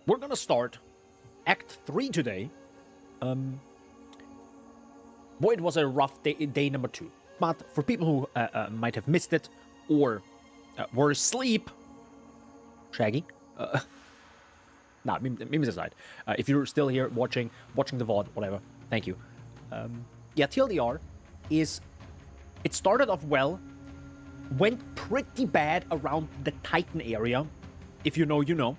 we're gonna start Act 3 today. Boy, it was a rough day number 2. But for people who might have missed it or were asleep, Shaggy, nah, memes aside, if you're still here watching the VOD, whatever, thank you. Yeah, TLDR is, it started off well, went pretty bad around the Titan area, if you know, you know.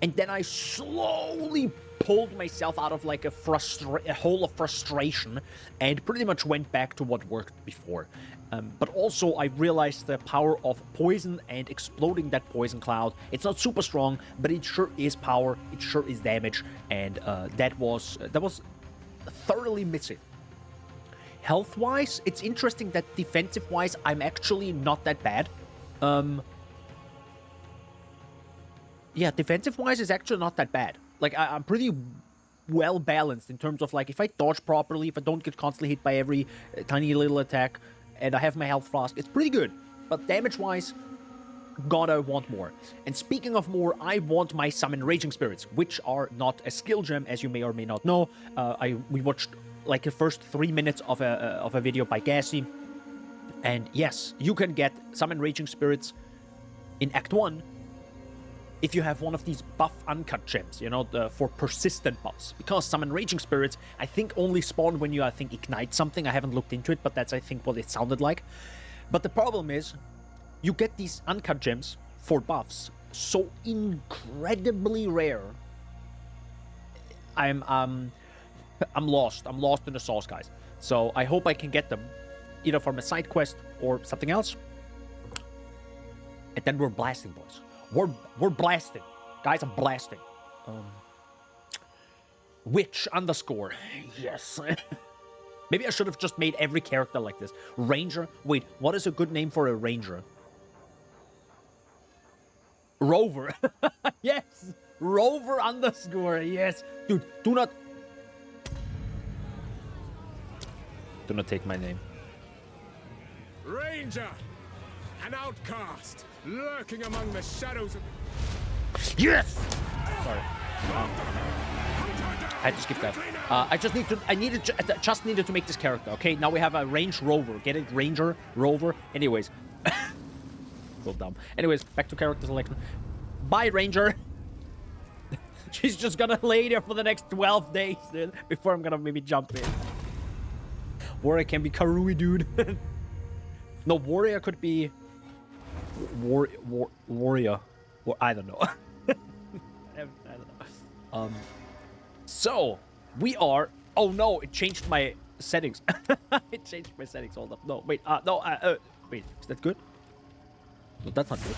And then I slowly pulled myself out of like a hole of frustration and pretty much went back to what worked before. But also I realized the power of poison and exploding that poison cloud. It's not super strong, but it sure is power, it sure is damage, and that was thoroughly missing. Health-wise, it's interesting that defensive-wise, I'm actually not that bad. Yeah, defensive-wise, it's actually not that bad. Like, I'm pretty well-balanced in terms of, like, if I dodge properly, if I don't get constantly hit by every tiny little attack, and I have my health flask, it's pretty good. But damage-wise, gotta want more. And speaking of more, I want my Summon Raging Spirits, which are not a skill gem, as you may or may not know. We watched like the first 3 minutes of a video by Gassy, and yes, you can get Summon Raging Spirits in Act 1 if you have one of these buff uncut gems, you know, for persistent buffs. Because Summon Raging Spirits, I think, only spawn when you, I think, ignite something. I haven't looked into it, but that's, I think, what it sounded like. But the problem is, you get these uncut gems for buffs so incredibly rare. I'm lost. I'm lost in the sauce, guys. So I hope I can get them, either from a side quest or something else. And then we're blasting, boys. We're blasting. Guys, I'm blasting. Witch _ yes. Maybe I should have just made every character like this. Ranger. Wait, what is a good name for a ranger? Rover. Yes. Rover _ yes. Dude, do not take my name. Ranger, an outcast, lurking among the shadows of... Yes! Sorry. I had to skip that. I just needed to make this character, okay? Now we have a range rover. Get it? Ranger, rover. Anyways. So dumb. Anyways, back to character selection. Bye, Ranger. She's just gonna lay there for the next 12 days, dude, before I'm gonna maybe jump in. Warrior can be Karui, dude. No, Warrior could be... Warrior. I don't know. I don't know. So, we are... Oh, no, it changed my settings. It changed my settings. Hold up. No, wait. Wait, is that good? No, that's not good.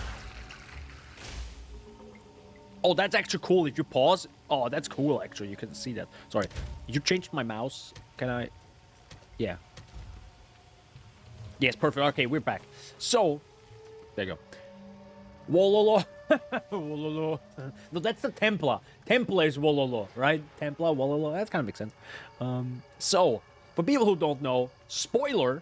Oh, that's actually cool. If you pause... Oh, that's cool, actually. You can see that. Sorry. You changed my mouse. Can I... Yeah. Yes, perfect. Okay, we're back. So, there you go. Wololo. Wololo. No, that's the Templar. Templar is Wololo, right? Templar, Wololo. That kind of makes sense. So, for people who don't know, spoiler.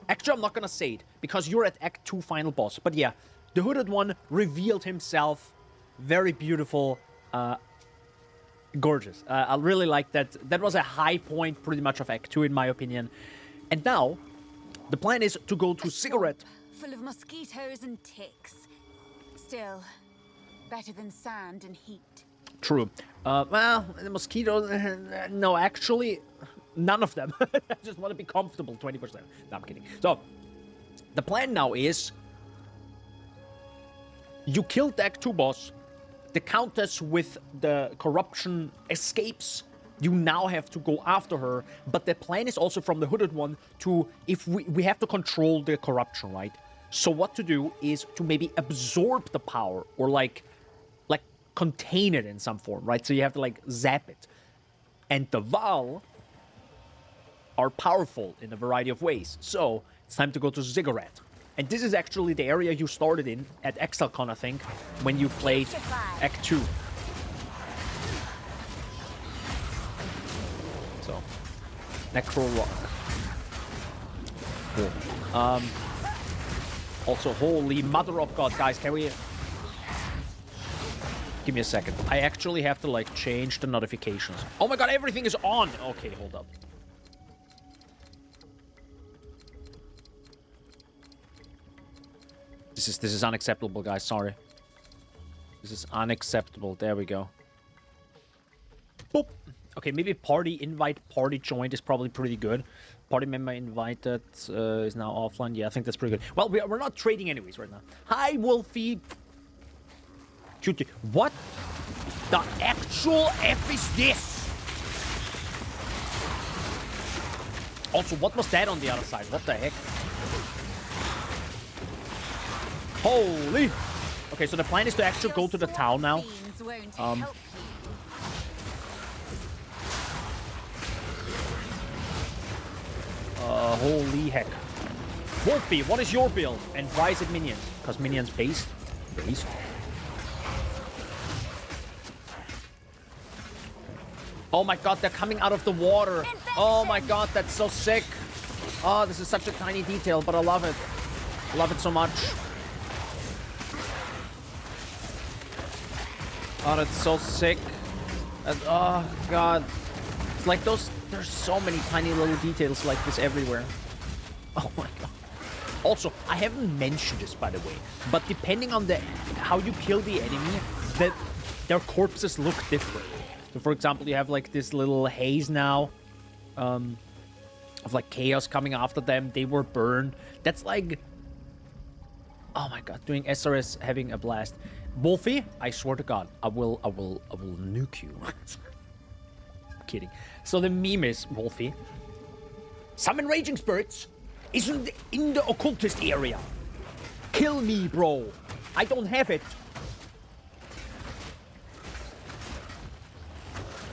Actually, I'm not gonna say it, because you're at Act 2 final boss. But yeah, the hooded one revealed himself. Very beautiful. Gorgeous. I really like that. That was a high point pretty much of Act 2 in my opinion. And now, the plan is to go to Cigarette. Full of mosquitoes and ticks. Still, better than sand and heat. True. Well, the mosquitoes... no, actually, none of them. I just want to be comfortable 20%. No, I'm kidding. So, the plan now is... You kill the Act 2 boss. The Countess with the corruption escapes. You now have to go after her. But the plan is also from the hooded one to... If we have to control the corruption, right? So what to do is to maybe absorb the power or like contain it in some form, right? So you have to like zap it. And the Val are powerful in a variety of ways. So it's time to go to Ziggurat. And this is actually the area you started in at ExileCon, I think, when you played Act 2. So, Necro Rock. Cool. Also, holy mother of God, guys, can we give me a second. I actually have to, like, change the notifications. Oh my god, everything is on! Okay, hold up. This is unacceptable, guys. Sorry. This is unacceptable. There we go. Boop. Okay, maybe party invite, party joined is probably pretty good. Party member invited is now offline. Yeah, I think that's pretty good. Well, we're not trading anyways right now. Hi, Wolfie. Cutie. What the actual F is this? Also, what was that on the other side? What the heck? Holy! Okay, so the plan is to actually go to the town now. Holy heck. Wolfie, what is your build? And why is it minions? Because minions based? Based? Oh my god, they're coming out of the water. Oh my god, that's so sick. Oh, this is such a tiny detail, but I love it. I love it so much. Oh, that's so sick. Oh, God. It's like those... There's so many tiny little details like this everywhere. Oh, my God. Also, I haven't mentioned this, by the way, but depending on how you kill the enemy, their corpses look different. So, for example, you have, like, this little haze now of, like, chaos coming after them. They were burned. That's, like... Oh, my God. Doing SRS, having a blast. Wolfie, I swear to God, I will nuke you. I'm kidding. So the meme is, Wolfie, summon raging spirits isn't in the occultist area. Kill me, bro. I don't have it.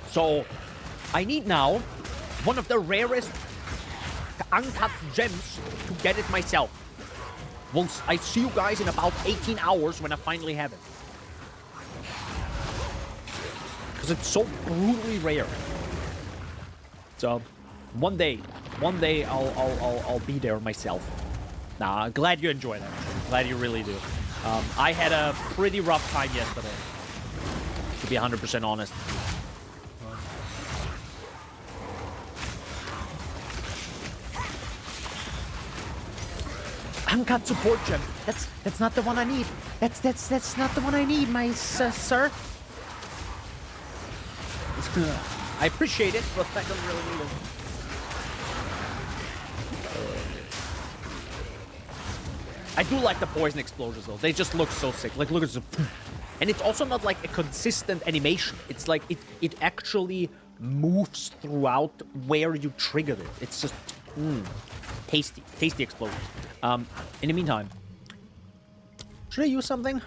So I need now one of the rarest uncut gems to get it myself. Once I see you guys in about 18 hours when I finally have it. Because it's so brutally rare. So, one day I'll be there myself. Nah, glad you enjoyed it. Glad you really do. I had a pretty rough time yesterday, to be 100% honest. Uncut support gem. That's not the one I need. That's not the one I need, my sir. I appreciate it, but I don't really need it. I do like the poison explosions though. They just look so sick. Like, look at this. And it's also not like a consistent animation. It's like it actually moves throughout where you triggered it. It's just tasty explosions. In the meantime, should I use something?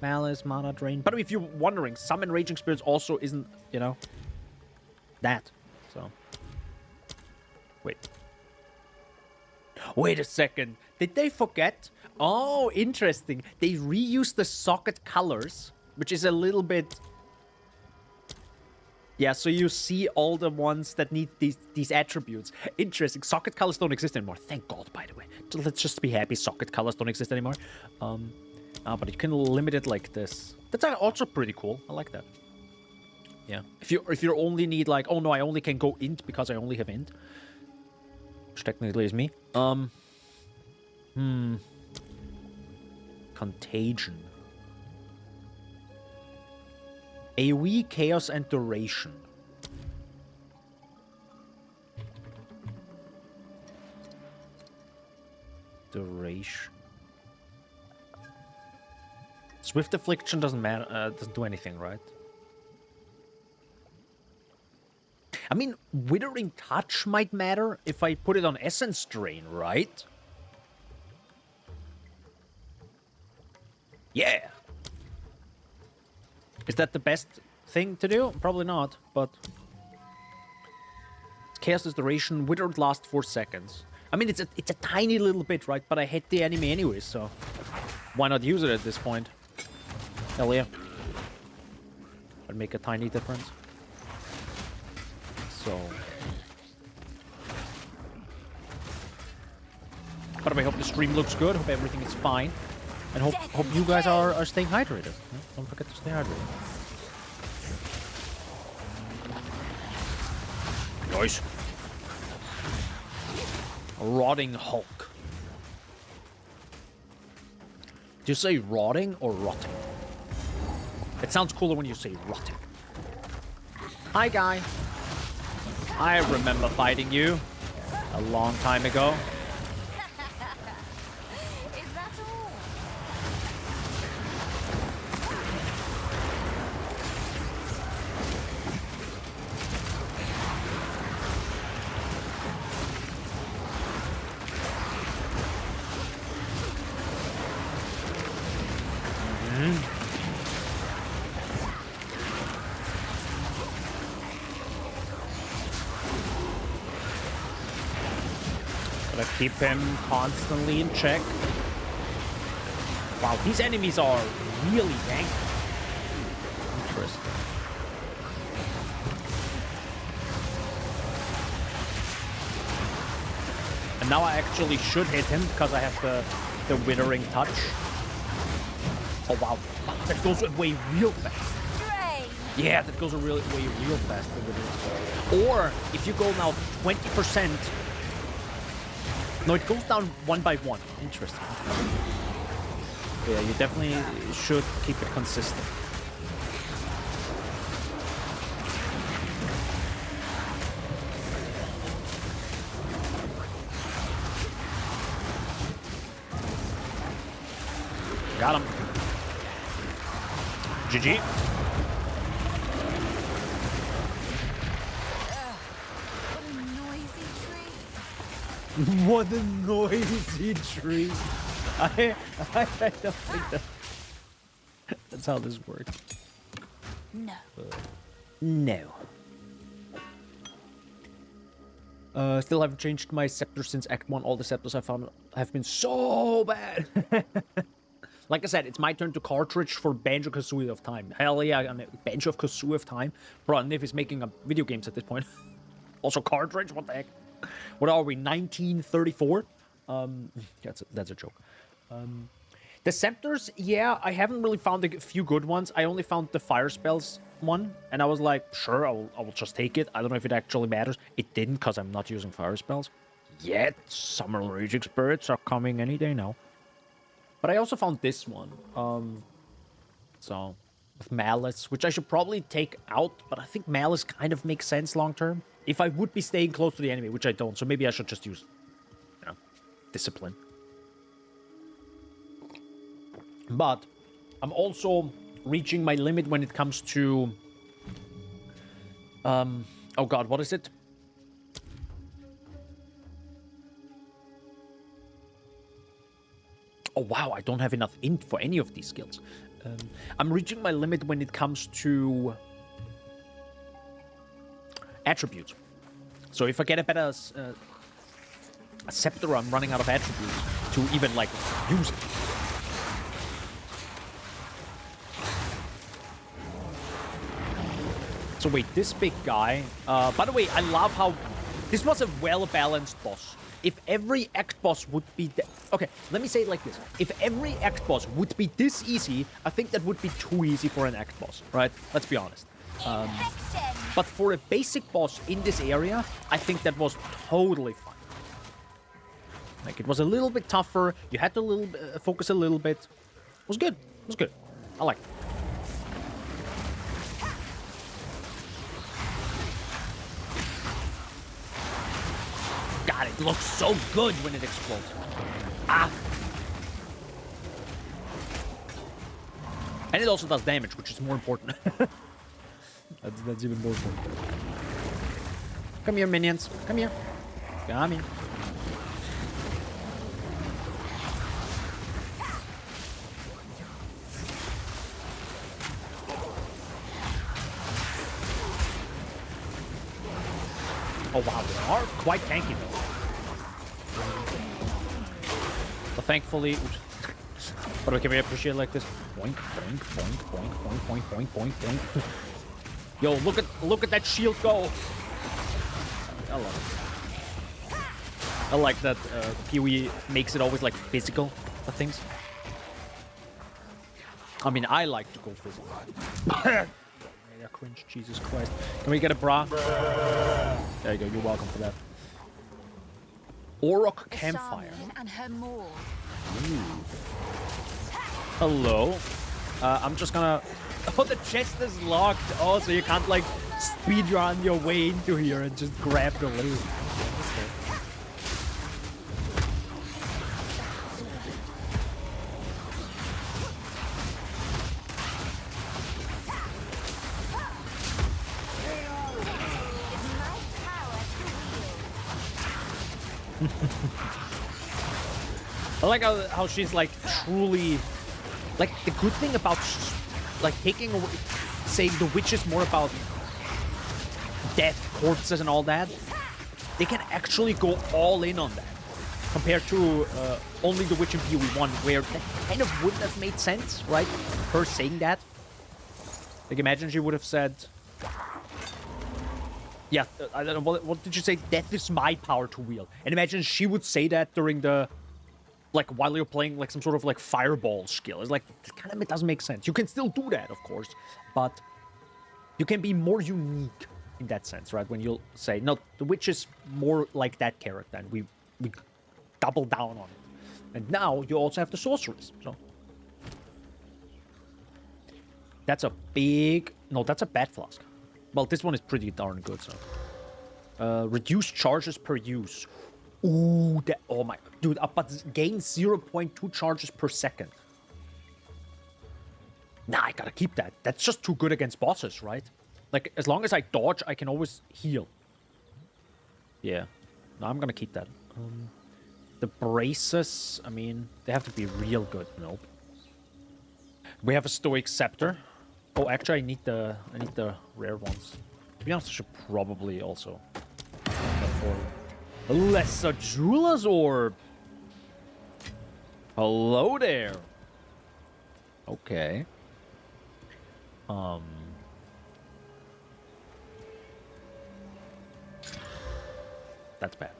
Malice, mana drain. But if you're wondering, summon raging spirits also isn't, you know, that. So, wait a second. Did they forget? Oh, interesting. They reused the socket colors, which is a little bit... Yeah, so you see all the ones that need these attributes. Interesting. Socket colors don't exist anymore. Thank God, by the way. Let's just be happy socket colors don't exist anymore. But you can limit it like this. That's also pretty cool. I like that. Yeah. If you only need like, oh no, I only can go int because I only have int. Which technically is me. Contagion. AoE, chaos, and duration. Duration. Swift affliction doesn't matter. Doesn't do anything, right? I mean, withering touch might matter if I put it on essence drain, right? Yeah. Is that the best thing to do? Probably not, but... Chaos duration, withered lasts 4 seconds. I mean, it's a tiny little bit, right? But I hit the enemy anyways, so... Why not use it at this point? Hell yeah. I'd make a tiny difference. So... But I hope the stream looks good. Hope everything is fine. And hope you guys are staying hydrated. Yeah, don't forget to stay hydrated. Nice. Rotting Hulk. Do you say rotting or rotting? It sounds cooler when you say rotting. Hi, guy. I remember fighting you a long time ago. Is that all? Gotta keep him constantly in check. Wow, these enemies are really dang. Interesting. And now I actually should hit him because I have the withering touch. Oh wow, that goes away real fast. Yeah, that goes away real fast. Or if you go now 20%. No, it goes down one by one. Interesting. Yeah, you definitely should keep it consistent. Got him. GG. What a noisy tree. I don't think that's how this works. No. No. Still haven't changed my scepter since Act 1. All the scepters I found have been so bad. Like I said, it's my turn to cartridge for Banjo-Kazooie of Time. Hell yeah, Banjo-Kazooie of Time. Bro, Niv is making video games at this point. Also cartridge, what the heck? What are we, 1934? That's a joke. The scepters, yeah, I haven't really found a few good ones. I only found the fire spells one, and I was like, sure, I will just take it. I don't know if it actually matters. It didn't, because I'm not using fire spells. Yet, summer raging spirits are coming any day now. But I also found this one. So, with Malice, which I should probably take out, but I think Malice kind of makes sense long term. If I would be staying close to the enemy, which I don't, so maybe I should just use, you know, Discipline. But I'm also reaching my limit when it comes to, oh god, what is it? Oh wow, I don't have enough int for any of these skills. I'm reaching my limit when it comes to attributes. So if I get a better scepter, I'm running out of attributes to even like use it. So wait, this big guy. By the way, I love how this was a well-balanced boss. If every act boss would be... Okay, let me say it like this. If every act boss would be this easy, I think that would be too easy for an act boss, right? Let's be honest. But for a basic boss in this area, I think that was totally fine. Like, it was a little bit tougher. You had to focus a little bit. It was good. It was good. I like it. God, it looks so good when it explodes. Ah! And it also does damage, which is more important. that's even more important. Come here, minions. Come here. Come here. Oh wow, they are quite tanky though. But thankfully, but can we appreciate it like this? Boink, boink, boink, boink, boink, boink, boink, boink, boink. Yo, look at that shield go. I love it. I like that PoE makes it always like physical for things. I mean, I like to go physical. Mega cringe, Jesus Christ. Can we get a bra? There you go, you're welcome for that. Orok The Campfire. shaman and her maw. Hello. I'm just gonna... Oh, the chest is locked. Oh, so you can't, like, speed run your way into here and just grab the loot. I like how she's like truly, like the good thing about like taking away, saying the witch is more about death, corpses, and all that. They can actually go all in on that compared to only the witch in PoE1, where that kind of wouldn't have made sense, right? Her saying that. Like imagine she would have said, yeah, I don't know, what did you say? Death is my power to wield. And imagine she would say that during the, like, while you're playing, like, some sort of, like, fireball skill. It's like, it kind of doesn't make sense. You can still do that, of course, but you can be more unique in that sense, right? When you'll say, no, the witch is more like that character, and we double down on it. And now you also have the sorceress, so. That's a big... No, that's a bad flask. Well, this one is pretty darn good, so. Reduced charges per use. Ooh, that... Oh my... Dude, but gain 0.2 charges per second. Nah, I gotta keep that. That's just too good against bosses, right? Like, as long as I dodge, I can always heal. Yeah. No, I'm gonna keep that. The braces, I mean, they have to be real good. Nope. We have a Stoic Scepter. Oh, actually, I need the rare ones. To be honest, I should probably also go for Lesser Jewelers Orb. Hello there. Okay. That's bad.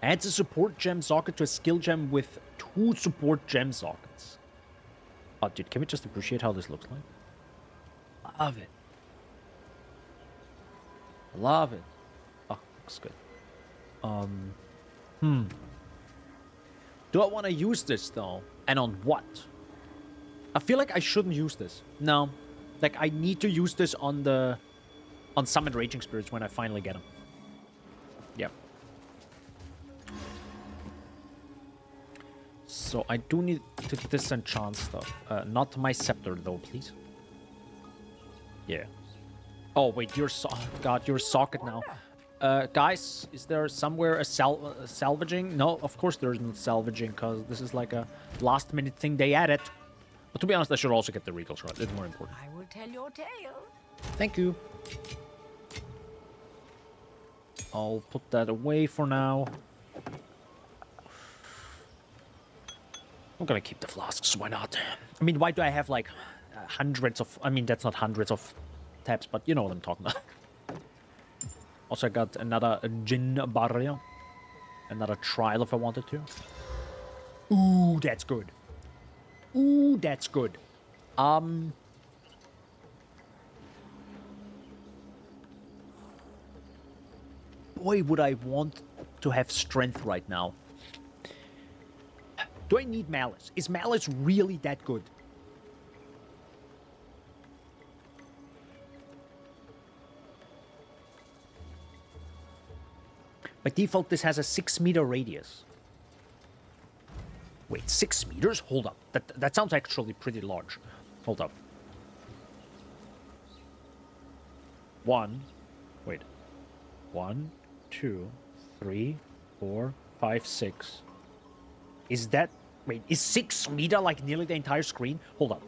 Adds a support gem socket to a skill gem with 2 support gem sockets. Oh, dude, can we just appreciate how this looks like? Love it. Love it. Oh, looks good. Do I want to use this, though? And on what? I feel like I shouldn't use this. No. Like, I need to use this on the... On Summoned Raging Spirits when I finally get them. Yep. So, I do need to disenchant stuff. Not my scepter, though, please. Yeah. Oh, wait, you're... God, you're a socket now. Guys, is there somewhere a salvaging? No, of course there isn't salvaging, because this is like a last-minute thing they added. But to be honest, I should also get the Regal Shard. It's more important. I will tell your tale. Thank you. I'll put that away for now. I'm gonna keep the flasks, why not? I mean, why do I have, like, hundreds of... I mean, that's not hundreds of tabs, but you know what I'm talking about. Also, I got another Jinn Barrier. Another Trial if I wanted to. Ooh, that's good. Ooh, that's good. Boy, would I want to have strength right now. Do I need Malice? Is Malice really that good? By default, this has a 6-meter radius. Wait, 6 meters? Hold up. That sounds actually pretty large. Hold up. 1. Wait. 1, 2, 3, 4, 5, 6. Is that... Wait, is 6 meter like nearly the entire screen? Hold up.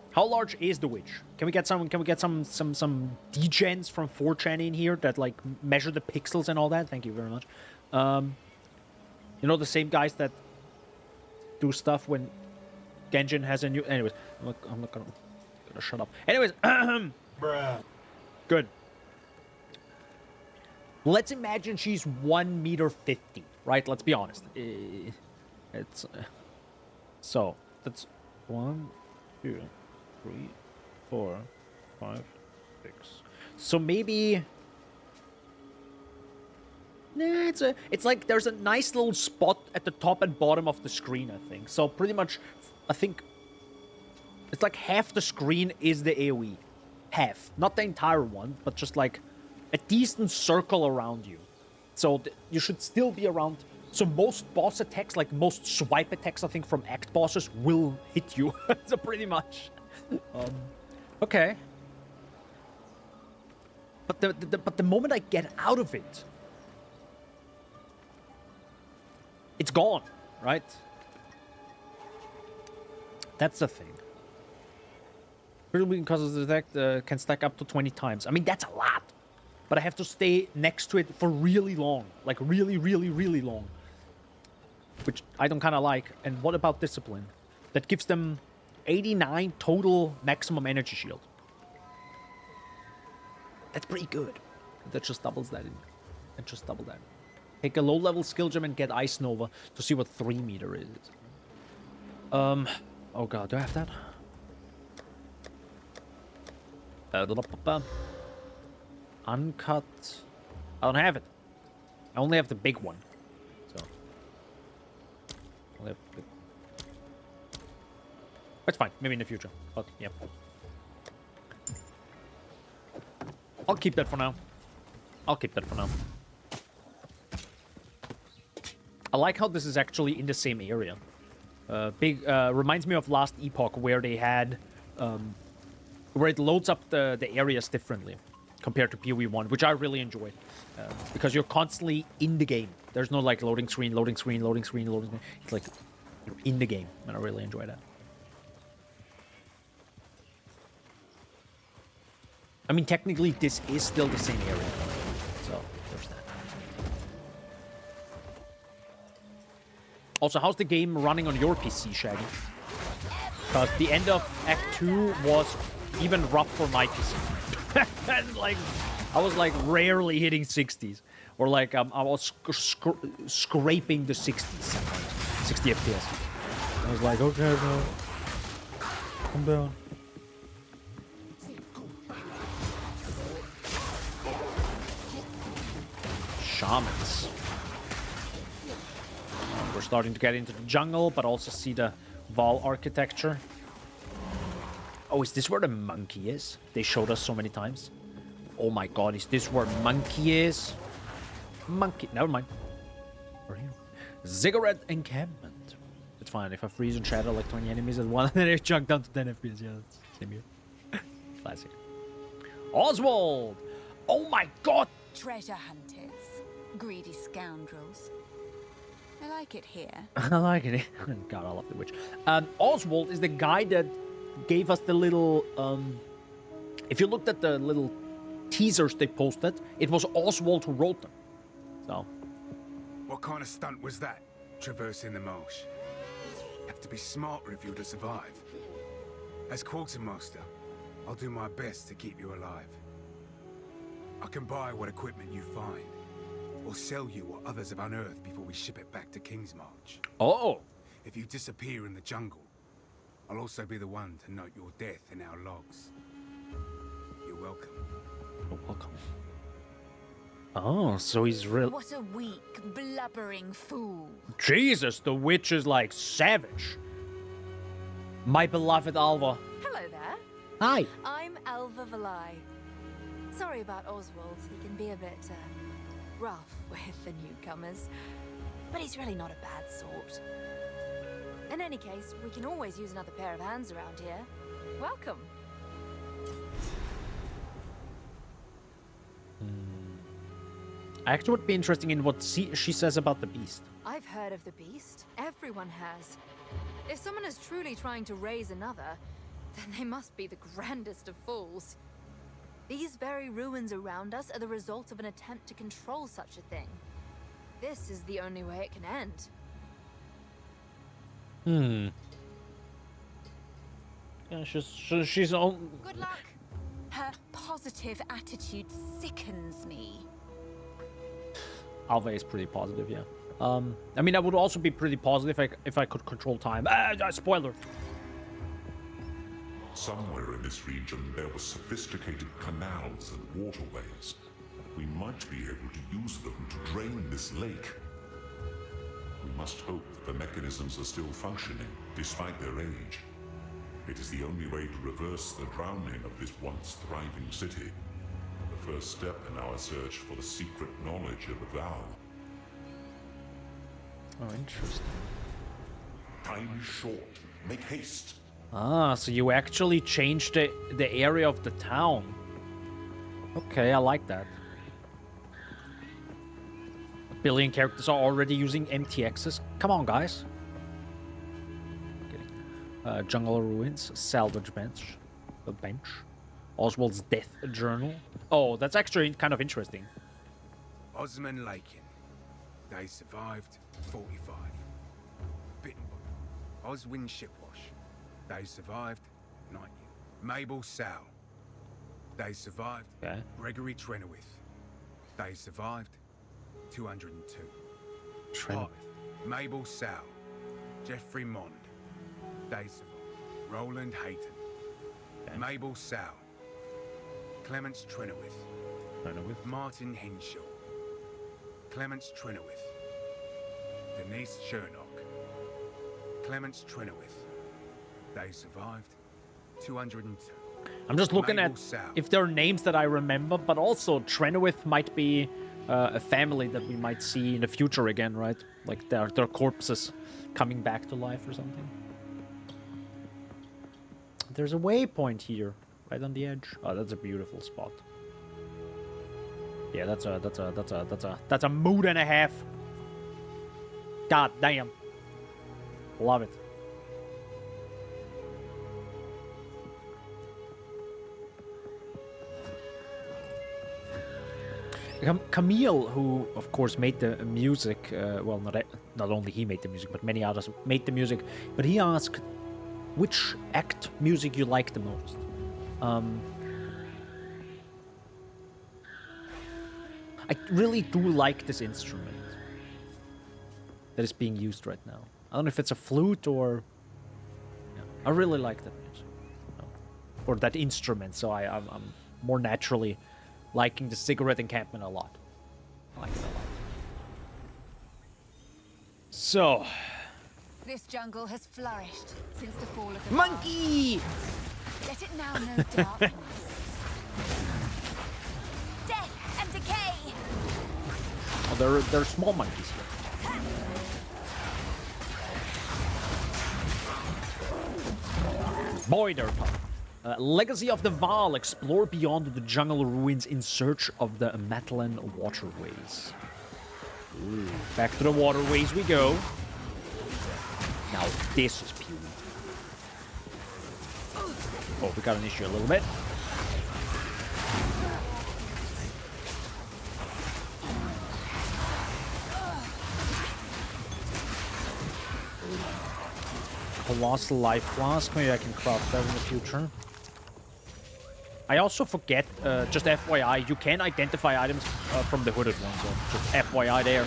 How large is the witch? Can we get some degens from 4chan in here that like measure the pixels and all that? Thank you very much. You know, the same guys that do stuff when Genjin has a new... Anyways, I'm not gonna shut up. Anyways, Bruh. Good. Let's imagine she's 1 meter 50, right? Let's be honest. It's... So, That's 1, 2, 3, 4, 5, 6. So maybe. Nah, it's like there's a nice little spot at the top and bottom of the screen, I think. So pretty much, I think it's like half the screen is the AoE. Half. Not the entire one, but just like a decent circle around you. So you should still be around. So most boss attacks, like most swipe attacks, I think, from act bosses will hit you. So pretty much. Okay. But the moment I get out of it, it's gone, right? That's the thing. Critical bleeding causes the attack can stack up to 20 times. I mean, that's a lot. But I have to stay next to it for really long. Like, really, really, really long. Which I don't kind of like. And what about Discipline? That gives them 89 total maximum energy shield. That's pretty good. That just doubles that in. And just double that. Take a low-level skill gem and get Ice Nova to see what 3 meter is. Oh god, do I have that? Uncut. I don't have it. I only have the big one. So. It's fine. Maybe in the future. But, yeah. I'll keep that for now. I'll keep that for now. I like how this is actually in the same area. Reminds me of last Epoch where they had, where it loads up the areas differently compared to PoE1, which I really enjoyed. Because you're constantly in the game. There's no like loading screen, loading screen, loading screen, loading screen. It's like you're in the game, and I really enjoy that. I mean, technically, this is still the same area. So, there's that. Also, how's the game running on your PC, Shaggy? Because the end of Act 2 was even rough for my PC. And, like, I was, like, rarely hitting 60s. Or, like, I was scraping the 60s sometimes. 60 FPS. I was like, okay, bro. Calm down. Shamans. We're starting to get into the jungle, but also see the wall architecture. Oh, is this where the monkey is? They showed us so many times. Oh my god, is this where monkey is? Monkey. Never mind. We're here. Ziggurat encampment. It's fine. If I freeze and shatter like 20 enemies at once, then it chunked down to 10 FPS. Yeah, that's same here. Classic. Oswald! Oh my god! Treasure hunters. Greedy scoundrels. I like it here. I like it. God, I love the witch. Oswald is the guy that gave us the little... if you looked at the little teasers they posted, it was Oswald who wrote them. So... What kind of stunt was that? Traversing the marsh. Have to be smarter if you're to survive. As quartermaster, I'll do my best to keep you alive. I can buy what equipment you find, or sell you what others have unearthed before we ship it back to Kingsmarch. Oh! If you disappear in the jungle, I'll also be the one to note your death in our logs. You're welcome. You're welcome. Oh, so he's real... What a weak, blubbering fool. Jesus, the witch is like savage. My beloved Alva. Hello there. Hi. I'm Alva Valai. Sorry about Oswald. He can be a bit rough with the newcomers, but he's really not a bad sort. In any case, we can always use another pair of hands around here. Welcome. Actually, would be interesting in what she says about the beast. I've heard of the beast. Everyone has. If someone is truly trying to raise another, then they must be the grandest of fools. These very ruins around us are the result of an attempt to control such a thing. This is the only way it can end. Yeah, she's on... Good luck. Her positive attitude sickens me. Alva is pretty positive, yeah. I mean, I would also be pretty positive if I could control time. Spoiler. Somewhere in this region there were sophisticated canals and waterways. We might be able to use them to drain this lake. We must hope that the mechanisms are still functioning, despite their age. It is the only way to reverse the drowning of this once thriving city. The first step in our search for the secret knowledge of Exile. Oh, interesting. Time is short. Make haste. Ah, so you actually changed the area of the town. Okay, I like that. A billion characters are already using MTXs. Come on, guys. Okay. Jungle Ruins, Salvage Bench. A bench. Oswald's Death Journal. Oh, that's actually kind of interesting. Osman Lakin. They survived 45. Bitten. Oswin Shipwash. They survived 90. Mabel Sal. They survived. Okay. Gregory Trenowith. They survived 202. Tren- Mabel Sal. Jeffrey Mond. They survived. Roland Hayton. Okay. Mabel Sal. Clements Trenowith. Trenowith. Martin Henshaw. Clements Trenowith. Denise Shernock. Clements Trenowith. They survived 202. I'm just looking Mabel at Sal. if there are names that I remember, but also Trenowith might be a family that we might see in the future again, right? Like their corpses coming back to life or something. There's a waypoint here, right on the edge. Oh, that's a beautiful spot. Yeah, that's a mood and a half. God damn. Love it. Camille, who of course made the music, well, not only he made the music, but many others made the music, but he asked which act music you like the most. I really do like this instrument that is being used right now. I don't know if it's a flute or... Yeah, I really like that music. Or that instrument, so I'm more naturally liking the cigarette encampment a lot. I like it a lot. So... This jungle has flourished since the fall of the Monkey! Mars. Let it now know darkness. Death and decay! Oh, there are small monkeys here. Boy, they're tough. Legacy of the Val. Explore beyond the jungle ruins in search of the Matalan waterways. Ooh, back to the waterways we go. Now this is pure. Oh, we got an issue a little bit. Colossal Life Flask. Maybe I can craft that in the future. I also forget, just FYI, you can identify items from the hooded one, so just FYI there.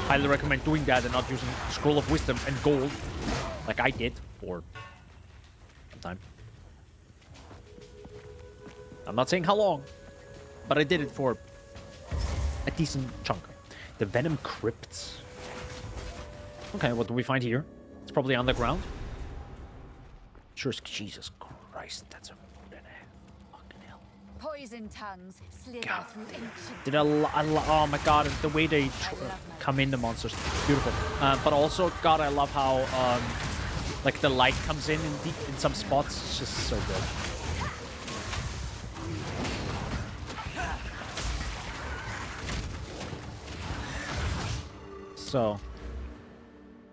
Highly recommend doing that and not using Scroll of Wisdom and Gold, like I did for some time. I'm not saying how long, but I did it for a decent chunk. The Venom Crypts. Okay, what do we find here? It's probably underground. Sure, Jesus Christ, that's a fucking hell. Poison tongues slither God. through ancient... Did oh my god, the way they come in, the monsters, beautiful. But also, God, I love how like the light comes in some spots. It's just so good. So,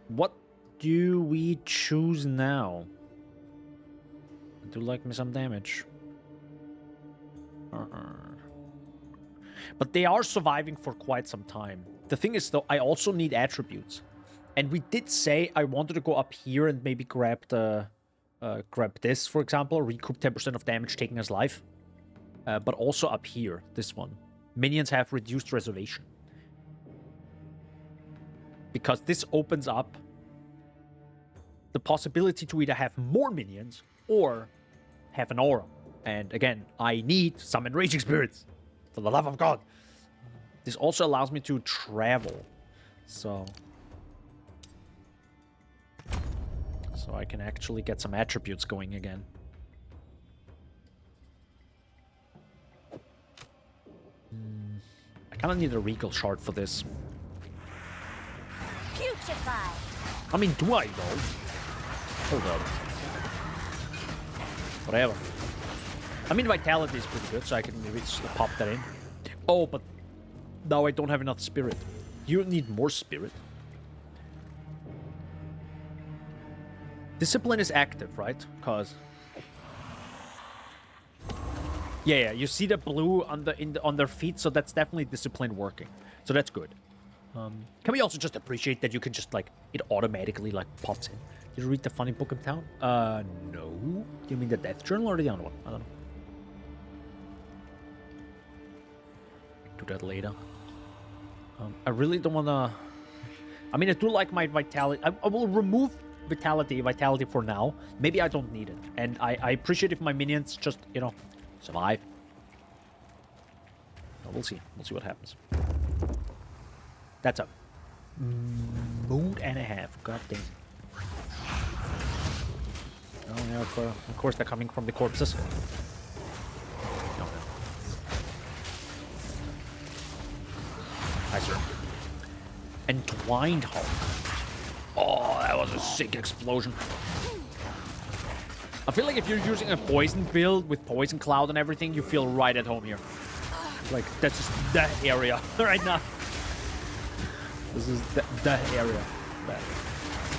what do we choose now? Do like me some damage. But they are surviving for quite some time. The thing is, though, I also need attributes. And we did say I wanted to go up here and maybe grab the... grab this, for example. Recoup 10% of damage taken as life. But also up here, this one. Minions have reduced reservation. because this opens up the possibility to either have more minions or have an aura. And again, I need summon raging spirits, for the love of God. This also allows me to travel, so I can actually get some attributes going again. I kind of need a regal shard for this. Putrefy. I mean, do I though? Hold up. Whatever. I mean, vitality is pretty good, so I can maybe just pop that in. Oh, but now I don't have enough spirit. You need more spirit. Discipline is active, right? Cause yeah, you see the blue on their feet, so that's definitely discipline working. So that's good. Can we also just appreciate that you can just like it automatically like pops in? Did you read the funny book of town? No. Do you mean the death journal or the other one? I don't know. Do that later. I really don't wanna. I mean, I do like my vitality. I will remove vitality for now. Maybe I don't need it, and I appreciate if my minions just survive. We'll see. We'll see what happens. That's a moon and a half. God damn. Oh yeah, of course they're coming from the corpses. No. Hi, sir. Entwined Hulk. Oh, that was a sick explosion. I feel like if you're using a poison build with poison cloud and everything, you feel right at home here. Like, that's just the area right now. This is the area.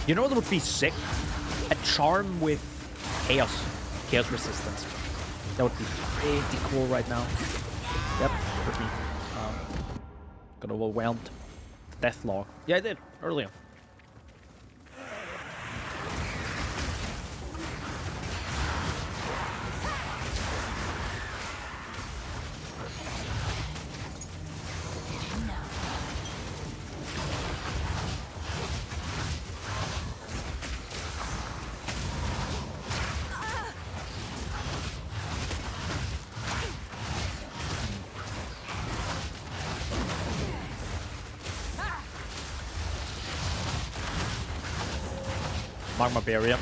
You know what would be sick? A charm with chaos resistance. That would be pretty cool right now. Yep, would be. Got overwhelmed. Death log. Yeah, I did earlier. Magma barrier.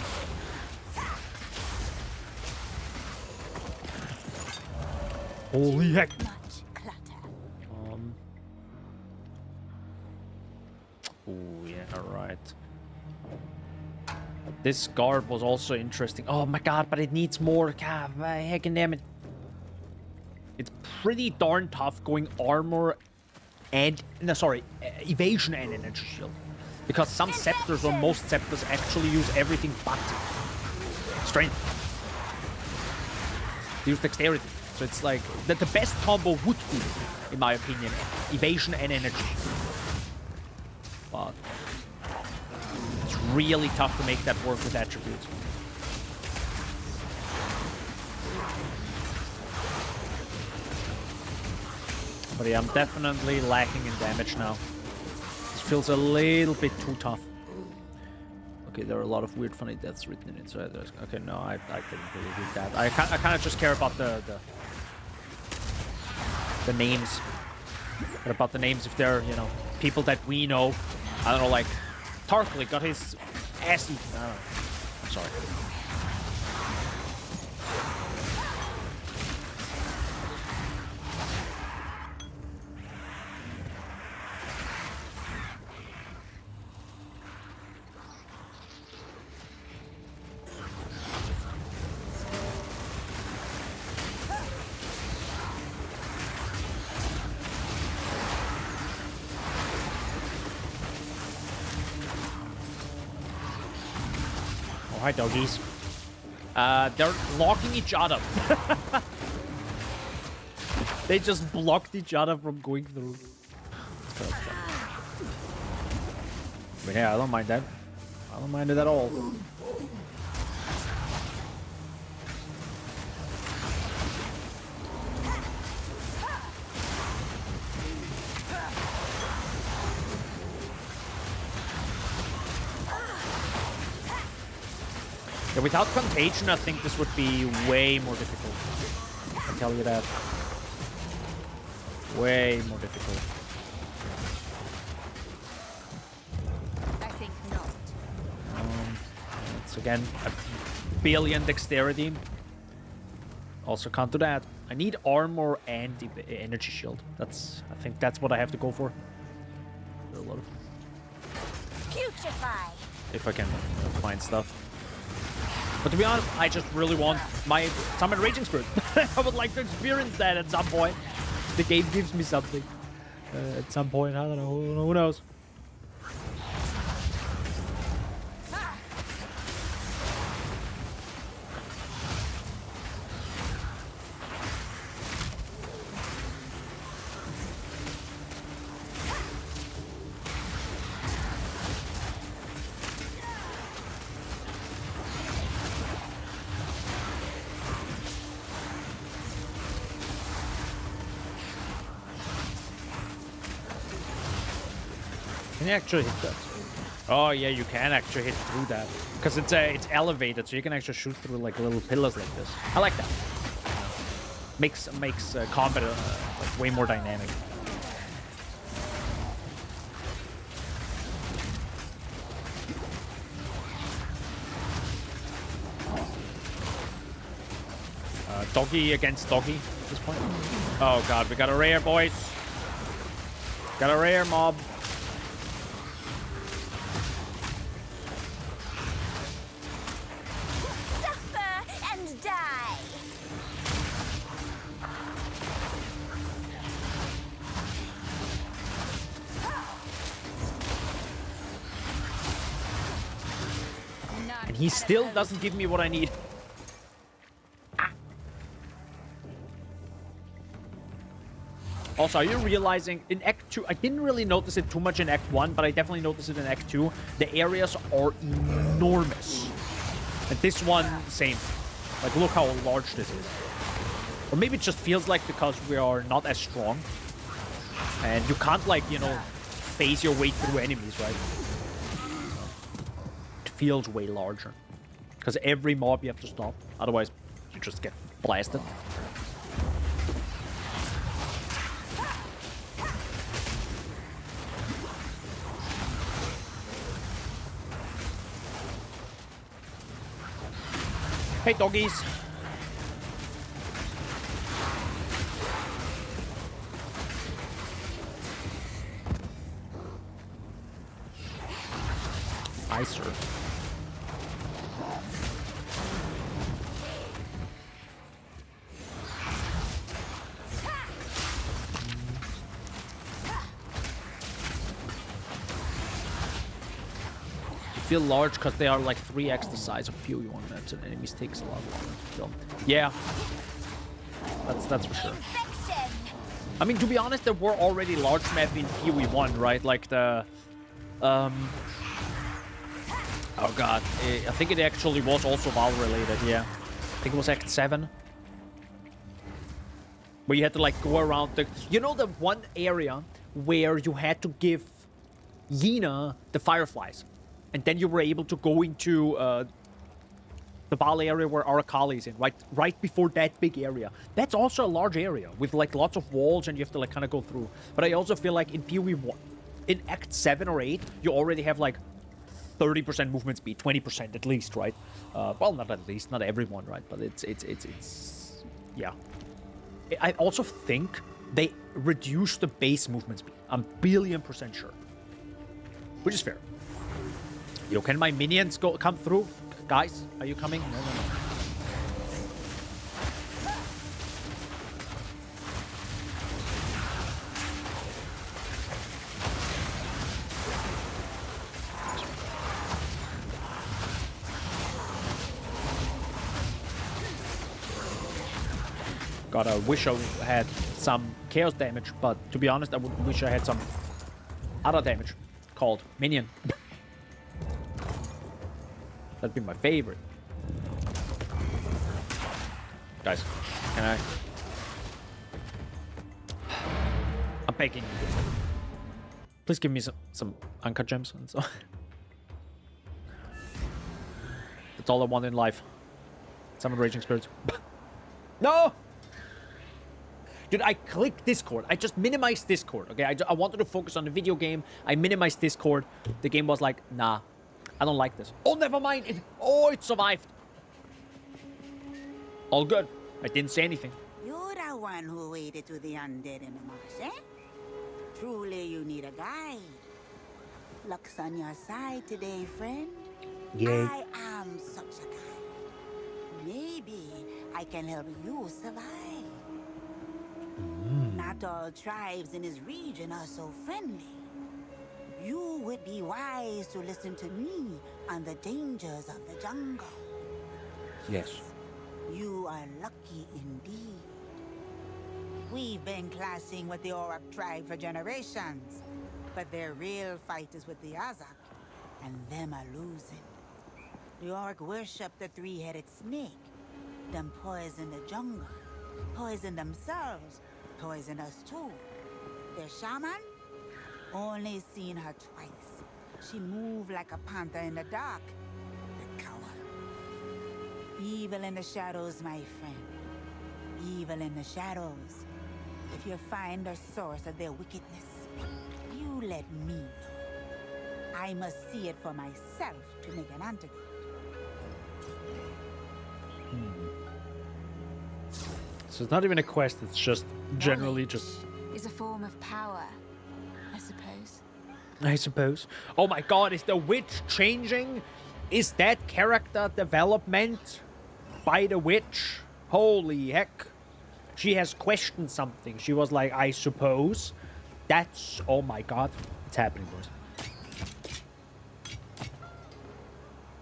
Holy heck! Much clutter. Oh yeah, right. This guard was also interesting. Oh my god, but it needs more. God, heckin' damn it! It's pretty darn tough going armor and evasion and energy shield. Because some scepters, or most scepters, actually use everything but strength. They use dexterity. So it's like, the best combo would be, in my opinion, evasion and energy. But it's really tough to make that work with attributes. But yeah, I'm definitely lacking in damage now. Feels a little bit too tough. Okay, there are a lot of weird funny deaths written in it. So okay, no, I couldn't really read that. I kind of just care about the names. What about the names if they're, people that we know? I don't know, like Tarkly got his ass eaten. I don't know. I'm sorry. Hi, doggies. They're blocking each other. They just blocked each other from going through. But yeah, I don't mind that. I don't mind it at all. Yeah, without Contagion, I think this would be way more difficult. I can tell you that. Way more difficult. I think not. It's again a billion dexterity. Also can't do that. I need armor and the energy shield. I think that's what I have to go for. A lot of, Putrefy. if I can find stuff. But to be honest, I just really want my Summon Raging Spirit. I would like to experience that at some point. The game gives me something. At some point, I don't know. Who knows? Can you actually hit that? Oh yeah, you can actually hit through that because it's elevated, so you can actually shoot through like little pillars like this. I like that. Makes combat like way more dynamic. Doggy against doggy at this point. Oh god, we got a rare, boys. Got a rare mob. And he still doesn't give me what I need. Ah. Also, are you realizing in Act 2, I didn't really notice it too much in Act 1, but I definitely noticed it in Act 2. The areas are enormous. And this one, same. Like, look how large this is. Or maybe it just feels like because we are not as strong. And you can't, like, you know, phase your way through enemies, right? Feels way larger because every mob you have to stop, otherwise you just get blasted. Hey doggies. Nicer. Feel large because they are like 3x the size of PoE1 maps and enemies takes a lot longer to kill. Yeah, that's for sure. I mean, to be honest, there were already large maps in PoE1, right? Like the oh god, I think it actually was also Val related. Yeah, I think it was Act 7 where you had to like go around the, you know, the one area where you had to give Yena the fireflies. And then you were able to go into the Val area where Arakali is in, right before that big area. That's also a large area with like lots of walls and you have to like kind of go through. But I also feel like in PoE1, in Act 7 or 8, you already have like 30% movement speed, 20% at least, right? Well, not at least, not everyone, right? But it's yeah. I also think they reduced the base movement speed. I'm billion% sure, which is fair. Yo, can my minions come through? Guys, are you coming? No. God, I wish I had some chaos damage, but to be honest, I would wish I had some other damage called minion. That'd be my favorite. Guys, can I? I'm begging you. Please give me some uncut gems and so. It's all I want in life. Summon raging spirits. No! Dude, I clicked Discord. I just minimized Discord, okay? I wanted to focus on the video game. I minimized Discord. The game was like, nah, I don't like this. Oh, never mind. It survived. All good. I didn't say anything. You're the one who waded to the undead in the marsh, eh? Truly, you need a guide. Luck's on your side today, friend. Yay. I am such a guide. Maybe I can help you survive. Not all tribes in this region are so friendly. You would be wise to listen to me on the dangers of the jungle. Yes. You are lucky indeed. We've been clashing with the Orak tribe for generations, but their real fight is with the Azak, and them are losing. The Orak worship the three-headed snake. Them poison the jungle, poison themselves, poison us too. Their shaman? Only seen her twice. She moved like a panther in the dark. The coward. Evil in the shadows, my friend. Evil in the shadows. If you find the source of their wickedness, you let me know. I must see it for myself to make an antidote. So it's not even a quest, it's just generally just... Is a form of power, I suppose. I suppose. Oh my god, is the witch changing? Is that character development by the witch? Holy heck. She has questioned something. She was like, I suppose. That's... Oh my god. It's happening, boys.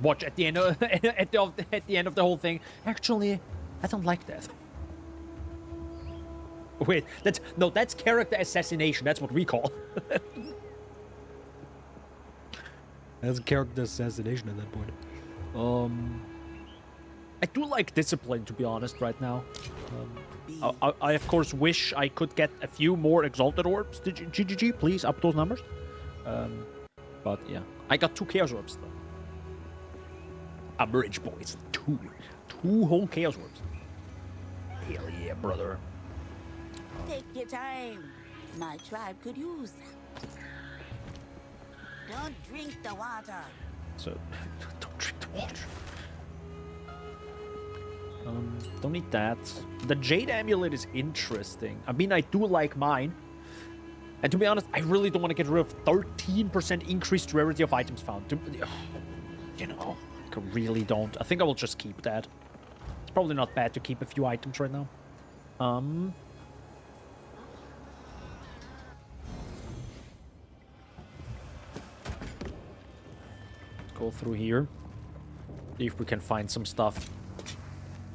Watch at the end of, at the end of the whole thing. Actually, I don't like that. Wait, that's character assassination. That's what we call. That's character assassination at that point. I do like discipline, to be honest, right now. I of course wish I could get a few more exalted orbs. GGG, please up those numbers. But yeah, I got 2 chaos orbs though. I'm rich, boys. 2 whole chaos orbs. Hell yeah, brother. Take your time. My tribe could use them. Don't drink the water. So, don't drink the water. Don't need that. The Jade Amulet is interesting. I mean, I do like mine. And to be honest, I really don't want to get rid of 13% increased rarity of items found. You know, I really don't. I think I will just keep that. It's probably not bad to keep a few items right now. Go through here. See if we can find some stuff.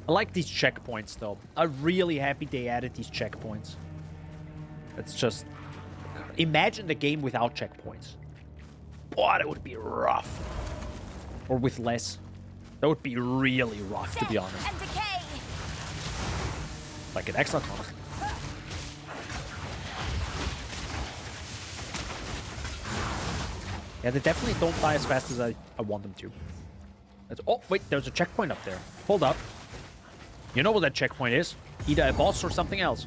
I like these checkpoints, though. I'm really happy they added these checkpoints. It's just... Imagine the game without checkpoints. Boy, that would be rough. Or with less. That would be really rough, to be honest. And decay. Like an Exile, honestly. Yeah, they definitely don't die as fast as I want them to. Oh, wait, there's a checkpoint up there. Hold up. You know what that checkpoint is? Either a boss or something else.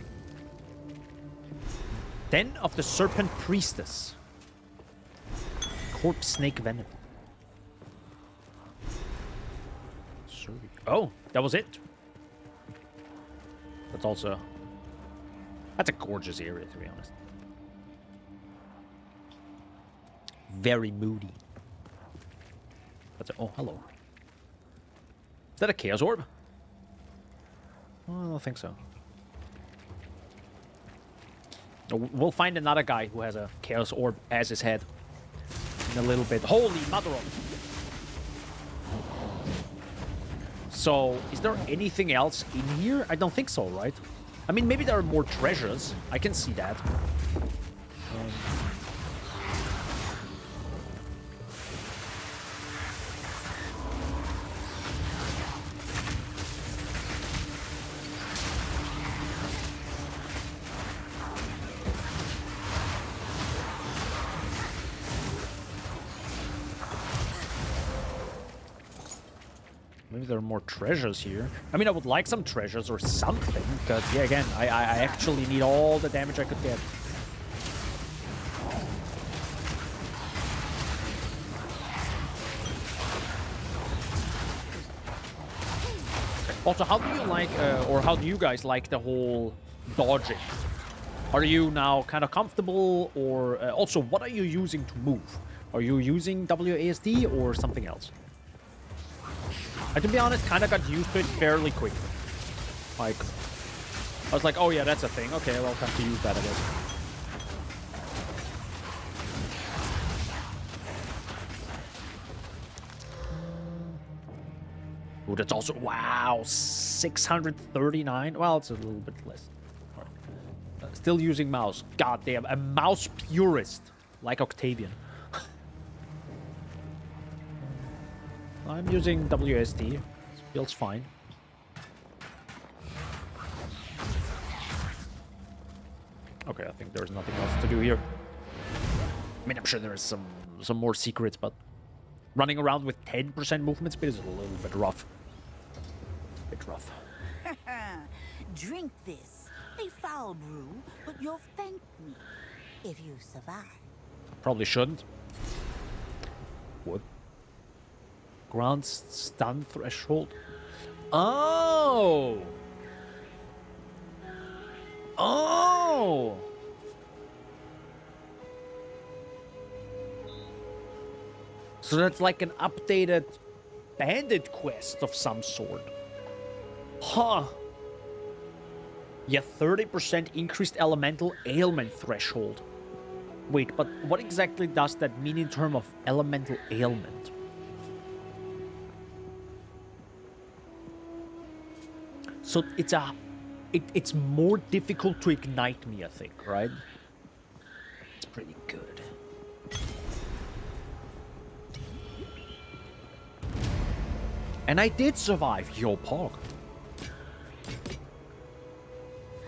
Den of the Serpent Priestess. Corpse Snake Venom. Oh, that was it. That's also... That's a gorgeous area, to be honest. Very moody. That's a, oh, hello. Is that a Chaos Orb? Oh, I don't think so. We'll find another guy who has a Chaos Orb as his head in a little bit. Holy mother of... So, is there anything else in here? I don't think so, right? I mean, maybe there are more treasures. I can see that. there are more treasures here. I mean, I would like some treasures or something, because, yeah, again, I actually need all the damage I could get. Also, how do you like, or how do you guys like the whole dodging? Are you now kind of comfortable, or also, what are you using to move? Are you using WASD or something else? To be honest, kind of got used to it fairly quickly. Like, I was like, oh yeah, that's a thing. Okay, well, have to use that, I guess. Ooh, that's also, wow, 639. Well, it's a little bit less. All right. Still using mouse. God damn, a mouse purist like Octavian. I'm using WSD. It feels fine. Okay, I think there's nothing else to do here. I mean, I'm sure there's some more secrets, but running around with 10% movement speed is a little bit rough. Bit rough. Drink this. A foul brew, but you'll thank me if you survive. Probably shouldn't. Would. Ground stun threshold. Oh! Oh! So that's like an updated bandit quest of some sort. Huh. Yeah, 30% increased elemental ailment threshold. Wait, but what exactly does that mean in terms of elemental ailment? So it's more difficult to ignite me, I think, right? It's pretty good. And I did survive, yo pog.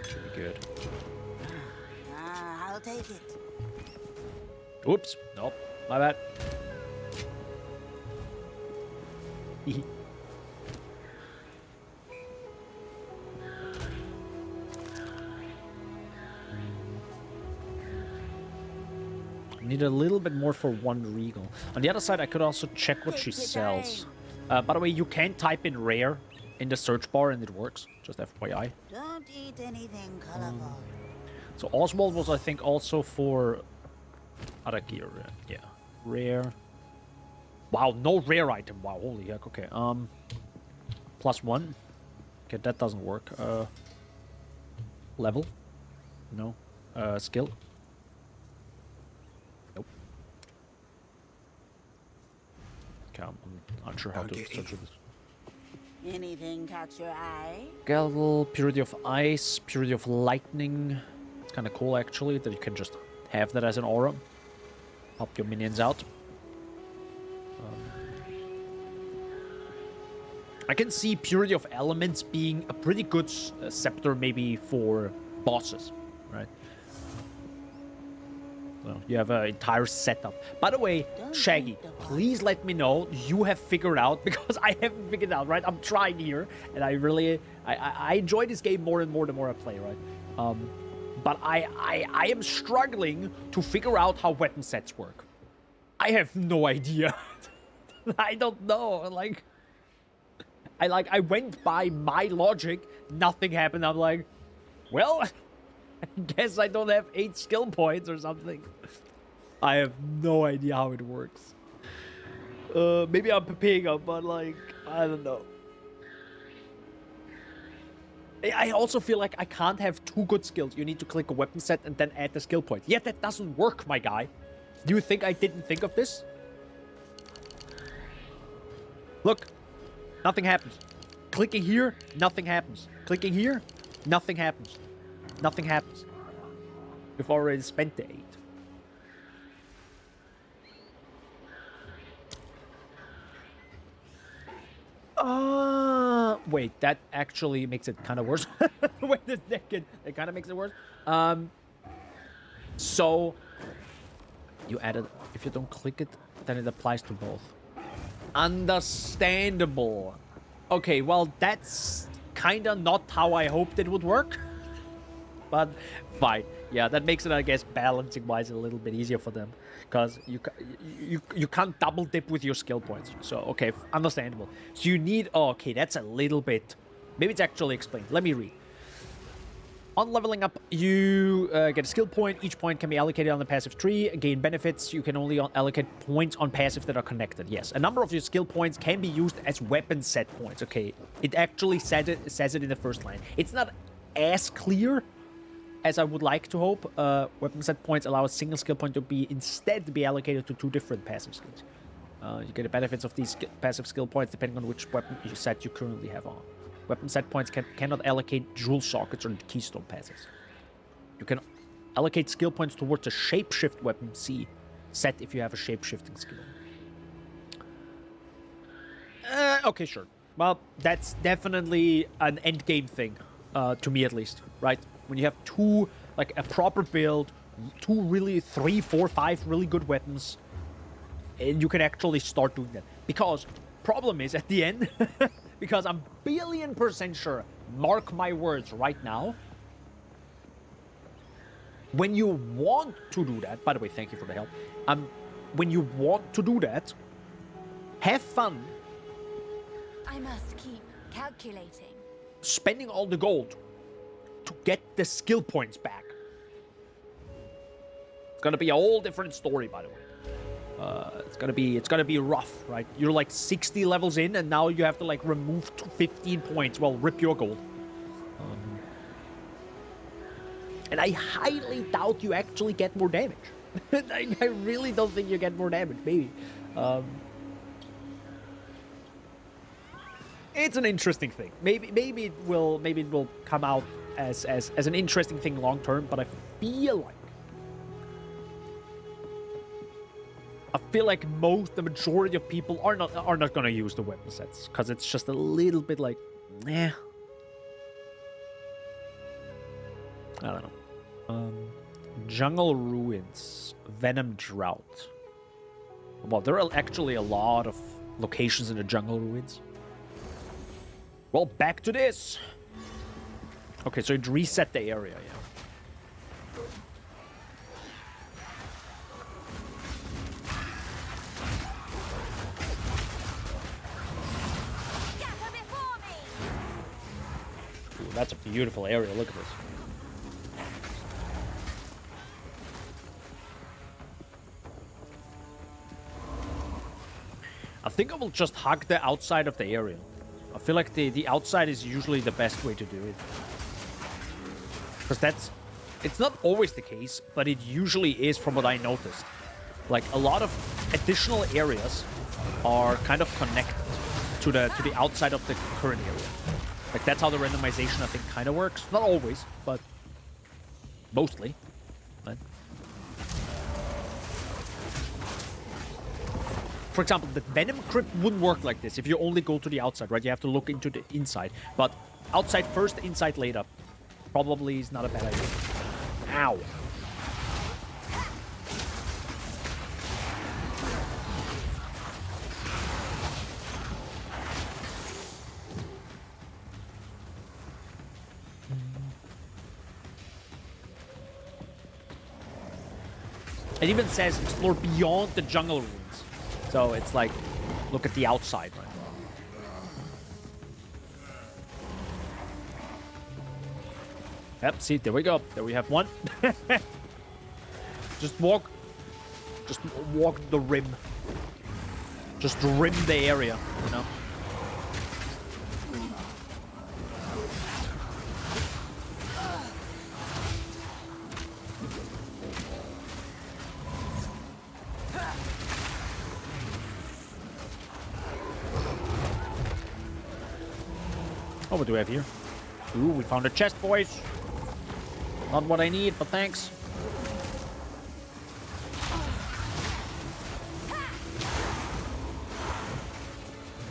Pretty good. I'll take it. Oops. Nope. My bad. Need a little bit more for one regal. On the other side, I could also check what she sells. By the way, you can type in rare in the search bar and it works. Just FYI. Don't eat anything colorful. So Oswald was, I think, also for other gear. Yeah, rare. Wow, no rare item. Wow, holy heck. Okay. +1. Okay, that doesn't work. Level. No. Skill. Nope. Okay, I'm unsure how to search this. Anything catch your eye? Galval, Purity of Ice, Purity of Lightning. It's kind of cool, actually, that you can just have that as an aura. Help your minions out. I can see Purity of Elements being a pretty good scepter, maybe for bosses, right? So you have an entire setup. By the way, Shaggy, please let me know you have figured out, because I haven't figured out, right? I'm trying here, and I really, I enjoy this game more and more the more I play, right? But I am struggling to figure out how weapon sets work. I have no idea. I don't know, I went by my logic, nothing happened. I'm like, well, I guess I don't have 8 skill points or something. I have no idea how it works. Maybe I'm paying up, but I don't know. I also feel like I can't have 2 good skills. You need to click a weapon set and then add the skill point. Yet that doesn't work, my guy. Do you think I didn't think of this? Look. Nothing happens. Clicking here, nothing happens. Clicking here, nothing happens. Nothing happens. We've already spent the 8. Wait, that actually makes it kind of worse. Wait a second. It kind of makes it worse. So, you added, if you don't click it, then it applies to both. Understandable. Okay, well, that's kind of not how I hoped it would work. But fine. Yeah, that makes it, I guess, balancing-wise a little bit easier for them. Because you can't double dip with your skill points. So, okay, understandable. So you need... Oh, okay, that's a little bit... Maybe it's actually explained. Let me read. On leveling up, you get a skill point. Each point can be allocated on the passive tree. Gain benefits. You can only allocate points on passive that are connected. Yes, a number of your skill points can be used as weapon set points. Okay, it actually says it in the first line. It's not as clear as I would like to hope. Weapon set points allow a single skill point to be instead be allocated to 2 different passive skills. You get the benefits of these passive skill points depending on which weapon set you currently have on. Weapon set points cannot allocate jewel sockets or keystone passives. You can allocate skill points towards a shapeshift weapon C set if you have a shapeshifting skill. Okay, sure. Well, that's definitely an endgame thing, to me at least, right? When you have 2, like a proper build, 2 really, 3, 4, 5 really good weapons, and you can actually start doing that. Because, problem is, at the end... Because I'm billion% sure, mark my words right now, when you want to do that, by the way, thank you for the help, when you want to do that, have fun. I must keep calculating. Spending all the gold to get the skill points back. It's gonna be a whole different story, by the way. It's gonna be rough, right? You're like 60 levels in, and now you have to like remove 15 points. Well, rip your gold. And I highly doubt you actually get more damage. I really don't think you get more damage. Maybe. It's an interesting thing. Maybe it will come out as an interesting thing long term. But I feel like. The majority of people are not gonna use the weapon sets because it's just a little bit like, eh. I don't know. Jungle Ruins, Venom Drought. Well, there are actually a lot of locations in the Jungle Ruins. Well, back to this. Okay, so it reset the area, yeah. That's a beautiful area. Look at this. I think I will just hug the outside of the area. I feel like the outside is usually the best way to do it. Because it's not always the case, but it usually is from what I noticed. Like, a lot of additional areas are kind of connected to the outside of the current area. Like, that's how the randomization, I think, kind of works. Not always, but mostly. Right? For example, the Venom Crypt wouldn't work like this if you only go to the outside, right? You have to look into the inside. But outside first, inside later. Probably is not a bad idea. Ow. It even says explore beyond the jungle ruins. So it's like, look at the outside, right? Yep, see, there we go. There we have one. Just walk the rim. Just rim the area, you know? Oh, what do we have here? Ooh, we found a chest, boys. Not what I need, but thanks.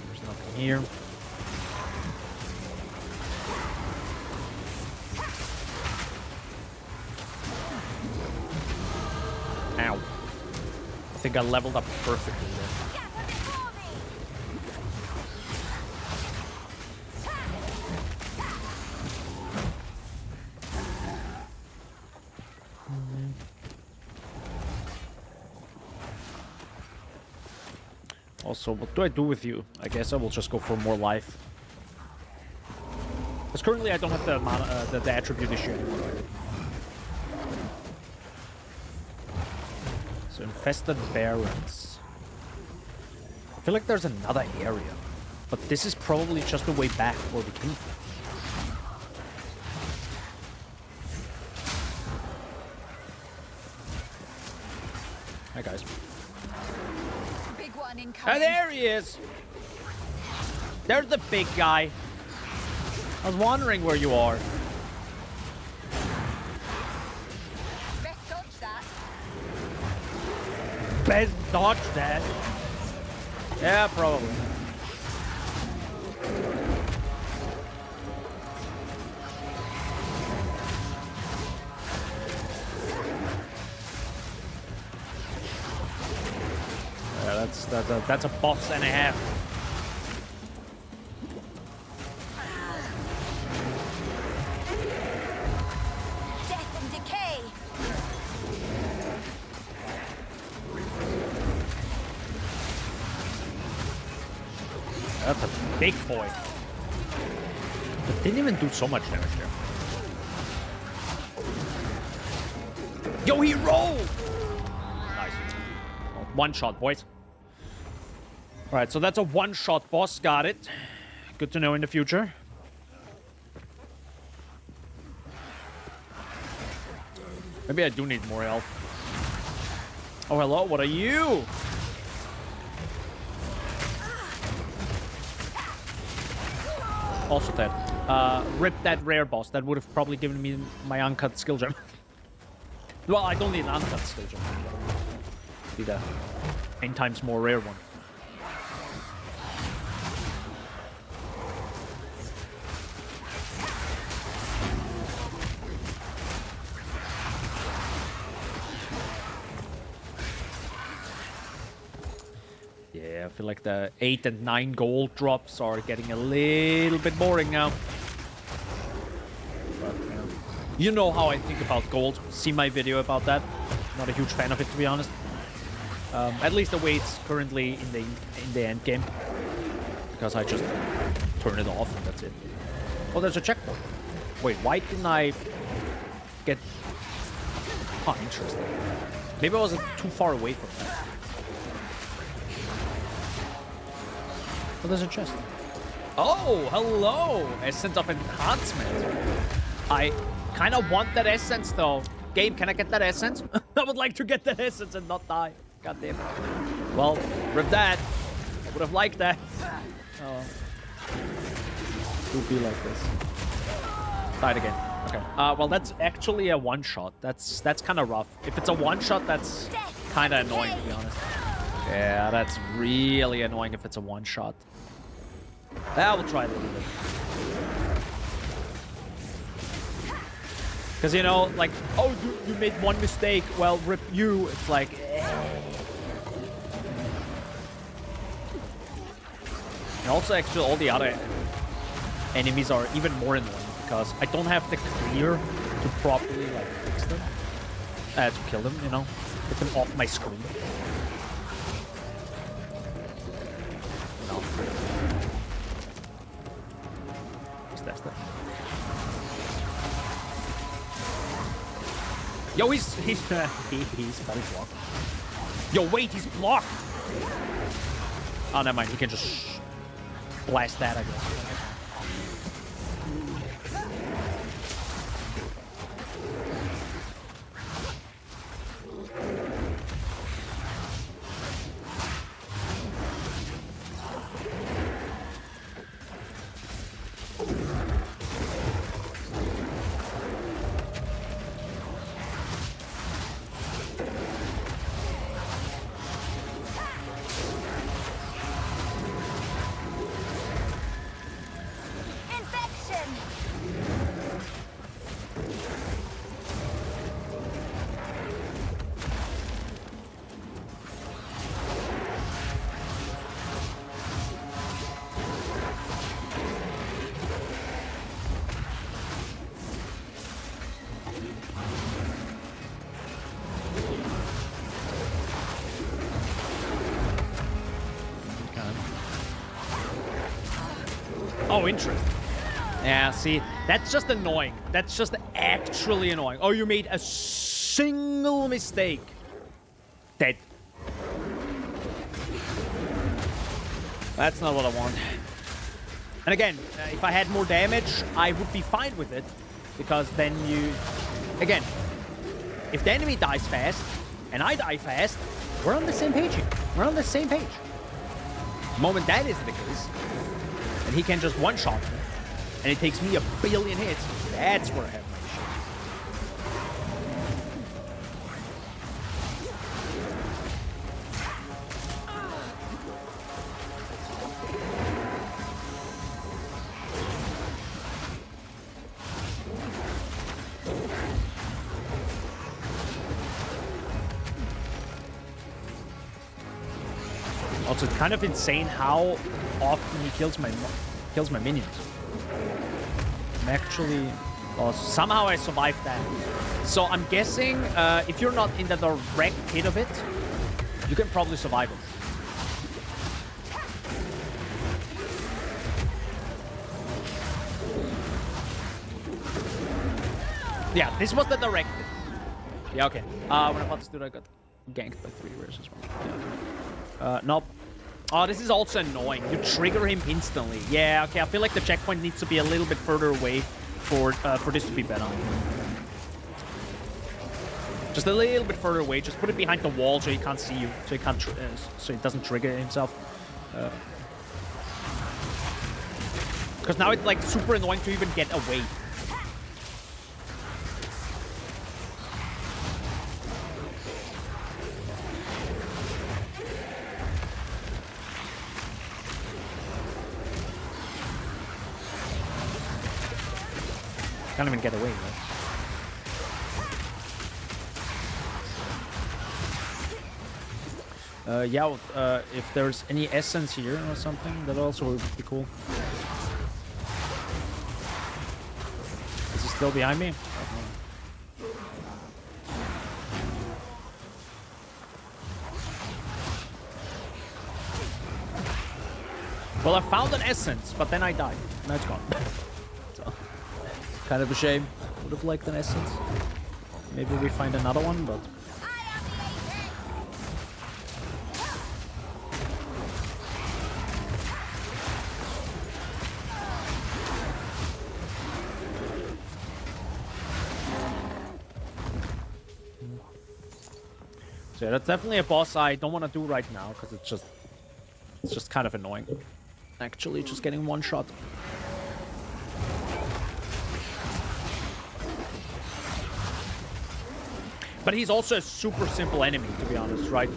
There's nothing here. Ow. I think I leveled up perfectly there. Also, what do I do with you? I guess I will just go for more life. Because currently I don't have the attribute issue anymore. Right? So infested barrens. I feel like there's another area, but this is probably just the way back where we came from. Hi guys. Big one Oh, incoming. there he is! There's the big guy. I was wondering where you are. Best dodge that. Best dodge that. Yeah, probably. Yeah, that's a boss and a half. Death and decay. That's a big boy. It didn't even do so much damage there. Yo, he rolled! Nice. Well, one shot, boys. Alright, so that's a one-shot boss. Got it. Good to know in the future. Maybe I do need more health. Oh, hello. What are you? Also dead. Rip that rare boss. That would have probably given me my uncut skill gem. Well, I don't need an uncut skill gem. Need a 10 times more rare one. Yeah, I feel like the 8 and 9 gold drops are getting a little bit boring now. But, you know how I think about gold. See my video about that. Not a huge fan of it, to be honest. At least the way it's currently in the end game, because I just turn it off and that's it. Oh, there's a checkpoint. Wait, why didn't I get? Oh, interesting. Maybe I was too far away from that. Oh, there's a chest. Oh, hello! Essence of Enhancement. I kind of want that essence, though. Game, can I get that essence? I would like to get that essence and not die. God damn it. Well, rip that. I would have liked that. Oh. It would be like this. Died again. Okay. Well, that's actually a one-shot. That's kind of rough. If it's a one-shot, that's kind of annoying, to be honest. Yeah, that's really annoying if it's a one-shot. I will try a little bit. Because, you know, like, oh, you made one mistake. Well, rip you. It's like, And also, actually, all the other enemies are even more annoying because I don't have the clear to properly, like, fix them. To kill them, you know? Get them off my screen. No. That's that. Yo, he's very blocked. Yo, wait, he's blocked. Oh, never mind. He can just blast that, I guess. so interesting. Yeah, see, that's just annoying. That's just actually annoying. Oh, you made a single mistake. Dead. That's not what I want. And again, if I had more damage, I would be fine with it. Because then you... Again, if the enemy dies fast, and I die fast, we're on the same page here. We're on the same page. The moment that isn't the case, and he can just one-shot me, and it takes me a billion hits, that's where I have my issue. Also, it's kind of insane how often he kills my minions. I'm actually... Oh, somehow I survived that. So I'm guessing if you're not in the direct hit of it, you can probably survive it. Yeah, this was the direct hit. Yeah, okay. When I fought this dude, I got ganked by 3 rares as well. Yeah. Nope. Oh, this is also annoying. You trigger him instantly. Yeah, okay. I feel like the checkpoint needs to be a little bit further away for this to be better. Just a little bit further away. Just put it behind the wall so he can't see you. So he can't. So it doesn't trigger himself. Because now it's like super annoying to even get away. Can't even get away, right? Yeah, if there's any essence here or something, that also would be cool. Is he still behind me? Well, I found an essence, but then I died. Now it's gone. So, kind of a shame. Would have liked an essence. Maybe we find another one, but... So yeah, that's definitely a boss I don't want to do right now, because it's just kind of annoying. Actually, just getting one shot. But he's also a super simple enemy, to be honest, right?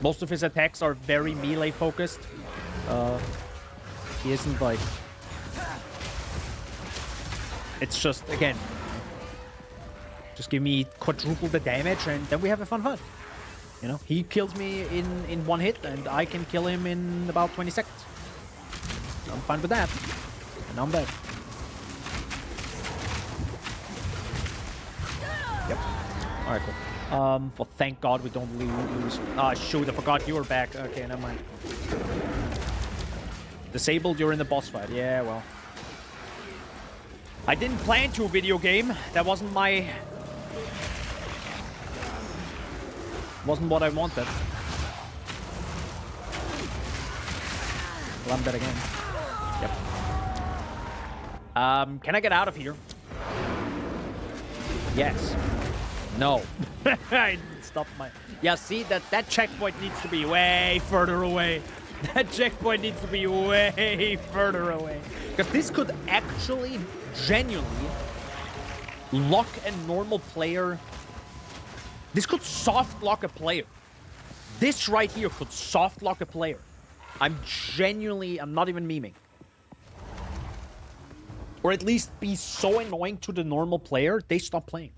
Most of his attacks are very melee focused. He isn't like... It's just, again... Just give me quadruple the damage and then we have a fun fight. You know, he kills me in one hit and I can kill him in about 20 seconds. I'm fine with that. And I'm dead. Yep. Alright, cool. Well, thank God we don't lose. Ah, shoot, I forgot you were back. Okay, never mind. Disabled, you're in the boss fight. Yeah, well. I didn't plan to video game. That wasn't my... Wasn't what I wanted. Well, I'm dead again. Yep. Can I get out of here? Yes. No. I stopped my... Yeah, see, that checkpoint needs to be way further away. That checkpoint needs to be way further away. Because this could actually, genuinely, lock a normal player... This could soft lock a player. This right here could soft lock a player. I'm not even memeing. Or at least be so annoying to the normal player, they stop playing.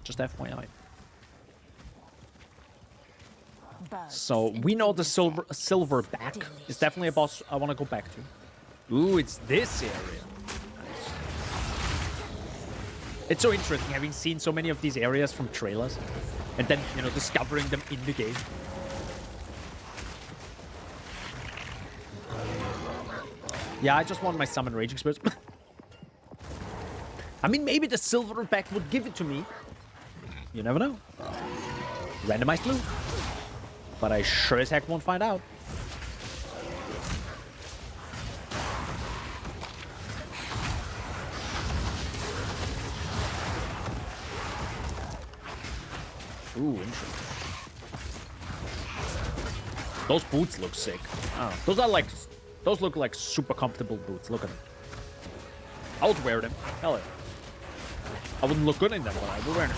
Just FYI. So we know the silver back is definitely a boss I want to go back to. Ooh, it's this area. Nice. It's so interesting having seen so many of these areas from trailers and then, you know, discovering them in the game. Yeah, I just want my summon raging spirits. I mean, maybe the silverback would give it to me. You never know. Randomized loot. But I sure as heck won't find out. Ooh, interesting. Those boots look sick. Oh, those look like super comfortable boots. Look at them. I would wear them. Hell yeah. I wouldn't look good in them, but I would wear them.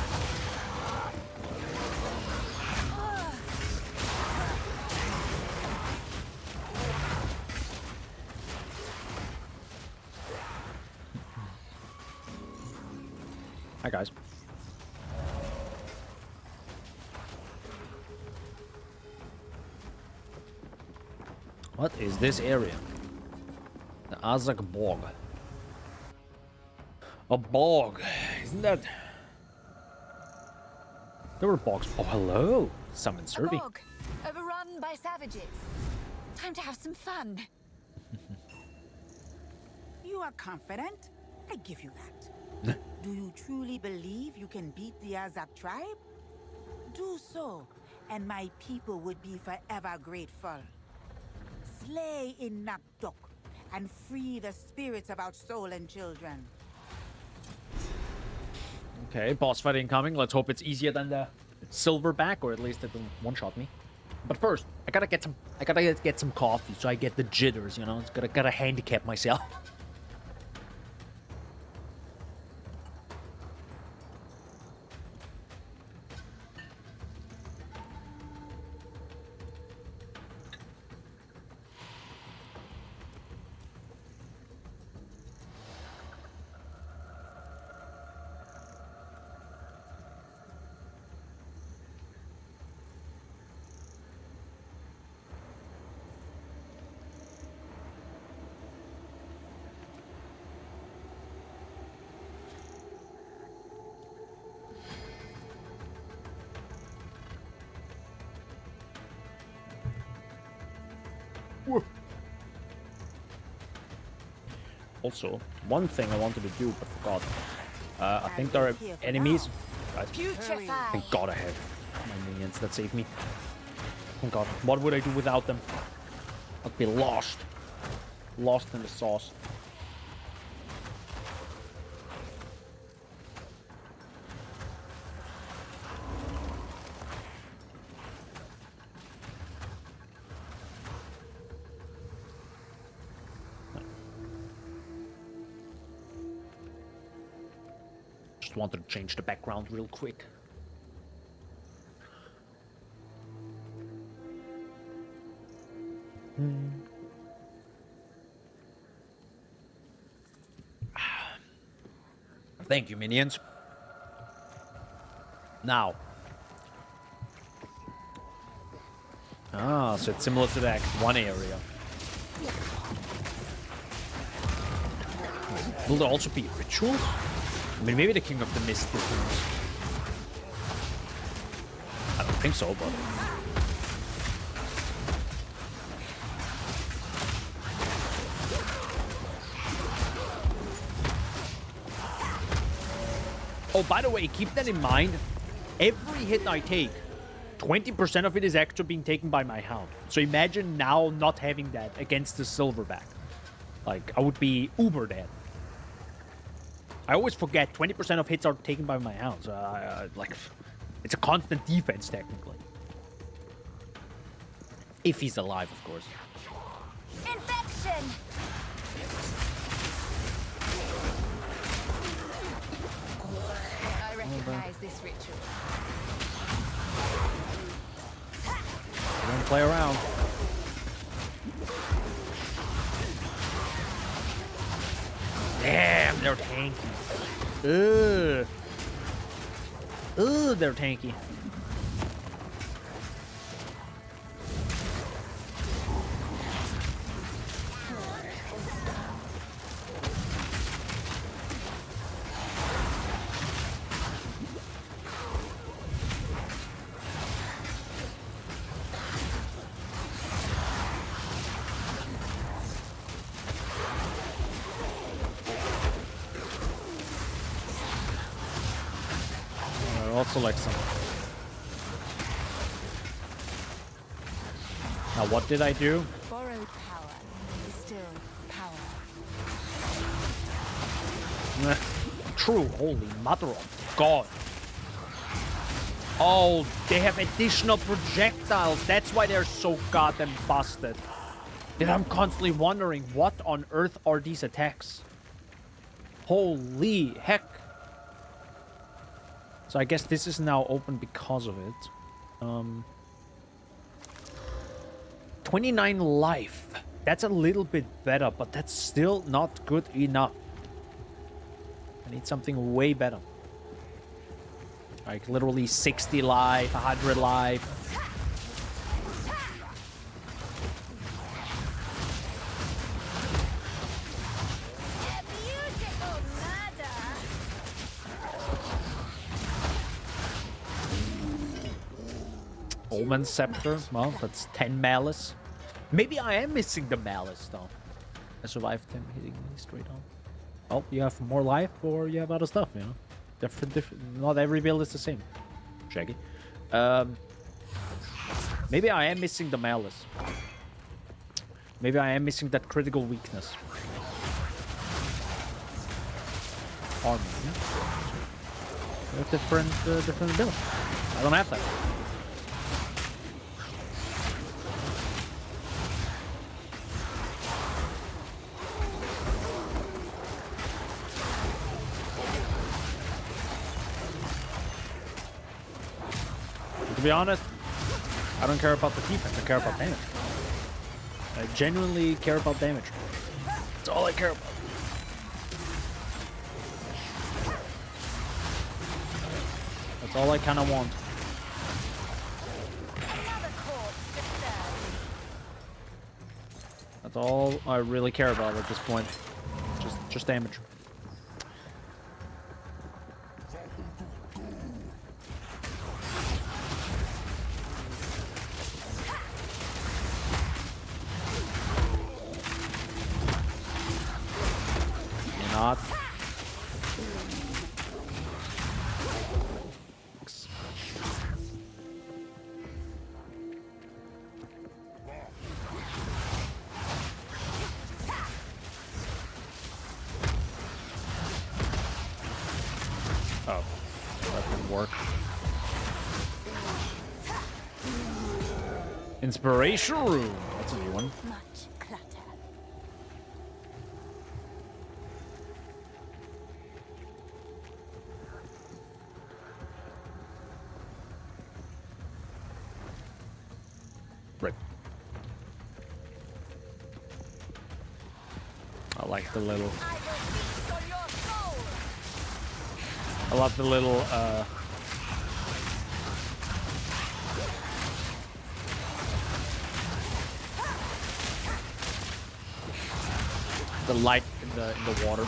Hi, guys. What is this area? The Azak Bog. A bog. Isn't that... There were bogs. Oh, hello. Summon A Servi. bog, overrun by savages. Time to have some fun. You are confident? I give you that. Do you truly believe you can beat the Azak tribe? Do so, and my people would be forever grateful. Slay in Nakdok and free the spirits of our stolen children. Okay, boss fight incoming. Let's hope it's easier than the silverback, or at least it doesn't one-shot me. But first, I gotta get some coffee so I get the jitters, you know? It's gotta handicap myself. Also, one thing I wanted to do but forgot. I think there are enemies. Guys, Putrefy. thank God I have my minions that save me. Thank God. What would I do without them? I'd be lost. Lost in the sauce. Just wanted to change the background real quick. Thank you, minions. Now. Ah, so it's similar to the Act 1 area. Will there also be rituals? I mean, maybe the King of the Mist difference. I don't think so, but... Oh, by the way, keep that in mind. Every hit I take, 20% of it is extra being taken by my hound. So imagine now not having that against the silverback. Like, I would be uber dead. I always forget 20% of hits are taken by my hounds. Like, it's a constant defense, technically. If he's alive, of course. Infection! I recognize this ritual. Don't play around. Damn, they're tanky. Ugh. Ugh, they're tanky. I'll select some. Now, what did I do? Borrowed power is still power. True, holy mother of God. Oh, they have additional projectiles. That's why they're so goddamn busted. And I'm constantly wondering, what on earth are these attacks? Holy heck. So I guess this is now open because of it. 29 life. That's a little bit better, but that's still not good enough. I need something way better. Like literally 60 life, 100 life. Omen Scepter. Well, that's 10 malice. Maybe I am missing the malice though. I survived him hitting me straight on. Oh, you have more life or you have other stuff, you know? Different. Not every build is the same. Shaggy. Maybe I am missing the malice. Maybe I am missing that critical weakness. Armor. Different build. I don't have that. To be honest, I don't care about the defense, I care about damage. I genuinely care about damage. That's all I care about. That's all I kind of want. That's all I really care about at this point. Just damage. Not. Oh, that didn't work. Inspiration room. That's a new one. Much clutter. Right. I like the little. I love the little the light in the water.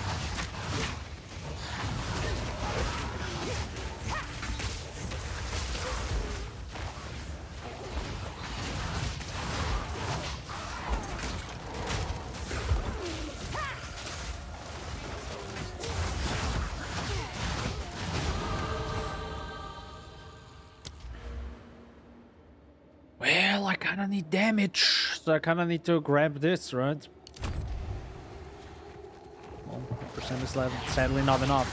Well, I kind of need damage, so I kind of need to grab this, right? Well, percent is sadly not enough.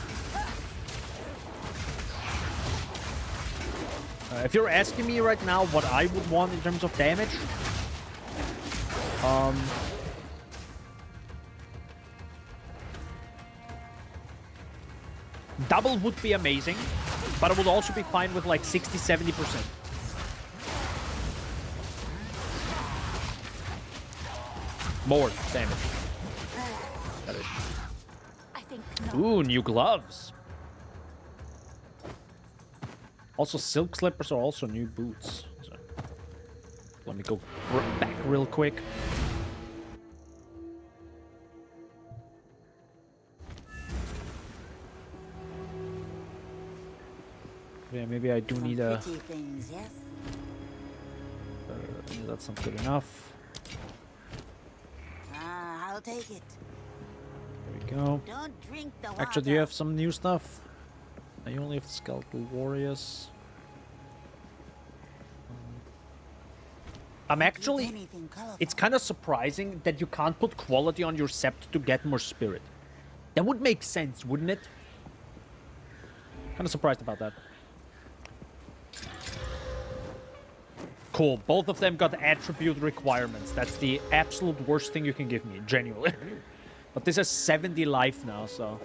If you're asking me right now what I would want in terms of damage, double would be amazing, but I would also be fine with like 60-70%. More damage. That is. I think not. Ooh, new gloves. Also, silk slippers are also new boots. So, let me go back real quick. Yeah, maybe I do need a. Pretty things, yes? That's not good enough. I'll take it. There we go. Don't drink the water. Actually, do you have some new stuff? I only have skeletal warriors. I'm actually... Anything colorful. It's kind of surprising that you can't put quality on your scepter to get more spirit. That would make sense, wouldn't it? Kind of surprised about that. Cool. Both of them got attribute requirements. That's the absolute worst thing you can give me, genuinely. But this has 70 life now, so...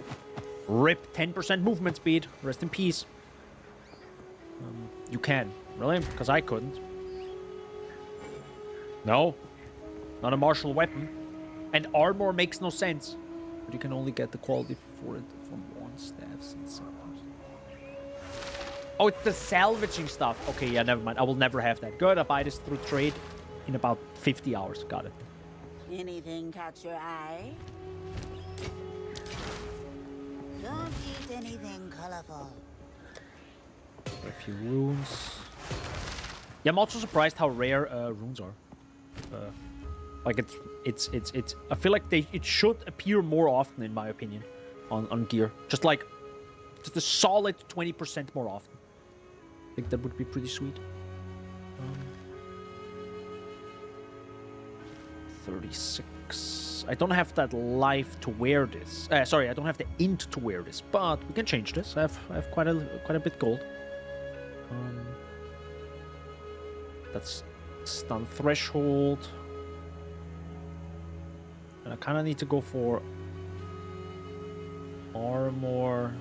RIP 10% movement speed. Rest in peace. You can. Really? Because I couldn't. No. Not a martial weapon. And armor makes no sense. But you can only get the quality for it from one staffs and summers. Oh, it's the salvaging stuff. Okay, yeah, never mind. I will never have that. Good, I buy this through trade in about 50 hours. Got it. Anything catch your eye? Don't eat anything colorful. A few runes. Yeah, I'm also surprised how rare runes are. Like it's. I feel like it should appear more often, in my opinion, on gear. Just a solid 20% more often. I think that would be pretty sweet. 36. I don't have that life to wear this. Sorry, I don't have the int to wear this, but we can change this. I have quite a bit gold. That's stun threshold. And I kind of need to go for armor.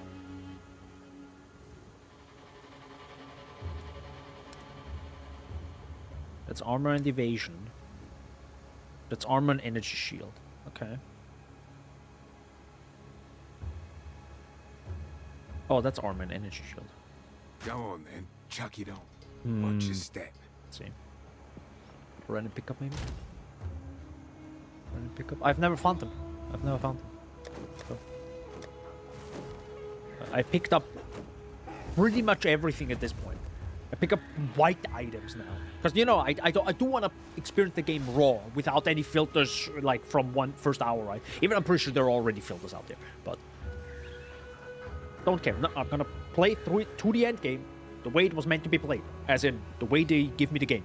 That's armor and evasion. That's armor and energy shield. Okay. Oh, that's armor and energy shield. Go on then, chuck it on. Watch your step. Let's see. Random pickup maybe? Random pickup? I've never found them. So. I picked up pretty much everything at this point. I pick up white items now. Because, you know, I do want to experience the game raw, without any filters, like, from first hour, right? Even I'm pretty sure there are already filters out there, but... Don't care. No, I'm gonna play through it to the end game, the way it was meant to be played. As in, the way they give me the game.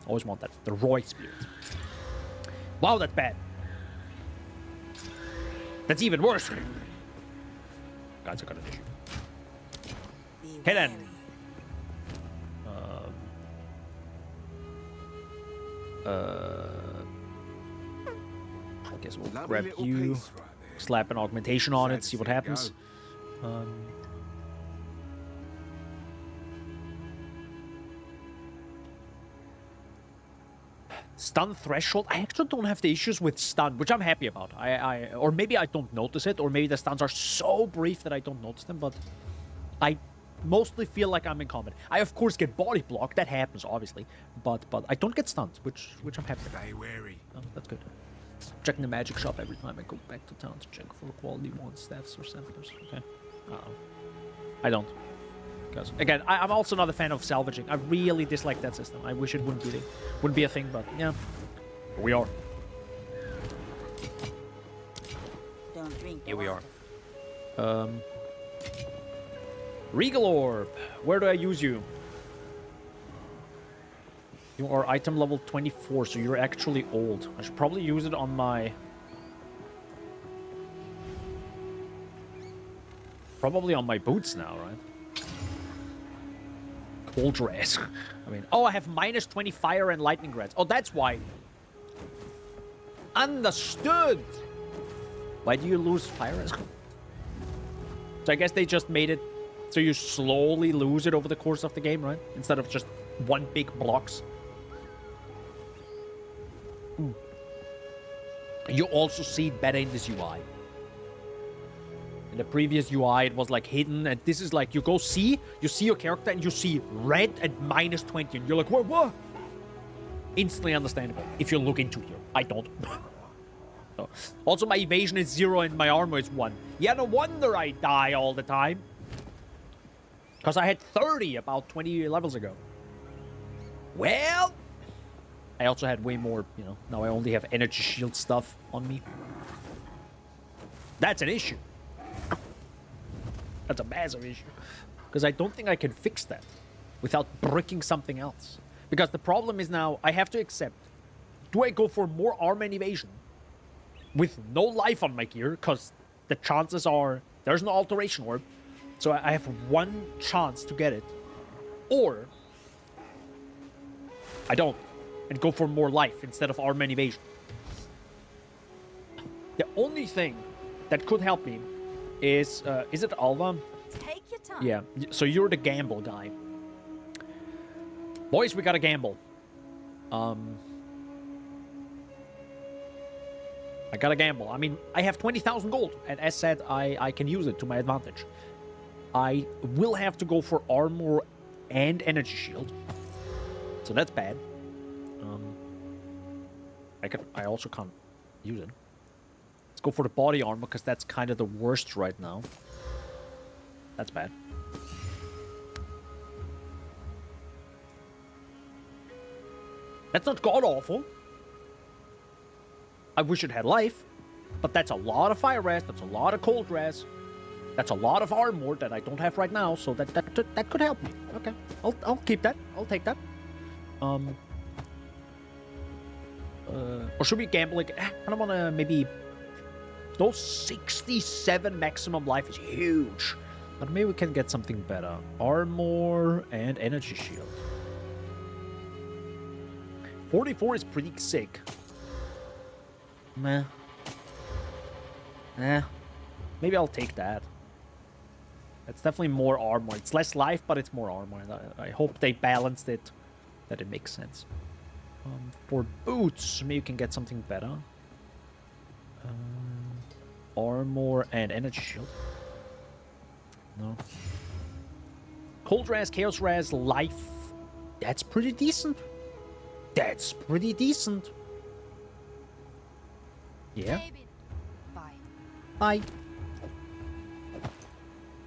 Always want that. The raw experience. Wow, that's bad. That's even worse. Guys, I got an issue. Hey then. I guess we'll grab you, slap an augmentation on it, see what happens. Stun threshold. I actually don't have the issues with stun, which I'm happy about. Or maybe I don't notice it, or maybe the stuns are so brief that I don't notice them, but I mostly feel like I'm in combat. I of course get body blocked, that happens obviously, but I don't get stuns, which I'm happy about. Stay wary. Oh, that's good. Checking the magic shop every time I go back to town to check for quality 1 staffs or samplers. Okay. I don't. Because again, I'm also not a fan of salvaging. I really dislike that system. I wish it wouldn't be a thing, but yeah, we are. Don't drink. Here we are. Regal Orb. Where do I use you? You are item level 24, so you're actually old. I should probably use it on my... Probably on my boots now, right? Cold dress. I mean, oh, I have minus 20 fire and lightning grants. Oh, that's why. Understood. Why do you lose fire? So I guess they just made it so you slowly lose it over the course of the game, right? Instead of just one big blocks. You also see it better in this UI. In the previous UI, it was like hidden, and this is like, you go see, you see your character, and you see red and minus 20, and you're like, what? Instantly understandable, if you look into here. I don't. So. Also, my evasion is 0, and my armor is 1. Yeah, no wonder I die all the time. Because I had 30 about 20 levels ago. Well... I also had way more, you know, now I only have energy shield stuff on me. That's an issue. That's a massive issue. Because I don't think I can fix that without bricking something else. Because the problem is now, I have to accept, do I go for more armor and evasion with no life on my gear? Because the chances are, there's no alteration orb. So I have one chance to get it. Or, I don't. And go for more life instead of armor and evasion. The only thing that could help me is it Alva? Take your time. Yeah, so you're the gamble guy. Boys, we gotta gamble. I gotta gamble. I mean, I have 20,000 gold, and as said, I can use it to my advantage. I will have to go for armor and energy shield. So that's bad. I also can't use it. Let's go for the body armor, because that's kind of the worst right now. That's bad. That's not god-awful. I wish it had life, but that's a lot of fire res, that's a lot of cold res, that's a lot of armor that I don't have right now, so that could help me. Okay, I'll keep that. I'll take that. Or should we gamble? Like, I don't want to maybe. Those 67 maximum life is huge, but maybe we can get something better. Armor and energy shield. 44 is pretty sick. Meh. Maybe I'll take that. It's definitely more armor. It's less life, but it's more armor. I hope they balanced it, that it makes sense. For boots, maybe you can get something better. Armor and energy shield. No. Cold res, chaos res, life. That's pretty decent. That's pretty decent. Yeah. Maybe. Bye. Bye.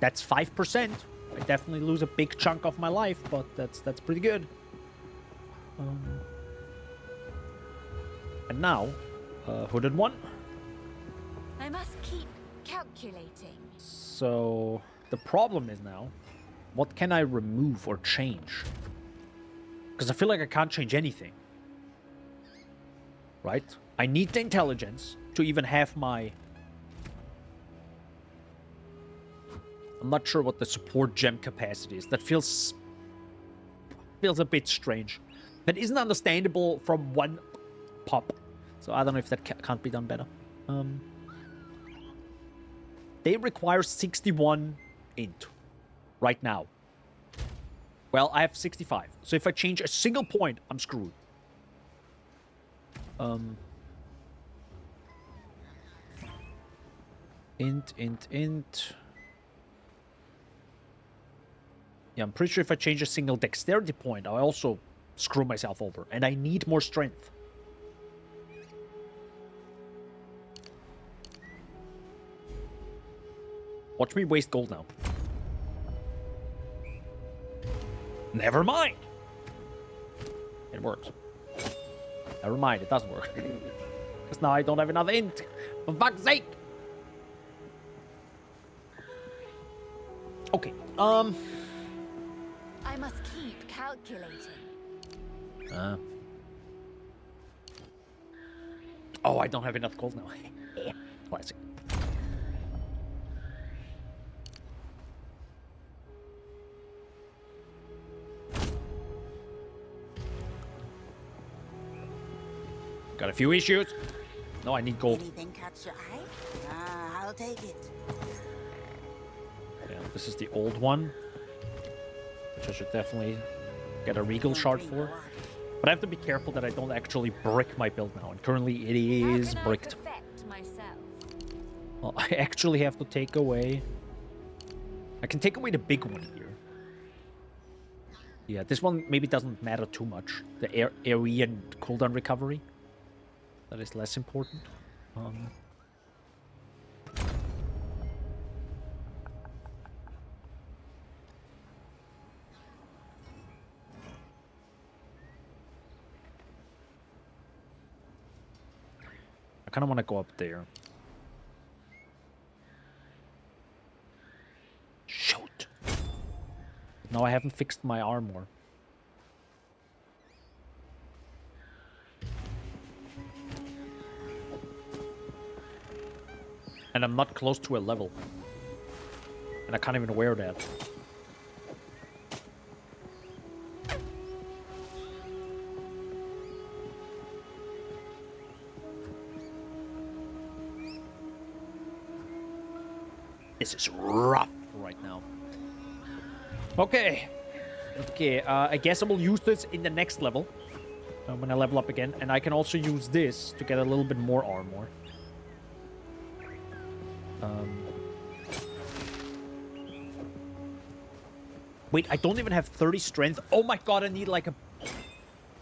That's 5%. I definitely lose a big chunk of my life, but that's pretty good. And now, hooded one. I must keep calculating. So the problem is now, what can I remove or change? Because I feel like I can't change anything. Right? I need the intelligence to even have my... I'm not sure what the support gem capacity is. That feels a bit strange. That isn't understandable from one pop. So I don't know if that can't be done better. They require 61 int right now. Well, I have 65. So if I change a single point, I'm screwed. Int. Yeah, I'm pretty sure if I change a single dexterity point, I also screw myself over. And I need more strength. Watch me waste gold now. Never mind. It works. Never mind, it doesn't work. Because now I don't have enough int. For fuck's sake. Okay, I must keep calculating. Oh, I don't have enough gold now. Classic. Got a few issues. No, I need gold. Anything catch your eye? I'll take it. Yeah, this is the old one, which I should definitely get a regal shard for. But I have to be careful that I don't actually brick my build now. And currently it is bricked. Well, I actually have to take away... I can take away the big one here. Yeah, this one maybe doesn't matter too much. The area and cooldown recovery. That is less important. I kind of want to go up there. Now I haven't fixed my armor. And I'm not close to a level. And I can't even wear that. This is rough right now. Okay. Okay, I guess I will use this in the next level. When I level up again. And I can also use this to get a little bit more armor. Wait, I don't even have 30 strength. Oh my god, I need like a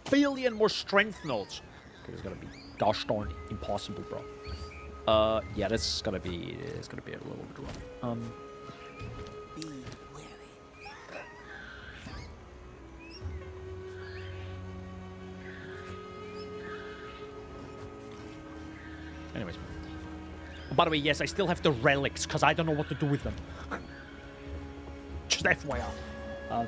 billion more strength nodes. Okay, it's gonna be gosh darn impossible, bro. Yeah, it's gonna be a little bit rough. Be wary. Anyways. Oh, by the way, yes, I still have the relics, because I don't know what to do with them. Just FYI.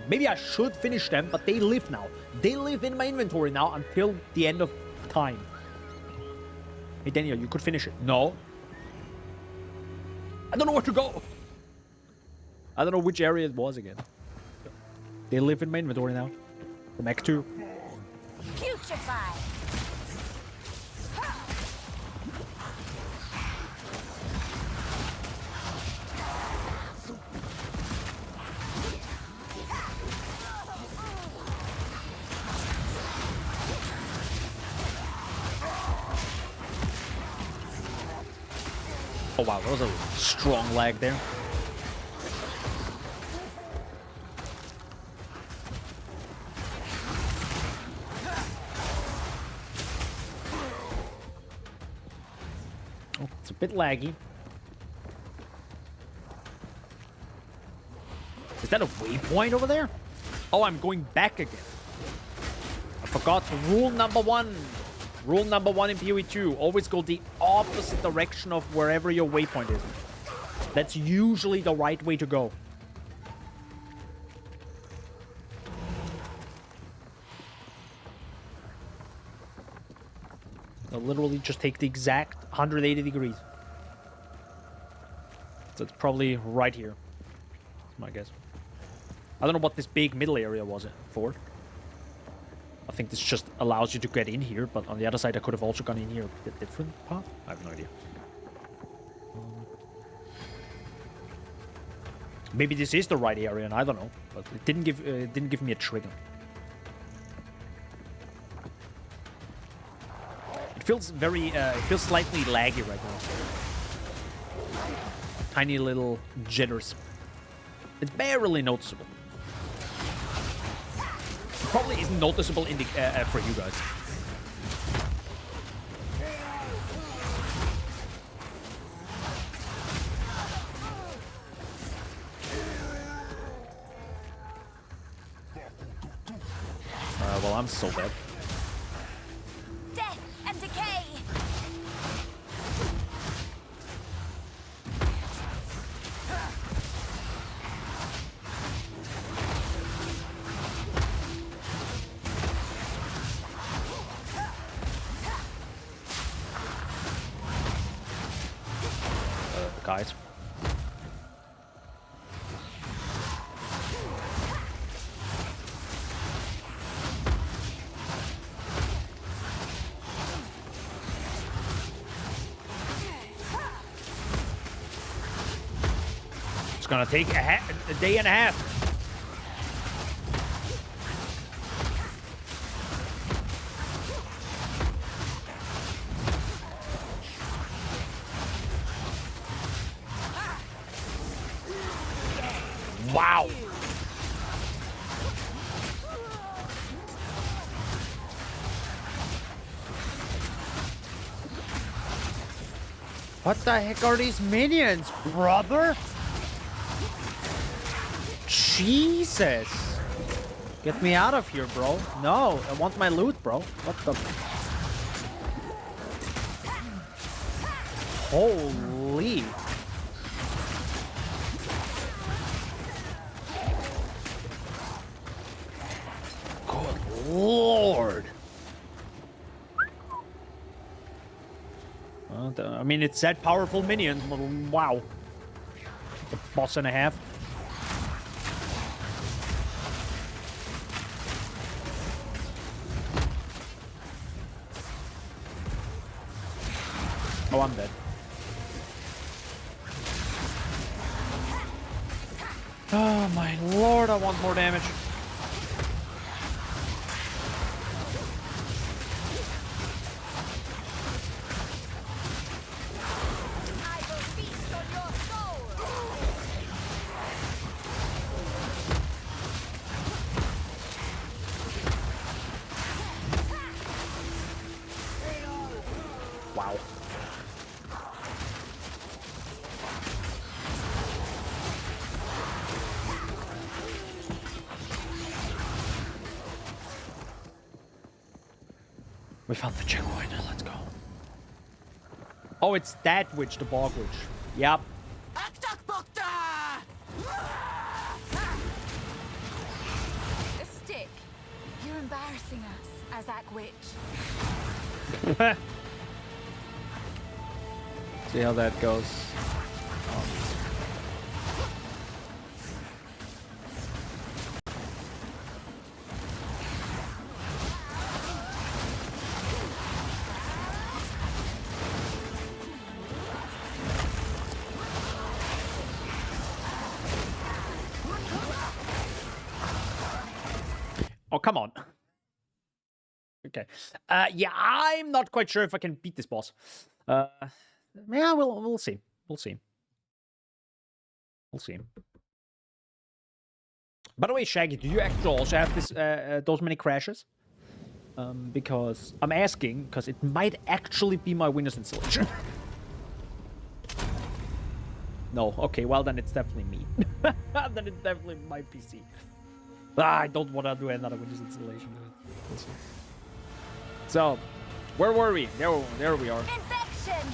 Maybe I should finish them, but they live now. They live in my inventory now until the end of time. Hey, Daniel, you could finish it. No. I don't know where to go. I don't know which area it was again. They live in my inventory now. From Act 2. Putrefy! Oh wow, that was a strong lag there. Oh, it's a bit laggy. Is that a waypoint over there? Oh, I'm going back again. I forgot rule number 1. Rule number 1 in PoE 2, always go the opposite direction of wherever your waypoint is. That's usually the right way to go. I'll literally just take the exact 180 degrees. So it's probably right here. That's my guess. I don't know what this big middle area was for. I think this just allows you to get in here, but on the other side I could have also gone in here a different path. I have no idea. Maybe this is the right area, and I don't know. But it didn't give me a trigger. It feels very it feels slightly laggy right now. Tiny little jitters. It's barely noticeable. Probably isn't noticeable in the for you guys. Well, I'm so dead. Death and decay! Guys. It's gonna take a day and a half. Wow. What the heck are these minions, brother? Jesus. Get me out of here, bro. No, I want my loot, bro. What the... Holy... I mean, it said powerful minions, but wow. A boss and a half. Oh, I'm dead. Oh my lord, I want more damage. I will feast on your soul! Wow. We found the checkpoint. Let's go. Oh, it's that witch, the bog witch. Yep. A stick. You're embarrassing us, Azak Witch. See how that goes. Oh, come on. Okay. Yeah, I'm not quite sure if I can beat this boss. Yeah, we'll see. We'll see. We'll see. By the way, Shaggy, do you actually also have this those many crashes? Because I'm asking, because it might actually be my Windows installation. No, okay, well then it's definitely me. Then it's definitely my PC. I don't want to do another Windows installation. We'll see. So, where were we? There we are. Infection!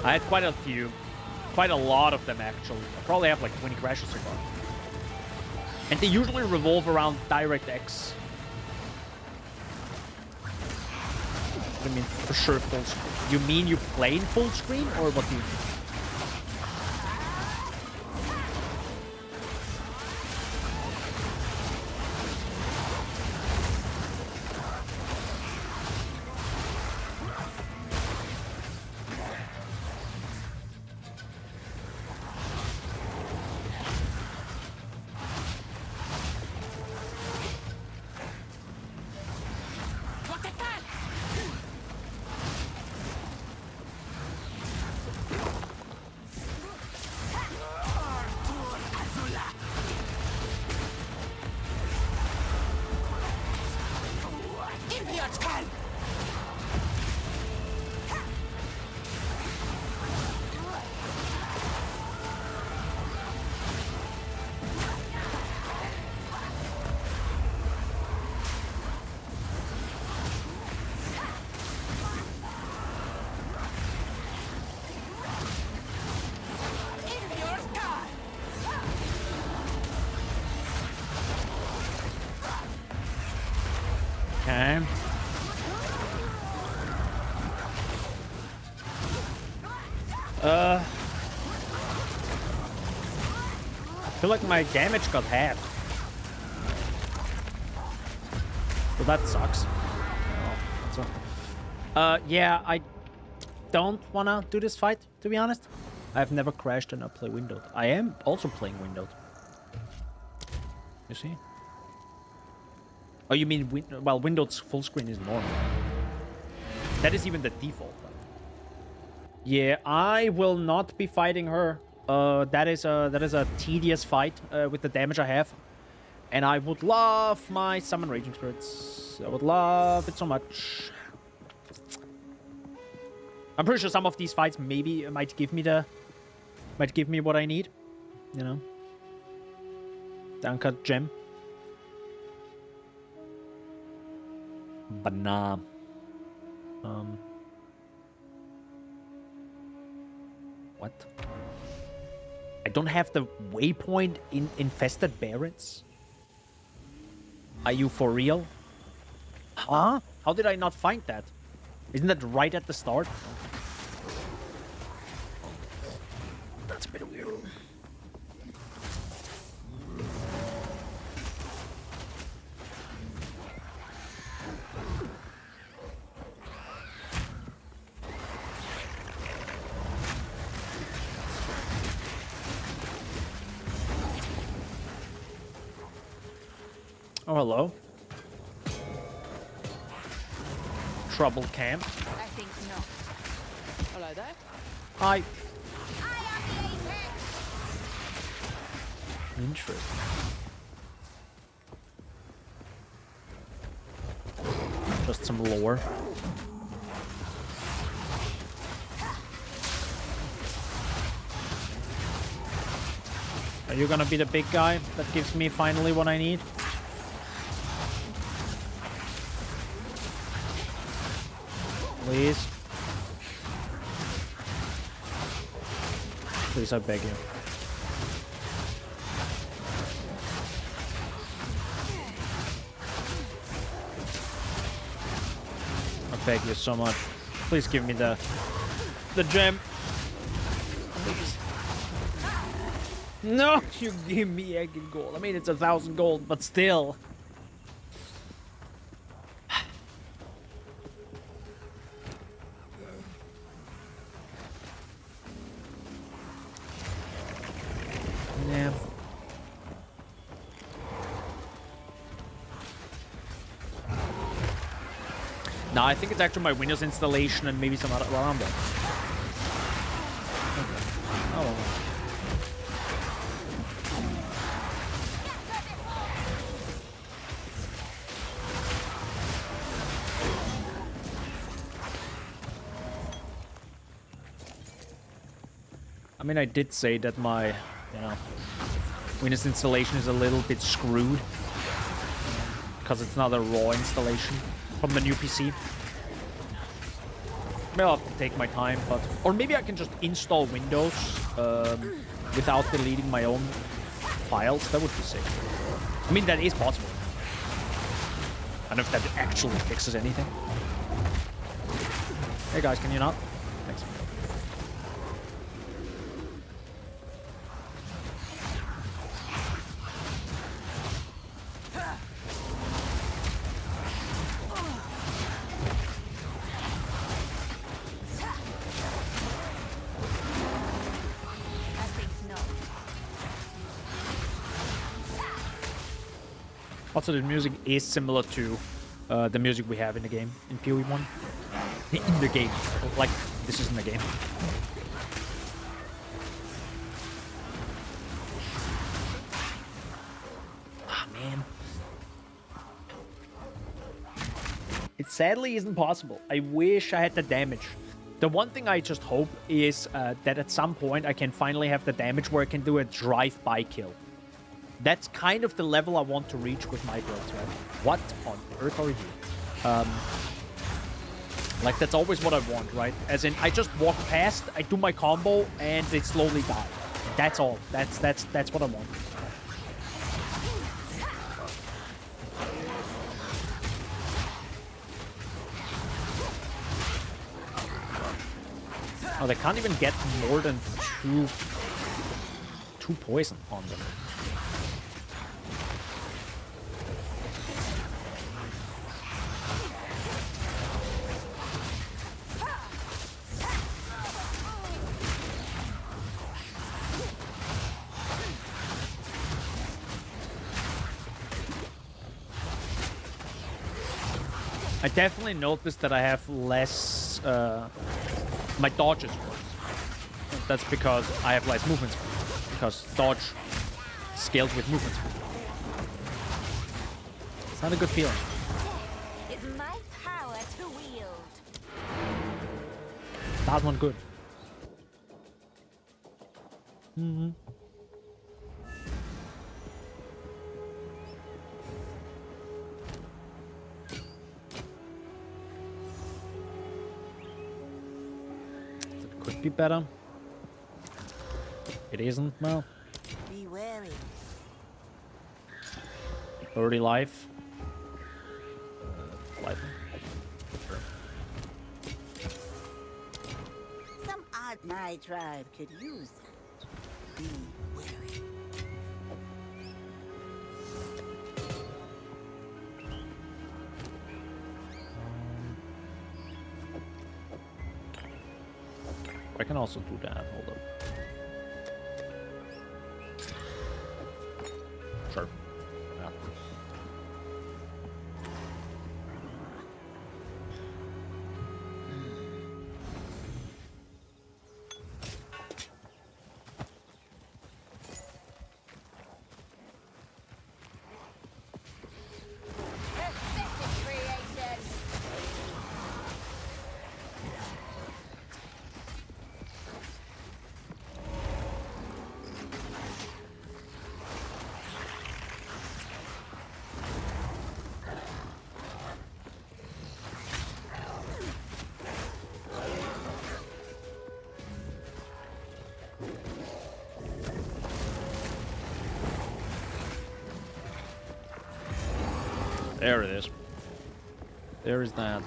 I had quite a few. Quite a lot of them, actually. I probably have like 20 crashes so far. And they usually revolve around DirectX. I mean, for sure full screen. You mean you play in full screen, or what do you mean? Okay. I feel like my damage got halved. Well, that sucks. Yeah, I don't wanna do this fight, to be honest. I've never crashed and I play windowed. I am also playing windowed. You see? Oh, you mean well, Windows full screen is normal. That is even the default. Yeah, I will not be fighting her. That is a tedious fight with the damage I have, and I would love my summon raging spirits. I would love it so much. I'm pretty sure some of these fights maybe might give me what I need. You know, the uncut gem. But nah. What? I don't have the waypoint in Infested Barrens? Are you for real? Huh? How did I not find that? Isn't that right at the start? That's a bit weird. Oh, hello. Trouble camp. I think not. Hello there. Hi. I am the Apex! Interesting. Just some lore. Are you gonna be the big guy that gives me finally what I need? Please. Please, I beg you. I beg you so much. Please give me the gem. Please. No, you give me egg and gold. I mean, it's 1,000 gold, but still. Yeah. No, I think it's actually my Windows installation and maybe some other. Well, I'm done. Okay. Oh, well. I mean, I did say that my, Windows installation is a little bit screwed because it's not a raw installation from the new PC. Maybe I'll have to take my time, but or maybe I can just install Windows without deleting my own files. That would be sick. I mean, that is possible. I don't know if that actually fixes anything. Hey guys, can you not? Thanks. I think not. Also, the music is similar to the music we have in the game, in PoE1. In the game. Like, this is in the game. Ah, man. It sadly isn't possible. I wish I had the damage. The one thing I just hope is that at some point I can finally have the damage where I can do a drive-by kill. That's kind of the level I want to reach with my builds, right? What on earth are you? Like, that's always what I want, right? As in, I just walk past, I do my combo, and they slowly die. That's all. That's what I want. Oh, they can't even get more than two poison on them. I definitely noticed that I have less, my dodge is worse. That's because I have less movement speed. Because dodge scales with movement speed. It's not a good feeling. It's my power to wield. That's not good. Mm-hmm. Could be better. It isn't, well. Be wary. Early life. My tribe could use it. Be wary. I can also do that. Hold up. Sure. Yeah. Pathetic creation. There it is. There is that.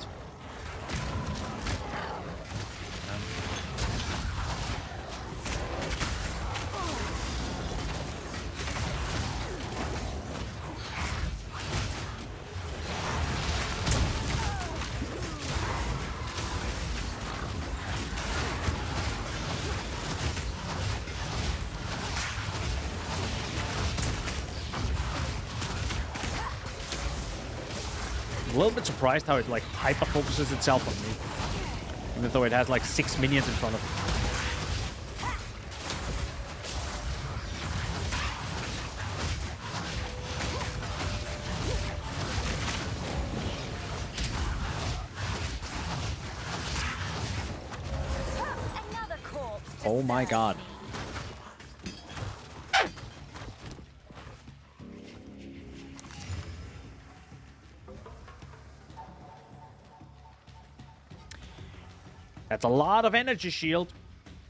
A little bit surprised how it like hyper focuses itself on me, even though it has like 6 minions in front of it. Another corpse. to Oh my serve. god. That's a lot of energy shield.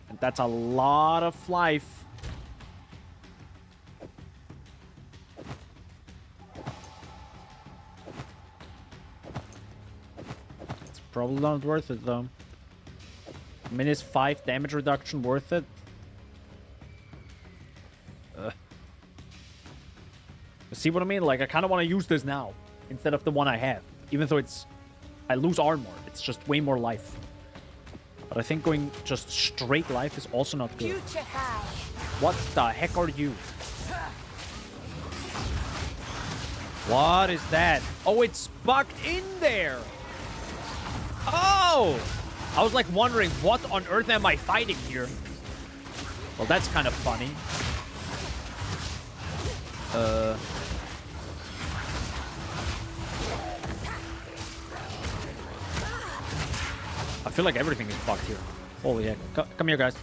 And that's a lot of life. It's probably not worth it though. -5 damage reduction worth it? See what I mean? Like, I kind of want to use this now instead of the one I have. Even though I lose armor. It's just way more life. But I think going just straight life is also not good. Putrefy. What the heck are you? What is that? Oh, it's bugged in there. Oh! I was like wondering, what on earth am I fighting here? Well, that's kind of funny. I feel like everything is fucked here. Holy heck. Come here, guys.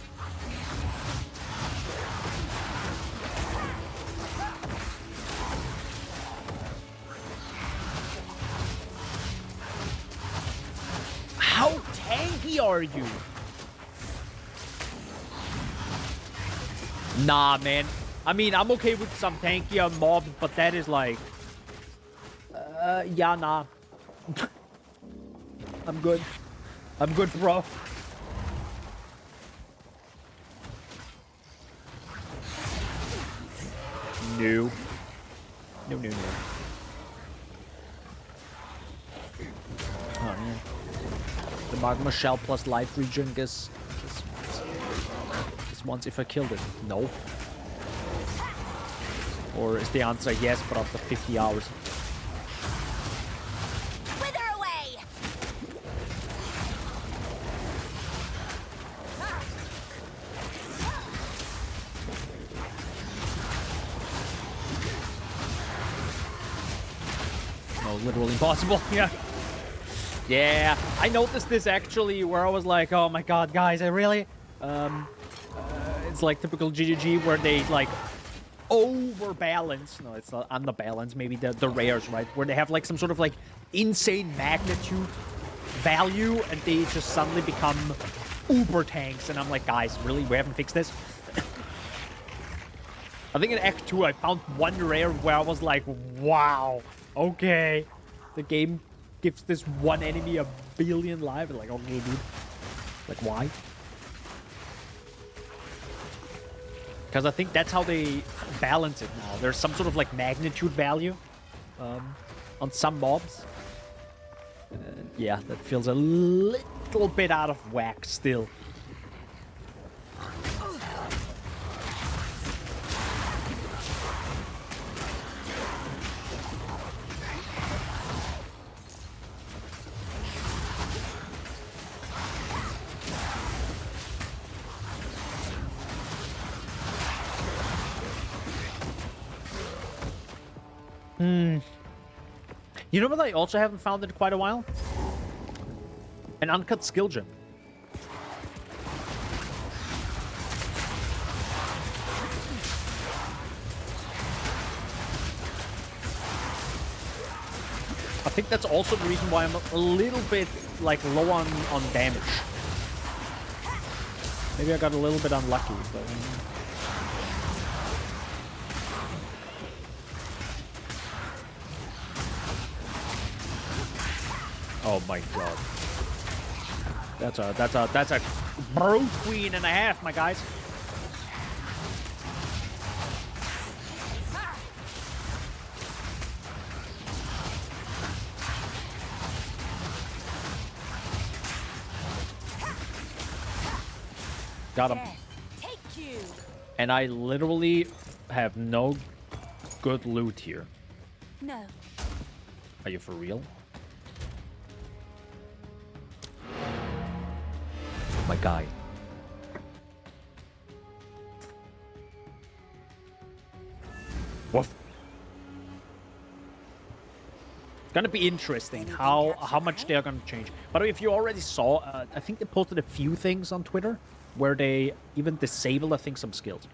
How tanky are you? Nah, man. I mean, I'm okay with some tankier mobs, but that is like... yeah, nah. I'm good. I'm good, bro. No. No, no, no. Oh, yeah. The magma shell plus life regen guess once if I killed it. No. Or is the answer yes, but after 50 hours? Wither away. No, literally impossible. Yeah. Yeah, I noticed this actually where I was like, oh my god, guys, I really... it's like typical GGG where they like overbalance. No, it's not underbalance. Maybe the rares, right? Where they have like some sort of like insane magnitude value and they just suddenly become uber tanks. And I'm like, guys, really? We haven't fixed this? I think in Act 2 I found one rare where I was like, wow, okay. The game gives this one enemy 1 billion life. Like, okay, dude. Like, why? Because I think that's how they balance it now. There's some sort of like magnitude value on some mobs. Yeah, that feels a little bit out of whack still. You know what I also haven't found in quite a while? An uncut skill gem. I think that's also the reason why I'm a little bit like low on damage. Maybe I got a little bit unlucky, but oh my god. That's a Brute Queen and a half, my guys. Got him. And I literally have no good loot here. No. Are you for real? My guy. What? Gonna be interesting how much they're gonna change. By the way, if you already saw, I think they posted a few things on Twitter where they even disabled, I think, some skills.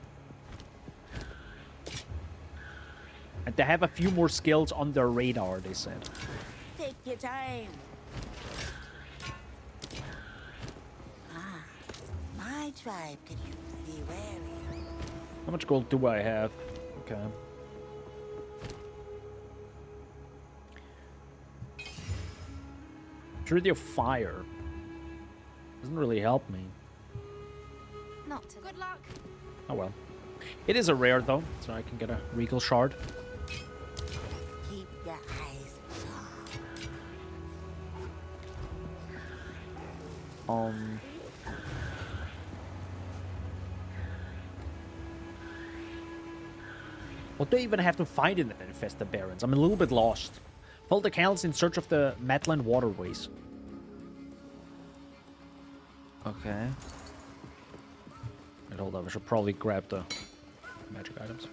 And they have a few more skills on their radar, they said. Take your time. My tribe could use be wary. How much gold do I have? Okay. Purity of Fire. Doesn't really help me. Not to good luck. Oh well. It is a rare though, so I can get a Regal Shard. Keep your eyes on. What do I even have to find in the Infested Barrens? I'm a little bit lost. Follow the canals in search of the Matland waterways. Okay. Wait, hold up. I should probably grab the magic items.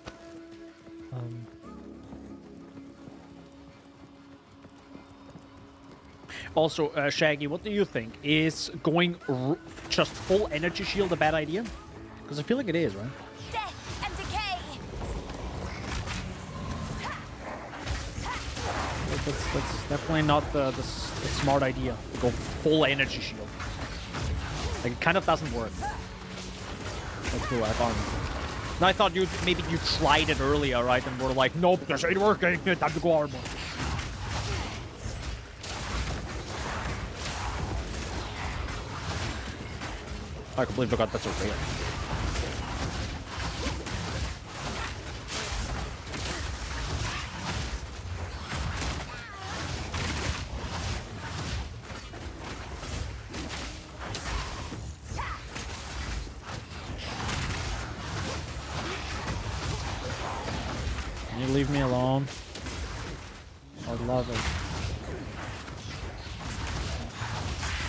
Also, Shaggy, what do you think? Is going just full energy shield a bad idea? Because I feel like it is, right? Death and decay. That's definitely not the smart idea to go full energy shield. Like, it kind of doesn't work. That's cool, I thought. No, I thought maybe you tried it earlier, right? And were like, nope, this ain't working. Time to go armor. I completely forgot that's a rare. Can you leave me alone? I love it.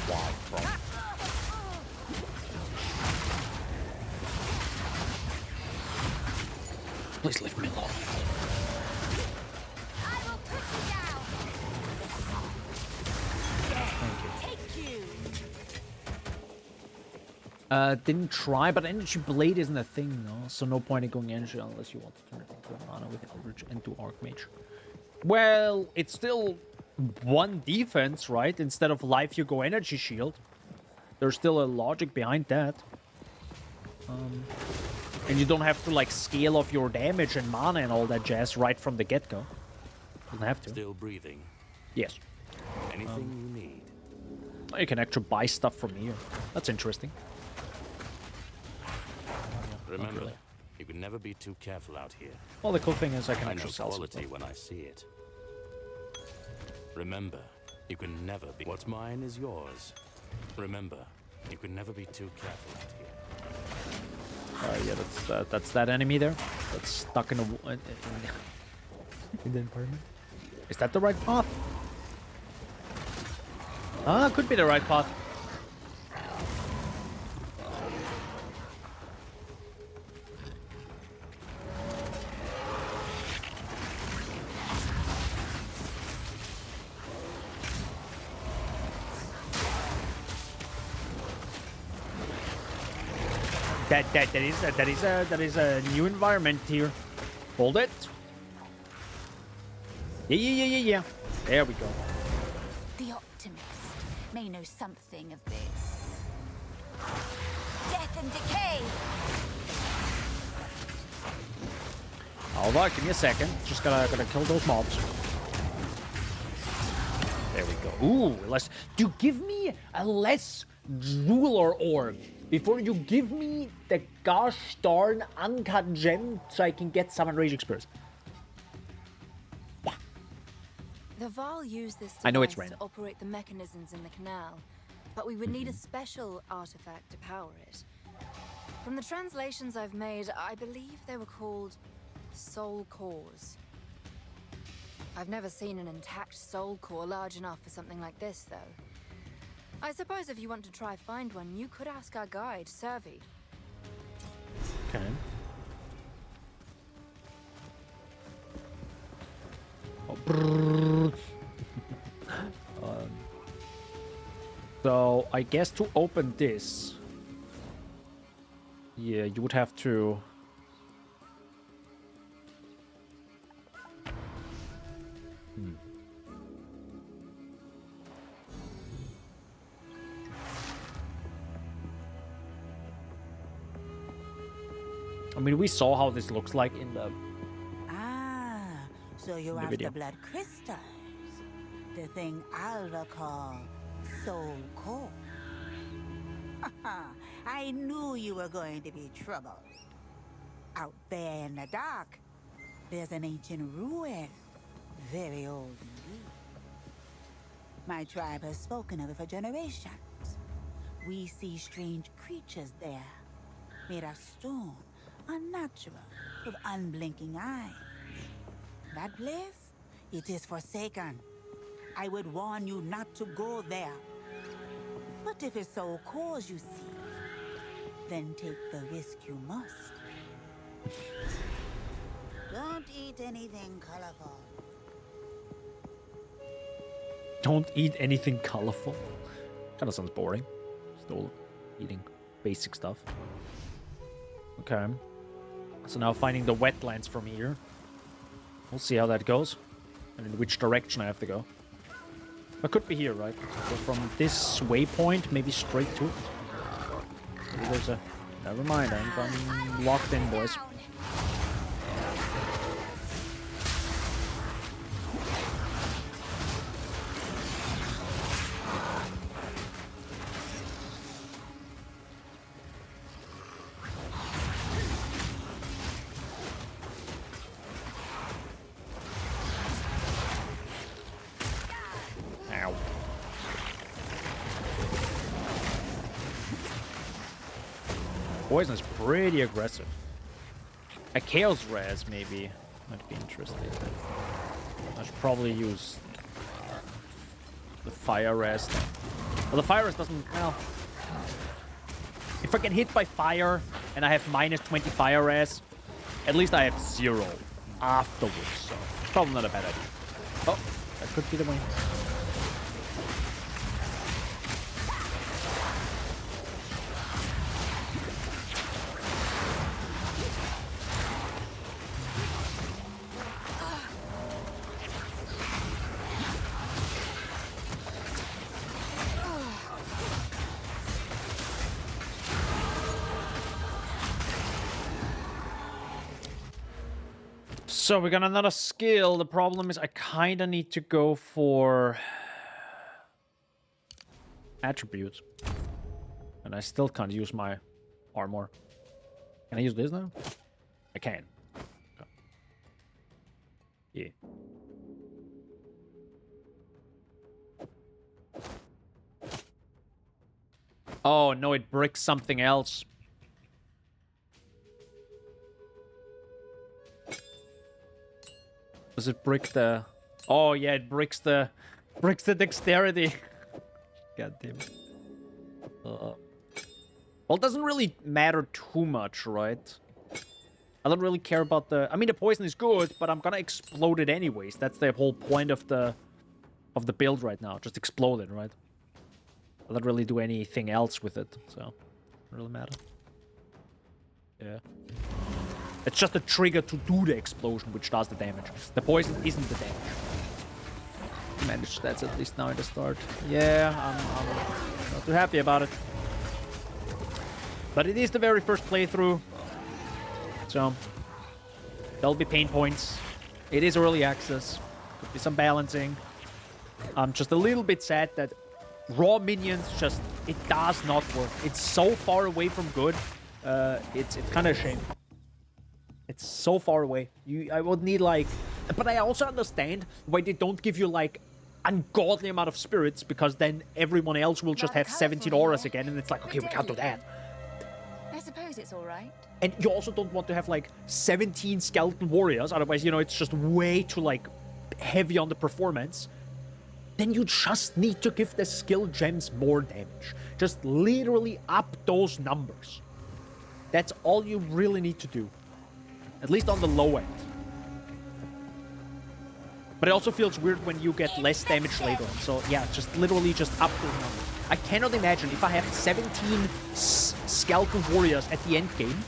Wow, bro. Please leave me alone. I will put you down. Take you. Didn't try, but Energy Blade isn't a thing, no? So no point in going Energy unless you want to turn it into Mana with Eldritch into Archmage. Well, it's still one defense, right? Instead of life, you go Energy Shield. There's still a logic behind that. And you don't have to, like, scale off your damage and mana and all that jazz right from the get-go. Don't have to. Still breathing. Yes. Anything you need. You can actually buy stuff from here. That's interesting. Remember, You can never be too careful out here. Well, the cool thing is I can I know actually sell some quality stuff. when I see it. Remember, you can never be. What's mine is yours. Remember, you can never be too careful out here. Yeah, that's that enemy there. That's stuck in the in the environment. Is that the right path? Ah, could be the right path. That is a new environment here. Hold it. Yeah. There we go. The optimist may know something of this. Death and decay! Hold on, give me a second. Just gotta kill those mobs. There we go. Ooh, less. Do give me a less jeweler orb before you give me the gosh darn uncut gem so I can get some rage experience. The Val used this I know it's device random. to operate the mechanisms in the canal, but we would need a special artifact to power it. From the translations I've made, I believe they were called soul cores. I've never seen an intact soul core large enough for something like this, though. I suppose if you want to try find one, you could ask our guide, Servi. Okay. Oh, brrr. So I guess to open this, yeah, you would have to. I mean, we saw how this looks like in the. Ah, so you're The after video. blood crystals. The thing Alva call soul core. I knew you were going to be trouble. Out there in the dark, there's an ancient ruin. Very old indeed. My tribe has spoken of it for generations. We see strange creatures there, made of stone, unnatural, with unblinking eyes. That place, it is forsaken. I would warn you not to go there. But if it's so cause you see, then take the risk you must. Don't eat anything colorful. Don't eat anything colorful. Kind of sounds boring. Still eating basic stuff. Okay. So now finding the wetlands from here. We'll see how that goes. And in which direction I have to go. It could be here, right? So from this waypoint, maybe straight to it. Maybe there's a... Never mind, I'm locked in, boys. Ow. Poison is pretty aggressive. A Chaos Res maybe might be interesting. I should probably use the Fire Res. Well, the Fire Res doesn't... Well... If I get hit by fire and I have minus 20 Fire Res, at least I have 0 afterwards, so probably not a bad idea. Oh, that could be the way. So we got another skill. The problem is I kind of need to go for attributes. And I still can't use my armor. Can I use this now? I can. Yeah. Oh, no, it bricks something else. Does it brick the... Oh, yeah, it bricks the dexterity. God damn it. Well, it doesn't really matter too much, right? I don't really care about the... I mean, the poison is good, but I'm gonna explode it anyways. That's the whole point of the build right now. Just explode it, right? I don't really do anything else with it, so... Doesn't really matter. Yeah. It's just a trigger to do the explosion, which does the damage. The poison isn't the damage. Managed that's at least now at the start. Yeah, I'm not too happy about it. But it is the very first playthrough. So, there'll be pain points. It is early access. Could be some balancing. I'm just a little bit sad that raw minions just... It does not work. It's so far away from good. It's kind of a shame. It's so far away. I would need, like... But I also understand why they don't give you, like, ungodly amount of spirits, because then everyone else will just have 17 auras again, and it's like, okay, we can't do that. I suppose it's all right. And you also don't want to have, like, 17 skeleton warriors, otherwise, you know, it's just way too, like, heavy on the performance. Then you just need to give the skill gems more damage. Just literally up those numbers. That's all you really need to do. At least on the low end. But it also feels weird when you get less damage later on. So yeah, just literally just up those numbers. I cannot imagine if I have 17 skeleton warriors at the end game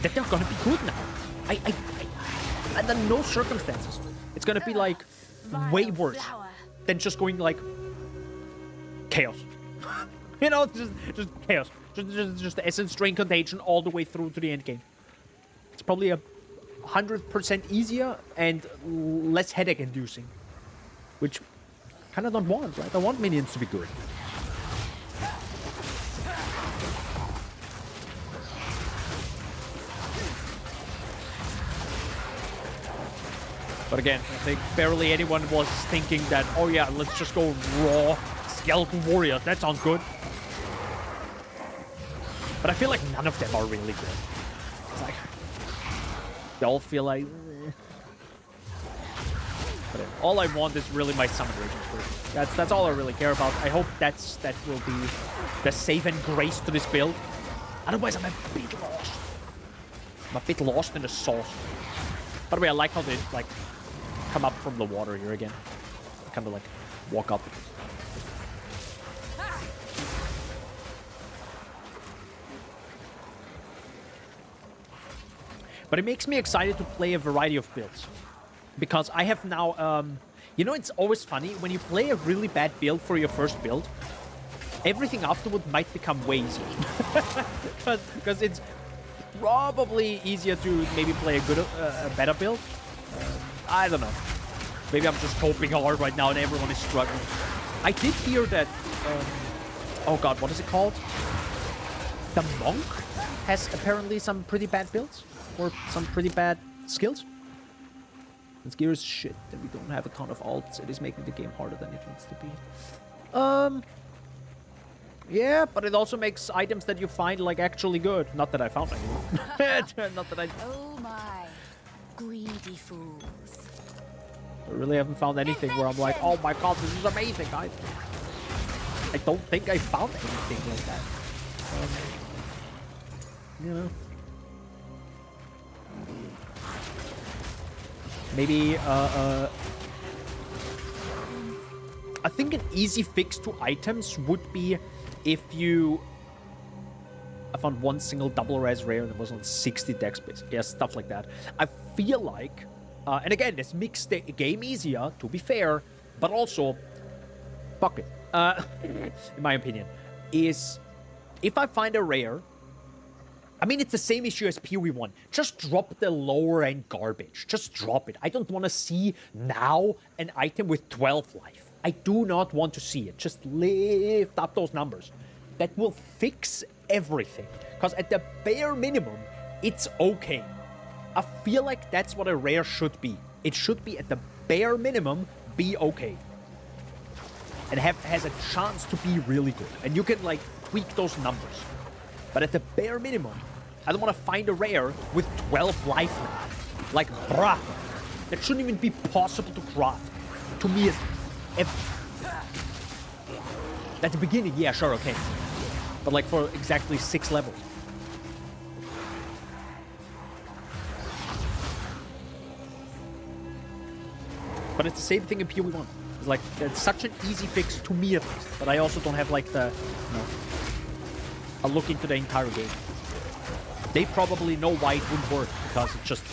that they're gonna be good now. Under no circumstances. It's gonna be like way worse than just going like chaos. You know, just chaos. Just the essence drain contagion all the way through to the end game. It's probably 100% easier and less headache inducing, which I kind of don't want, right? I want minions to be good. But again, I think barely anyone was thinking that, oh yeah, let's just go raw skeleton warriors. That sounds good. But I feel like none of them are really good. It's like, they all feel like... But all I want is really my summon regions first. That's all I really care about. I hope that will be the save and grace to this build. Otherwise, I'm a bit lost. I'm a bit lost in the sauce. By the way, I like how they, like, come up from the water here again. Kind of, like, walk up. But it makes me excited to play a variety of builds. Because I have now, you know, it's always funny, when you play a really bad build for your first build, everything afterward might become way easier. Because it's probably easier to maybe play a better build. I don't know. Maybe I'm just hoping hard right now and everyone is struggling. I did hear that, oh god, what is it called? The Monk has apparently some pretty bad builds. Or some pretty bad skills. And scary as shit that we don't have a ton of alts. It is making the game harder than it needs to be. Yeah, but it also makes items that you find, like, actually good. Not that I found any. Not that I... Oh my, greedy fools. I really haven't found anything where I'm like, oh my god, this is amazing, guys. I don't think I found anything like that. You know. Maybe, I think an easy fix to items would be if you... I found one single double res rare that was on 60 dex base. Yeah, stuff like that. I feel like... and again, this makes the game easier, to be fair, but also... Fuck it. In my opinion. Is... If I find a rare... I mean, it's the same issue as PoE1. Just drop the lower end garbage. Just drop it. I don't want to see now an item with 12 life. I do not want to see it. Just lift up those numbers. That will fix everything. Because at the bare minimum, it's okay. I feel like that's what a rare should be. It should be at the bare minimum be okay. And has a chance to be really good. And you can like tweak those numbers. But at the bare minimum, I don't want to find a rare with 12 life now. Like, bruh. That shouldn't even be possible to craft. To me, at the beginning, yeah, sure, okay. But like for exactly 6 levels. But it's the same thing in PoE1. It's like, it's such an easy fix to me at least. But I also don't have like the, you know, a look into the entire game. They probably know why it wouldn't work, because it just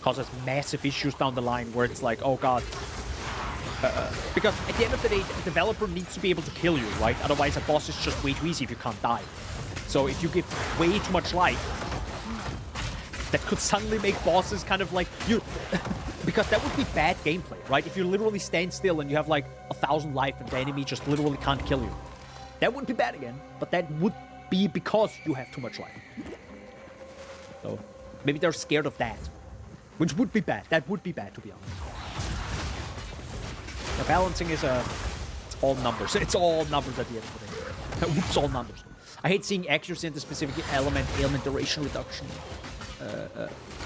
causes massive issues down the line where it's like, oh god. Because at the end of the day, the developer needs to be able to kill you, right? Otherwise, a boss is just way too easy if you can't die. So if you give way too much life, that could suddenly make bosses kind of like you. Because that would be bad gameplay, right? If you literally stand still and you have like 1,000 life and the enemy just literally can't kill you. That wouldn't be bad again, but that would be because you have too much life. So maybe they're scared of that. Which would be bad. That would be bad, to be honest. The balancing is it's all numbers. It's all numbers at the end of the day. Oops, all numbers. I hate seeing accuracy in the specific ailment duration reduction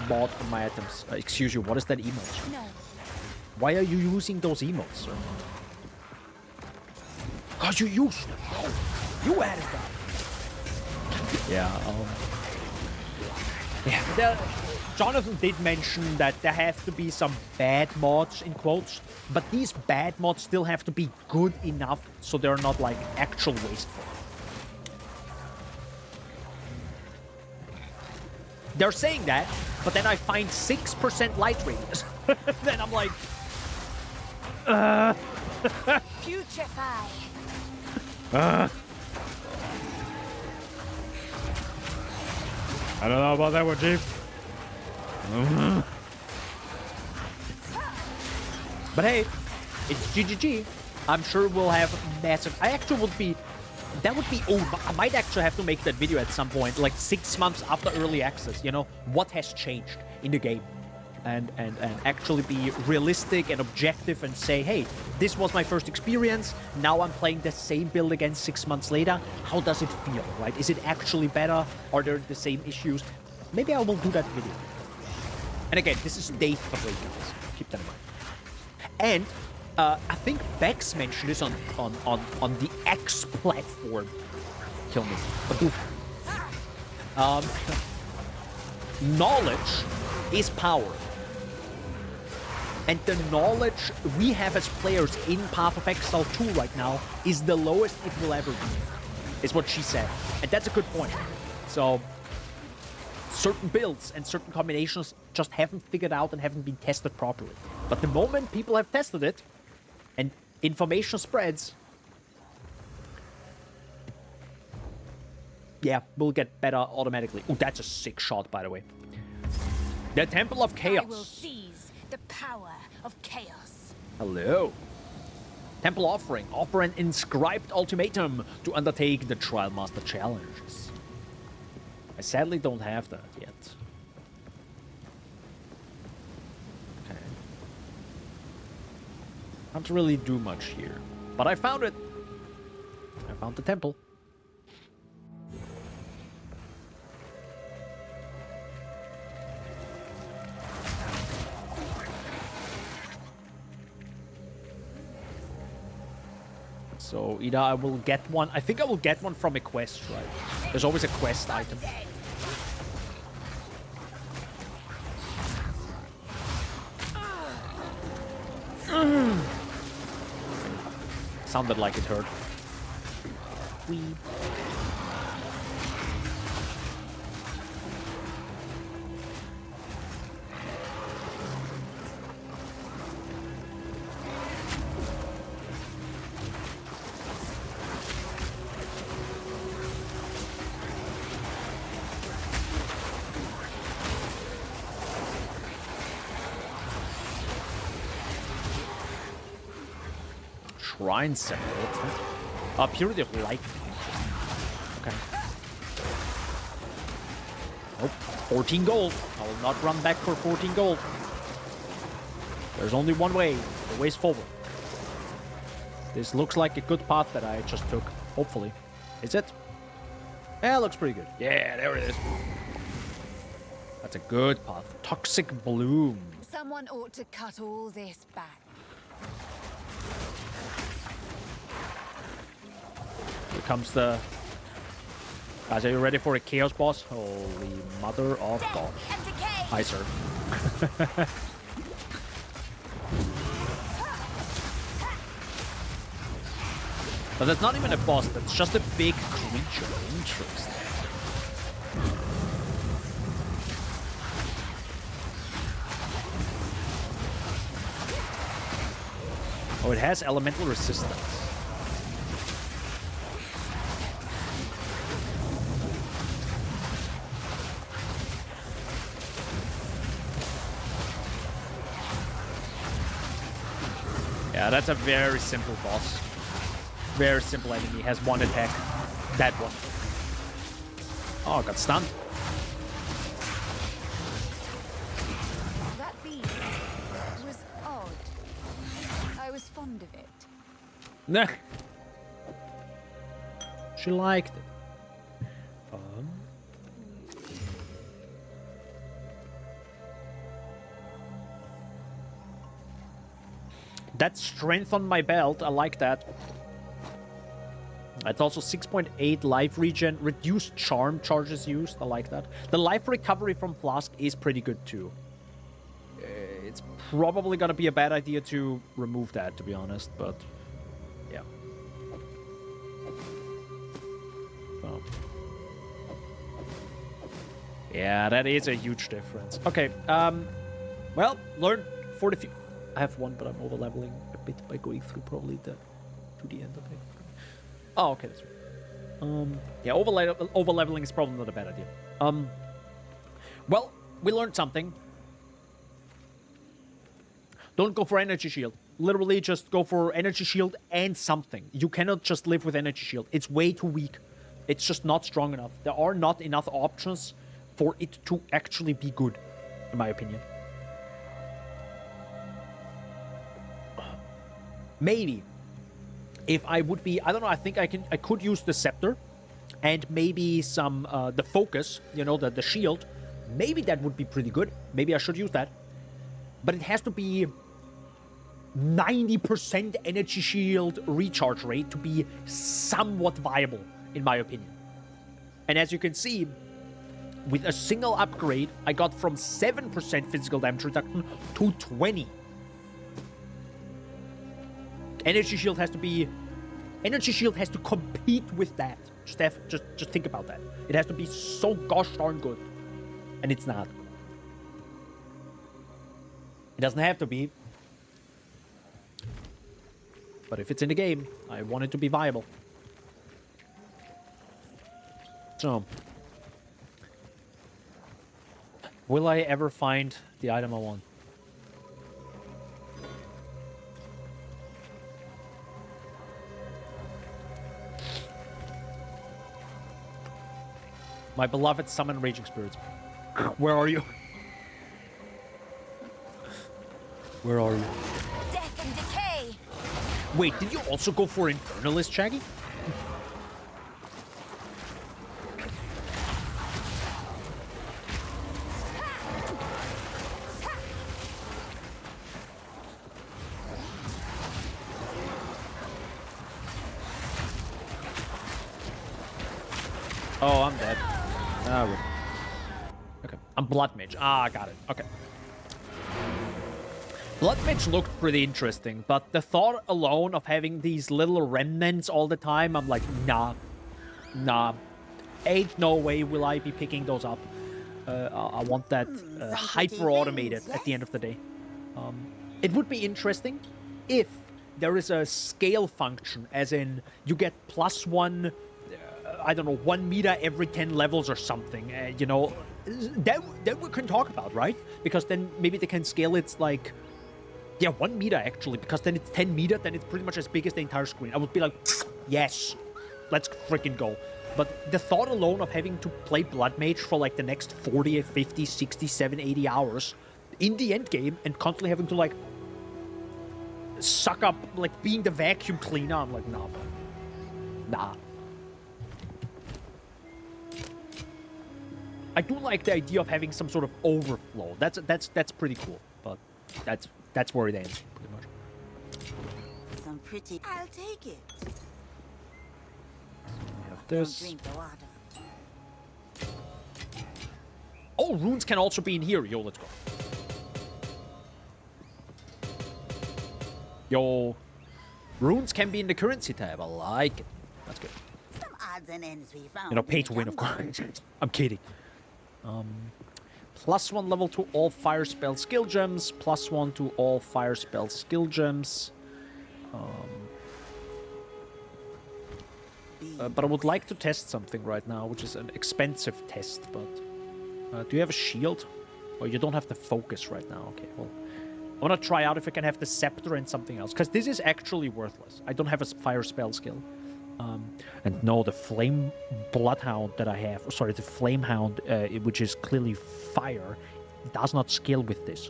mod on my items. Excuse you, what is that emote? No. Why are you using those emotes, sir? Because you used them. You added them. Yeah, Jonathan did mention that there have to be some bad mods, in quotes, but these bad mods still have to be good enough so they're not, like, actual wasteful. They're saying that, but then I find 6% light radius. Then I'm like... Putrefy. I don't know about that one, Chief. But hey, it's GGG. I'm sure we'll have massive... I actually would be... That would be... Oh, I might actually have to make that video at some point, like 6 months after early access, you know? What has changed in the game? And actually be realistic and objective and say, hey, this was my first experience. Now I'm playing the same build again 6 months later. How does it feel, right? Is it actually better? Are there the same issues? Maybe I will do that video. And again, this is day 3, guys. Keep that in mind. And I think Bex mentioned this on the X platform. Kill me. Knowledge is power. And the knowledge we have as players in Path of Exile 2 right now is the lowest it will ever be, is what she said. And that's a good point. So, certain builds and certain combinations just haven't figured out and haven't been tested properly. But the moment people have tested it, and information spreads, yeah, we'll get better automatically. Oh, that's a sick shot, by the way. The Temple of Chaos. I will seize the power of chaos. Hello. Temple offering. Offer an inscribed ultimatum to undertake the Trial Master challenges. I sadly don't have that yet. Okay. Can't really do much here. But I found it. I found the temple. So either I will get one. I think I will get one from a quest, right? There's always a quest item. Sounded like it hurt. Wee. Shrine Center, what's that? Purity of Light. Okay. Nope. 14 gold. I will not run back for 14 gold. There's only one way. The way's forward. This looks like a good path that I just took. Hopefully. Is it? Yeah, it looks pretty good. Yeah, there it is. That's a good path. Toxic bloom. Someone ought to cut all this back. Here comes the... Guys, are you ready for a chaos boss? Holy mother of God. And decay! Hi, sir. But that's not even a boss, that's just a big creature. Interesting. Oh, it has elemental resistance. Yeah, that's a very simple boss. Very simple enemy. Has one attack. That one. Oh, got stunned. That beast was odd. I was fond of it. Nah. She liked it. That's strength on my belt. I like that. It's also 6.8 life regen. Reduced charm charges used. I like that. The life recovery from Flask is pretty good too. It's probably gonna be a bad idea to remove that, to be honest, but yeah. So. Yeah, that is a huge difference. Okay, well, learn for the future. I have one, but I'm over-leveling a bit by going through probably to the end of it. Oh, okay, that's right. Yeah, over-leveling is probably not a bad idea. Well, we learned something. Don't go for energy shield. Literally just go for energy shield and something. You cannot just live with energy shield. It's way too weak. It's just not strong enough. There are not enough options for it to actually be good, in my opinion. Maybe if I would be, I don't know, I think I could use the scepter and maybe some the focus, you know, the shield. Maybe that would be pretty good. Maybe I should use that. But it has to be 90% energy shield recharge rate to be somewhat viable, in my opinion. And as you can see, with a single upgrade, I got from 7% physical damage reduction to 20%. Energy shield has to be... Energy shield has to compete with that. Just think about that. It has to be so gosh darn good. And it's not. It doesn't have to be. But if it's in the game, I want it to be viable. So. Will I ever find the item I want? My beloved summon raging spirits. Where are you? Where are you? Death and decay! Wait, did you also go for Infernalist, Shaggy? Oh, I'm dead. Okay. I'm Blood Mage. Ah, got it. Okay. Blood Mage looked pretty interesting, but the thought alone of having these little remnants all the time, I'm like, nah. Nah. Ain't no way will I be picking those up. I want that hyper-automated at the end of the day. It would be interesting if there is a scale function, as in you get +1... I don't know, 1 meter every 10 levels or something, you know, that we can talk about, right? Because then maybe they can scale it like, yeah, 1 meter actually, because then it's 10 meter, then it's pretty much as big as the entire screen. I would be like, yes, let's freaking go. But the thought alone of having to play Blood Mage for like the next 40, 50, 60, 70, 80 hours in the end game and constantly having to like suck up, like being the vacuum cleaner, I'm like, nah, man. Nah. I do like the idea of having some sort of overflow. That's pretty cool, but that's where it ends, pretty much. Some pretty. I'll take it. We have Don't this. drink the water. Oh, runes can also be in here. Yo, let's go. Yo, runes can be in the currency tab. I like it. That's good. Some odds and ends we found. You know, in pay the to win, of jungle. course. I'm kidding. +1 level to all fire spell skill gems. +1 to all fire spell skill gems. But I would like to test something right now, which is an expensive test. But do you have a shield? Oh, you don't have the focus right now. Okay, well, I want to try out if I can have the scepter and something else, because this is actually worthless. I don't have a fire spell skill. And no, the flame bloodhound that I have, sorry, the flame hound, which is clearly fire, does not scale with this.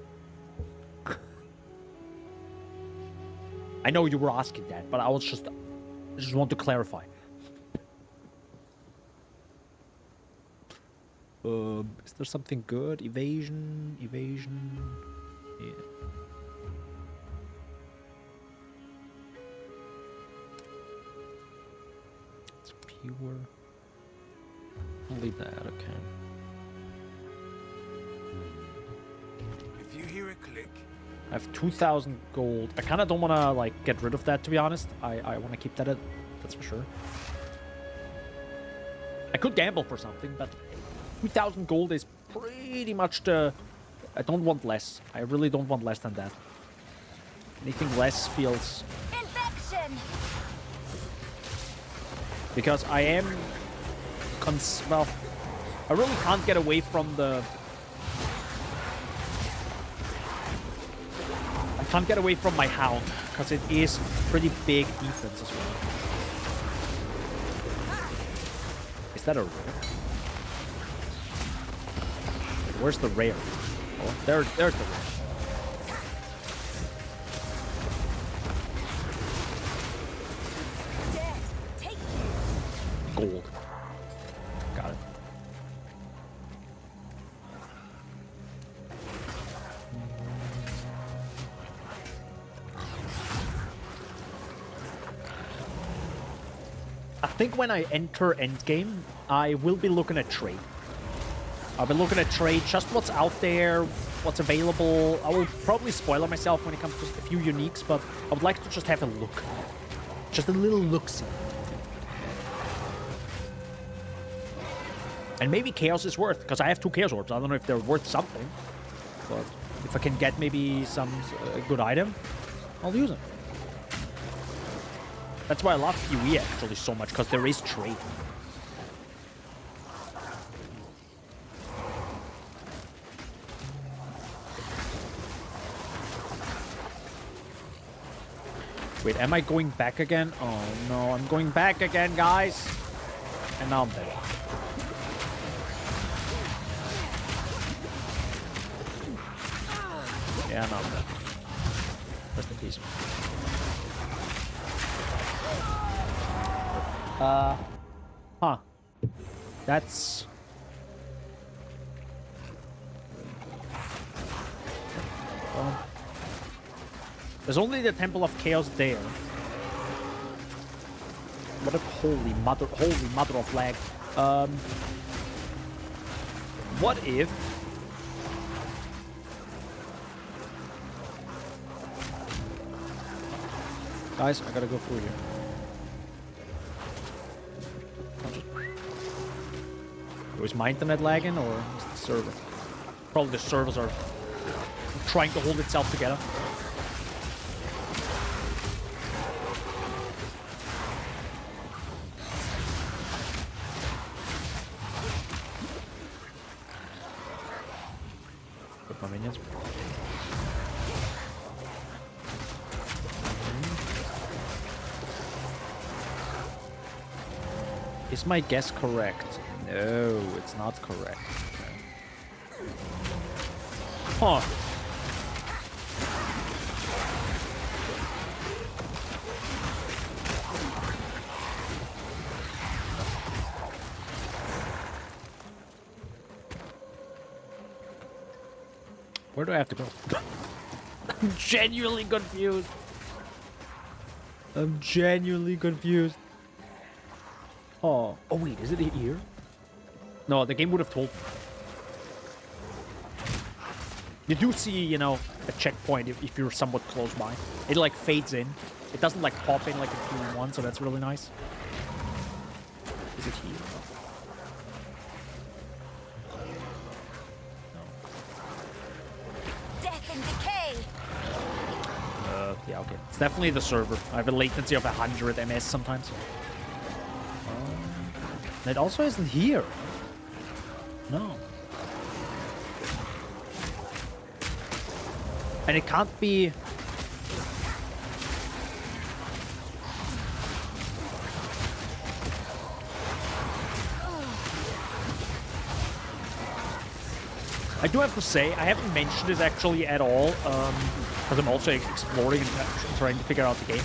I know you were asking that, but I just want to clarify. Is there something good? Evasion. Yeah. Pure. Only that, okay. If you hear a click, I have 2,000 gold. I kind of don't want to, like, get rid of that, to be honest. I want to keep that, that's for sure. I could gamble for something, but 2,000 gold is pretty much the... I don't want less. I really don't want less than that. Anything less feels... Infection! Because I am... well, I really can't get away from the... I can't get away from my hound, because it is pretty big defense as well. Is that a rare? Wait, where's the rare? Oh, there's the rare. Gold. Got it. I think when I enter endgame, I will be looking at trade. I'll be looking at trade, just what's out there, what's available. I will probably spoiler myself when it comes to a few uniques, but I would like to just have a look. Just a little look-see. And maybe Chaos is worth, because I have 2 Chaos Orbs. I don't know if they're worth something. But if I can get maybe some good item, I'll use them. That's why I love PoE actually so much, because there is trade. Wait, am I going back again? Oh no, I'm going back again, guys. And now I'm dead. Yeah, no, I'm dead. Rest in peace. Huh. That's... there's only the Temple of Chaos there. What a holy mother of lag. What if... Guys, I gotta go through here. Is my internet lagging, or is the server? Probably the servers are trying to hold itself together. Put my minions. Is my guess correct? No, it's not correct. Okay. Huh. Where do I have to go? I'm genuinely confused. I'm genuinely confused. Oh. Oh, wait. Is it here? No, the game would have told me. You do see, you know, a checkpoint if you're somewhat close by. It, like, fades in. It doesn't, like, pop in like a 2-in-1, so that's really nice. Is it here? Yeah, okay. It's definitely the server. I have a latency of 100 ms sometimes. It also isn't here. No. And it can't be... I do have to say, I haven't mentioned this actually at all, because I'm also exploring and trying to figure out the game.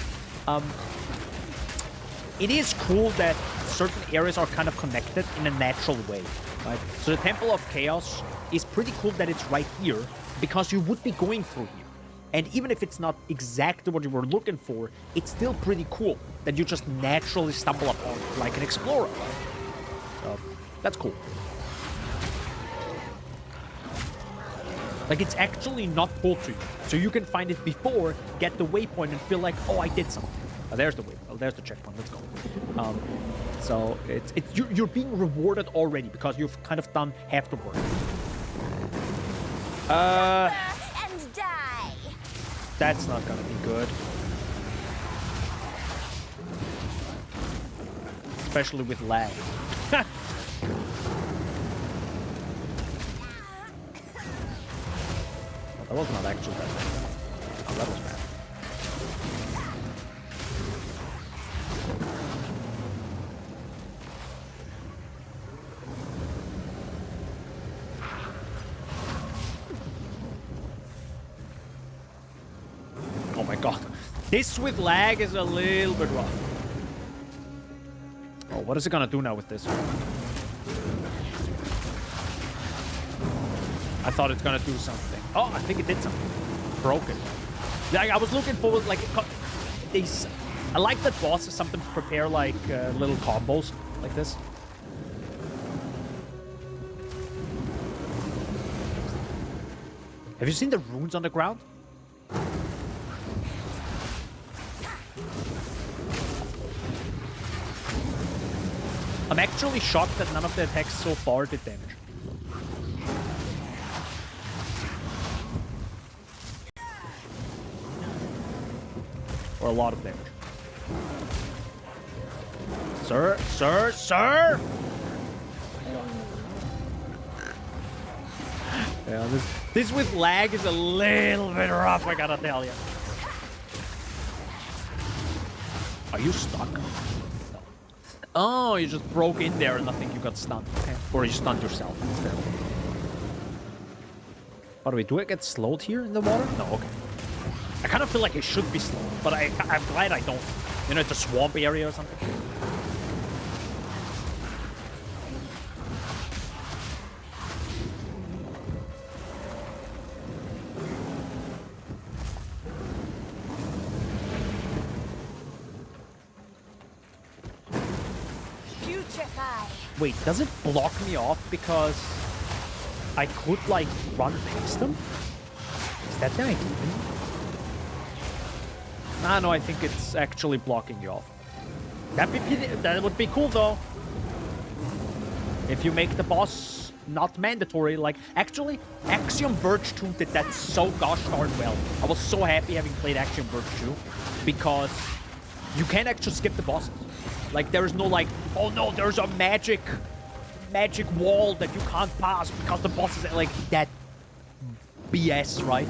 It is cool that certain areas are kind of connected in a natural way, right? So the Temple of Chaos is pretty cool that it's right here, because you would be going through here. And even if it's not exactly what you were looking for, it's still pretty cool that you just naturally stumble upon it, like an explorer. So, that's cool. Like, it's actually not pulled to you. So you can find it before, get the waypoint, and feel like, oh, I did something. Oh, there's the waypoint. Oh, there's the checkpoint. Let's go. So you're being rewarded already because you've kind of done half the work. And die. That's not gonna be good. Especially with lag. That was not actually that bad. Oh, that was bad. Oh my god. This with lag is a little bit rough. Oh, what is it gonna do now with this? I thought it's gonna do something. Oh, I think it did something. Broken. Like, I was looking forward, like, these. I like that bosses sometimes prepare, like, little combos like this. Have you seen the runes on the ground? I'm actually shocked that none of the attacks so far did damage. Or a lot of damage. Sir, sir, sir! Yeah, this with lag is a little bit rough, I gotta tell you. Are you stuck? No. Oh, you just broke in there and I think you got stunned. Okay. Or you stunned yourself instead. By the way, do I get slowed here in the water? No, okay. I kind of feel like I should be slowed, but I'm glad I don't. You know, it's a swamp area or something. Wait, does it block me off because I could, like, run past them? Is that the idea? Ah, no, I think it's actually blocking you off. That would be cool, though. If you make the boss not mandatory, like... Actually, Axiom Verge 2 did that so gosh darn well. I was so happy having played Axiom Verge 2 because you can actually skip the bosses. Like, there is no, like, oh no, there's a magic wall that you can't pass because the boss is, like, that BS, right?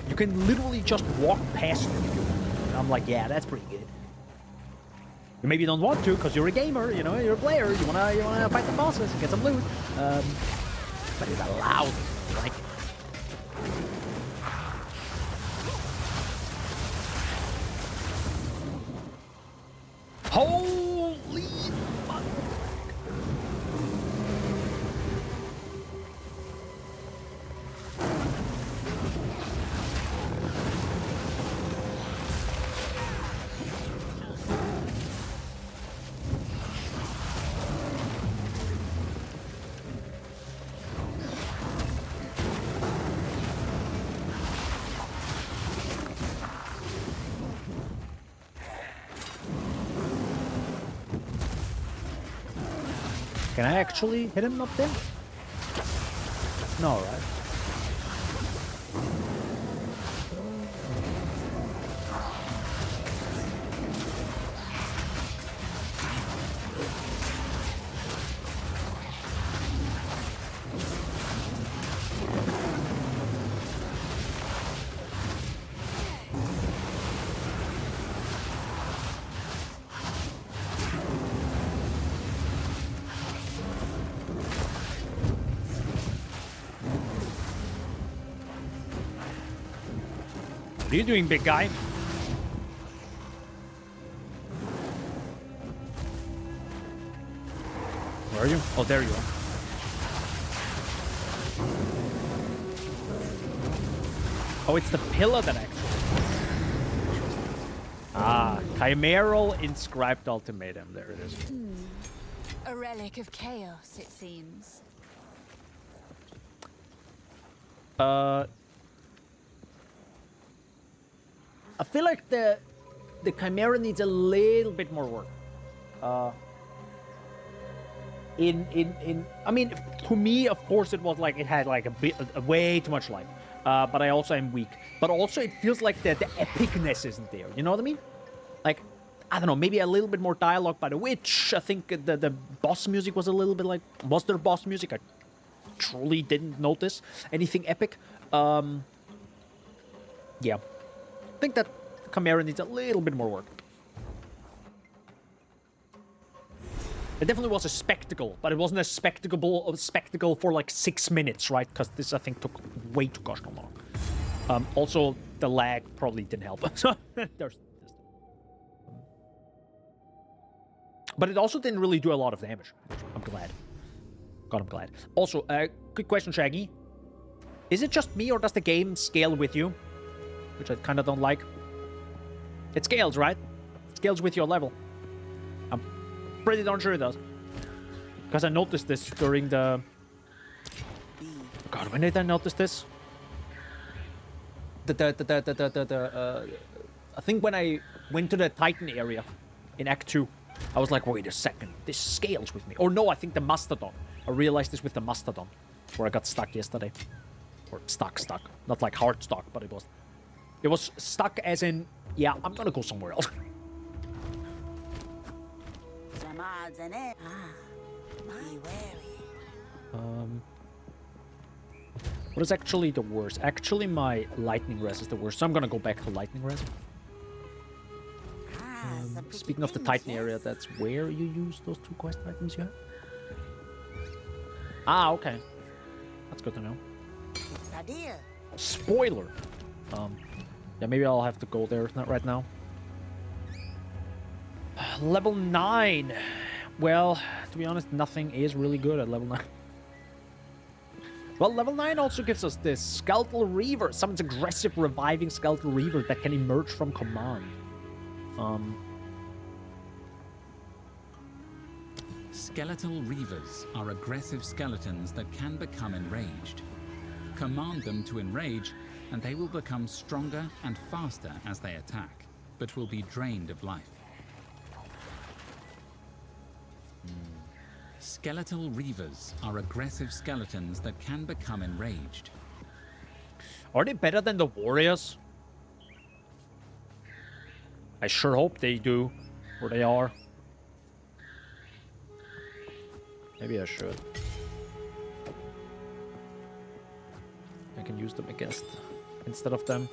You can literally just walk past it if you want. And I'm like, yeah, that's pretty good. You maybe don't want to because you're a gamer, you know, you're a player. You wanna fight the bosses and get some loot. But it's allowed. You like it. Holy fuck. Can I actually hit him up there? No, right? What are you doing, big guy? Where are you? Oh, there you are. Oh, it's the pillar that actually... Ah, Chimeral Inscribed Ultimatum. There it is. A relic of chaos, it seems. I feel like the Chimera needs a little bit more work. I mean, to me, of course, it was like it had like a way too much life. But I also am weak. But also, it feels like the epicness isn't there. You know what I mean? Like, I don't know, maybe a little bit more dialogue by the witch. I think the boss music was a little bit like... Was there boss music? I truly didn't notice anything epic. Yeah. I think that Chimera needs a little bit more work. It definitely was a spectacle, but it wasn't a spectacle for like 6 minutes, right? Because this, I think, took way too gosh long. Also, the lag probably didn't help. So there's this. But it also didn't really do a lot of damage. I'm glad. God, I'm glad. Also, quick question, Shaggy. Is it just me, or does the game scale with you? Which I kind of don't like. It scales, right? It scales with your level. I'm pretty darn sure it does. Because I noticed this during the... God, when did I notice this? I think when I went to the Titan area in Act 2, I was like, wait a second, this scales with me. Or no, I think the Mastodon. I realized this with the Mastodon, where I got stuck yesterday. Or stuck. Not like hard stuck, but it was stuck as in, yeah, I'm gonna go somewhere else. Some odds and ends. Be wary. What is actually the worst? Actually, my lightning res is the worst, so I'm gonna go back to lightning res. Speaking of the Titan area, that's where you use those 2 quest items you have? Ah, okay. That's good to know. It's a deal. Spoiler. Yeah, maybe I'll have to go there right now. Level 9. Well, to be honest, nothing is really good at level 9. Well, level 9 also gives us this Skeletal Reaver. Summons aggressive, reviving Skeletal Reaver that can emerge from command. Skeletal Reavers are aggressive skeletons that can become enraged. Command them to enrage, and they will become stronger and faster as they attack, but will be drained of life. Skeletal Reavers are aggressive skeletons that can become enraged. Are they better than the Warriors? I sure hope they do, or they are. Maybe I should. I can use them instead of them.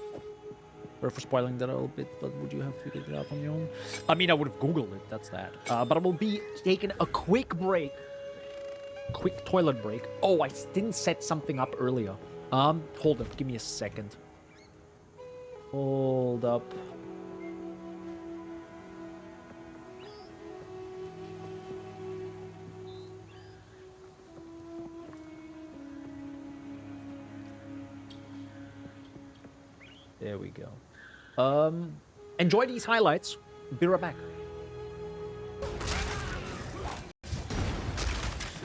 Sorry for spoiling that a little bit, but would you have figured it out on your own? I mean, I would have Googled it, that's that. But I will be taking a quick break. Quick toilet break. Oh, I didn't set something up earlier. Hold up, give me a second. Hold up. There we go. Enjoy these highlights. Be right back.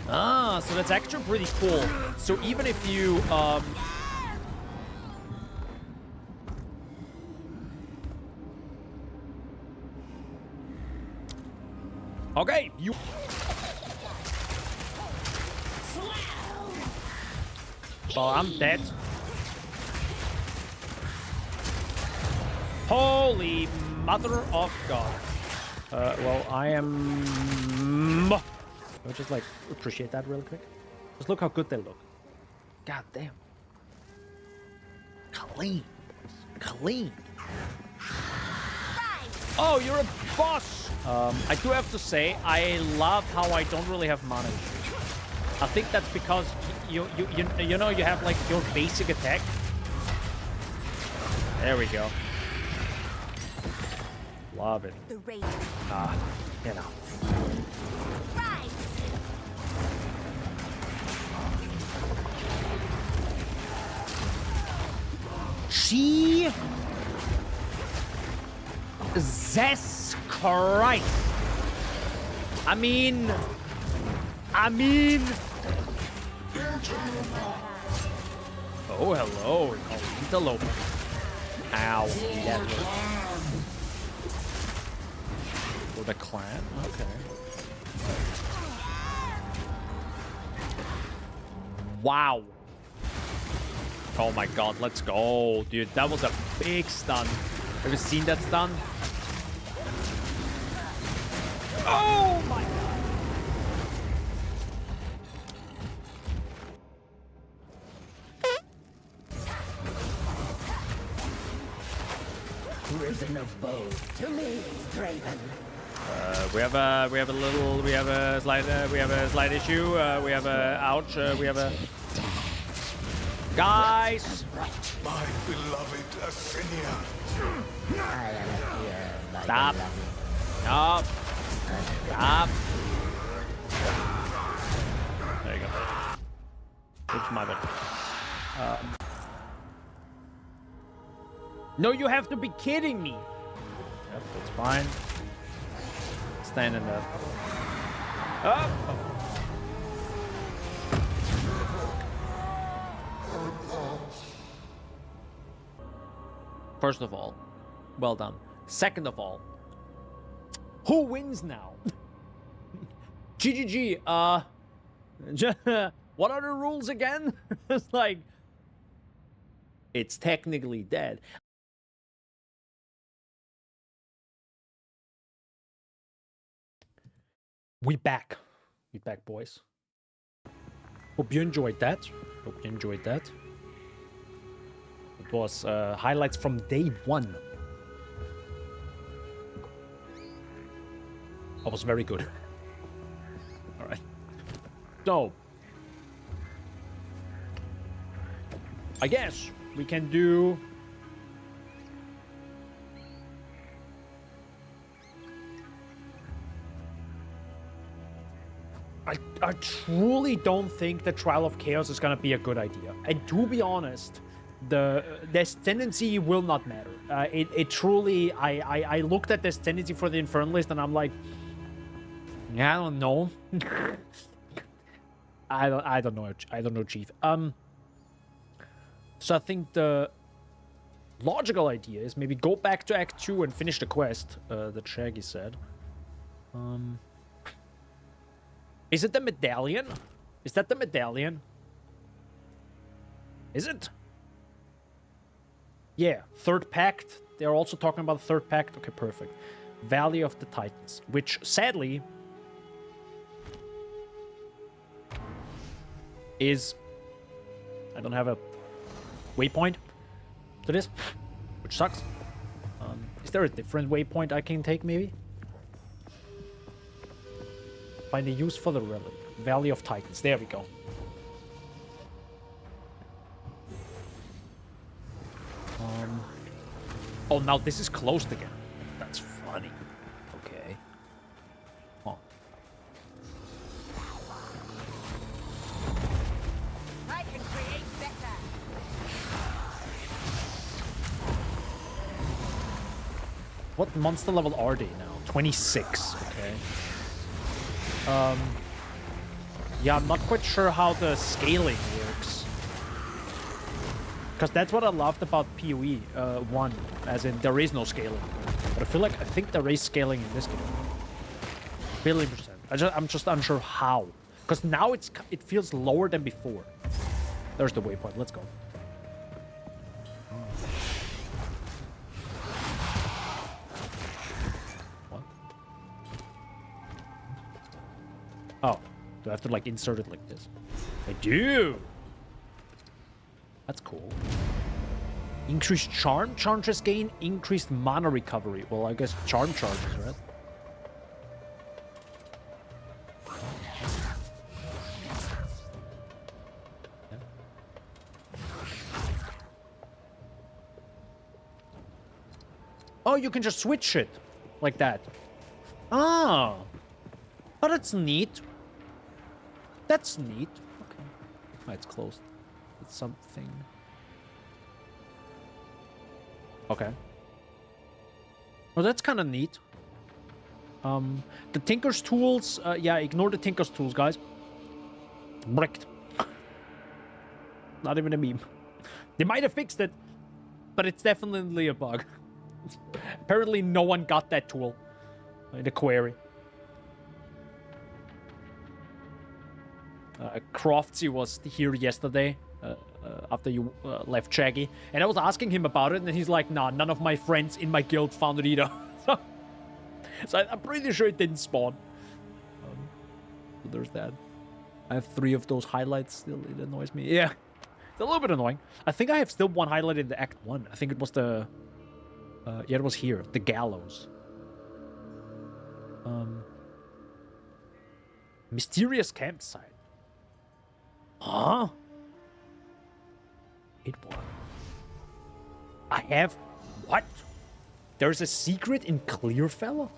Ah, so that's actually pretty cool. So even if you, okay, you... Well, I'm dead. Holy mother of God. Well, I am... I'll just, like, appreciate that real quick. Just look how good they look. God damn. Clean. Clean. Oh, you're a boss! I do have to say, I love how I don't really have mana issues. I think that's because you know, you have, like, your basic attack. There we go. Love it. You know. Jesus Christ. I mean. Oh, hello. Interloper. Ow. That hurt. For the clan? Okay. Wow. Oh my god, let's go. Dude, that was a big stun. Have you seen that stun? Oh my god. Risen of both to me, Draven. We have a slight issue. We have a ouch. We have a guys. My beloved Asinia. I am here. Stop. Stop. Stop. There you go. Oops, my bad. No, you have to be kidding me. Yep, that's fine. Stand in there. Up. First of all, well done. Second of all, who wins now? GGG. What are the rules again? It's like, it's technically dead. We back, boys. Hope you enjoyed that. It was highlights from day one. That was very good. All right. So, I guess we can do. I truly don't think the Trial of Chaos is gonna be a good idea. And to be honest, this tendency will not matter. It truly, I looked at this tendency for the Infernalist and I'm like, yeah, I don't know. I don't know, Chief. So I think the logical idea is maybe go back to Act 2 and finish the quest, that Shaggy said. Is it the medallion? Is that the medallion? Is it? Yeah, third pact. They're also talking about the third pact. Okay, perfect. Valley of the Titans, which sadly is... I don't have a waypoint to this, which sucks. Is there a different waypoint I can take, maybe? Find a use for the relic. Valley of Titans. There we go. Oh, now this is closed again. That's funny. Okay. Oh. I can create better. What monster level are they now? 26. Okay. Yeah, I'm not quite sure how the scaling works. Because that's what I loved about PoE 1, as in there is no scaling. But I think there is scaling in this game. Billion %. I'm just unsure how. Because now it feels lower than before. There's the waypoint. Let's go. What? Oh, do I have to like insert it like this? I do. That's cool. Increased charm charges gain, increased mana recovery. Well, I guess charm charges, right? Yeah. Oh, you can just switch it like that. Ah. Oh, that's neat. That's neat. Okay. Oh, it's closed. It's something. Okay. Well, that's kind of neat. The Tinker's tools. Yeah, ignore the Tinker's tools, guys. Bricked. Not even a meme. They might have fixed it, but it's definitely a bug. Apparently, no one got that tool in the query. Croftsy was here yesterday. After you left Shaggy, and I was asking him about it, and he's like, nah, none of my friends in my guild found it either. So I'm pretty sure it didn't spawn. So there's that. I have 3 of those highlights still. It annoys me. Yeah, it's a little bit annoying. I think I have still 1 highlight in the Act 1. I think it was the... yeah, it was here. The gallows. Mysterious campsite. Huh? It was. I have... What? There's a secret in Clearfella?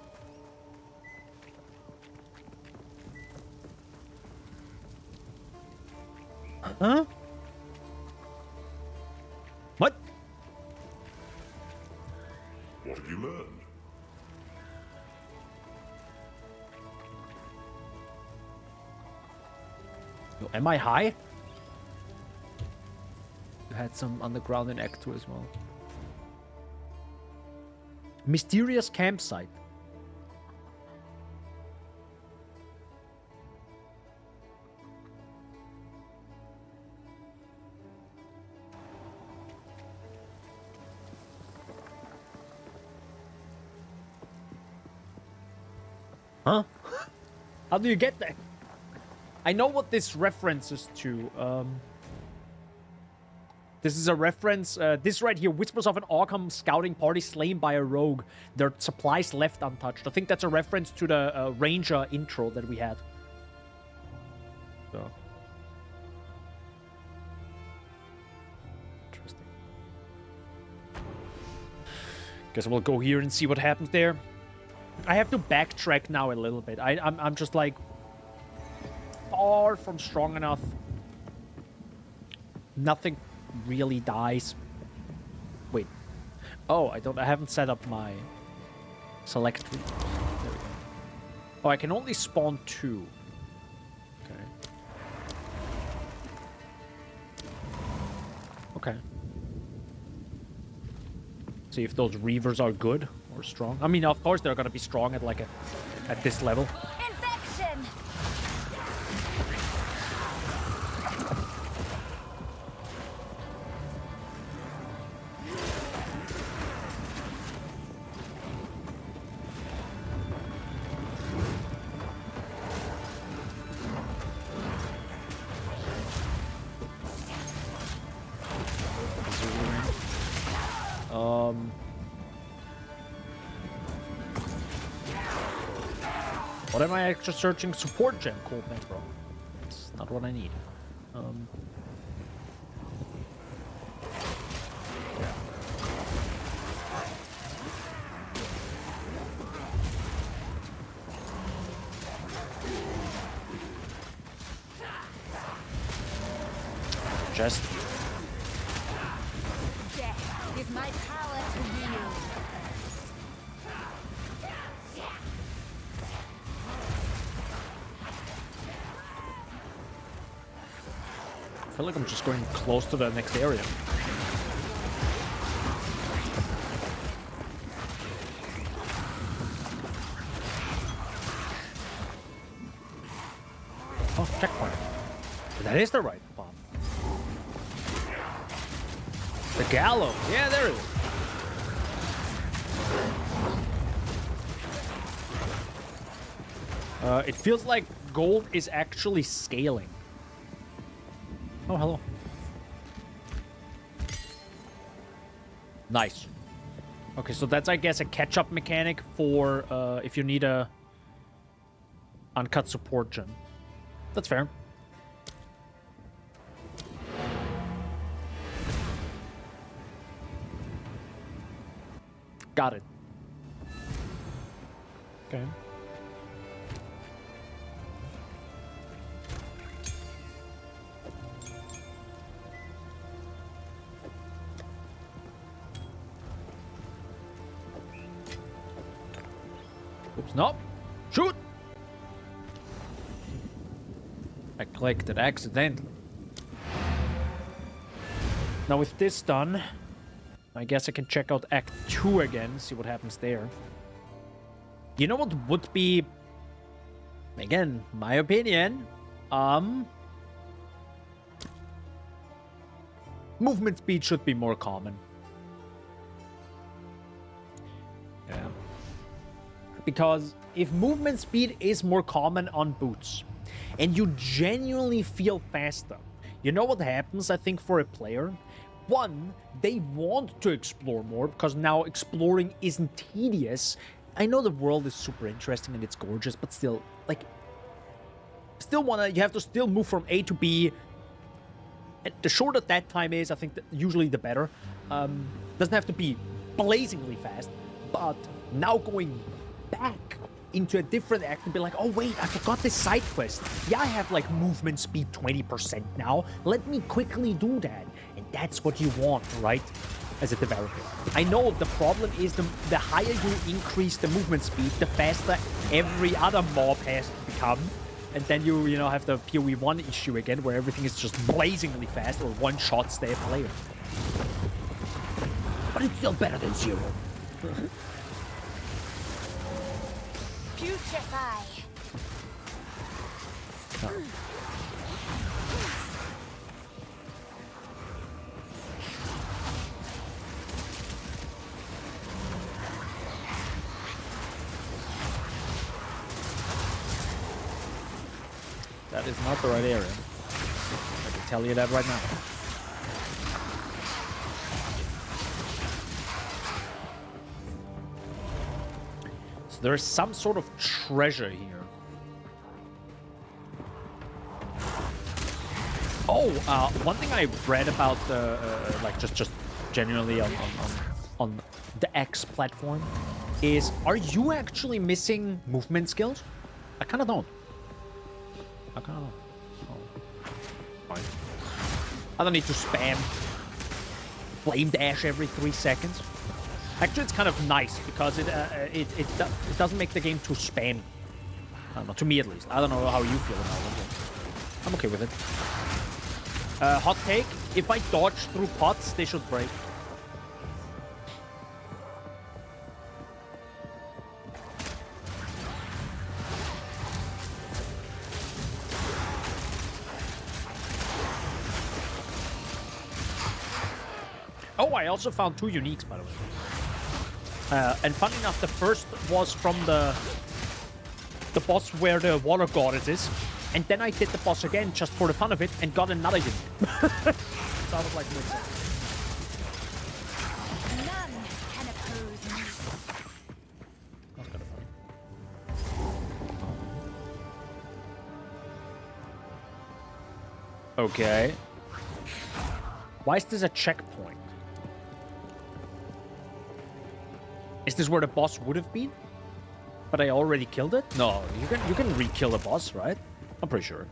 Huh? What? What have you learned? Yo, am I high? You had some underground in Act 2 as well. Mysterious campsite. Huh? How do you get there? I know what this references to. This is a reference. This right here, whispers of an Arkham scouting party slain by a rogue. Their supplies left untouched. I think that's a reference to the Ranger intro that we had. So. Interesting. Guess we'll go here and see what happens there. I have to backtrack now a little bit. I'm just like far from strong enough. Nothing really dies. Wait. Oh, I haven't set up my select tree. There we go. Oh, I can only spawn 2. Okay. Okay. See if those Reavers are good or strong. I mean, of course they're gonna be strong at like at this level. Infection! What am I actually searching? Support gem. Cool, thanks, bro. That's not what I need. Just Death is my power to wield. I feel like I'm just going close to the next area. Oh, checkpoint. That is the right bomb. The gallows. Yeah, there it is. It feels like gold is actually scaling. Oh, hello. Nice. Okay, so that's, I guess, a catch-up mechanic for if you need a uncut support gem. That's fair. Got it. Okay. Oops, no. Shoot! I clicked it accidentally. Now with this done, I guess I can check out Act 2 again, see what happens there. You know what would be, again, my opinion, movement speed should be more common. Yeah. Because if movement speed is more common on boots, and you genuinely feel faster, you know what happens, I think, for a player? One, they want to explore more, because now exploring isn't tedious. I know the world is super interesting and it's gorgeous, but still, like, you have to still move from A to B. And the shorter that time is, I think that usually the better. Doesn't have to be blazingly fast, but now going back into a different act and be like, oh wait, I forgot this side quest. Yeah, I have like movement speed 20% now. Let me quickly do that. And that's what you want, right? As a developer. I know the problem is the higher you increase the movement speed, the faster every other mob has to become. And then you know, have the PoE 1 issue again, where everything is just blazingly fast or one-shots their player. But it's still better than zero. Putrefy. That is not the right area. I can tell you that right now. So there is some sort of treasure here. Oh, one thing I read about like just genuinely on the X platform is, are you actually missing movement skills? I kind of don't. I kind of don't. Fine. I don't need to spam flame dash every 3 seconds. Actually, it's kind of nice because it doesn't make the game too spammy. I don't know, to me at least. I don't know how you feel about it. I'm okay with it. Hot take: if I dodge through pots, they should break. Oh, I also found 2 uniques, by the way. And funny enough, the first was from the boss where the water goddess is. And then I did the boss again just for the fun of it and got another unique. So I was like, makes sense. None can oppose me. That's kind of funny. Okay. Why is this a checkpoint? Is this where the boss would have been? But I already killed it? No, you can re-kill a boss, right? I'm pretty sure.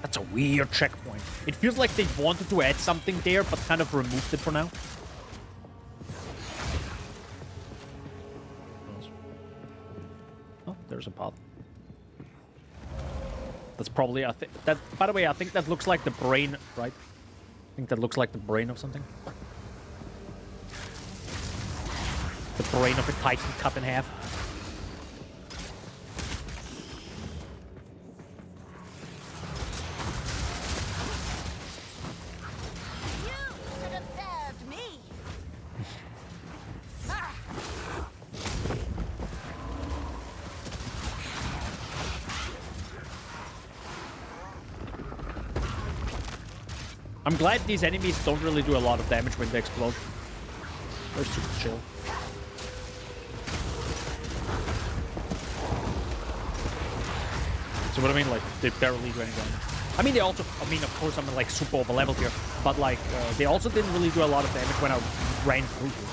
That's a weird checkpoint. It feels like they wanted to add something there, but kind of removed it for now. Oh, there's a path. That's probably, I think, that, by the way, I think that looks like the brain, right? I think that looks like the brain of something. The brain of a Titan cut in half. You should have served me. I'm glad these enemies don't really do a lot of damage when they explode. They're super chill. So what I mean, like, they barely do any damage. I mean, they also, I mean, of course, I'm like super over leveled here, but like, they also didn't really do a lot of damage when I ran through here.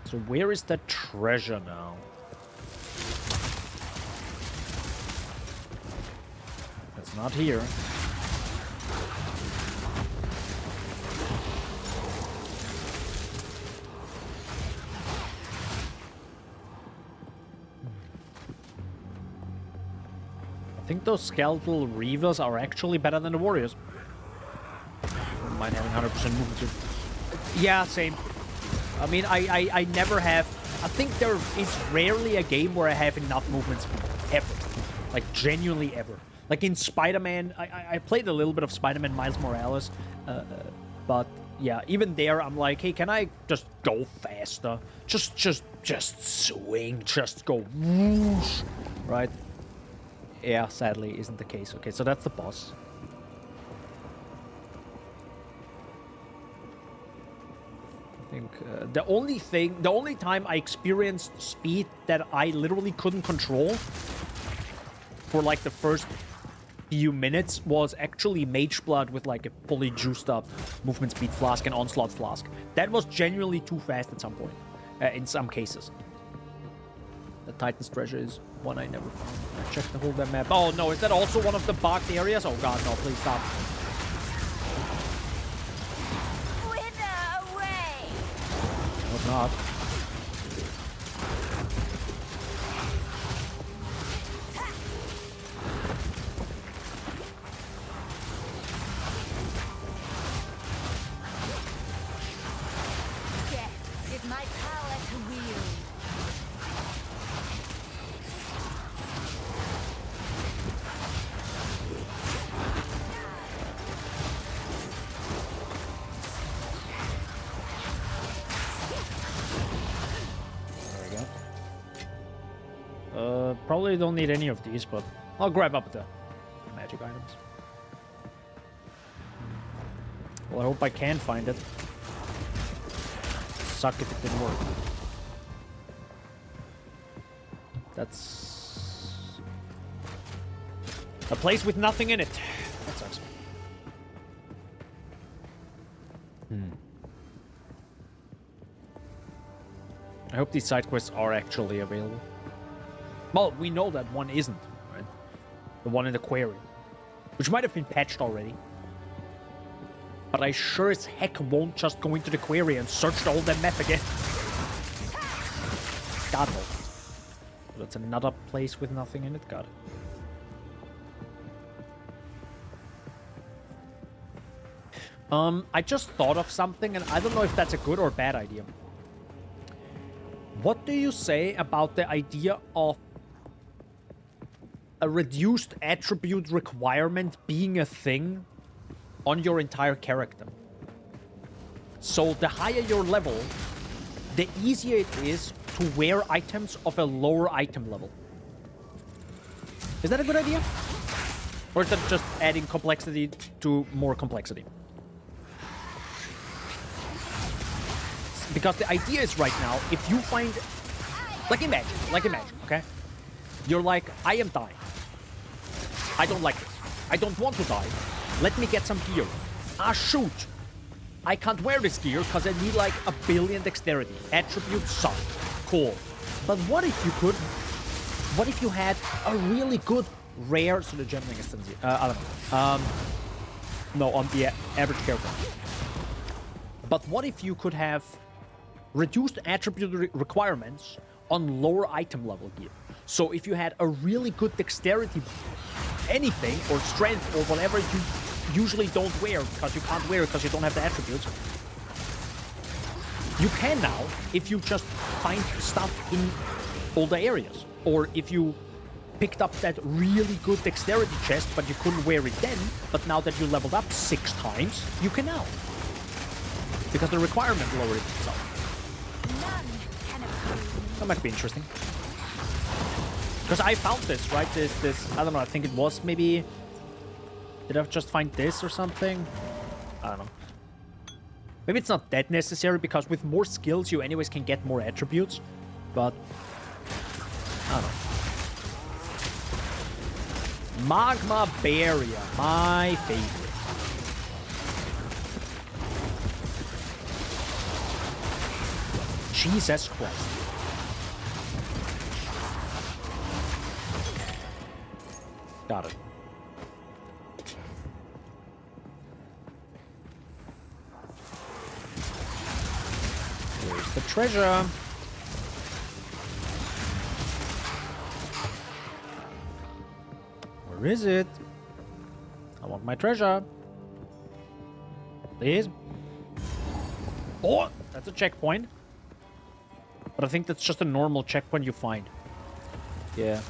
So where is that treasure now? It's not here. I think those skeletal reavers are actually better than the warriors. Don't mind having 100% movement too. Yeah, same. I mean, I never have... I think there is rarely a game where I have enough movement speed. Ever. Like, genuinely ever. Like in Spider-Man, I played a little bit of Spider-Man Miles Morales. But yeah, even there, I'm like, hey, can I just go faster? Just swing, just go whoosh, right? Yeah, sadly, isn't the case. Okay, so that's the boss. I think the only time I experienced speed that I literally couldn't control for like the first few minutes was actually Mage Blood with like a fully juiced up movement speed flask and onslaught flask. That was genuinely too fast at some point, in some cases. The Titan's treasure is one I never found. I checked the whole damn map. Oh no, is that also one of the bugged areas? Oh god, no, please stop. Wither away. Hope not. Death is my power to wield. Probably don't need any of these, but I'll grab up the magic items. Well, I hope I can find it. Suck if it didn't work. That's a place with nothing in it. That sucks. I hope these side quests are actually available. Well, we know that one isn't, right? The one in the quarry. Which might have been patched already. But I sure as heck won't just go into the quarry and search the whole damn map again. God no. That's another place with nothing in it? Got it. I just thought of something, and I don't know if that's a good or bad idea. What do you say about the idea of a reduced attribute requirement being a thing on your entire character? So the higher your level, the easier it is to wear items of a lower item level. Is that a good idea? Or is that just adding complexity to more complexity? Because the idea is right now, if you find... Like imagine, okay? You're like, I am dying. I don't like this. I don't want to die. Let me get some gear. Ah, shoot. I can't wear this gear because I need like 1 billion dexterity. Attributes suck. Cool. But what if you could... What if you had a really good rare... So the jumping is... I don't know. No, on the average character. But what if you could have reduced attribute requirements on lower item level gear? So if you had a really good dexterity, anything, or strength, or whatever you usually don't wear because you can't wear it because you don't have the attributes, you can now if you just find stuff in all the areas. Or if you picked up that really good dexterity chest, but you couldn't wear it then, but now that you leveled up 6 times, you can now. Because the requirement lowered itself. That might be interesting. Because I found this, right? This, I don't know, I think it was maybe... Did I just find this or something? I don't know. Maybe it's not that necessary, because with more skills, you anyways can get more attributes. But... I don't know. Magma Barrier, my favorite. Jesus Christ. Got it. Where's the treasure? Where is it? I want my treasure. Please. Oh, that's a checkpoint. But I think that's just a normal checkpoint you find. Yeah.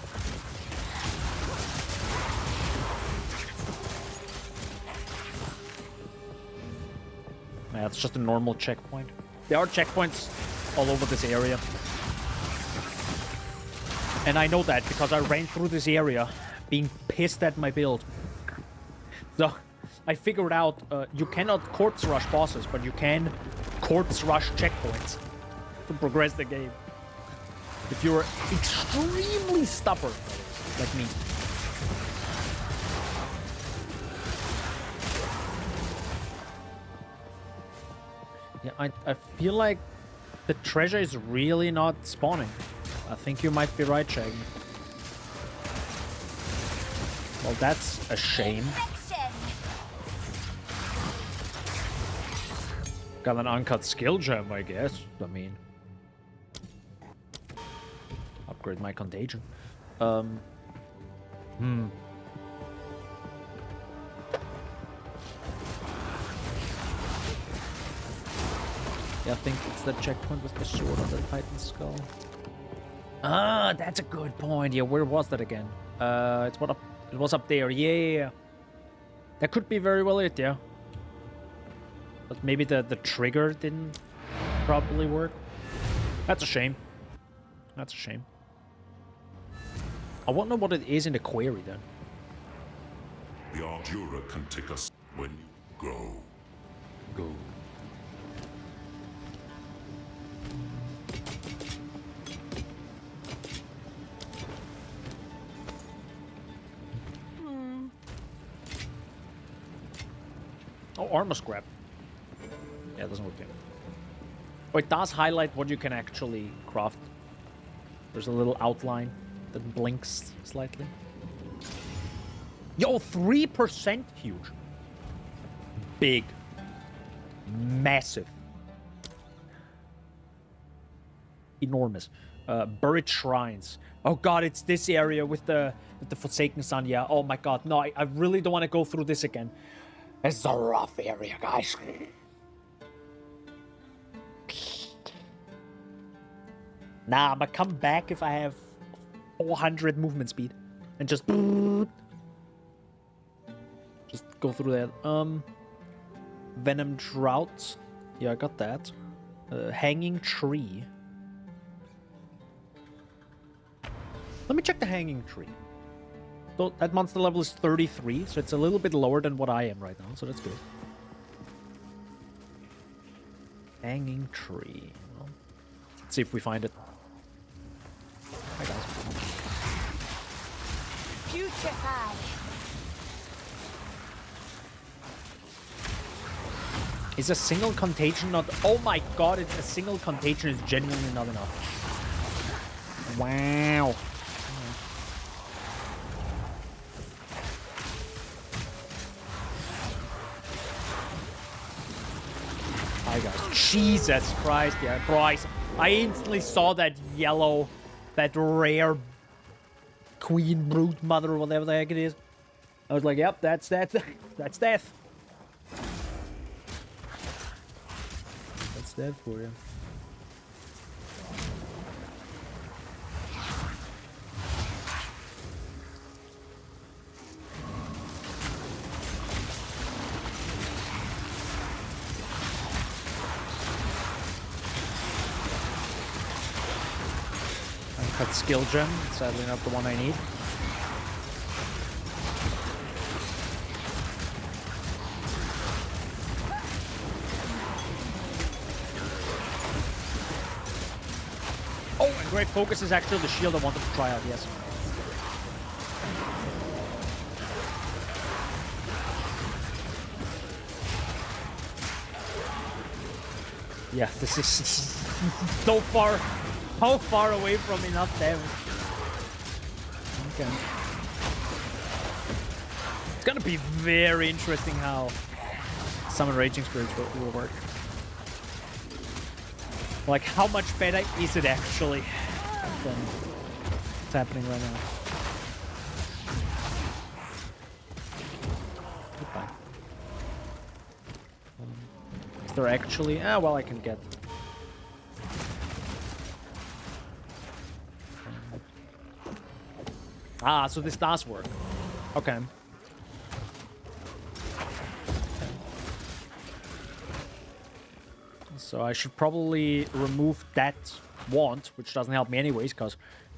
Yeah, it's just a normal checkpoint. There are checkpoints all over this area. And I know that because I ran through this area being pissed at my build. So, I figured out you cannot corpse rush bosses, but you can corpse rush checkpoints to progress the game. If you're extremely stubborn, like me. Yeah, I feel like the treasure is really not spawning. I think you might be right, Shaggy. Well, that's a shame. Got an uncut skill gem, I guess. I mean... Upgrade my contagion. Yeah, I think it's the checkpoint with the sword on the Titan skull. Ah, that's a good point. Yeah, where was that again? It's what up. It was up there. Yeah. That could be very well it, yeah. But maybe the trigger didn't properly work. That's a shame. That's a shame. I wonder what it is in the quarry then. The Artura can take us when you go. Go. Oh, armor scrap. Yeah, it doesn't work yet. Oh, it does highlight what you can actually craft. There's a little outline that blinks slightly. Yo, 3% huge. Big. Massive. Enormous. Buried shrines. Oh god, it's this area with the Forsaken Sun. Yeah, oh my god. No, I really don't want to go through this again. It's a rough area, guys. Nah, I'm gonna come back if I have 400 movement speed. And just go through that. Venom Drought. Yeah, I got that. Hanging Tree. Let me check the Hanging Tree. So that monster level is 33, so it's a little bit lower than what I am right now, so that's good. Hanging tree. Well, let's see if we find it. Hi guys. Putrefy. Is a single contagion not... Oh my god, a single contagion is genuinely not enough. Wow. Hi guys. Jesus Christ, yeah. Bryce, I instantly saw that yellow, that rare queen brood mother or whatever the heck it is. I was like, yep, that's death. That's death for you. Uncut skill gem, sadly not the one I need. Oh, and Great Focus is actually the shield I wanted to try out, yes. Yeah, this is so far away from enough damage. Okay. It's gonna be very interesting how Summon Raging Spirits will work. Like, how much better is it actually than what's happening right now? Goodbye. Is there actually... Ah, well, I can get... Ah, so this does work. Okay. So I should probably remove that wand, which doesn't help me anyways, because,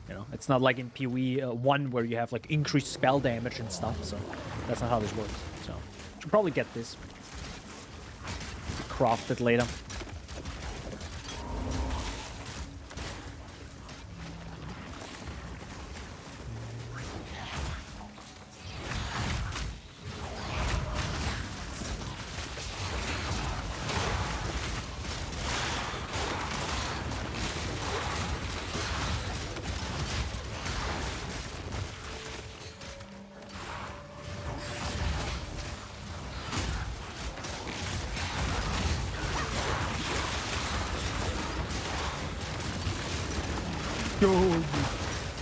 you know, it's not like in PoE 1 where you have, like, increased spell damage and stuff, so that's not how this works. So, should probably get this. Craft it later.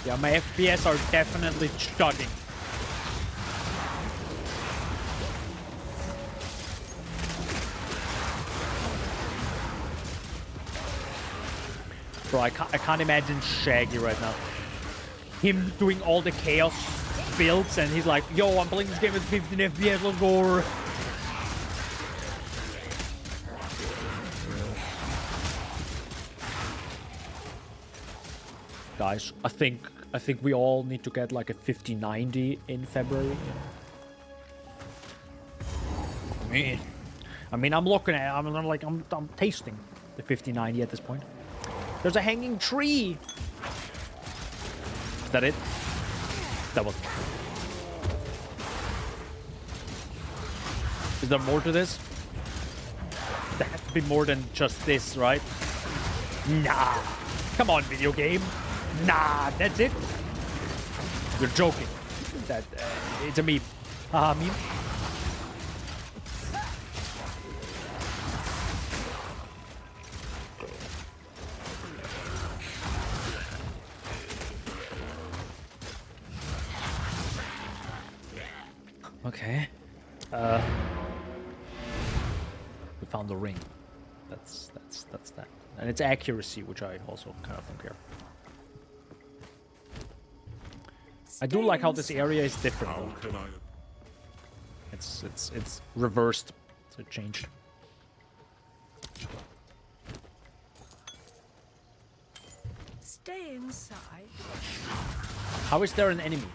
Yeah, my FPS are definitely chugging. Bro, I can't imagine Shaggy right now. Him doing all the chaos builds and he's like, yo, I'm playing this game at 15 FPS, let's go. Guys, I think we all need to get like a 5090 in February. I mean, I'm looking at it, I'm tasting the 5090 at this point. There's a hanging tree. Is that it? That was. Is there more to this? There has to be more than just this, right? Nah. Come on, video game. Nah, that's it. You're joking. That it's a meme. Haha, meme. Okay. We found the ring. That's that. And it's accuracy, which I also kind of don't care. I do like how this area is different. How can I? It's reversed. So it changed. Stay inside. How is there an enemy?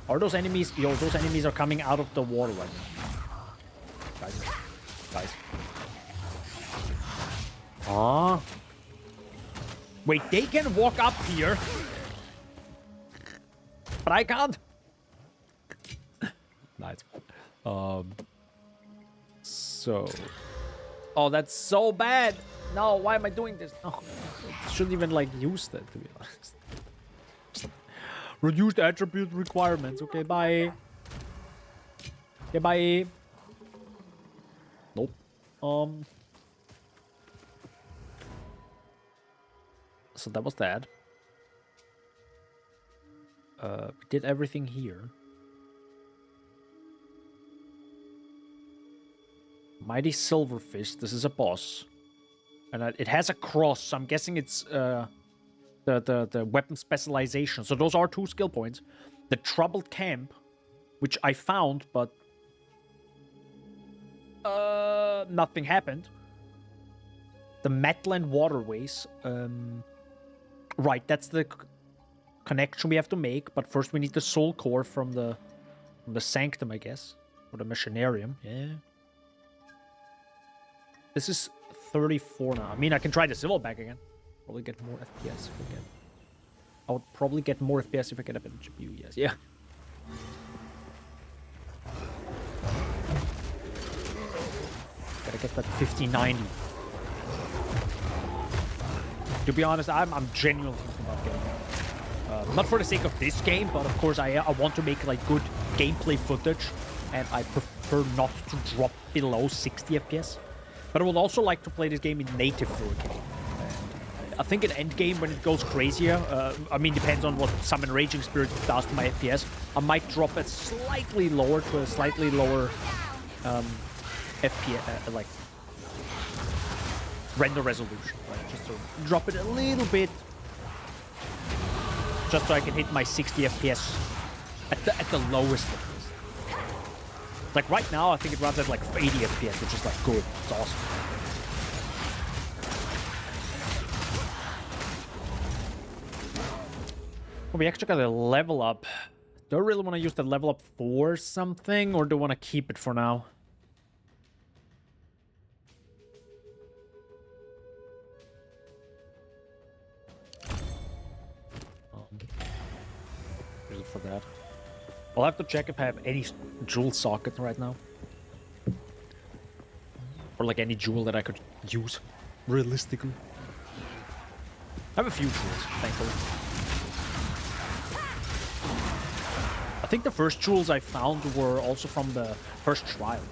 Are those enemies? Yo, those enemies are coming out of the water right now. guys. Ah. Wait, they can walk up here. But I can't. Nice. So. Oh, that's so bad. No, why am I doing this? No. Shouldn't even, like, use that, to be honest. Reduce the attribute requirements. Okay, bye. Okay, bye. Nope. So that was that. We did everything here. Mighty Silverfish. This is a boss. And it has a cross, so I'm guessing it's the weapon specialization. So those are 2 skill points. The Troubled Camp, which I found, but nothing happened. The Matland Waterways. Right, that's the connection we have to make. But first we need the Soul Core from the Sanctum, I guess. Or the Machinarium. Yeah. This is 34 now. I mean, I can try the Civil back again. Probably get more FPS if I get... I would probably get more FPS if I get a better GPU, yes. Yeah. Gotta get that 5090. To be honest, I'm genuinely thinking about getting it. Not for the sake of this game, but of course I want to make like good gameplay footage, and I prefer not to drop below 60 FPS. But I would also like to play this game in native 4K. I think in endgame, when it goes crazier, I mean, depends on what Summon Raging Spirit does to my FPS, I might drop it slightly lower to a slightly lower FPS, like render resolution, right? Just to drop it a little bit, just so I can hit my 60 FPS at the lowest of this. Like right now, I think it runs at like 80 FPS, which is like good. It's awesome. Oh, we actually got a level up. Do I really want to use the level up for something, or do I want to keep it for now? Use it for that. I'll have to check if I have any jewel socket right now. Or like any jewel that I could use realistically. I have a few jewels, thankfully. I think the first jewels I found were also from the first trial.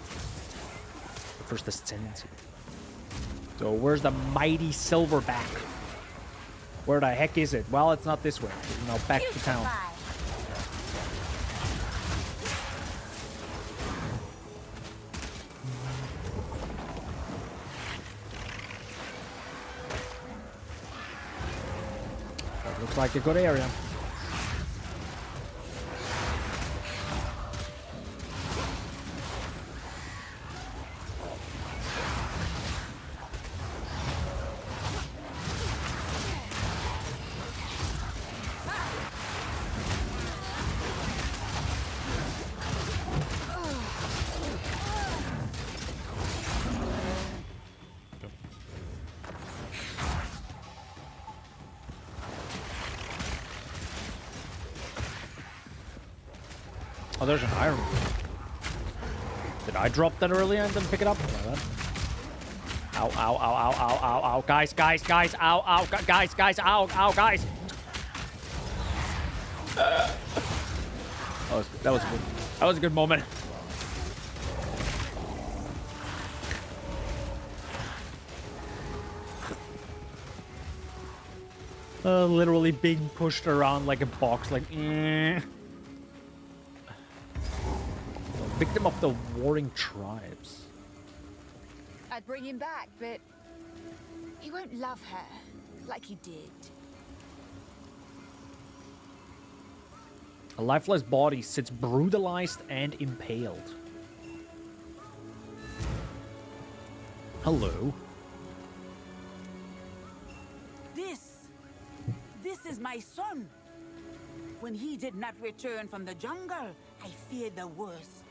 The first ascendancy. So where's the mighty Silverback? Where the heck is it? Well, it's not this way. It's now back to town. That looks like a good area. Oh, there's an iron. Did I drop that earlier and then pick it up? Ow, ow, ow, ow, ow, ow, ow. Guys, guys, guys, ow, ow, guys, guys, ow, ow, guys. That was good. That was a good moment. Literally being pushed around like a box, like, Victim of the warring tribes. I'd bring him back, but he won't love her like he did. A lifeless body sits brutalized and impaled. Hello. This is my son. When he did not return from the jungle, I feared the worst.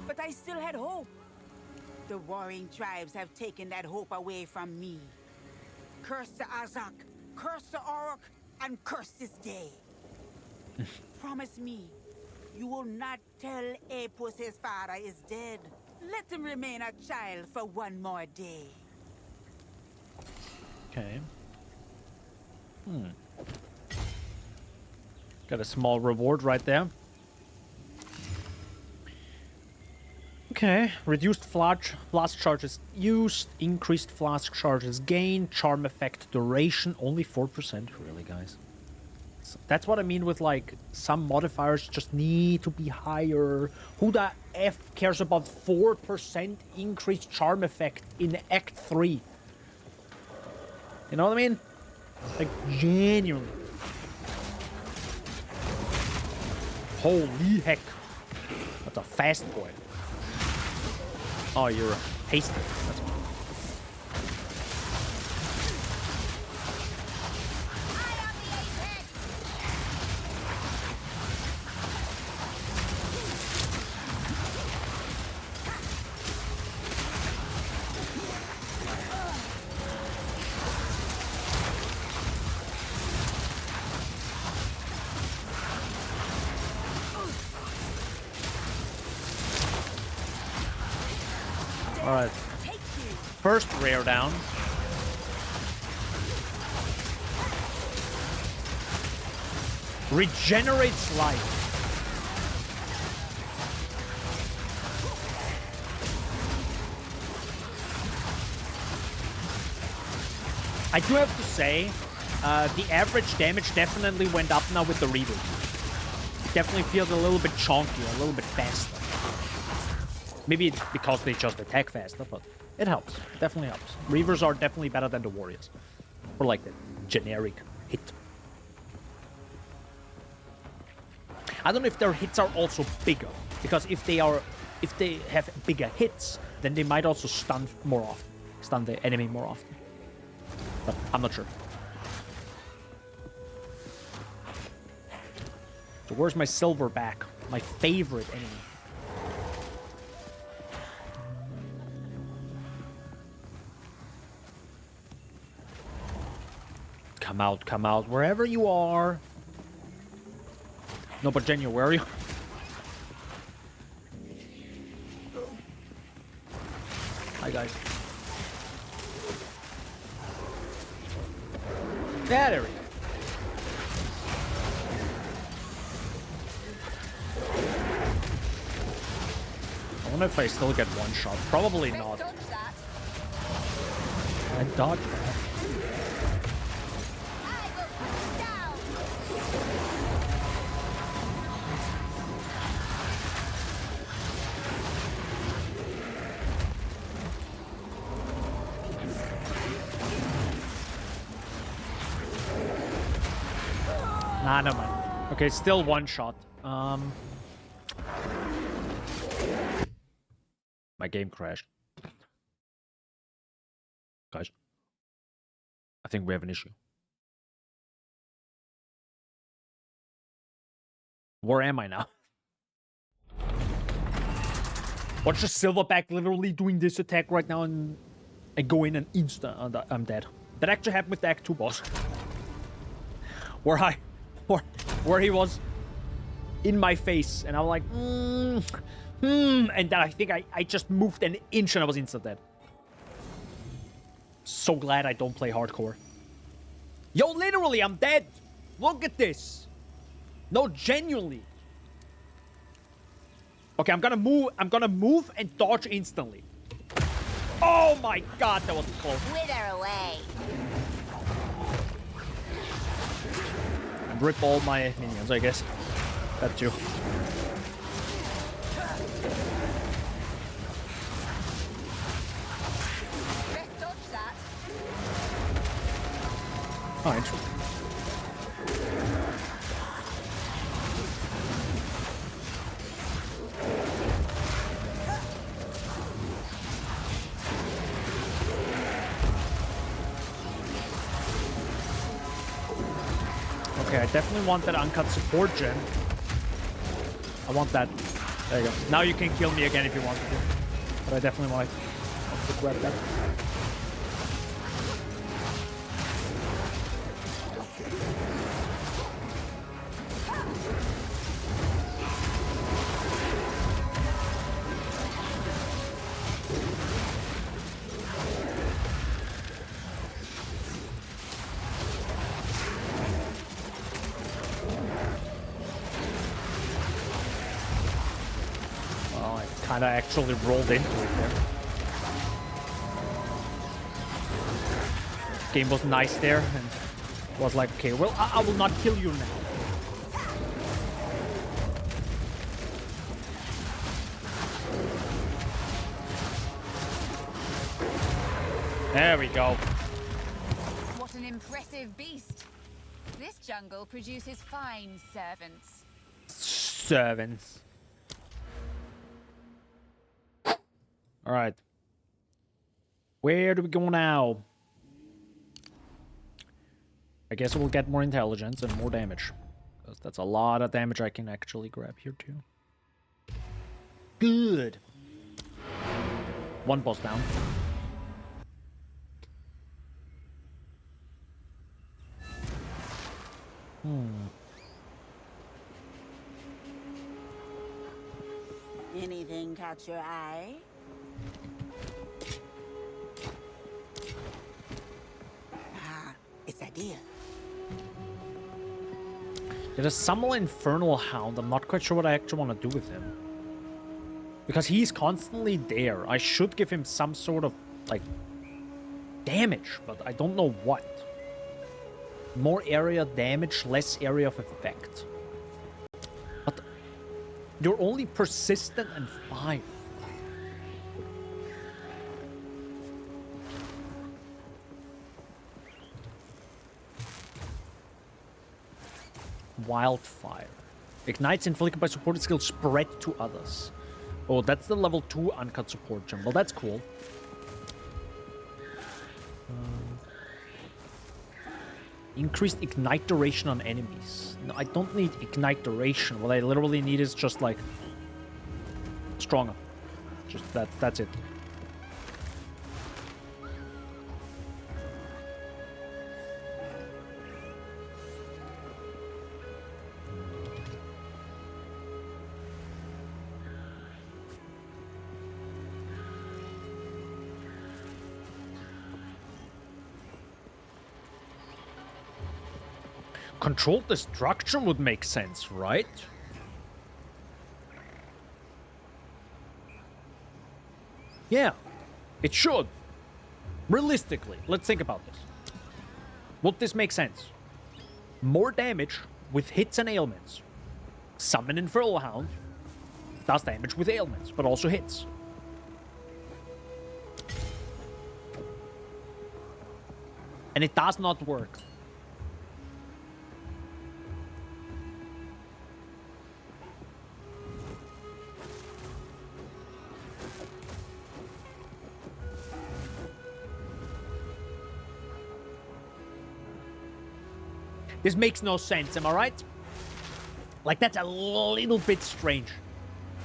But I still had hope. The warring tribes have taken that hope away from me. Curse the Azak, curse the Orc, and curse this day. Promise me, you will not tell Apus his father is dead. Let him remain a child for one more day. Okay. Got a small reward right there. Okay. Reduced flask charges used. Increased flask charges gained. Charm effect duration only 4%. Really, guys? So that's what I mean with, like, some modifiers just need to be higher. Who the F cares about 4% increased charm effect in Act 3? You know what I mean? Like, genuinely. Holy heck. That's a fast boy. Oh, you're hasty. That's fine. Alright. First rare down. Regenerates life. I do have to say, the average damage definitely went up now with the reboot. It definitely feels a little bit chunkier, a little bit faster. Maybe it's because they just attack faster, but it helps. It definitely helps. Reavers are definitely better than the warriors. Or like the generic hit. I don't know if their hits are also bigger. Because if they have bigger hits, then they might also stun more often. Stun the enemy more often. But I'm not sure. So where's my silverback? My favorite enemy. Come out, wherever you are. No, but Genu, where are you? Hi, guys. Yeah, there we go. I wonder if I still get one shot. Probably not. I dodged that. Nah, never mind. Okay, still one shot. My game crashed. Guys, I think we have an issue. Where am I now? Watch the silverback literally doing this attack right now and I go in and I'm dead. That actually happened with the Act 2 boss. Where he was in my face and I was like, and then I think I just moved an inch and I was instant dead. So glad I don't play hardcore. Yo, literally, I'm dead. Look at this. No, genuinely. Okay, I'm gonna move and dodge instantly. Oh my god, that was close. Wither away. And rip all my minions, I guess. That too. Let's dodge that. Oh, interesting. Okay, I definitely want that uncut support gen. I want that. There you go. Now you can kill me again if you want to. But I definitely want it. Also grab that. Kinda actually rolled into it there. Game was nice there and was like, okay, well, I will not kill you now. There we go. What an impressive beast. This jungle produces fine servants. Servants. All right. Where do we go now? I guess we'll get more intelligence and more damage. Because that's a lot of damage I can actually grab here too. Good. One boss down. Anything catch your eye? It's a deal. It is Summon Infernal Hound. I'm not quite sure what I actually want to do with him. Because he's constantly there. I should give him some sort of, like, damage, but I don't know what. More area damage, less area of effect. But you're only persistent and fire. Wildfire. Ignites inflicted by supported skill spread to others. Oh, that's the level 2 uncut support gem. Well, that's cool. Increased ignite duration on enemies. No, I don't need ignite duration. What I literally need is just like stronger. Just that's it. Controlled destruction would make sense, right? Yeah, it should. Realistically, let's think about this. Would this make sense? More damage with hits and ailments. Summon Infernal Hound does damage with ailments, but also hits. And it does not work. This makes no sense, am I right? Like, that's a little bit strange.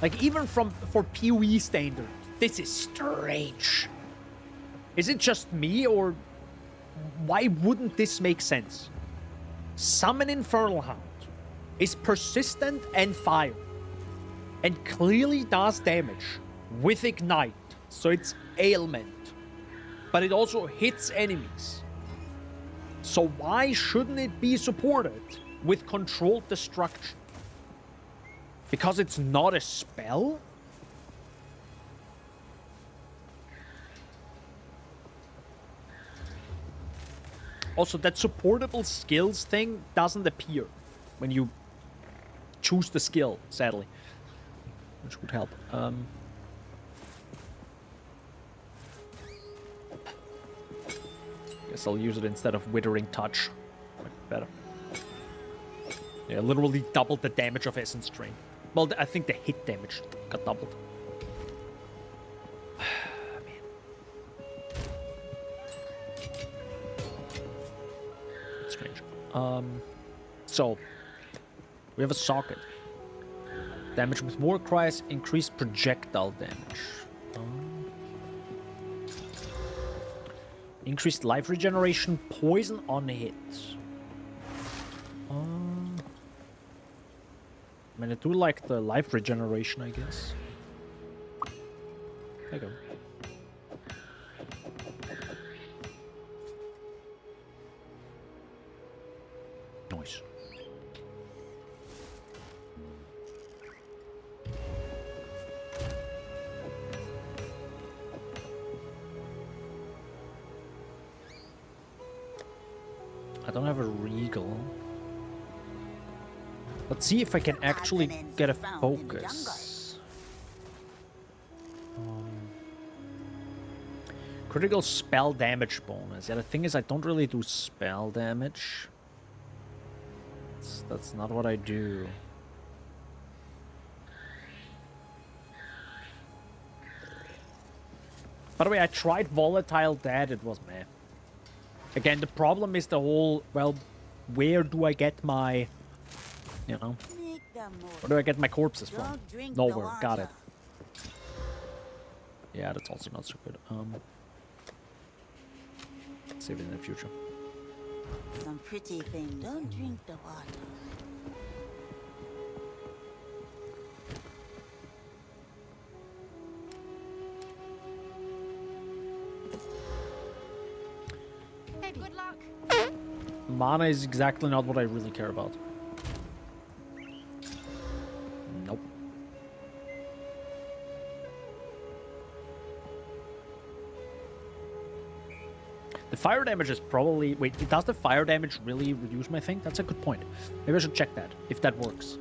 Like, even for PoE standards, this is strange. Is it just me, or why wouldn't this make sense? Summon Infernal Hound is persistent and fire, and clearly does damage with Ignite, so it's ailment, but it also hits enemies. So why shouldn't it be supported with Controlled Destruction? Because it's not a spell? Also, that supportable skills thing doesn't appear when you choose the skill, sadly. Which would help. Guess I'll use it instead of Withering Touch. Might be better. Yeah, literally doubled the damage of Essence Drain. Well, I think the hit damage got doubled. That's strange. So, we have a socket. Damage with war cries, increased projectile damage. increased life regeneration, poison on hit. I mean, I do like the life regeneration, I guess. There you go. Nice. I don't have a regal. Let's see if I can actually get a focus. Critical spell damage bonus. Yeah, the thing is I don't really do spell damage. That's not what I do. By the way, I tried Volatile Dead, it was meh. Again, the problem is the whole, well, where do I get my, you know, where do I get my corpses from? Nowhere, got it. Yeah, that's also not so good. Save it in the future. Some pretty things. Don't drink the water. Hey, good luck. Mana is exactly not what I really care about. Nope. The fire damage is probably... Wait, does the fire damage really reduce my thing? That's a good point. Maybe I should check that, if that works.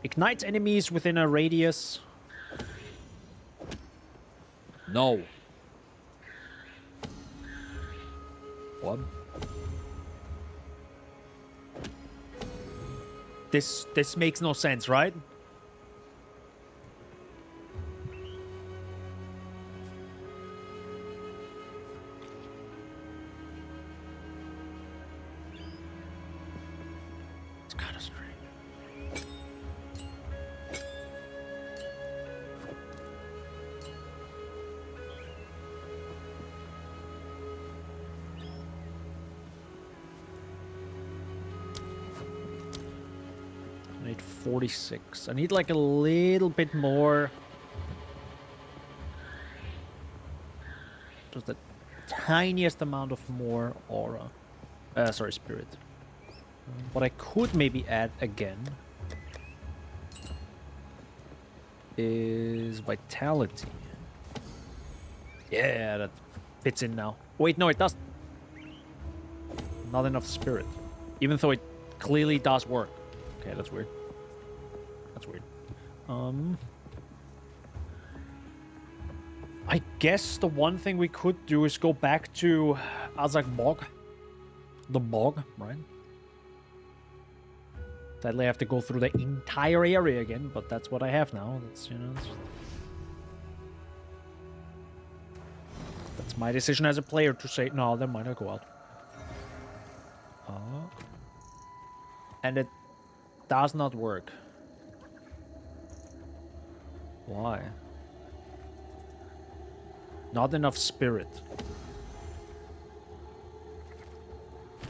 Ignites enemies within a radius. No. What? This makes no sense, right? It's kind of strange. I need 46. I need like a little bit more. Just the tiniest amount of more aura. Sorry, spirit. What I could maybe add again is vitality. Yeah, that fits in now. Wait, no, it doesn't. Not enough spirit. Even though it clearly does work. Okay, that's weird. That's weird. I guess the one thing we could do is go back to Azak Bog. The Bog, right? Sadly, I have to go through the entire area again, but that's what I have now. That's, you know, that's my decision as a player to say, no, then might I go out. And it does not work. Why? Not enough spirit.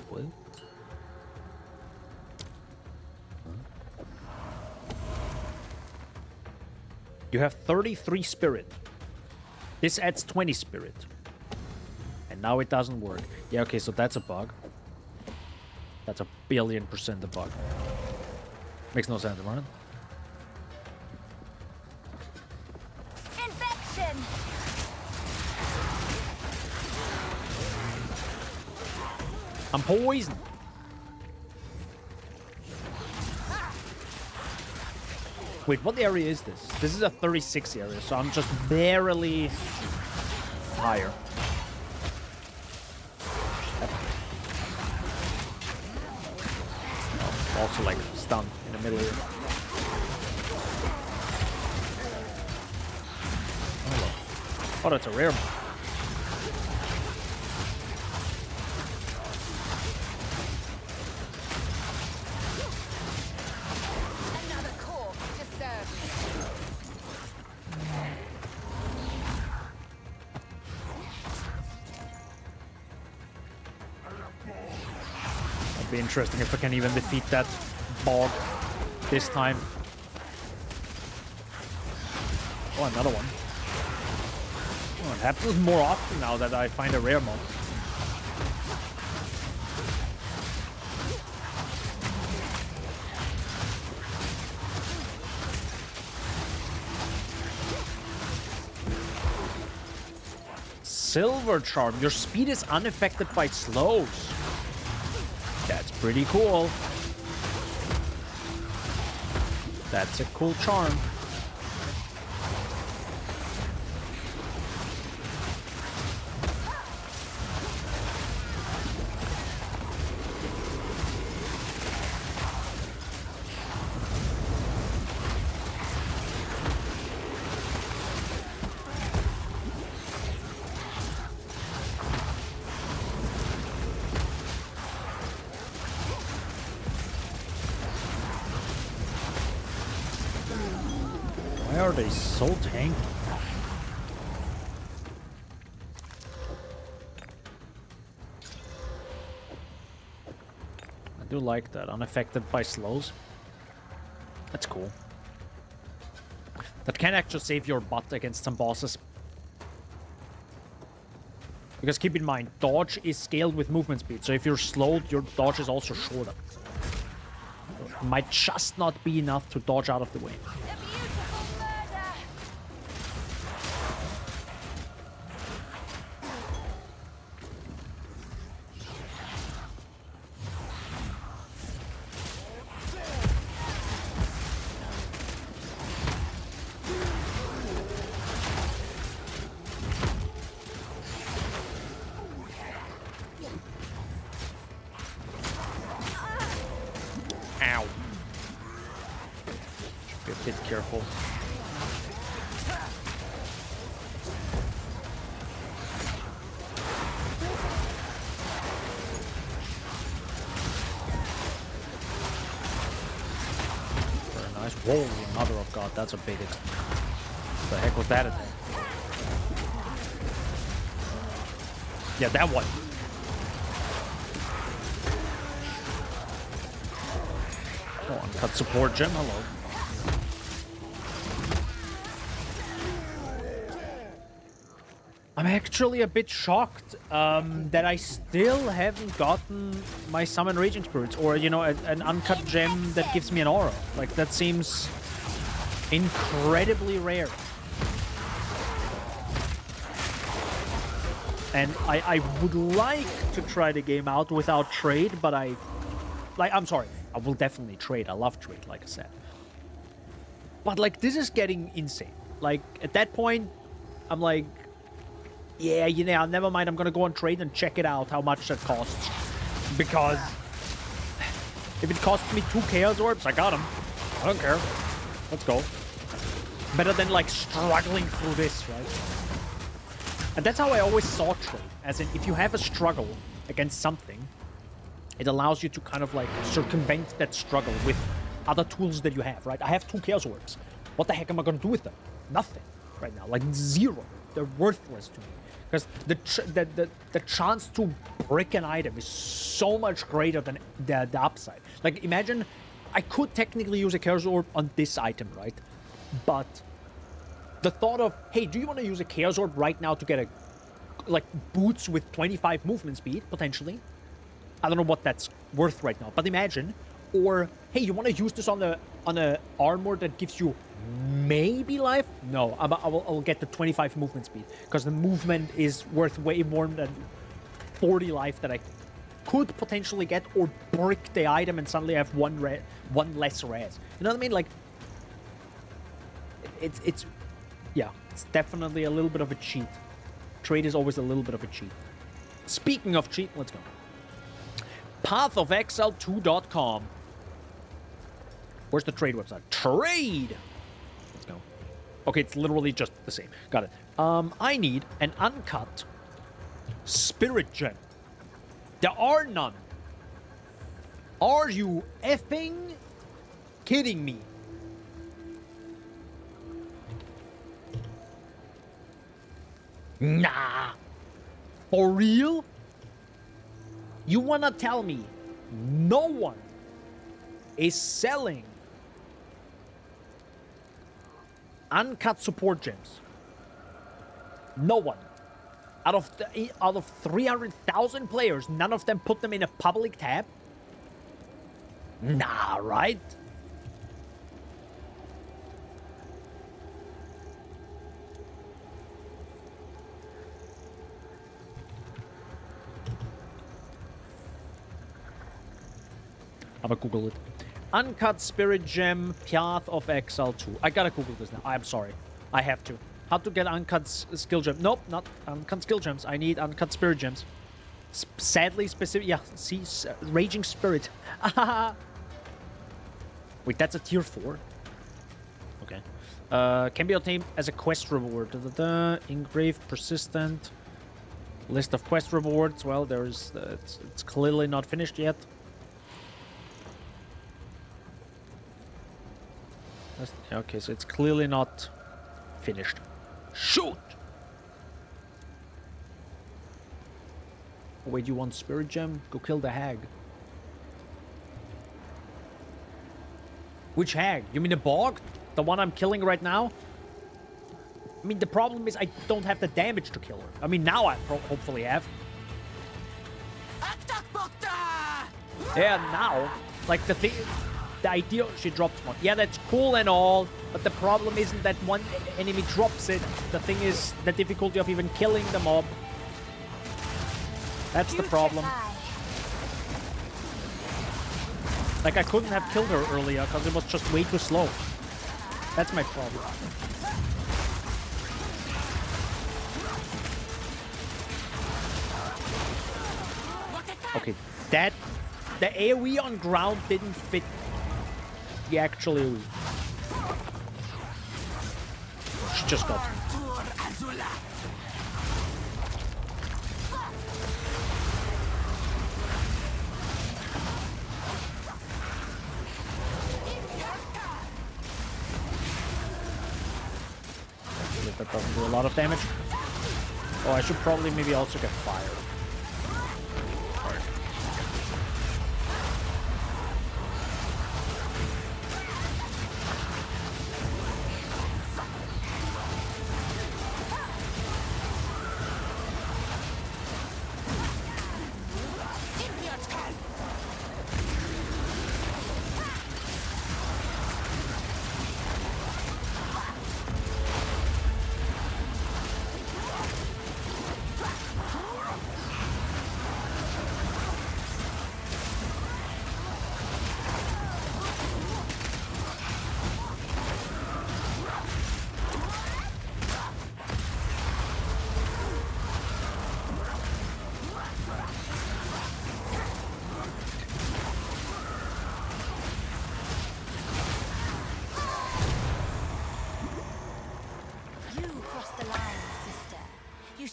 What? You have 33 spirit. This adds 20 spirit. And now it doesn't work. Yeah, okay, so that's a bug. That's a billion% a bug. Makes no sense, right? Infection! I'm poisoned. Wait, what area is this? This is a 36 area, so I'm just barely higher. Also, like, stunned in the middle here. Oh, that's a rare one. Another corpse to serve me. It'd be interesting if I can even defeat that bog this time. Oh, another one. Oh, it happens more often now that I find a rare mod. Silver Charm. Your speed is unaffected by slows. That's pretty cool. That's a cool charm. Why are they so tanky? I do like that. Unaffected by slows. That's cool. That can actually save your butt against some bosses. Because keep in mind, dodge is scaled with movement speed. So if you're slowed, your dodge is also shorter. It might just not be enough to dodge out of the way. Ow. Should be a bit careful. Very nice. Whoa, Mother of God, that's a big attack. What the heck was that attack? Yeah, that one. Oh, uncut support gem, hello. I'm actually a bit shocked that I still haven't gotten my summon raging spirits, or you know, an uncut gem that gives me an aura. Like, that seems incredibly rare. And I would like to try the game out without trade, but I'm sorry, I will definitely trade. I love trade, like I said. But like, this is getting insane. Like, at that point, I'm like, yeah, you know, never mind. I'm gonna go on trade and check it out how much that costs. Because if it costs me 2 Chaos Orbs, I got them. I don't care. Let's go. Better than like struggling through this, right? And that's how I always saw trade. As in, if you have a struggle against something, it allows you to kind of like circumvent that struggle with other tools that you have, right? I have 2 Chaos Orbs. What the heck am I gonna do with them? Nothing right now, like 0. They're worthless to me. Because the chance to brick an item is so much greater than the upside. Like, imagine, I could technically use a Chaos Orb on this item, right? But the thought of, hey, do you want to use a Chaos Orb right now to get like, boots with 25 movement speed, potentially? I don't know what that's worth right now, but imagine. Or, hey, you want to use this on a armor that gives you maybe life? No, I'll get the 25 movement speed, because the movement is worth way more than 40 life that I could potentially get, or brick the item and suddenly I have one less res. You know what I mean? Like, it's yeah, it's definitely a little bit of a cheat. Trade is always a little bit of a cheat. Speaking of cheat, let's go. Pathofexile2.com. Where's the trade website? Trade! Let's go. Okay, it's literally just the same. Got it. I need an uncut spirit gem. There are none. Are you effing kidding me? Nah. For real? You wanna tell me No one is selling uncut support gems. No one. Out of 300,000 players, none of them put them in a public tab? Nah, right? I'm gonna Google it. Uncut Spirit Gem, Path of Exile 2. I gotta Google this now. I'm sorry. I have to. How to get uncut skill gem? Nope, not uncut skill gems. I need uncut spirit gems. Sadly specific. Yeah, see, Raging Spirit. Wait, that's a tier 4. Okay. Can be obtained as a quest reward. Engraved, persistent. List of quest rewards. Well, there's. It's clearly not finished yet. Okay, so it's clearly not finished. Shoot! Oh, wait, you want Spirit Gem? Go kill the hag. Which hag? You mean the bog? The one I'm killing right now? I mean, the problem is I don't have the damage to kill her. I mean, now I hopefully have. Yeah, now. Like, the thing... The idea... She dropped one. Yeah, that's cool and all, but the problem isn't that one enemy drops it. The thing is the difficulty of even killing the mob. That's the problem. Like, I couldn't have killed her earlier because it was just way too slow. That's my problem. Okay, that... The AoE on ground didn't fit the actual AoE. She just got... That doesn't do a lot of damage. Oh, I should probably maybe also get fire.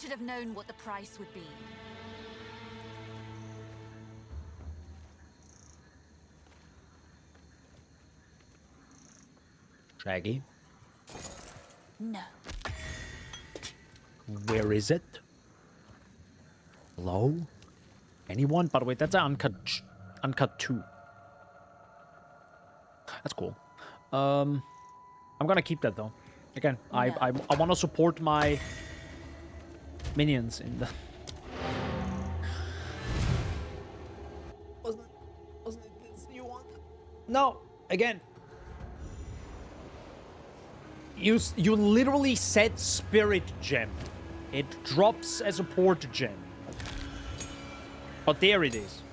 Have known what the price would be. Shaggy? No. Where is it? Hello? Anyone? By the way, that's an uncut 2. That's cool. I'm gonna keep that though. Again, no. I want to support my minions in the... Wasn't it this you want? No, again. You literally said Spirit Gem. It drops as a port gem. But there it is.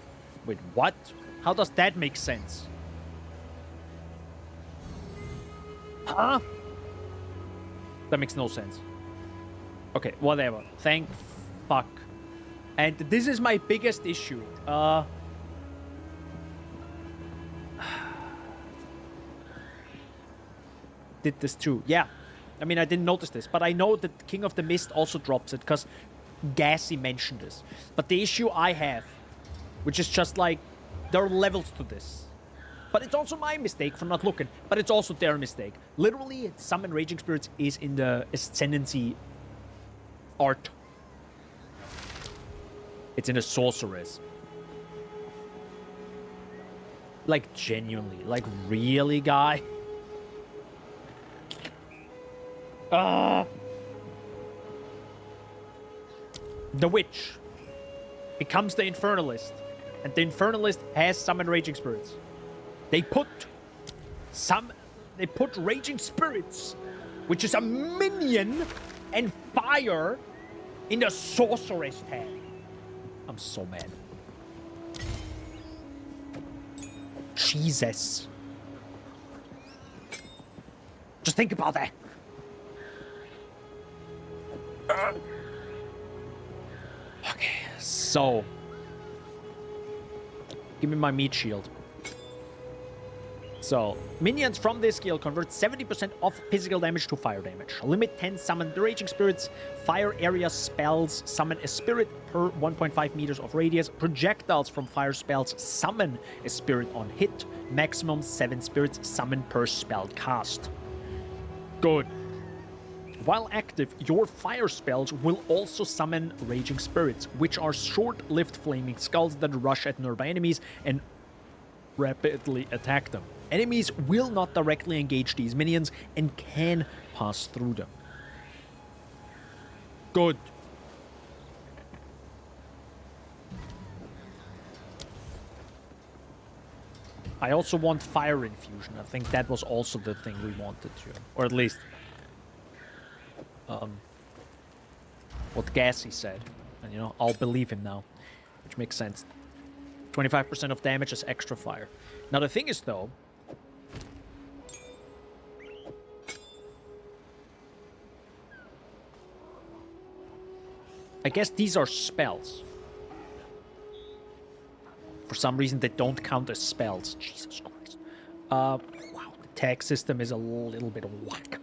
Wait, what? How does that make sense? Huh? That makes no sense. Okay, whatever. Thank fuck. And this is my biggest issue. Did this too. Yeah. I mean, I didn't notice this, but I know that King of the Mist also drops it because Gassy mentioned this. But the issue I have, which is just like, there are levels to this. But it's also my mistake for not looking, but it's also their mistake. Literally, Summon Raging Spirits is in the Ascendancy art. It's in a Sorceress. Like, genuinely. Like, really, guy? The witch becomes the Infernalist, and the Infernalist has summoned Raging Spirits. They put Raging Spirits, which is a minion and fire, in the Sorceress tag. I'm so mad. Jesus. Just think about that. Okay, so give me my meat shield. So, minions from this skill convert 70% of physical damage to fire damage. Limit 10 summon the Raging Spirits. Fire area spells summon a spirit per 1.5 meters of radius. Projectiles from fire spells summon a spirit on hit. Maximum 7 spirits summoned per spell cast. Good. While active, your fire spells will also summon Raging Spirits, which are short-lived flaming skulls that rush at nearby enemies and rapidly attack them. Enemies will not directly engage these minions and can pass through them. Good. I also want fire infusion. I think that was also the thing we wanted to. Or at least what Gassy said. And you know, I'll believe him now. Which makes sense. 25% of damage is extra fire. Now the thing is though, I guess these are spells. For some reason they don't count as spells. Jesus Christ. Wow, the tag system is a little bit whack.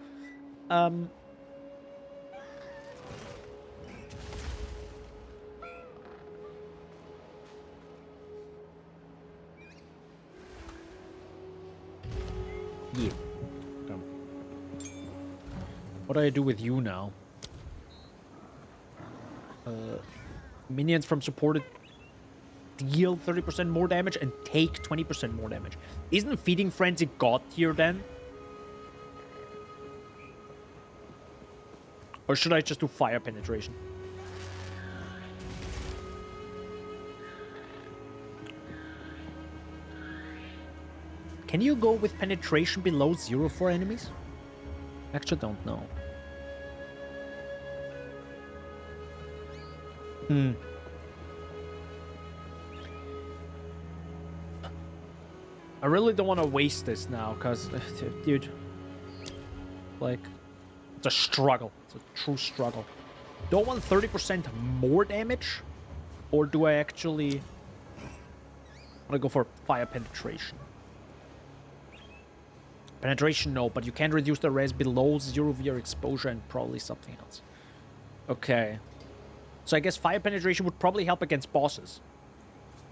Yeah. What do I do with you now? Minions from supported deal 30% more damage and take 20% more damage. Isn't Feeding Frenzy God tier then? Or should I just do fire penetration? Can you go with penetration below 0 for enemies? I actually don't know. I really don't want to waste this now, because, dude, like, it's a struggle. It's a true struggle. Do I want 30% more damage? Or do I actually want to go for fire penetration? Penetration, no, but you can reduce the res below 0 via exposure and probably something else. Okay. So I guess fire penetration would probably help against bosses.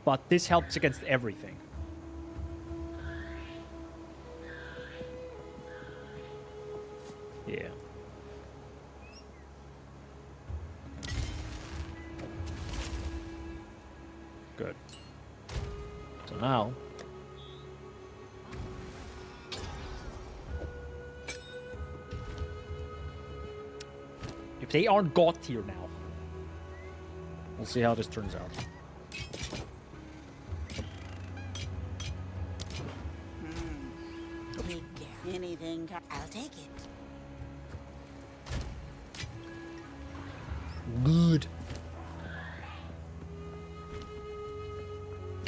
But this helps against everything. Yeah. Good. So now... if they aren't God tier now, we'll see how this turns out. Anything, I'll take it. Good.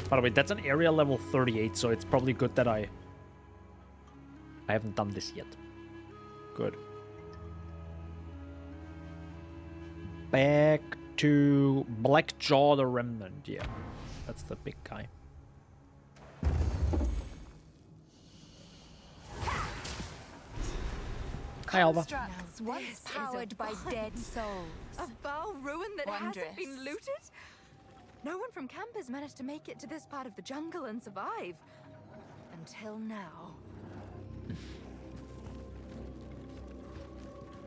By the way, that's an area level 38, so it's probably good that I haven't done this yet. Good. Back to Blackjaw the Remnant. Yeah, that's the big guy. Hi, Alba. Constructs once powered by dead souls. A foul ruin that Wondrous. hasn't been looted? No one from camp has managed to make it to this part of the jungle and survive. Until now.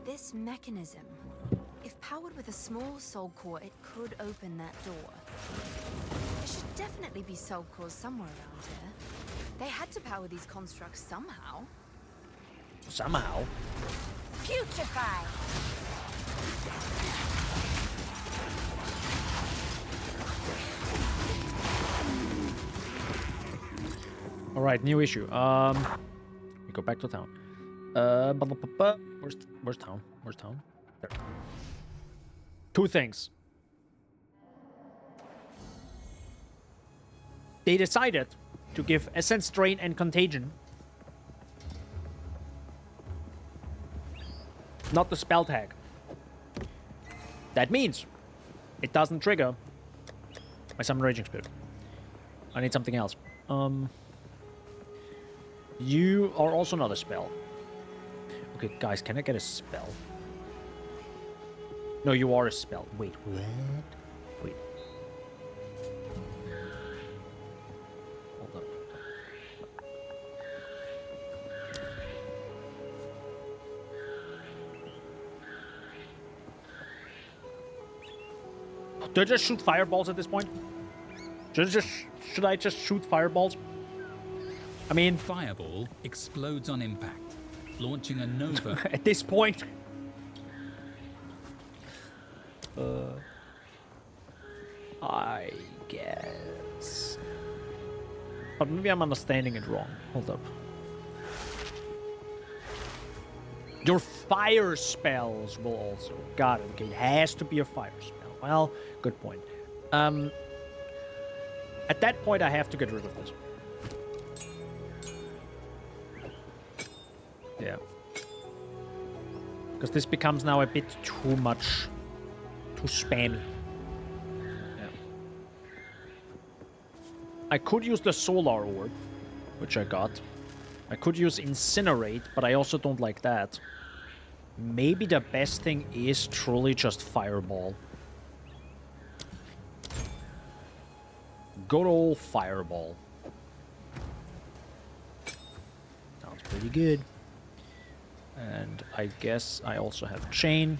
This mechanism, if powered with a small soul core, it could open that door. There should definitely be soul cores somewhere around here. They had to power these constructs somehow. Somehow. Putrefy! All right, new issue. We go back to town. Where's town? Where's town? There. Two things. They decided to give Essence Drain and Contagion. Not the spell tag. That means it doesn't trigger my Summon Raging Spirit. I need something else. You are also not a spell. Okay, guys, can I get a spell? No, you are a spell. Wait, what? Wait. Hold up. Do I just shoot fireballs at this point? Should I just shoot fireballs? I mean, Fireball explodes on impact, launching a nova. at this point. I guess. But maybe I'm understanding it wrong. Hold up. Your fire spells will also. Got it. Okay, it has to be a fire spell. Well, good point. At that point, I have to get rid of this. Yeah. Because this becomes now a bit too much. Too spammy. Yeah. I could use the Solar Orb, which I got. I could use Incinerate, but I also don't like that. Maybe the best thing is truly just Fireball. Good old Fireball. Sounds pretty good. And I guess I also have Chain.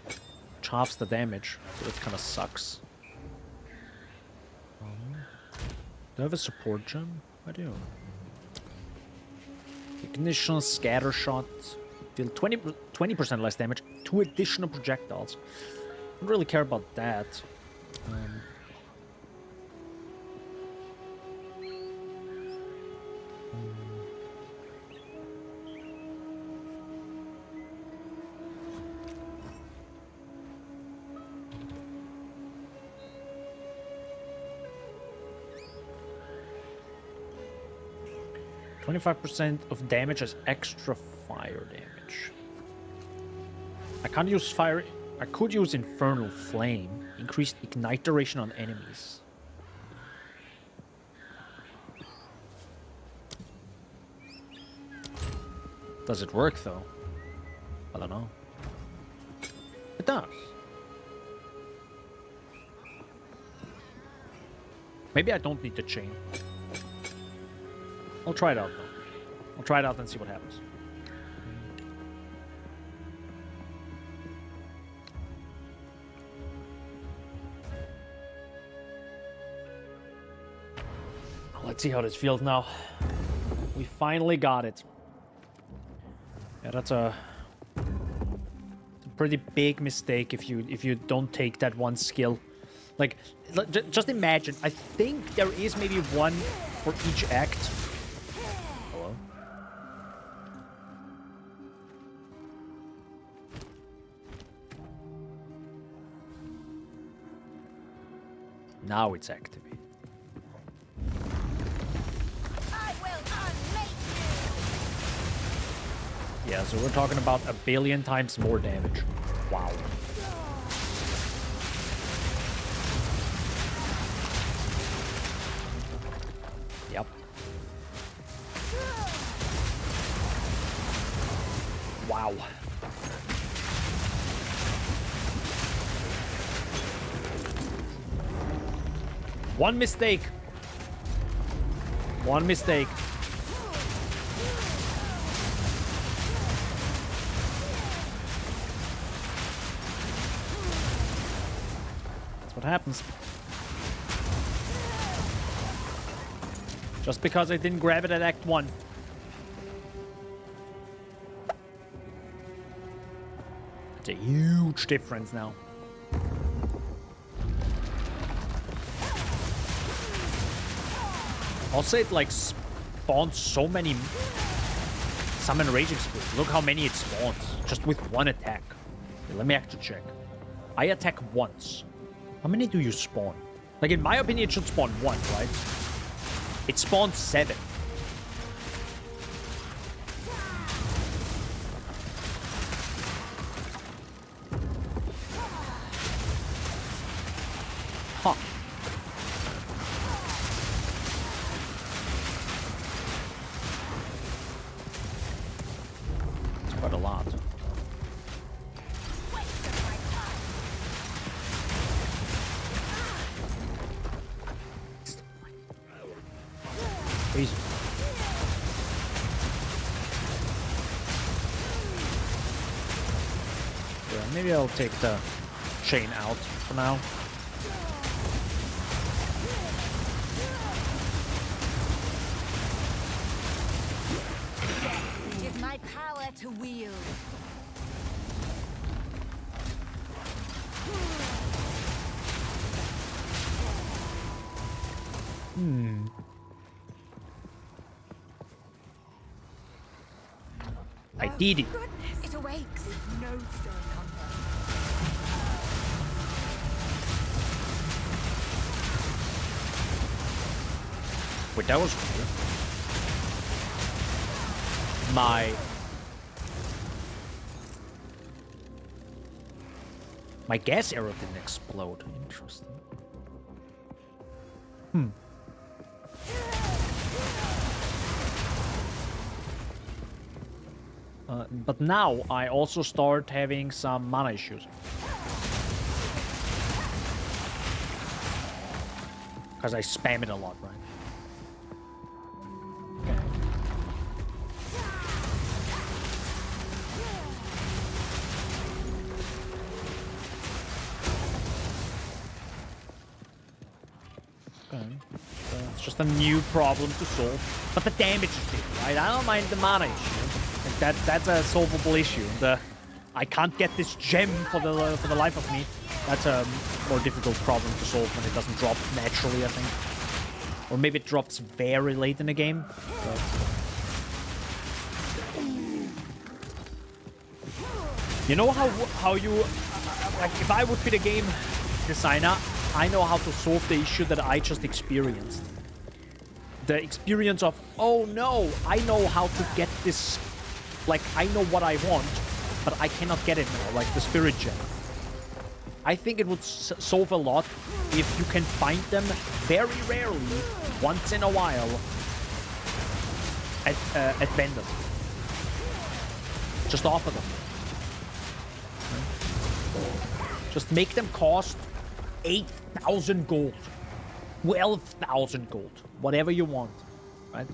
Which halves the damage, so it kind of sucks. Do I have a support gem? I do. Ignition, Scatter Shot. Deal 20% less damage. 2 additional projectiles. Don't really care about that. 25% of damage as extra fire damage. I can't use fire. I could use Infernal Flame. Increased ignite duration on enemies. Does it work though? I don't know. It does. Maybe I don't need the chain. I'll try it out though. I'll try it out and see what happens. Let's see how this feels now. We finally got it. Yeah, that's a pretty big mistake if you don't take that one skill. Like, just imagine. I think there is maybe one for each act. Hello? Now it's activated. Yeah, so we're talking about 1 billion times more damage. Wow. Yep. Wow. One mistake. One mistake. What happens. Just because I didn't grab it at Act 1. It's a huge difference now. Also, it like spawns so many summon raging spirits. Look how many it spawns just with one attack. Okay, let me actually check. I attack once. How many do you spawn? Like, in my opinion, it should spawn one, right? It spawns 7. Huh. It's quite a lot. Crazy. Yeah, maybe I'll take the chain out for now. It is my power to wield. I did it. It awakes. No stone comfort. Wait, that was cool. My gas arrow didn't explode. Interesting. But now I also start having some mana issues. Because I spam it a lot, right? Okay. Okay. So it's just a new problem to solve. But the damage is big, right? I don't mind the mana issue. Like that's a solvable issue. I can't get this gem for the life of me. That's a more difficult problem to solve when it doesn't drop naturally, I think. Or maybe it drops very late in the game. But... You know how you... like, if I would be the game designer, I know how to solve the issue that I just experienced. The experience of, oh no, I know how to get this... Like, I know what I want, but I cannot get it now, like the spirit gem. I think it would solve a lot if you can find them very rarely, once in a while, at vendors. Just offer them. Just make them cost 8,000 gold, 12,000 gold, whatever you want, right?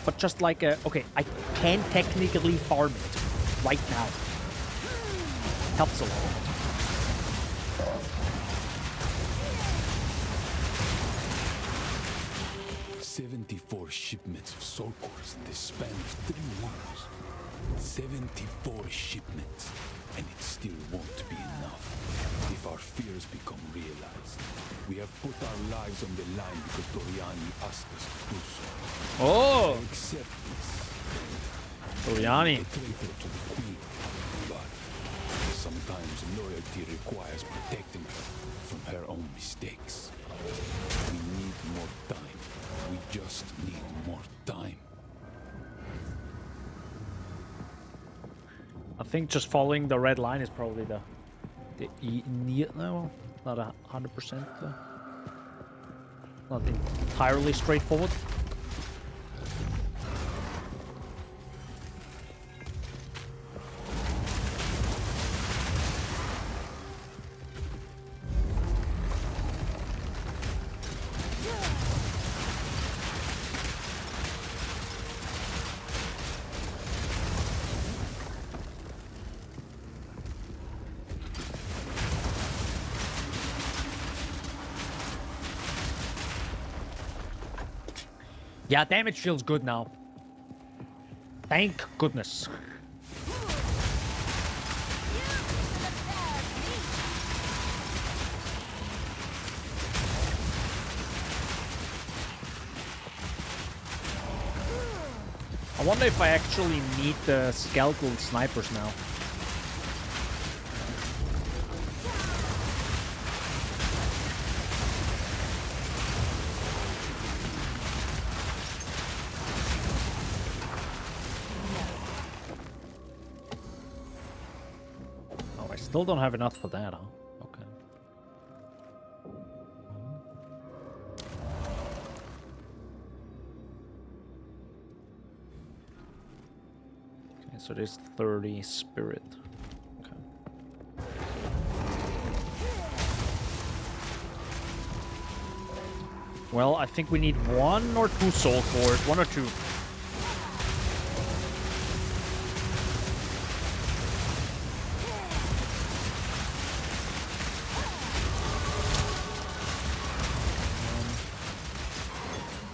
But just like, okay, I can technically farm it right now. Helps a lot. "74 shipments of soul cores in the span of 3 months. 74 shipments, and it still won't be enough. If our fears become realized, we have put our lives on the line because Doriani asked us to do so. Oh! I accept this. Doriani. A traitor to the Queen, but sometimes loyalty requires protecting her from her own mistakes. We need more time. We just need more time." I think just following the red line is probably the no, not 100%. Not entirely straightforward. Yeah, damage feels good now. Thank goodness. I wonder if I actually need the skeletal snipers now. Oh, I still don't have enough for that, huh? Okay. So there's 30 spirit. Okay. Well, I think we need 1 or 2 soul cores. 1 or 2.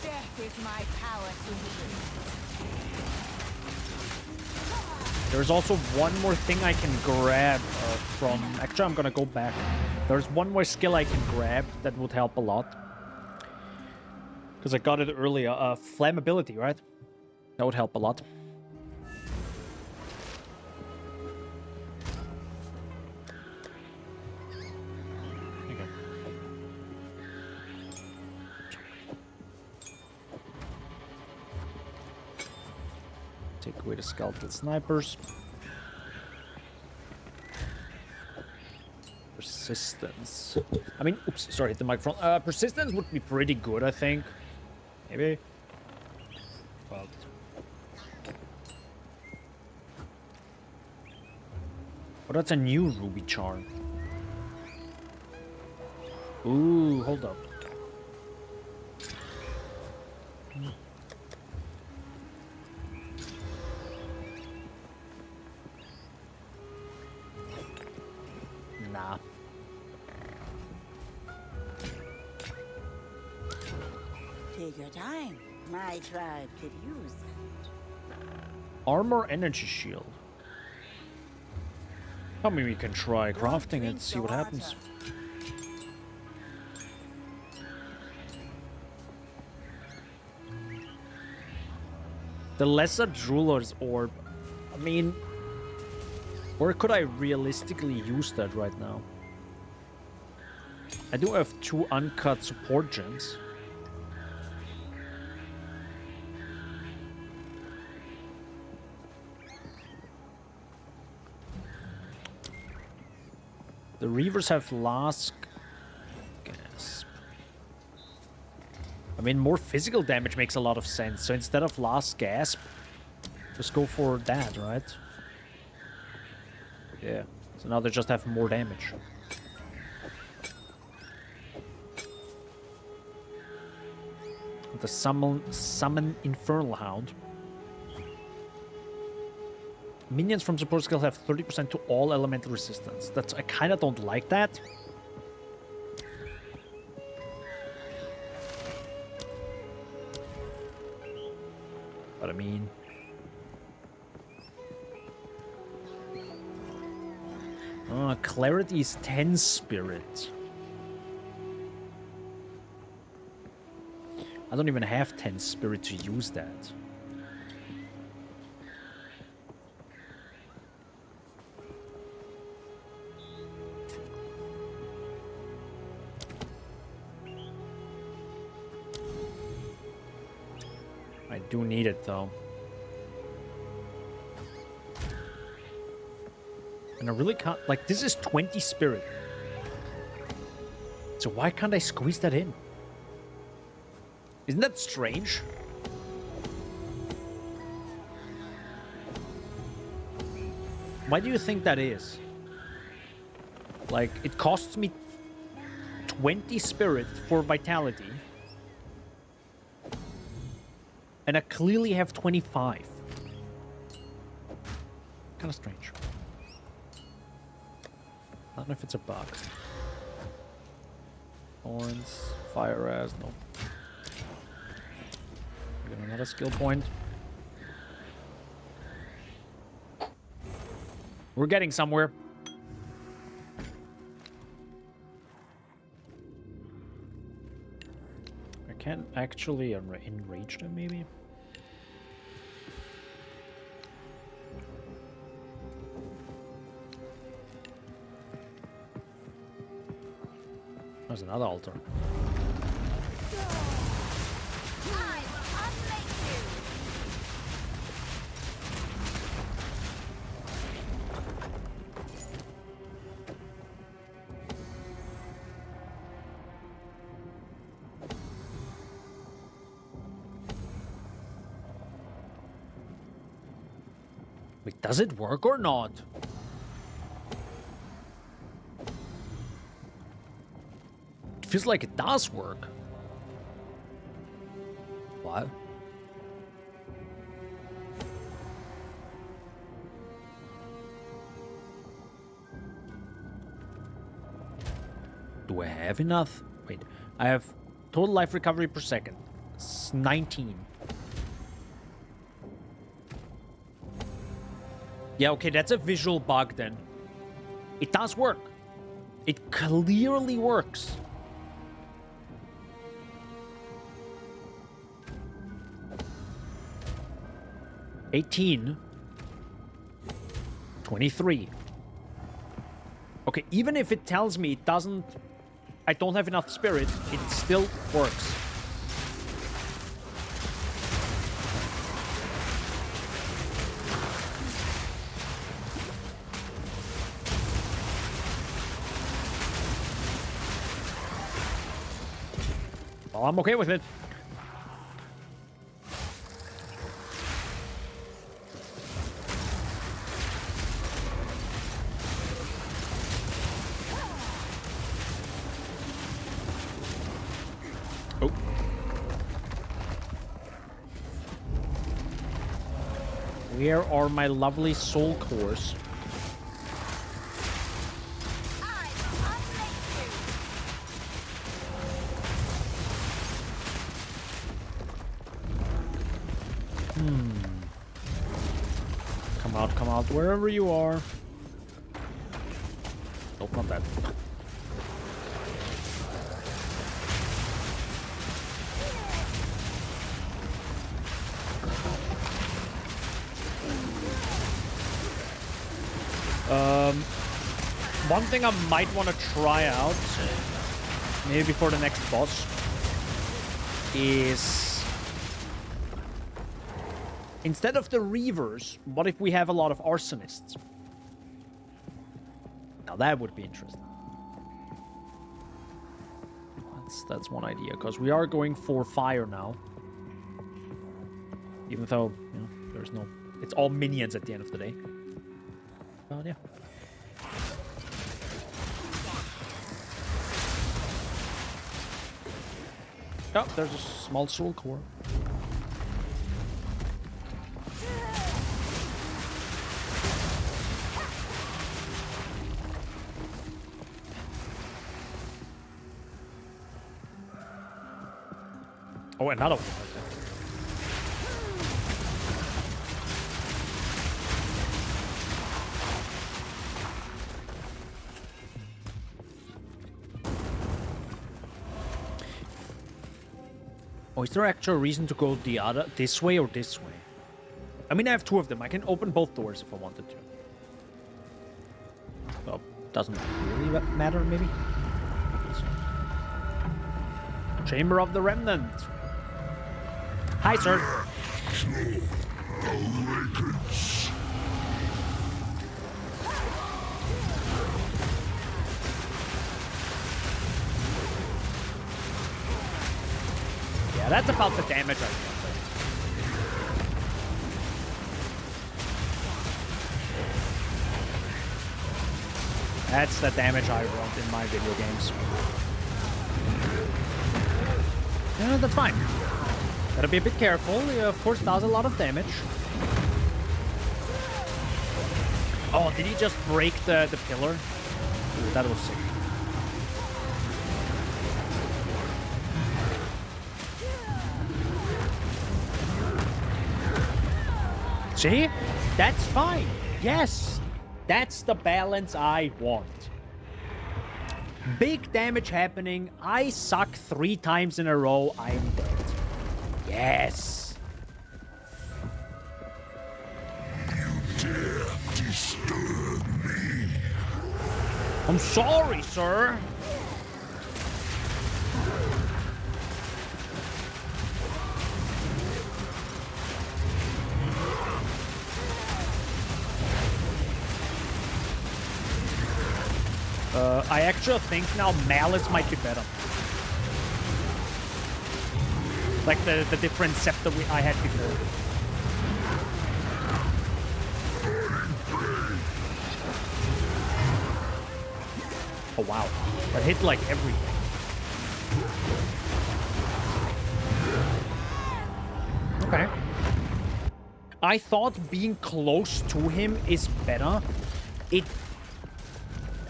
Death is my power to wield. There's also one more thing I can grab from... Actually, I'm gonna go back. There's one more skill I can grab that would help a lot. Because I got it earlier. Flammability, right? That would help a lot. Okay. Take away the skeletal snipers. Persistence. I mean, oops, sorry, hit the microphone. Persistence would be pretty good, I think. Maybe. Well. Oh, that's a new ruby charm. Ooh, hold up. Nah. Take your time. My tribe could use it. Armor energy shield. I mean, we can try crafting it, see what happens. The lesser jeweler's orb. I mean, where could I realistically use that right now? I do have 2 uncut support gems. The Reavers have last gasp. I mean, more physical damage makes a lot of sense. So instead of last gasp, just go for that, right? Yeah. So now they just have more damage. The summon Infernal Hound. Minions from support skill have 30% to all elemental resistance. That's, I kind of don't like that. But I mean... Clarity is 10 spirit. I don't even have 10 spirit to use that. I do need it though. And I really can't, like, this is 20 spirit. So why can't I squeeze that in? Isn't that strange? Why do you think that is? Like, it costs me 20 spirit for vitality. And I clearly have 25. Kind of strange. I don't know if it's a bug. Thorns, fire as, no. We got another skill point. We're getting somewhere. I can't actually enrage them, maybe? There's another altar. Wait, does it work or not? It feels like it does work. What? Do I have enough? Wait, I have total life recovery per second. It's 19. Yeah, okay, that's a visual bug then. It does work. It clearly works. $18. 23. Okay, even if it tells me it doesn't... I don't have enough spirit, it still works. Well, I'm okay with it. Oh. Where are my lovely soul cores? Come out, wherever you are. Nope, not that. One thing I might want to try out, maybe before the next boss, is... Instead of the Reavers, what if we have a lot of Arsonists? Now that would be interesting. That's one idea, because we are going for fire now. Even though, you know, there's no... It's all minions at the end of the day. But yeah. Oh, there's a small soul core. Oh, another one. Oh, is there actually a reason to go this way or this way? I mean, I have two of them. I can open both doors if I wanted to. Well, doesn't really matter, maybe. Chamber of the Remnant. Hi, sir. Yeah, that's about the damage I get. That's the damage I want in my video games. Yeah, that's fine. Gotta be a bit careful. He, of course, does a lot of damage. Oh, did he just break the pillar? Ooh, that was sick. See? That's fine. Yes. That's the balance I want. Big damage happening. I suck 3 times in a row. I'm dead. Yes. You dare disturb me? I'm sorry, sir. I actually think now Malice might be better. Like the different scepter I had before. Oh wow, that hit like everything. Okay. I thought being close to him is better.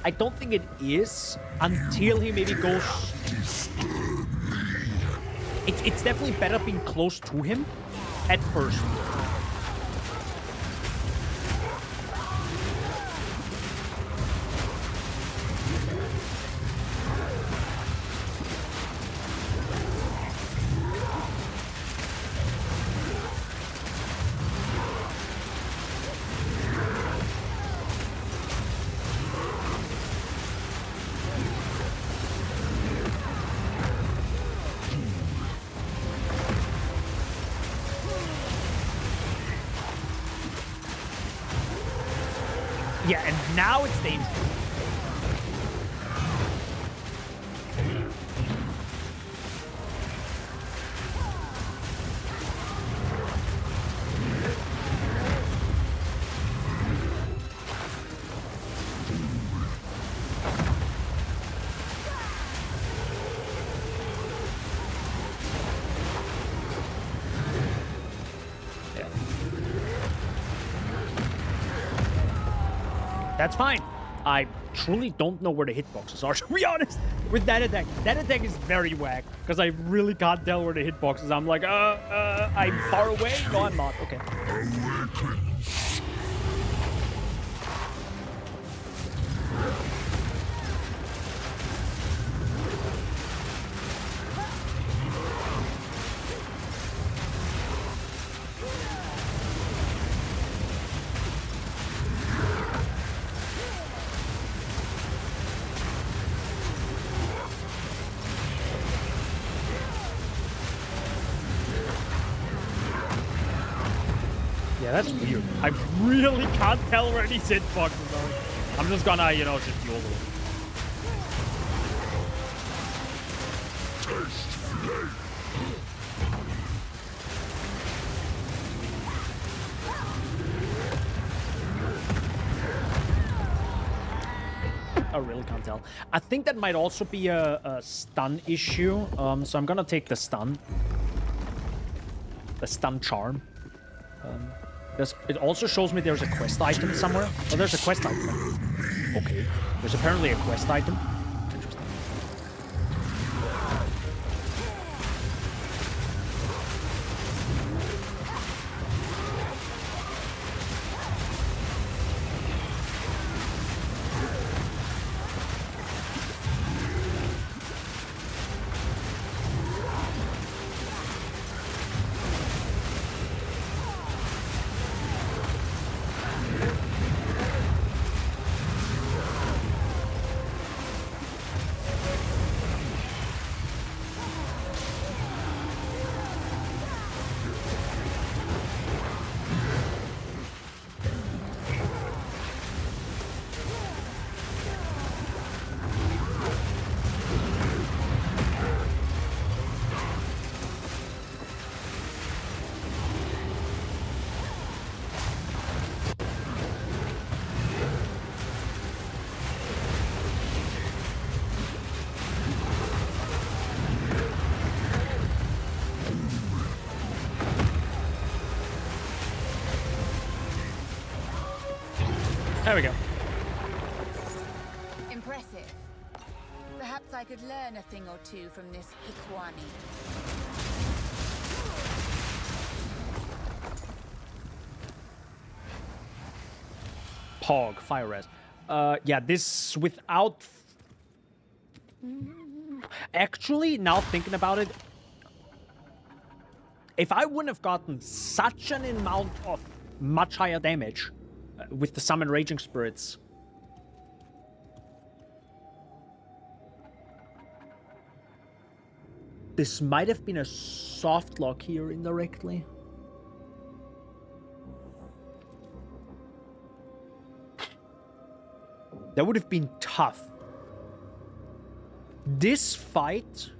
I don't think it is until he maybe goes... It's definitely better being close to him at first. Yeah, and now it's dangerous. That's fine. I truly don't know where the hitboxes are, to be honest, with that attack. That attack is very whack, because I really can't tell where the hitboxes are. I'm like, I'm far away? No, I'm not. Okay. Yeah, that's weird. I really can't tell where these hitboxes are. I'm just gonna, you know, just deal with it. I really can't tell. I think that might also be a stun issue. So I'm gonna take the stun. The stun charm. It also shows me there's a quest item somewhere. Oh, there's a quest item. Okay. There's apparently a quest item. Interesting. There we go. Impressive. Perhaps I could learn a thing or two from this Hikwani. Pog, fire res. Yeah, this without... Actually, now thinking about it, if I wouldn't have gotten such an amount of much higher damage with the summon raging spirits, this might have been a soft lock here indirectly. That would have been tough. This fight...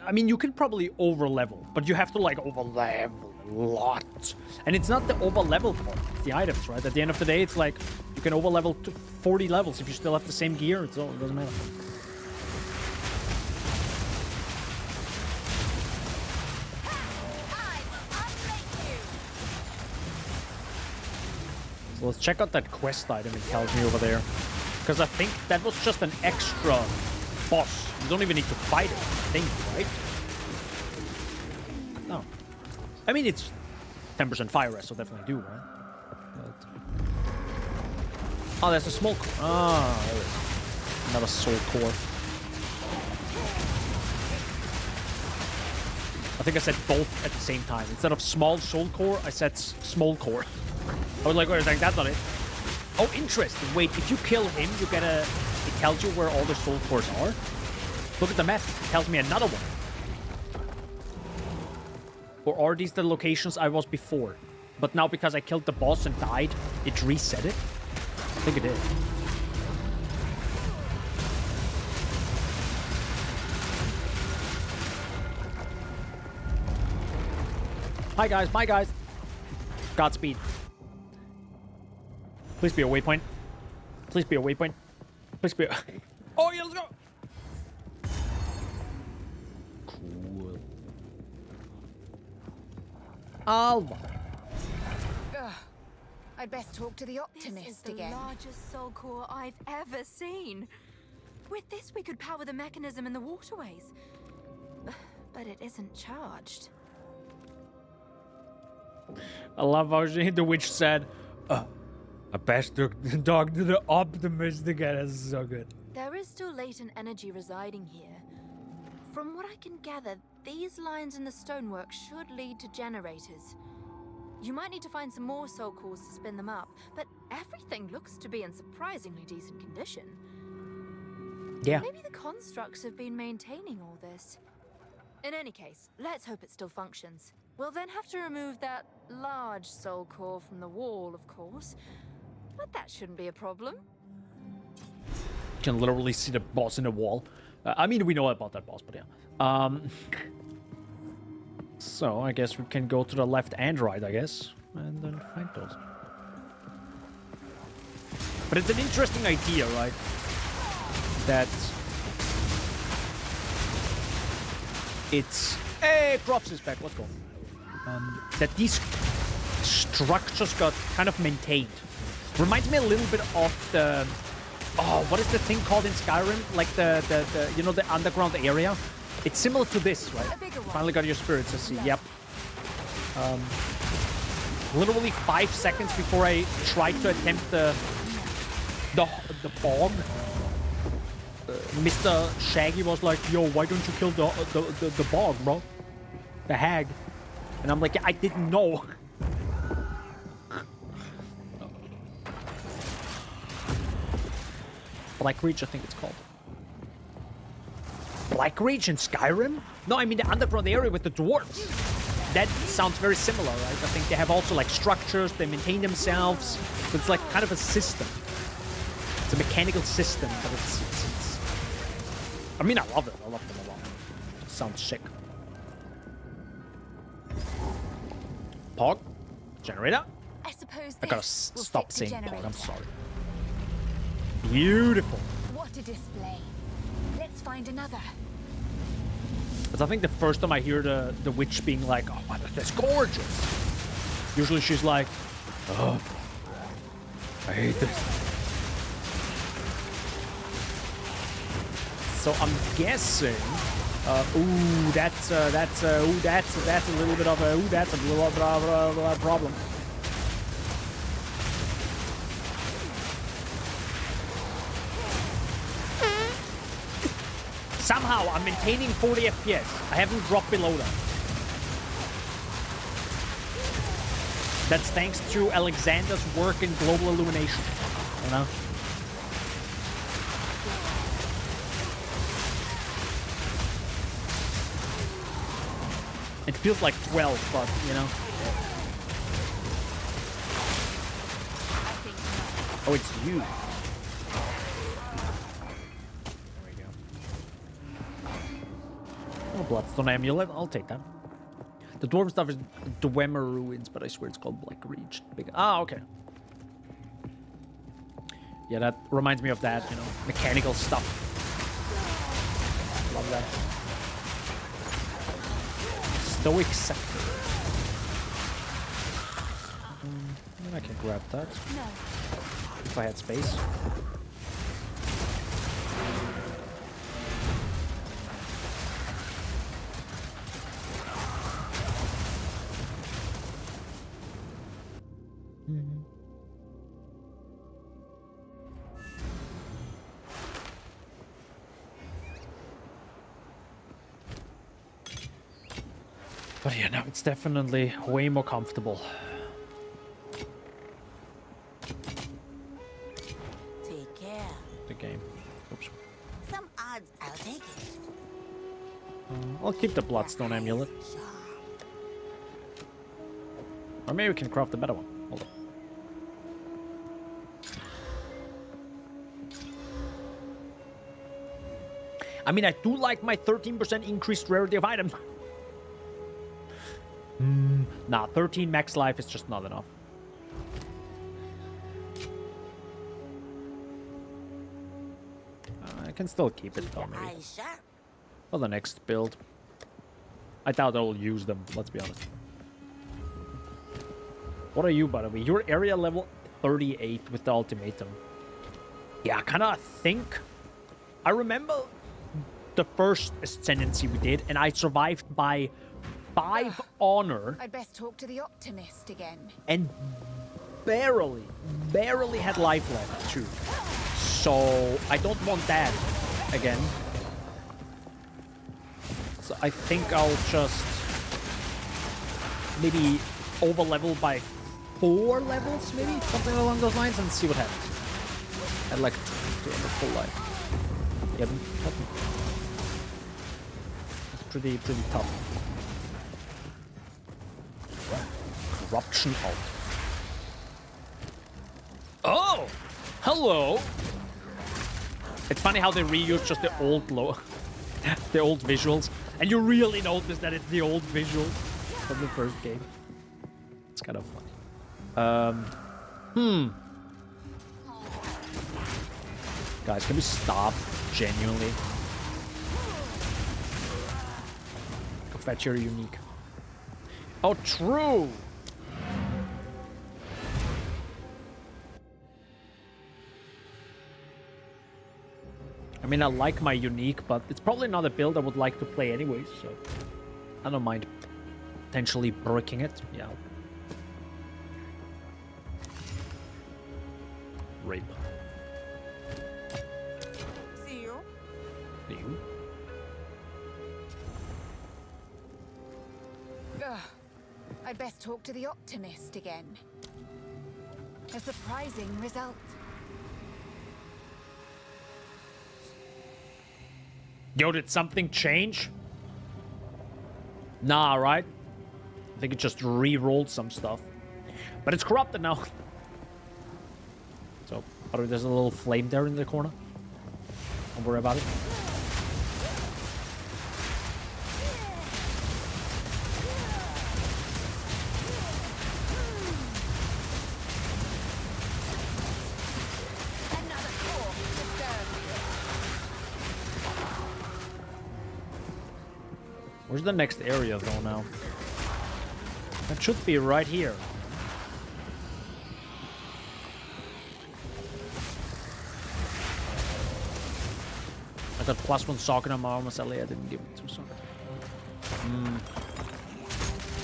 I mean, you can probably over-level, but you have to, like, over-level a lot. And it's not the over-level part, it's the items, right? At the end of the day, it's like, you can over-level to 40 levels if you still have the same gear, it doesn't matter. So let's check out that quest item it tells me over there. Because I think that was just an extra boss. You don't even need to fight it, I think, right? No. I mean, it's 10% fire rest, so definitely do, right? But... Oh, there's a small core. Ah, there is. Another soul core. I think I said both at the same time. Instead of small soul core, I said small core. I was like, wait a second, that's not it. Oh, interesting. Wait, if you kill him, you get a... It tells you where all the soul cores are. Look at the map. It tells me another one. Or are these the locations I was before? But now because I killed the boss and died, it reset it? I think it did. Hi guys, bye guys. Godspeed. Please be a waypoint. Please be a waypoint. Please be a... Oh yeah, let's go! Cool. Alva. I'd best talk to the Optimist This is the again. largest soul core I've ever seen. With this, we could power the mechanism in the waterways. But it isn't charged. I love how the witch said, I best talk to the Optimist again. That's so good. There is still latent energy residing here. From what I can gather, these lines in the stonework should lead to generators. You might need to find some more soul cores to spin them up, but everything looks to be in surprisingly decent condition. Yeah. Maybe the constructs have been maintaining all this. In any case, let's hope it still functions. We'll then have to remove that large soul core from the wall, of course. But that shouldn't be a problem. You can literally see the boss in the wall. I mean, we know about that boss, but yeah. So, I guess we can go to the left and right, I guess. And then find those. But it's an interesting idea, right? That... It's... Hey, Crops is back, let's go. That these structures got kind of maintained. Reminds me a little bit of the... Oh, what is the thing called in Skyrim? Like the you know, the underground area? It's similar to this, right? Finally got your spirits, I see. Yep. Literally 5 seconds before I tried to attempt the bog, Mr. Shaggy was like, yo, why don't you kill the bog, bro? The hag. And I'm like, I didn't know. Black Reach, I think it's called. Black Reach in Skyrim? No, I mean the underground area with the dwarves. That sounds very similar, right? I think they have also like structures, they maintain themselves. So it's like kind of a system. It's a mechanical system, but it's... I mean, I love it. I love them a lot. It sounds sick. Pog? Generator? I suppose I gotta this will stop fit the saying Pog, I'm generator. sorry. Beautiful. What a display. Let's find another. But I think the first time I hear the witch being like, oh, that's gorgeous. Usually she's like, oh, I hate this. So I'm guessing Ooh, that's a little bit of a, that's a little bit of a problem. Somehow, I'm maintaining 40 FPS. I haven't dropped below that. That's thanks to Alexander's work in global illumination, you know? It feels like 12, but, you know. Oh, it's you. There we go. Oh, Bloodstone Amulet. I'll take that. The dwarven stuff is Dwemer Ruins, but I swear it's called Black Reach. Ah, okay. Yeah, that reminds me of that, you know, mechanical stuff. Love that. Stoic Scepter. I can grab that. No. If I had space. But yeah, now it's definitely way more comfortable. Take care. The game. Oops. Some odds, I'll take it. I'll keep the Bloodstone Amulet. Or maybe we can craft a better one. Hold on. I mean, I do like my 13% increased rarity of items. Nah, 13 max life is just not enough. I can still keep it though, maybe. For the next build. I doubt I'll use them, let's be honest. What are you, by the way? You're area level 38 with the ultimatum. Yeah, I kind of think... I remember the first ascendancy we did, and I survived by 5 honor. I'd best talk to the Optimist again. And barely had life left, too. So, I don't want that again. So, I think I'll just maybe over-level by 4 levels, maybe? Something along those lines, and see what happens. I'd like to end the full life. Yeah, it's pretty tough. Corruption alt. Oh! Hello! It's funny how they reuse just the old the old visuals. And you really notice that it's the old visuals from the first game. It's kind of funny. Guys, can we stop? Genuinely. Go fetch your unique. Oh, true! I mean, I like my unique, but it's probably not a build I would like to play anyways, so... I don't mind potentially bricking it. Yeah. Rape. See you. See you. Ugh. I'd best talk to the Optimist again. A surprising result. Yo, did something change? Nah, right? I think it just re-rolled some stuff. But it's corrupted now. So, there's a little flame there in the corner. Don't worry about it. Where's the next area though now? That should be right here. I got +1 socket on my armor Sally. I didn't give it 2 socket.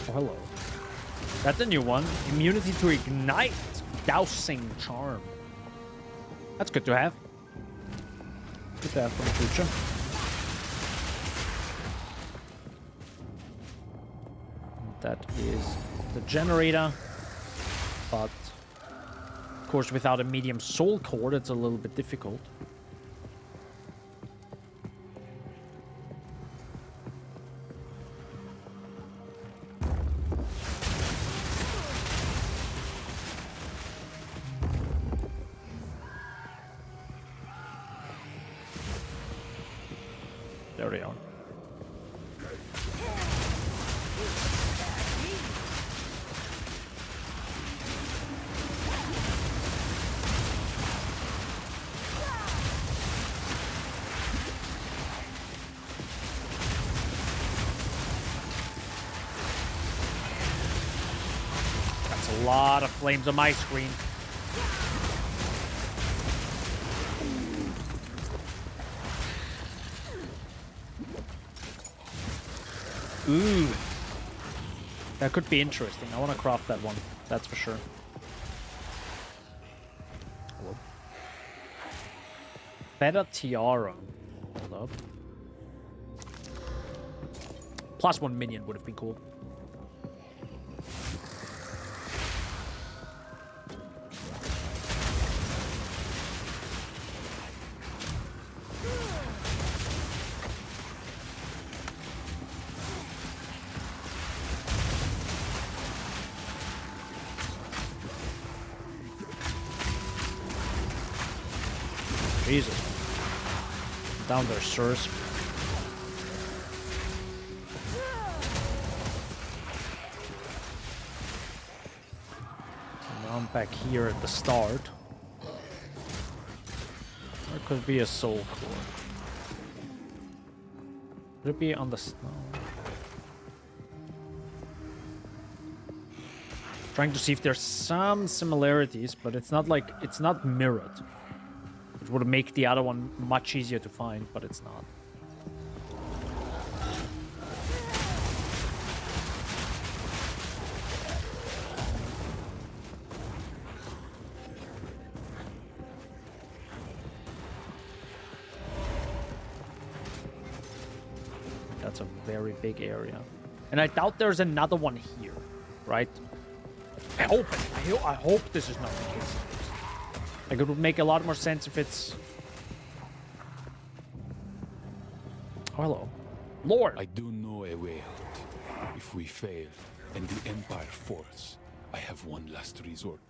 Oh, hello. That's a new one. Immunity to ignite. Dousing charm. That's good to have. Good to have for the future. That is the generator. But, of course, without a medium soul core, it's a little bit difficult. There they are. That's a lot of flames on my screen. Ooh. That could be interesting. I want to craft that one. That's for sure. Hello. Better tiara. Hold up. +1 minion would have been cool. Jesus. Down there, sirs. Now I'm back here at the start. There could be a soul core. Could it be on the snow? Trying to see if there's some similarities, but it's not like it's not mirrored. It would make the other one much easier to find, but it's not. That's a very big area. And I doubt there's another one here, right? I hope this is not the case. Like, it would make a lot more sense if it's... Oh, hello. Lord! I do know a way out. If we fail, and the Empire falls, I have one last resort.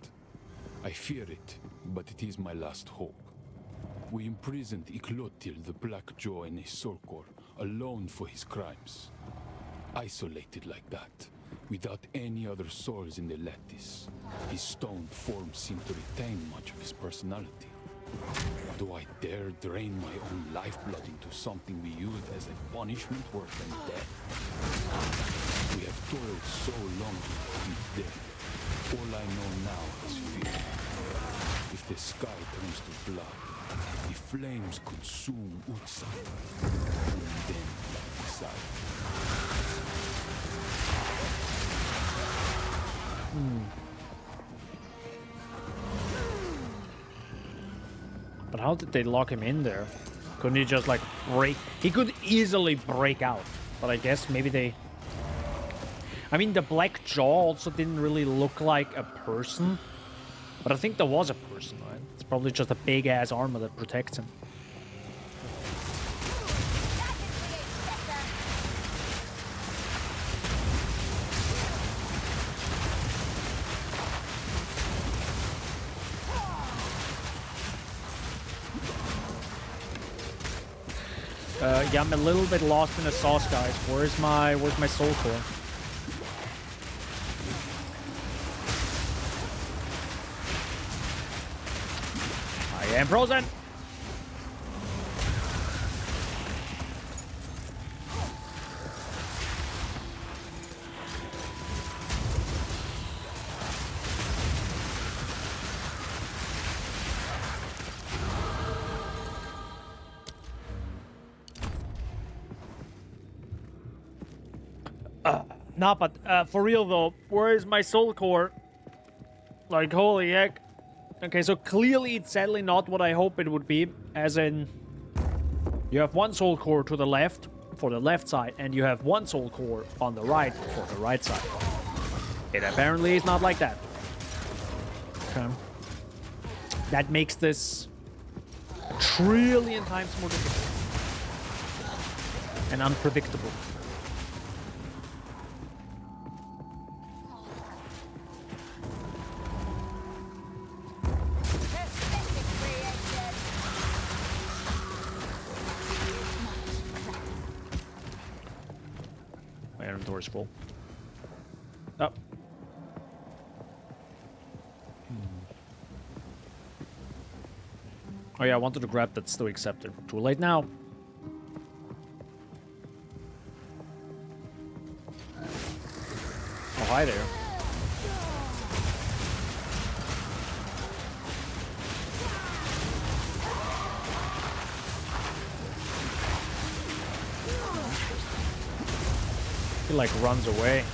I fear it, but it is my last hope. We imprisoned Iklotil the Black Jaw in a soul core, alone for his crimes. Isolated like that, without any other souls in the lattice. His stone form seemed to retain much of his personality. Do I dare drain my own lifeblood into something we use as a punishment worse than death? We have toiled so long to defeat death. All I know now is fear. If the sky turns to blood, the flames consume Utsa, and then decide. But how did they lock him in there? Couldn't he just, like, break? He could easily break out. But I guess maybe they... I mean, the Black Jaw also didn't really look like a person. But I think there was a person, right? It's probably just a big-ass armor that protects him. Yeah, I'm a little bit lost in the sauce, guys. Where's my soul core? I am frozen. Nah, but for real though, where is my soul core? Like, holy heck. Okay, so clearly it's sadly not what I hope it would be. As in, you have one soul core to the left for the left side, and you have one soul core on the right for the right side. It apparently is not like that. Okay. That makes this a trillion times more difficult and unpredictable. My inventory's full. Oh. Oh yeah, I wanted to grab that Stoic Scepter. Too late now. Oh, hi there. He like runs away.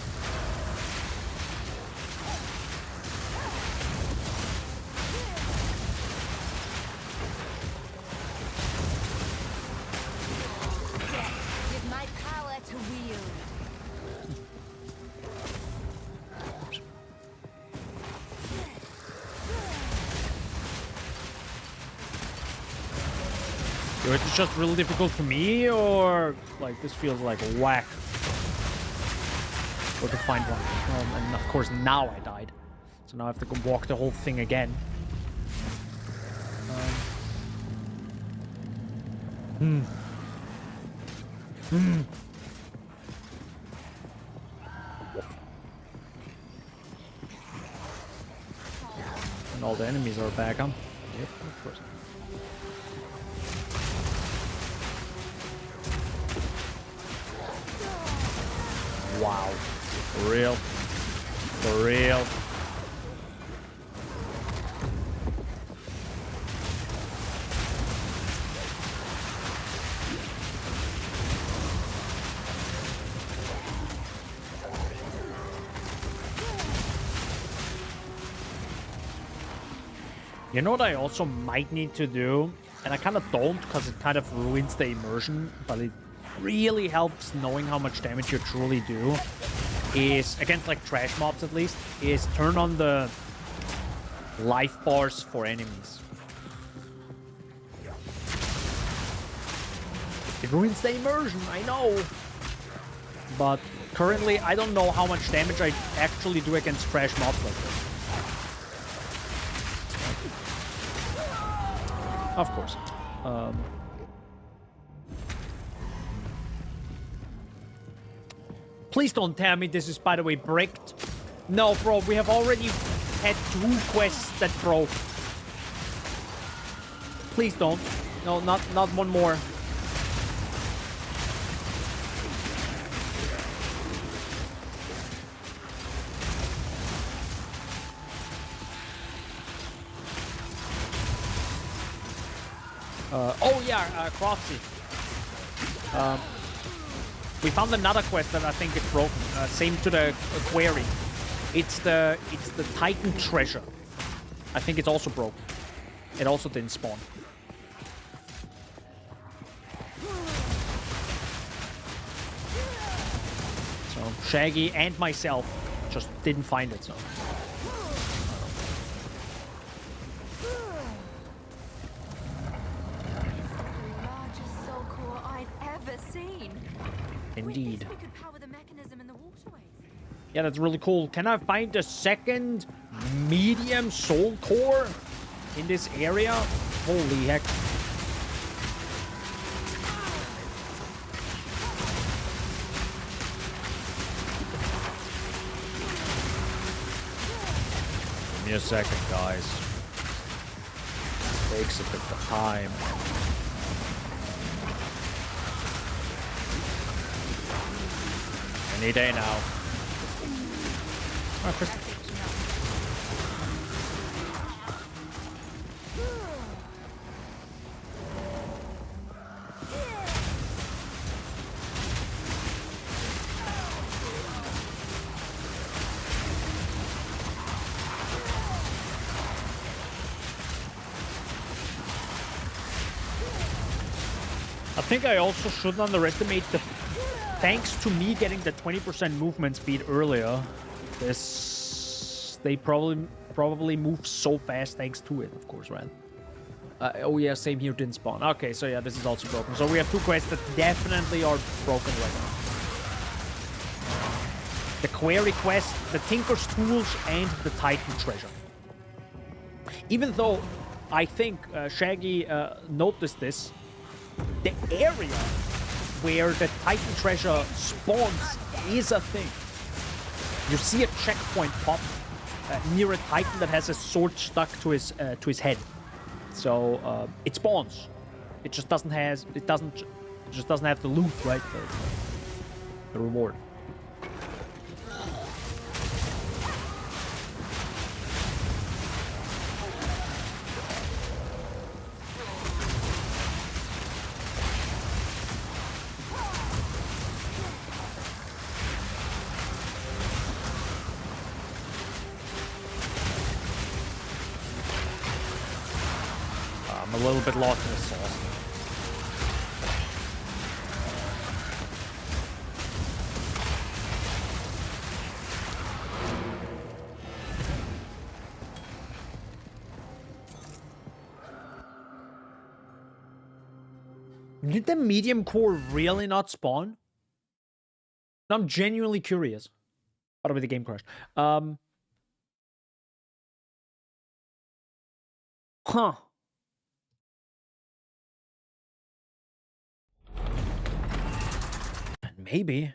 With my power to wield. So it's just really difficult for me, or like this feels like whack. Or to find one. And of course now I died. So now I have to go walk the whole thing again. And all the enemies are back, huh? Yep, of course. Wow. For real. For real. You know what I also might need to do? And I kind of don't, because it kind of ruins the immersion, but it really helps knowing how much damage you truly do, is, against like trash mobs at least, is turn on the life bars for enemies. It ruins the immersion, I know. But currently, I don't know how much damage I actually do against trash mobs like this. Of course. Please don't tell me this is, by the way, bricked. No, bro, we have already had 2 quests that broke. Please don't. No, not one more. Oh yeah, Crofty. We found another quest that I think is broken. Same to the quarry. It's the Titan treasure. I think it's also broken. It also didn't spawn. So Shaggy and myself just didn't find it. So. Indeed. We could power the mechanism in the waterways. Yeah, that's really cool. Can I find a second medium soul core in this area? Holy heck. Give me a second, guys. Takes a bit of time. Any day now. Oh, crystal. I think I also shouldn't underestimate the... Thanks to me getting the 20% movement speed earlier, they probably move so fast thanks to it, of course, right? Oh yeah, same here, didn't spawn. Okay, so yeah, this is also broken. So we have two quests that definitely are broken right now. The Query quest, the Tinker's Tools, and the Titan Treasure. Even though I think Shaggy noticed this, the area where the Titan Treasure spawns is a thing. You see a checkpoint pop near a Titan that has a sword stuck to his head. So it spawns. It just doesn't have the loot, right? The reward. I'm a little bit lost in the sauce. Did the medium core really not spawn? I'm genuinely curious. By the way, the game crashed. Huh. Maybe.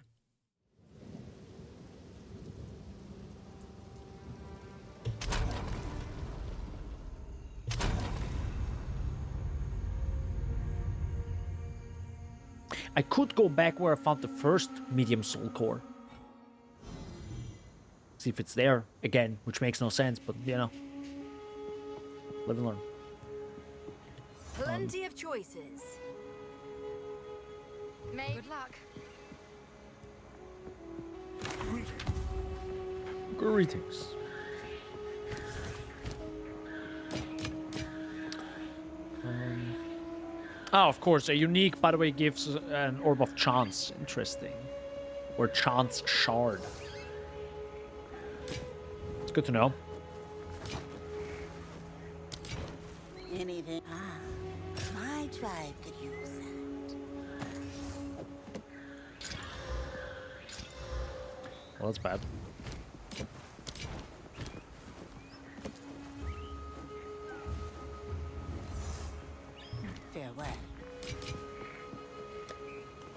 I could go back where I found the first medium soul core. See if it's there again, which makes no sense, but you know. Live and learn. Plenty of choices. Good luck. Greetings. Of course, a unique, by the way, gives an Orb of Chance. Interesting. Or Chance Shard. It's good to know. Anything? My tribe could use that. Well, that's bad. Farewell.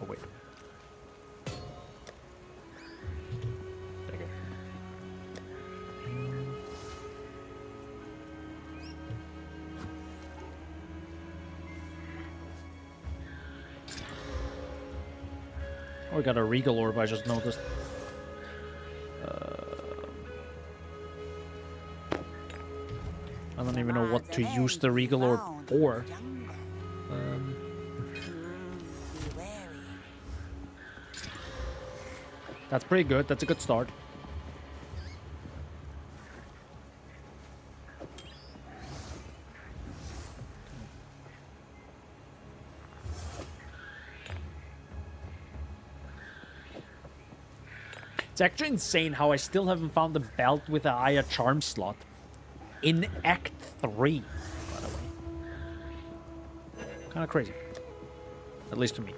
Oh, wait. There you go. Oh, we got a Regal Orb, I just noticed. I don't even know what to use the Regal Orb for. That's pretty good. That's a good start. It's actually insane how I still haven't found the belt with the Aya Charm slot in Act 3, by the way. Kind of crazy. At least to me.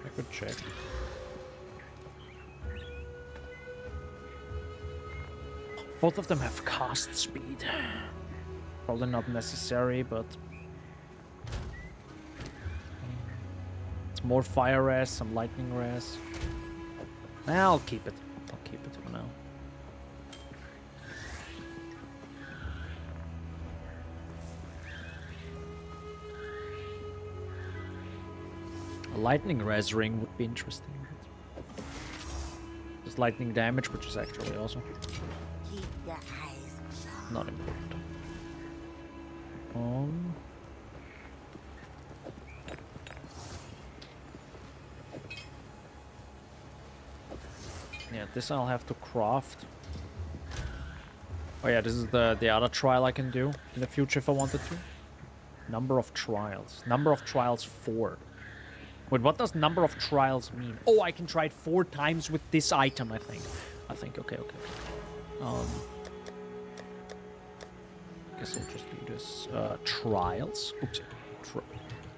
I could check. Both of them have cast speed. Probably not necessary, but it's more fire res, some lightning res. I'll keep it. I'll keep it for now. A lightning res ring would be interesting. There's lightning damage, which is actually awesome. Keep your eyes closed. Not important. Yeah, this I'll have to craft. Oh yeah, this is the other trial I can do in the future if I wanted to. Number of trials. Number of trials 4. Wait, what does number of trials mean? Oh, I can try it 4 times with this item, I think. Okay. Guess I'll just do this. Trials. Oops.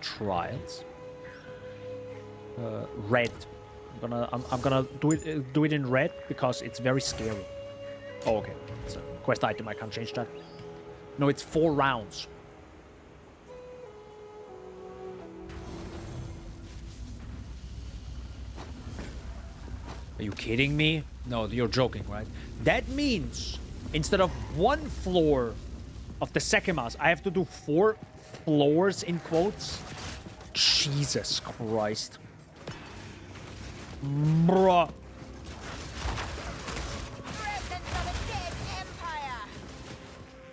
Trials. Red. I'm gonna do it in red because it's very scary. Oh, okay. It's a quest item. I can't change that. No, it's 4 rounds. Are you kidding me? No, you're joking, right? That means instead of 1 floor of the Sekimas, I have to do 4 floors in quotes. Jesus Christ. Bruh.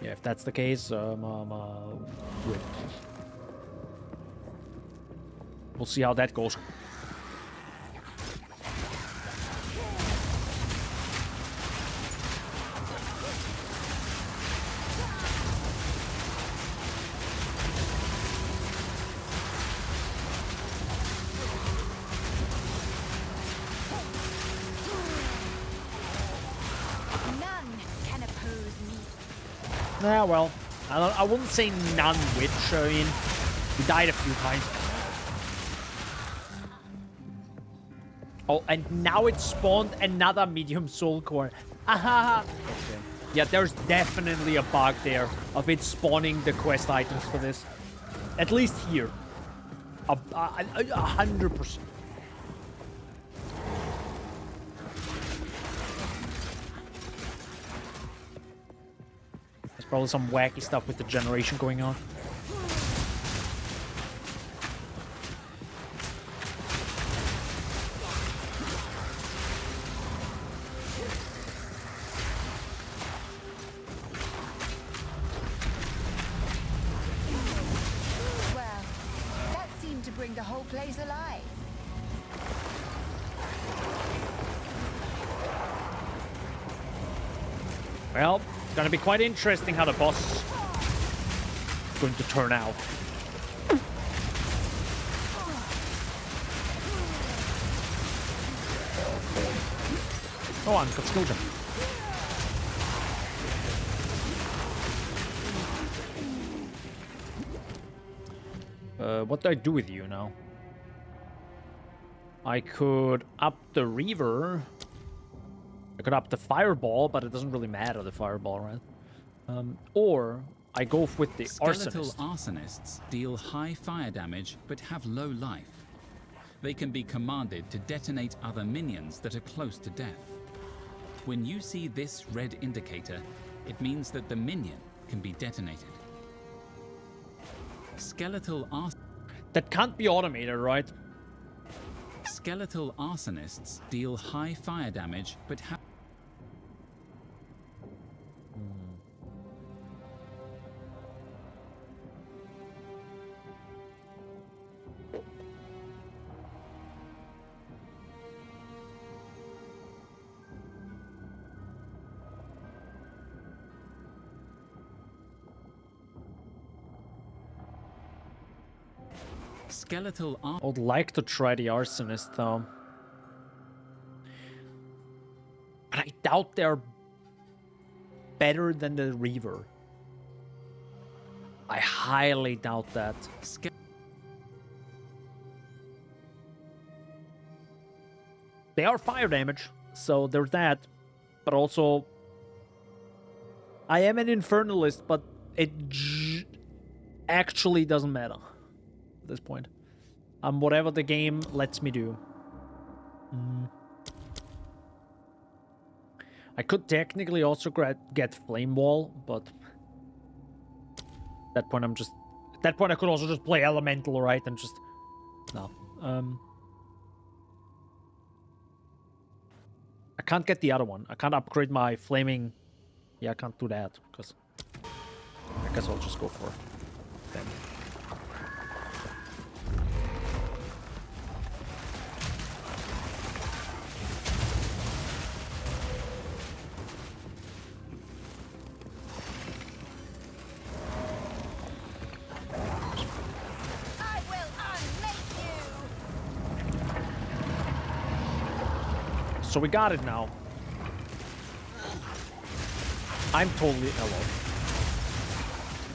Yeah, if that's the case, we'll see how that goes. Yeah, well, I wouldn't say none, which, I mean, he died a few times. Oh, and now it spawned another medium soul core. Ahaha. Okay. Yeah, there's definitely a bug there of it spawning the quest items for this. At least here. 100%. Probably some wacky stuff with the generation going on. Well, that seemed to bring the whole place alive. Well, it's gonna be quite interesting how the boss is going to turn out. Go on, got skill jump. What do I do with you now? I could up the Reaver. I could up the Fireball, but it doesn't really matter, the Fireball, right? Or I go with the Skeletal Arsonist. arsonists deal high fire damage but have low life. They can be commanded to detonate other minions that are close to death. When you see this red indicator, it means that the minion can be detonated. Skeletal That can't be automated, right? Skeletal arsonists deal high fire damage but have skeletal I would like to try the Arsonist, though. But I doubt they're better than the Reaver. I highly doubt that. They are fire damage, so there's that. But also, I am an Infernalist, but it actually doesn't matter at this point. Whatever the game lets me do. I could technically also get Flame Wall, but at that point I'm just... At that point I could also just play Elemental, right? And just... No. I can't get the other one. I can't upgrade my Flaming... Yeah, I can't do that, because... I guess I'll just go for them. So we got it now. I'm totally... Hello.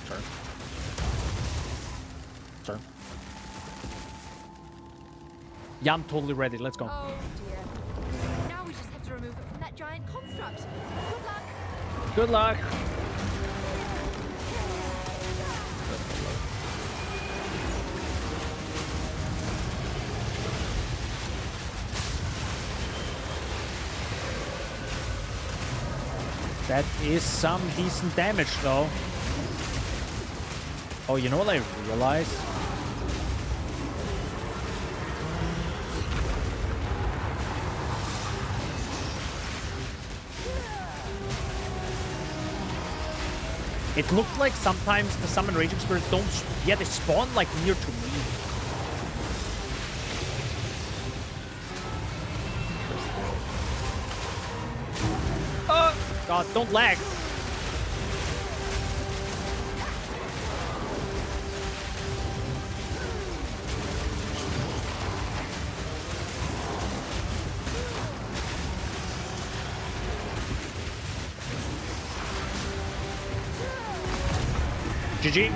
Sir. Sir. Yeah, I'm totally ready. Let's go. Oh dear. Now we just have to remove it from that giant construct. Good Good luck. luck. That is some decent damage, though. Oh, you know what I realized? It looked like sometimes the summon raging spirits don't... Yeah, they spawn like near to me. God, don't lag. GG.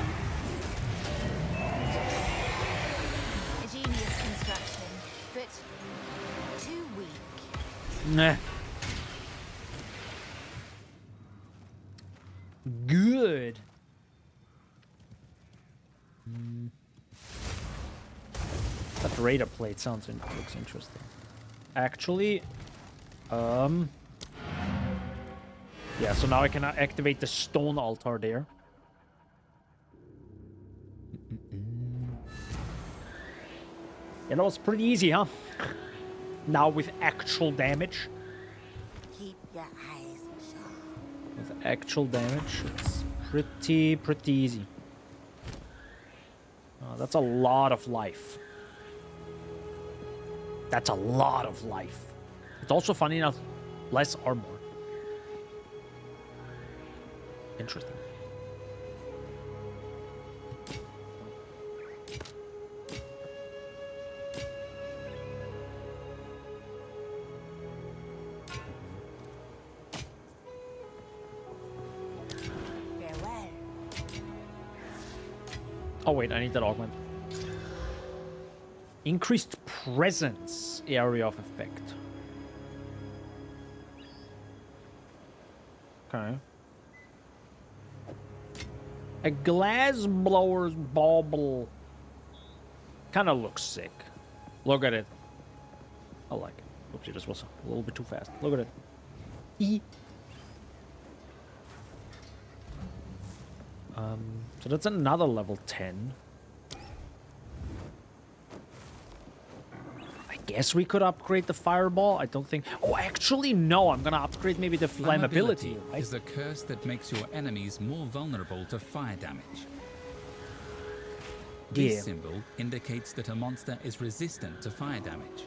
Ingenious construction, but too weak. Nah. Good. That radar plate looks interesting. Actually, yeah. So now I can activate the stone altar there. Yeah, that was pretty easy, huh? Now with actual damage. Keep your eyes sharp. With actual damage, it's pretty easy. That's a lot of life. That's a lot of life. It's also, funny enough, less armor. Interesting. Farewell. Oh wait, I need that augment. Increased presence area of effect. Okay. A glass blower's bauble. Kind of looks sick. Look at it. I like it. Oopsie, this was a little bit too fast. Look at it. E. So that's another level 10. I guess we could upgrade the fireball. I don't think... Oh, actually, no. I'm going to upgrade maybe the flammability. Right? Is a curse that makes your enemies more vulnerable to fire damage. This symbol indicates that a monster is resistant to fire damage.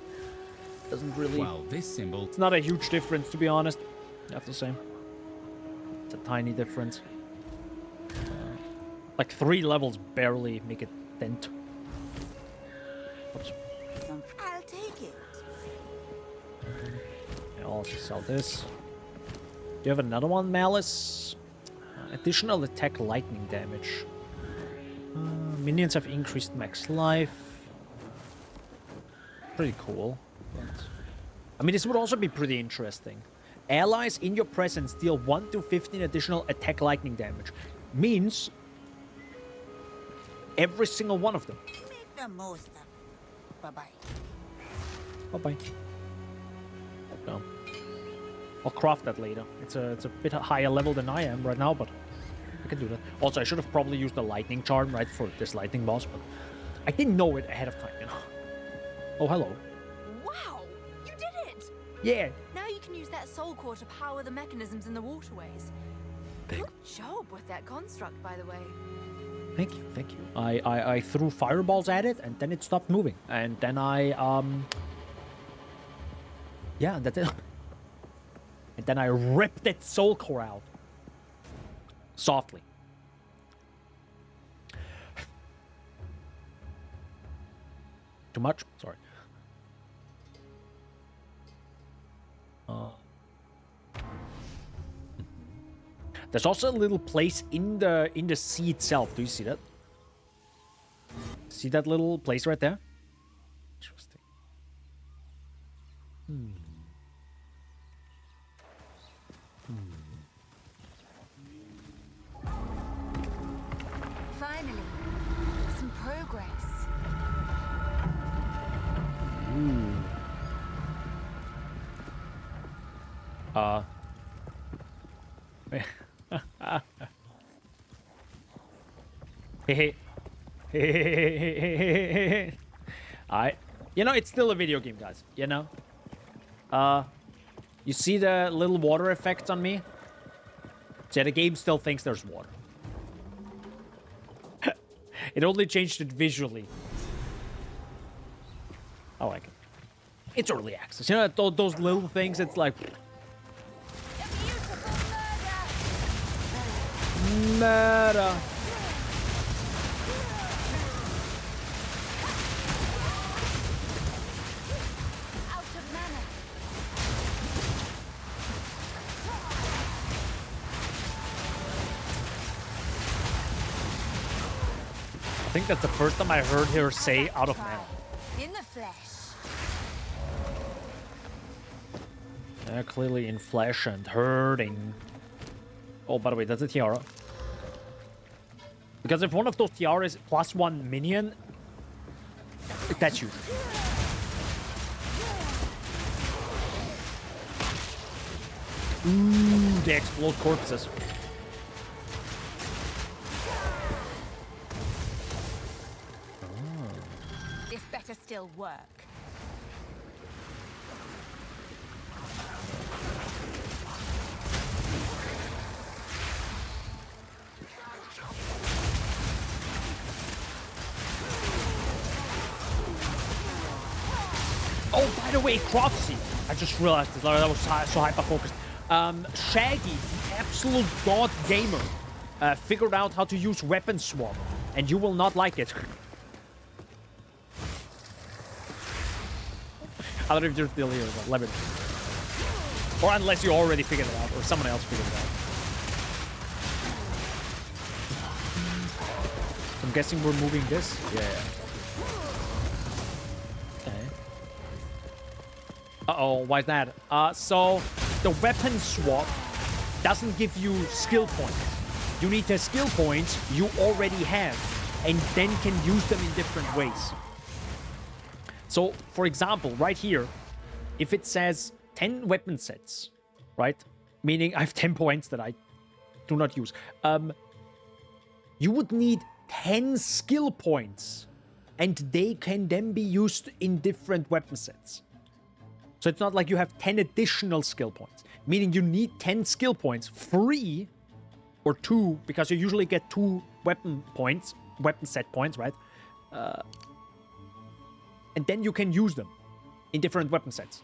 Doesn't really... While this symbol... It's not a huge difference, to be honest. I have to say. It's a tiny difference. Like 3 levels barely make a dent. Oops. I'll take it. I'll also sell this. Do you have another one, Malice? Additional attack lightning damage. Minions have increased max life. Pretty cool. But... I mean, this would also be pretty interesting. Allies in your presence deal 1 to 15 additional attack lightning damage. Means every single one of them. Make the most of it. Bye-bye. Bye-bye. No. I'll craft that later. It's a bit higher level than I am right now, but I can do that. Also, I should have probably used the lightning charm, right, for this lightning boss, but I didn't know it ahead of time, you know. Oh, hello. Wow! You did it! Yeah. Now you can use that soul core to power the mechanisms in the waterways. Good job with that construct, by the way. Thank you, thank you. I threw fireballs at it, and then it stopped moving. And then yeah, that's it. And then I ripped its soul core out. Softly. Too much? Sorry. There's also a little place in the sea itself. Do you see that? See that little place right there? Interesting. Finally, some progress. Alright. You know, it's still a video game, guys. You know? You see the little water effects on me? So yeah, the game still thinks there's water. It only changed it visually. I like it. It's early access. You know, those little things, it's like... Murder. Out of mana. I think that's the first time I heard her say out of mana. In the flesh. Yeah, clearly in flesh and hurting. Oh, by the way, that's a tiara. Because if one of those tiaras plus one minion, that's huge. Ooh, they explode corpses. This better still work. Oh, by the way, Croxy. I just realized this. That was so hyper-focused. Shaggy, the absolute god gamer, figured out how to use weapon swap, and you will not like it. I don't know if you're still here, but let me know. Or unless you already figured it out, or someone else figured it out. I'm guessing we're moving this? Yeah. Okay. Uh-oh, why is that? So the weapon swap doesn't give you skill points. You need the skill points you already have, and then can use them in different ways. So, for example, right here, if it says 10 weapon sets, right? Meaning I have 10 points that I do not use. You would need 10 skill points, and they can then be used in different weapon sets. So it's not like you have 10 additional skill points, meaning you need 10 skill points free, or 2, because you usually get 2 weapon set points, right? And then you can use them in different weapon sets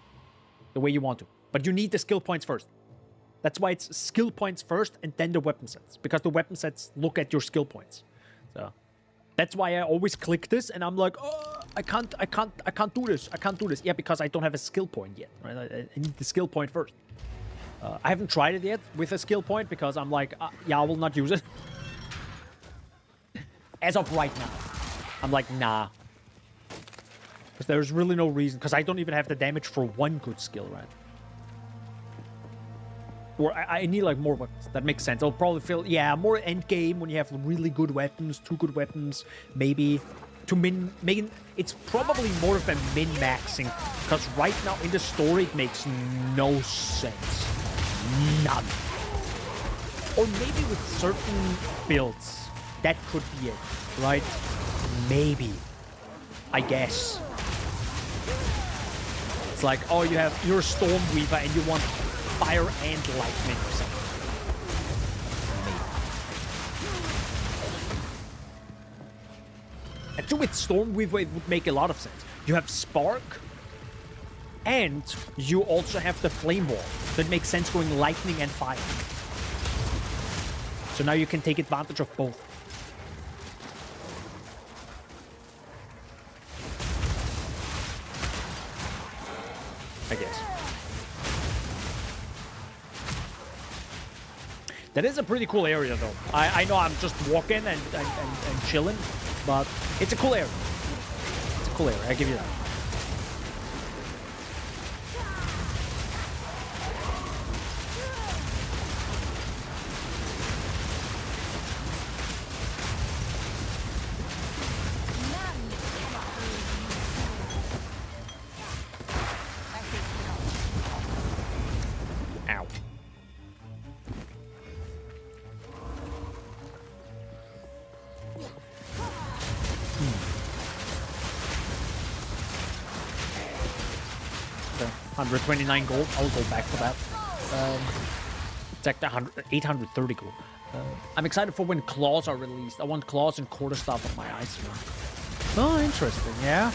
the way you want to. But you need the skill points first. That's why it's skill points first and then the weapon sets, because the weapon sets look at your skill points. So that's why I always click this and I'm like, oh, I can't do this. I can't do this. Yeah, because I don't have a skill point yet, right? I need the skill point first. I haven't tried it yet with a skill point because I'm like, yeah, I will not use it. As of right now, I'm like, nah. Because there's really no reason, because I don't even have the damage for one good skill, right? Or I need like more weapons. That makes sense. I'll probably feel, yeah, more end game when you have really good weapons, 2 good weapons, maybe to it's probably more of a min-maxing, because right now in the story it makes no sense. None. Or maybe with certain builds, that could be it, right? Maybe. I guess. It's like, oh, you're a Stormweaver and you want fire and lightning or something. Maybe. Actually, with Stormweaver, it would make a lot of sense. You have Spark, and you also have the Flame Wall. So it makes sense going lightning and fire. So now you can take advantage of both. I guess. That is a pretty cool area, though. I know I'm just walking and chilling, but it's a cool area. It's a cool area, I give you that. Ow. Okay, 129 gold. I'll go back for that. It's like 830 gold. I'm excited for when claws are released. I want claws and quarterstaff on my eyes. Oh, interesting. Yeah.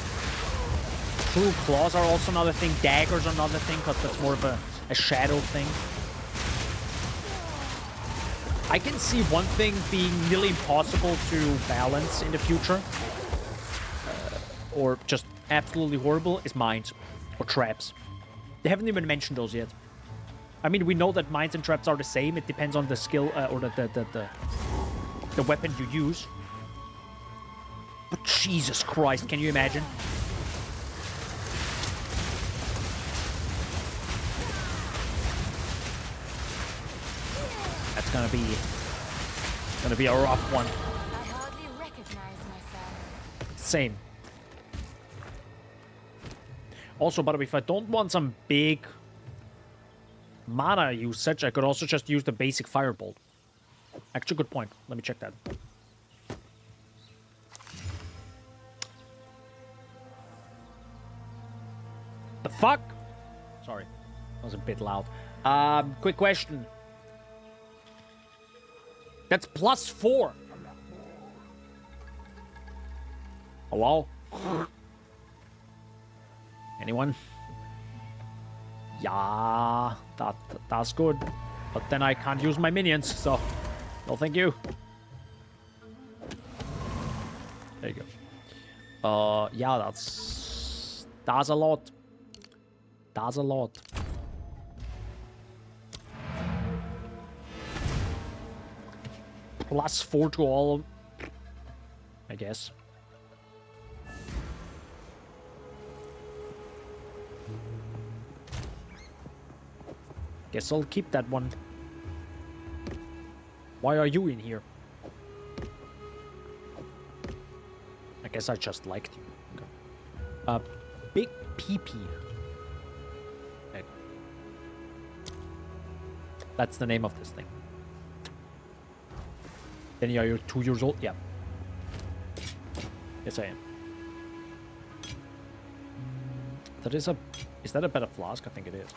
True, claws are also another thing. Daggers are another thing, because that's more of a shadow thing. I can see one thing being nearly impossible to balance in the future, or just absolutely horrible, is mines or traps. They haven't even mentioned those yet. I mean, we know that mines and traps are the same. It depends on the skill or the weapon you use. But Jesus Christ, can you imagine? That's gonna be a rough one. I hardly recognize myself. Same. Also, by the way, if I don't want some big mana usage, I could also just use the basic firebolt. Actually, good point. Let me check that. The fuck? Sorry. That was a bit loud. Quick question. That's +4. Hello? Anyone? Yeah, that's good. But then I can't use my minions, so no thank you. There you go. Yeah, that's a lot. That's a lot. +4 to all, I guess. Guess I'll keep that one. Why are you in here? I guess I just liked you. Okay. Big PP. Okay. That's the name of this thing. Then you're 2 years old? Yeah. Yes, I am. That is a... Is that a better flask? I think it is.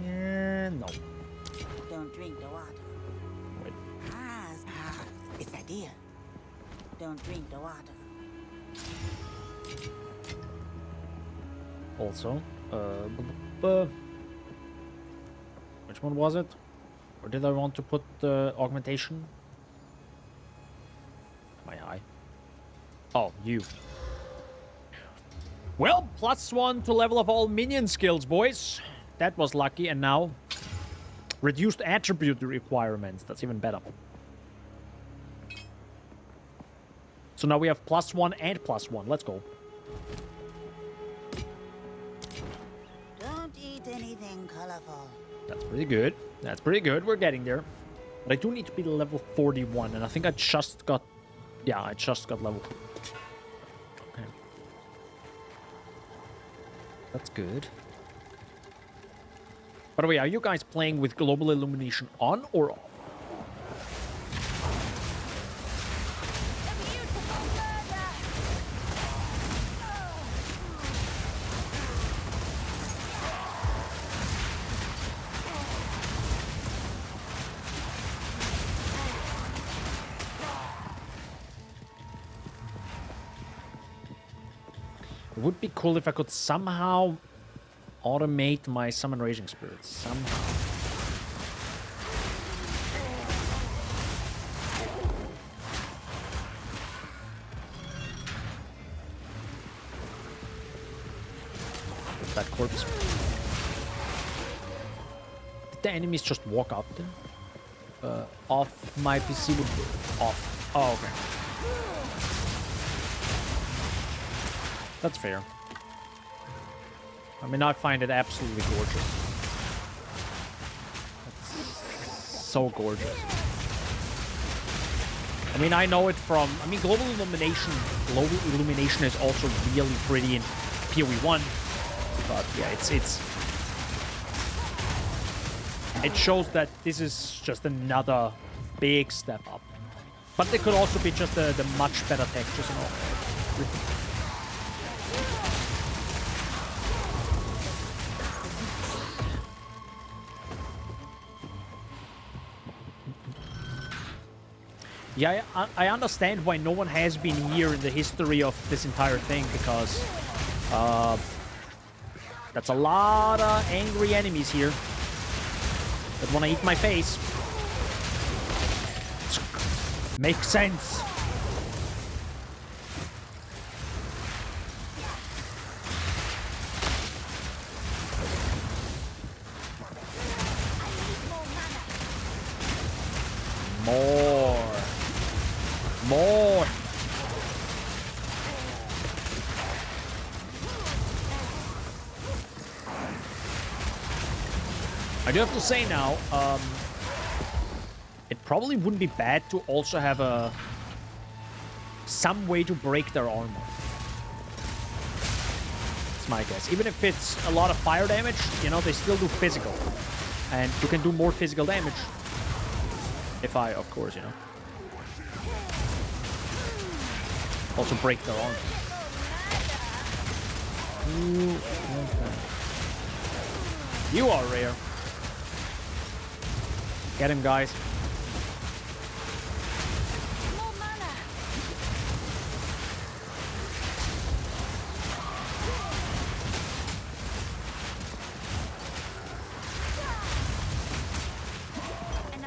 Yeah, no. Don't drink the water. Wait. It's a deal. Don't drink the water. Also, which one was it? Or did I want to put the augmentation? My eye. Oh, you. Well, +1 to level of all minion skills, boys. That was lucky, and now reduced attribute requirements. That's even better. So now we have +1 and +1. Let's go. Don't eat anything colorful. That's pretty good. That's pretty good. We're getting there. But I do need to be level 41, and I think I just got... Yeah, I just got level... Okay. That's good. By the way, are you guys playing with global illumination on or off? It would be cool if I could somehow automate my summon raging spirits. Somehow. That corpse. Did the enemies just walk out there? Off my PC would be off. Oh, okay. That's fair. I mean, I find it absolutely gorgeous. That's so gorgeous. I mean, I know it from... I mean, Global Illumination is also really pretty in PoE 1. But yeah, it shows that this is just another big step up. But it could also be just the much better textures and all. Yeah, I understand why no one has been here in the history of this entire thing, because that's a lot of angry enemies here that want to eat my face. Makes sense. More. I do have to say now, it probably wouldn't be bad to also have some way to break their armor. That's my guess. Even if it's a lot of fire damage, you know, they still do physical. And you can do more physical damage. If I, of course, you know. Also break their armor. Ooh, okay. You are rare. Get him, guys.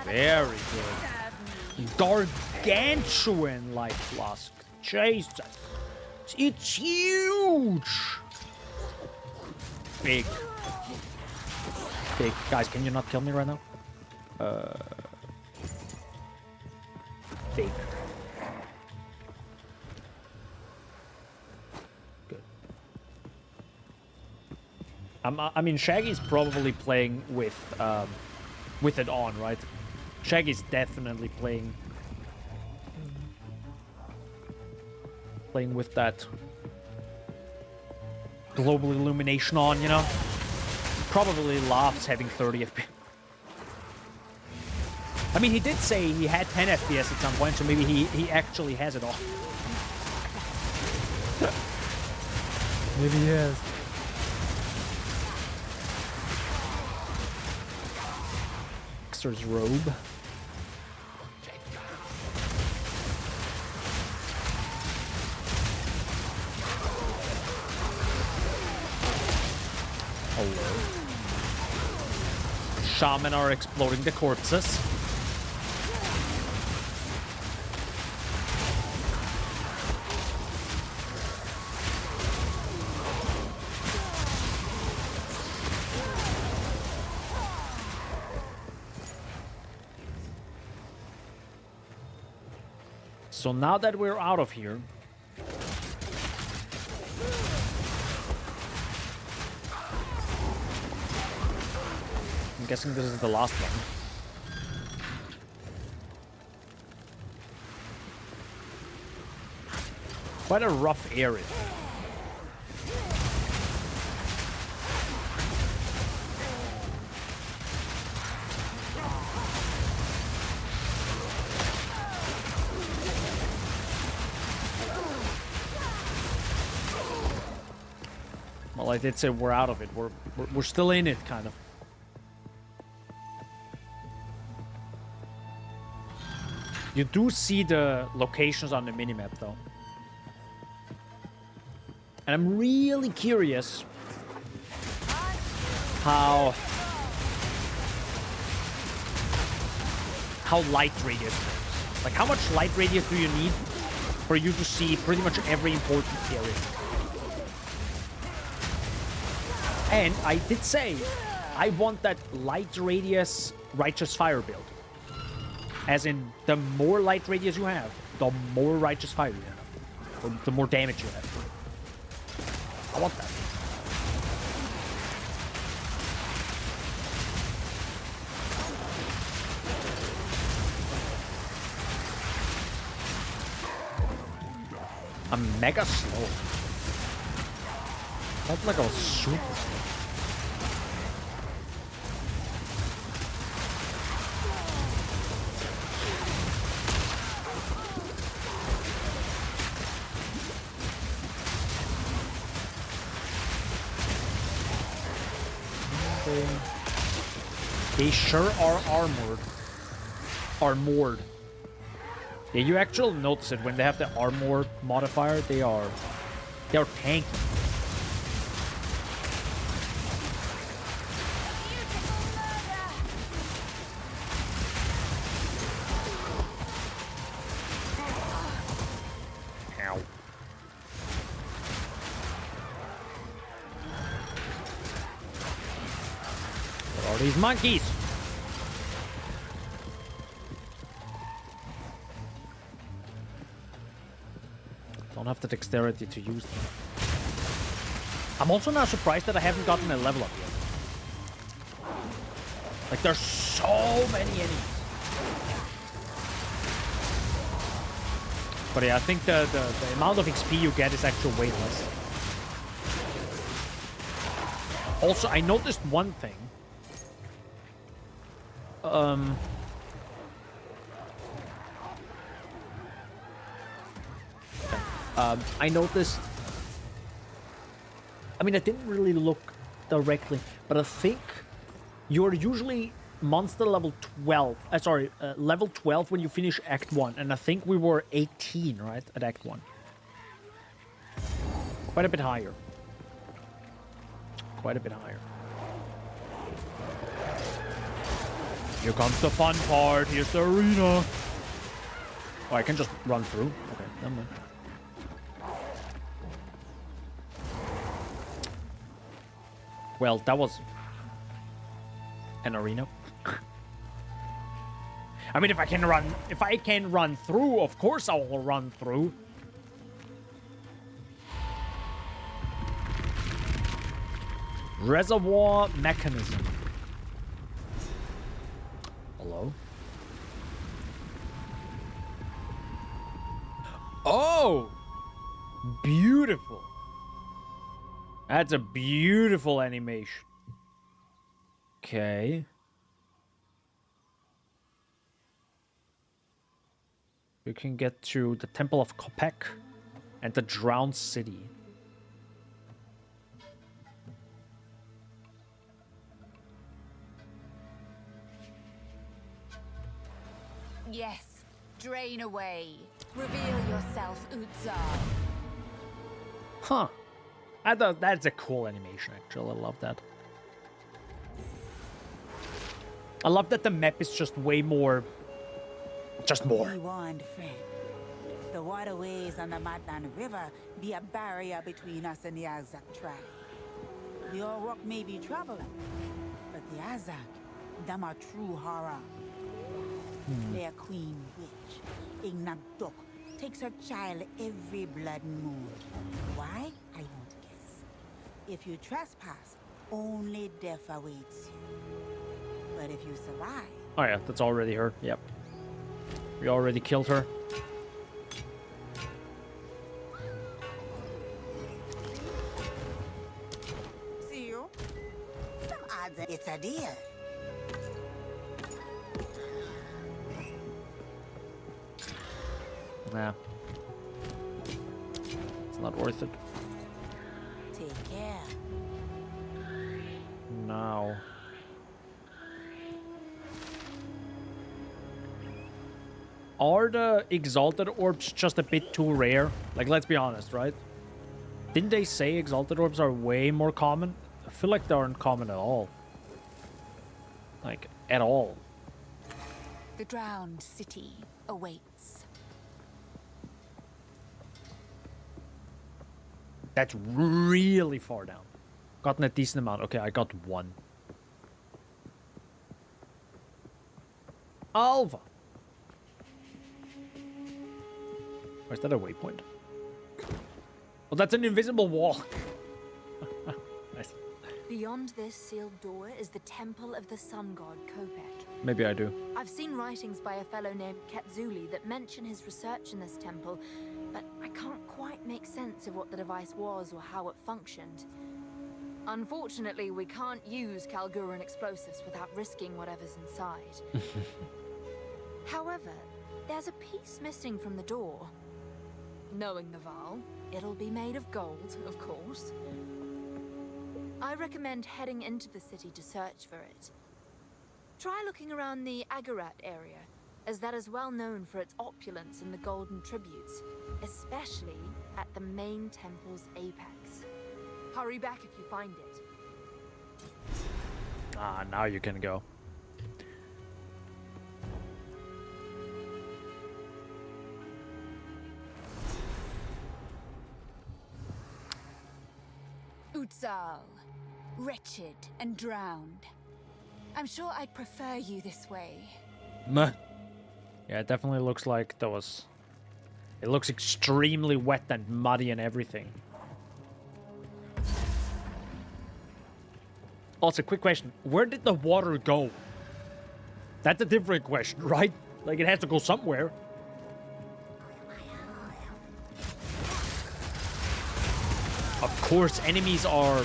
Very good. Gargantuan light flask. Jesus. It's huge. Big. Big. Guys, can you not kill me right now? Big. Good. I mean, Shaggy's probably playing with it on, right? Shaggy's definitely playing with that global illumination on, you know? Probably loves having 30 FPS. I mean, he did say he had 10 FPS at some point, so maybe he actually has it all. Maybe he has. Dexter's robe. Hello. Shaman are exploding the corpses. So now that we're out of here, I'm guessing this is the last one. Quite a rough area. Well, I did say we're out of it. We're still in it, kind of. You do see the locations on the minimap, though. And I'm really curious how light radius works. Like, how much light radius do you need for you to see pretty much every important area? And I did say I want that light radius righteous fire build. As in, the more light radius you have, the more righteous fire you have. Or the more damage you have. I want that. I'm mega slow. Felt like I was super slow. They sure are armored. Armored. Yeah, you actually notice it when they have the armor modifier. They are tanky. Ow. What are these monkeys? Don't have the dexterity to use them. I'm also now surprised that I haven't gotten a level up yet. Like, there's so many enemies. But yeah, I think the amount of XP you get is actually way less. Also, I noticed one thing. I noticed... I mean, I didn't really look directly, but I think you're usually monster level 12. Level 12 when you finish Act 1. And I think we were 18, right? At Act 1. Quite a bit higher. Quite a bit higher. Here comes the fun part. Here's the arena. Oh, I can just run through. Okay, never mind. Well, that was an arena. I mean, if I can run through, of course I will run through. Reservoir mechanism. Hello? Oh! Beautiful. That's a beautiful animation. Okay. We can get to the Temple of Kopek and the Drowned City. Yes, drain away. Reveal yourself, Uzar. Huh. That's a cool animation, actually. I love that. I love that the map is just way more... Just more. Be warned, friend. The waterways on the Matan River be a barrier between us and the Azak tribe. The Orok may be troubled, but the Azak, them are true horror. Their queen witch, Ignagdok, takes her child every blood moon. Why? I don't guess. If you trespass, only death awaits you. But if you survive... Oh yeah, that's already her. Yep. We already killed her. See you? Some odds it's a deal. Nah. It's not worth it. Take care. Now. Are the Exalted Orbs just a bit too rare? Like, let's be honest, right? Didn't they say Exalted Orbs are way more common? I feel like they aren't common at all. Like, at all. The Drowned City awaits. That's really far down. Gotten a decent amount. Okay, I got one. Alva. Or is that a waypoint? Oh, that's an invisible wall. Nice. Beyond this sealed door is the temple of the sun god Kopek. Maybe I do. I've seen writings by a fellow named Ketzuli that mention his research in this temple, but I can't quite make sense of what the device was or how it functioned. Unfortunately, we can't use Kalguran explosives without risking whatever's inside. However, there's a piece missing from the door. Knowing Naval, it'll be made of gold, of course. I recommend heading into the city to search for it. Try looking around the Agarat area, as that is well known for its opulence in the golden tributes, especially at the main temple's apex. Hurry back if you find it. Ah, now you can go. Exile, wretched and drowned. I'm sure I'd prefer you this way. Meh. Yeah, it definitely looks like there was... It looks extremely wet and muddy and everything. Also, quick question. Where did the water go? That's a different question, right? Like, it has to go somewhere. Of course, enemies are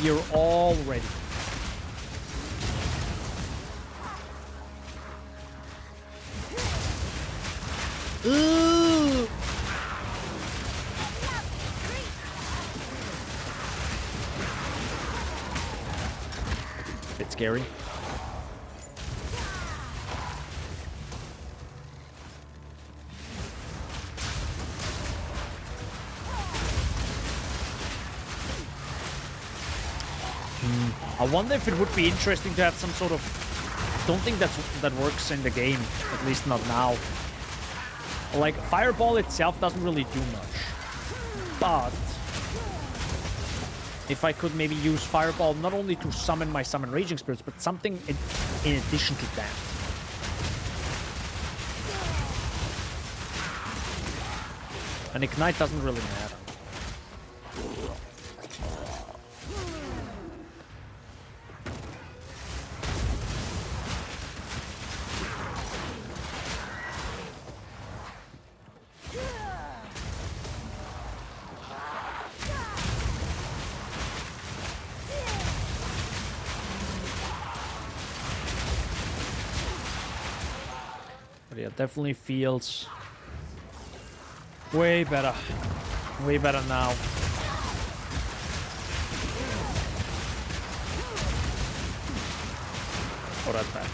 here already. Ooh. Bit scary. I wonder if it would be interesting to have some sort of... Don't think that works in the game, at least not now. Like, Fireball itself doesn't really do much. But... if I could maybe use Fireball not only to summon my Summon Raging Spirits, but something in addition to that. And Ignite doesn't really matter. But yeah, definitely feels way better. Way better now. Oh, that's bad.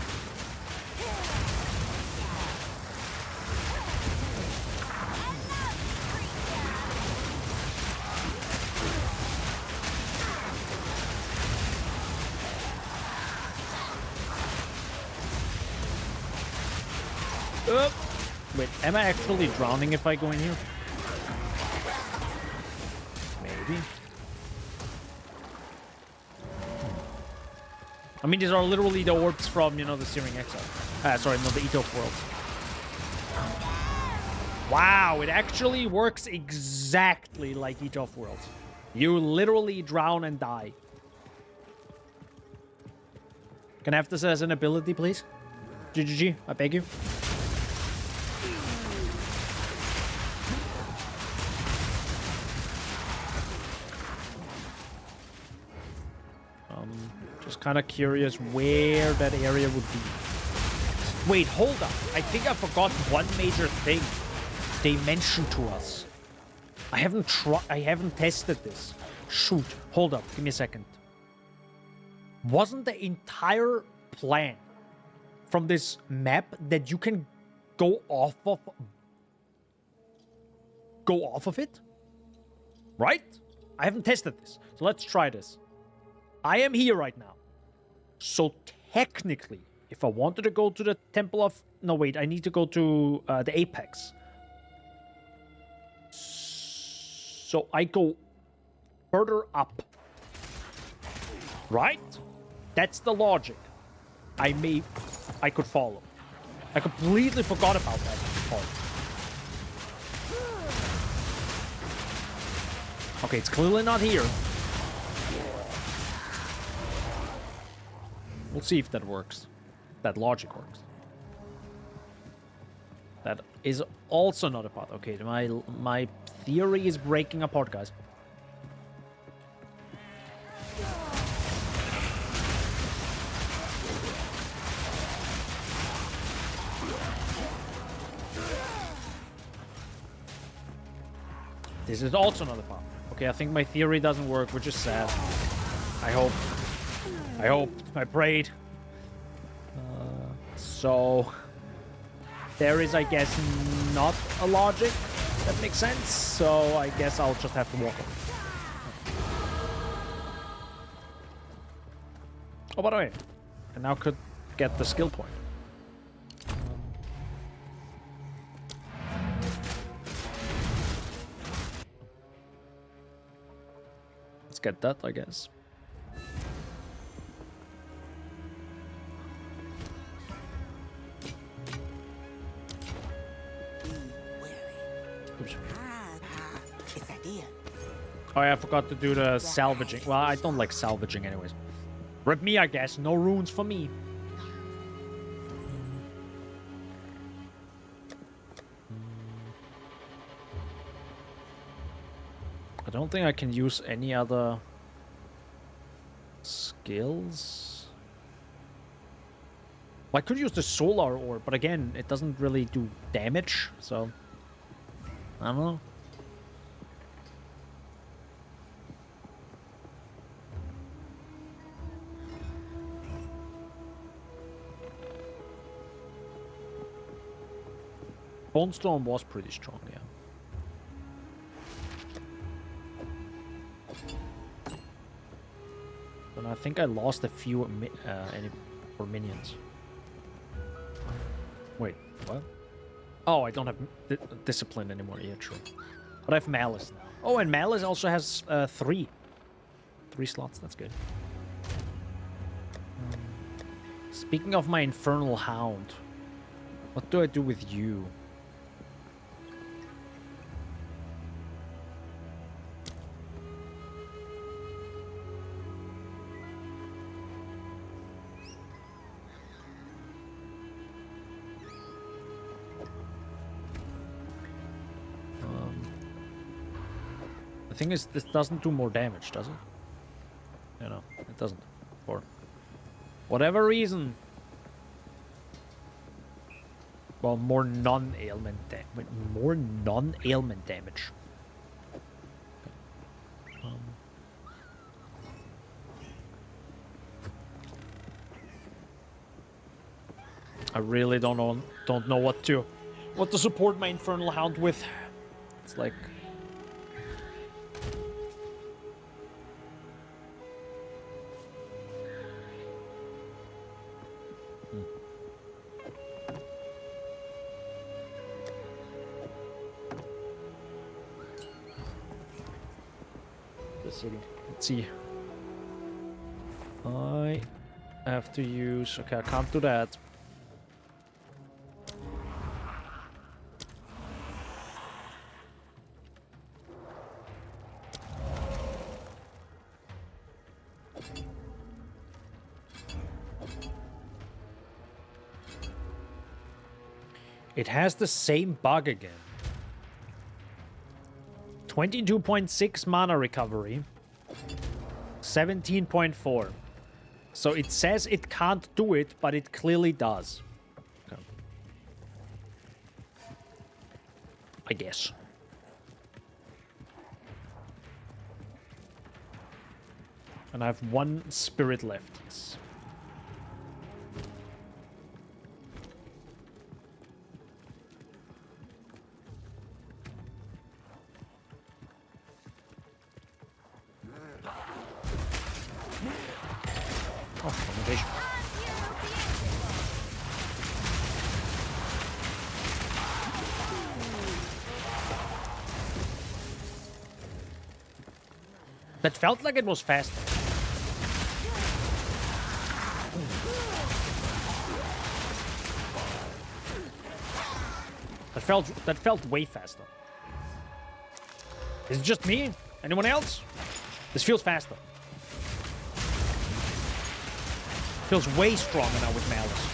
Wait, am I actually drowning if I go in here? Maybe. I mean, these are literally the orbs from, you know, the Searing Exile. Sorry, no, the Ethos World. Wow, it actually works exactly like Ethos World. You literally drown and die. Can I have this as an ability, please? GGG, I beg you. Just kind of curious where that area would be. Wait, hold up. I think I forgot one major thing they mentioned to us. I haven't tested this. Shoot. Hold up. Give me a second. Wasn't the entire plan from this map that you can go off of it? Right? I haven't tested this. So let's try this. I am here right now. So technically, if I wanted to go to the Temple of... No, wait. I need to go to the Apex. So I go further up. Right? That's the logic. I could follow. I completely forgot about that part. Okay, it's clearly not here. We'll see if that works. That logic works. That is also not a part. Okay, my theory is breaking apart, guys. This is also not a part. Okay, I think my theory doesn't work, which is sad. I hope. I prayed. So there is, I guess, not a logic that makes sense. So I guess I'll just have to walk away. Oh, by the way, I now could get the skill point. Let's get that, I guess. Oops. It's a deal. Oh yeah, I forgot to do the salvaging. Well, I don't like salvaging anyways. Rip me, I guess. No runes for me. I don't think I can use any other skills. Well, I could use the solar orb, but again, it doesn't really do damage, so I don't know. Bone Storm was pretty strong, yeah. But I think I lost a few for minions. Wait, what? Oh, I don't have discipline anymore. Yeah, true. But I have Malice now. Oh, and Malice also has 3 slots. That's good. Speaking of my Infernal Hound, what do I do with you? The thing is, this doesn't do more damage, does it? No, it doesn't. For whatever reason. Well, more non-ailment damage. More non-ailment damage. I really don't know what to support my Infernal Hound with. It's like. Let's see. I have to use. Okay, I can't do that. It has the same bug again. 22.6 mana recovery. 17.4. So it says it can't do it, but it clearly does. Okay. I guess. And I have 1 spirit left. Yes. Oh, commendation. That felt like it was fast. That felt way faster. Is it just me? Anyone else? This feels faster. Feels way stronger now with Malice.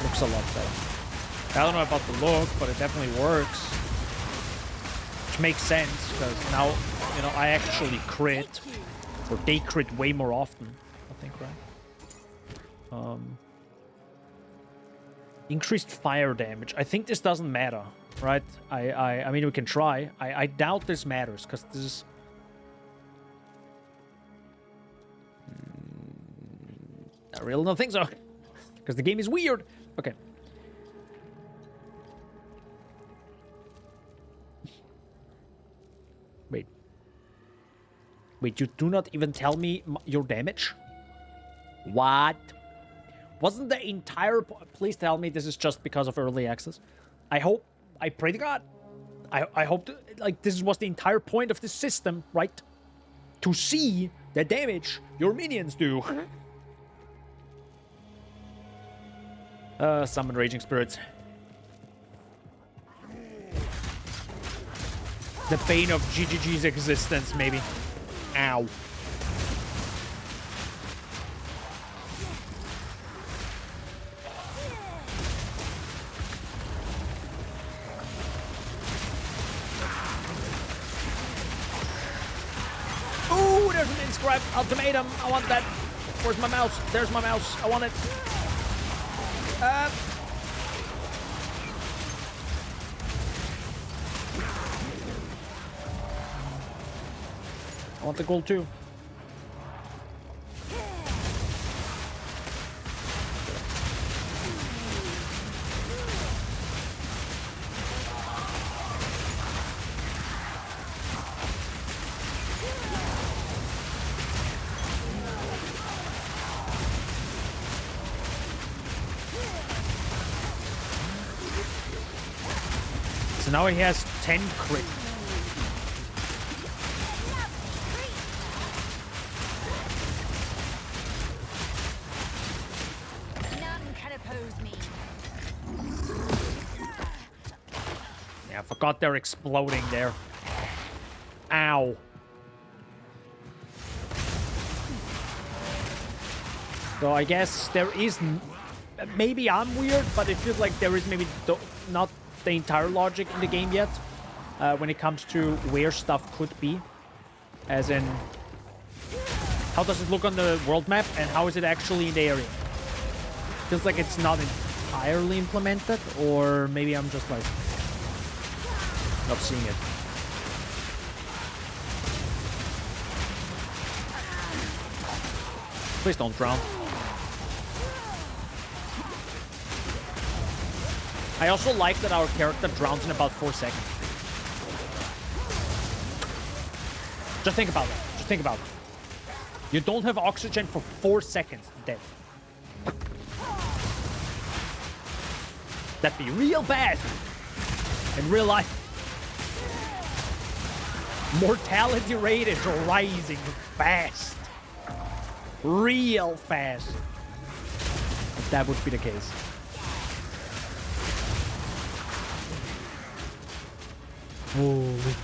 Looks a lot better. I don't know about the look, but it definitely works. Which makes sense, because now, you know, I actually crit. Or they crit way more often, I think, right? Increased fire damage. I think this doesn't matter, right? I mean, we can try. I doubt this matters, because this is... I really don't think so. Because the game is weird. Okay. Wait. Wait, you do not even tell me your damage? What? Wasn't the entire... Please tell me this is just because of early access. I hope... I pray to God. I hope... Like, this was the entire point of this system, right? To see the damage your minions do. Summon Raging Spirits. The bane of GGG's existence, maybe. Ow. Ooh, there's an inscribed ultimatum. I want that. Where's my mouse? There's my mouse. I want it. I want the gold too. So now he has 10 crit. Yeah, I forgot they're exploding there. Ow. So I guess there is... Maybe I'm weird, but it feels like there is maybe not the entire logic in the game yet. When it comes to where stuff could be. As in... How does it look on the world map, and how is it actually in the area? Feels like it's not entirely implemented, or maybe I'm just like... not seeing it. Please don't drown. I also like that our character drowns in about 4 seconds. Just think about that. Just think about it. You don't have oxygen for 4 seconds, dead. That'd be real bad in real life. Mortality rate is rising fast. Real fast. If that would be the case. Holy.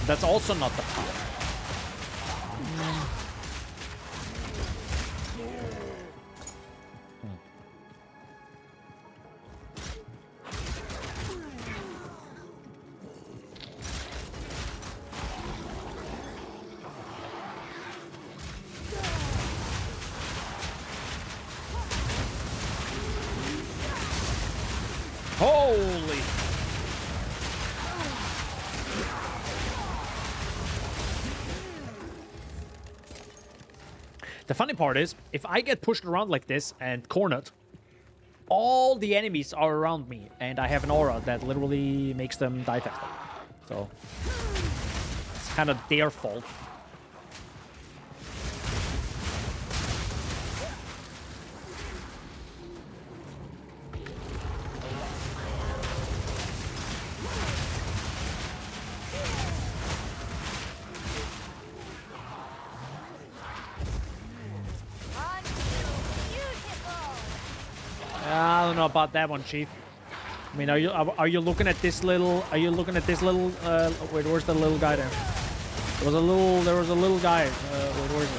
That's also not the power. Holy. The funny part is, if I get pushed around like this and cornered, all the enemies are around me, and I have an aura that literally makes them die faster. So, it's kind of their fault. about that one, Chief. I mean, are you looking at this little? Are you looking at this little? Wait, where's the little guy there? There was a little guy. Wait, where is he?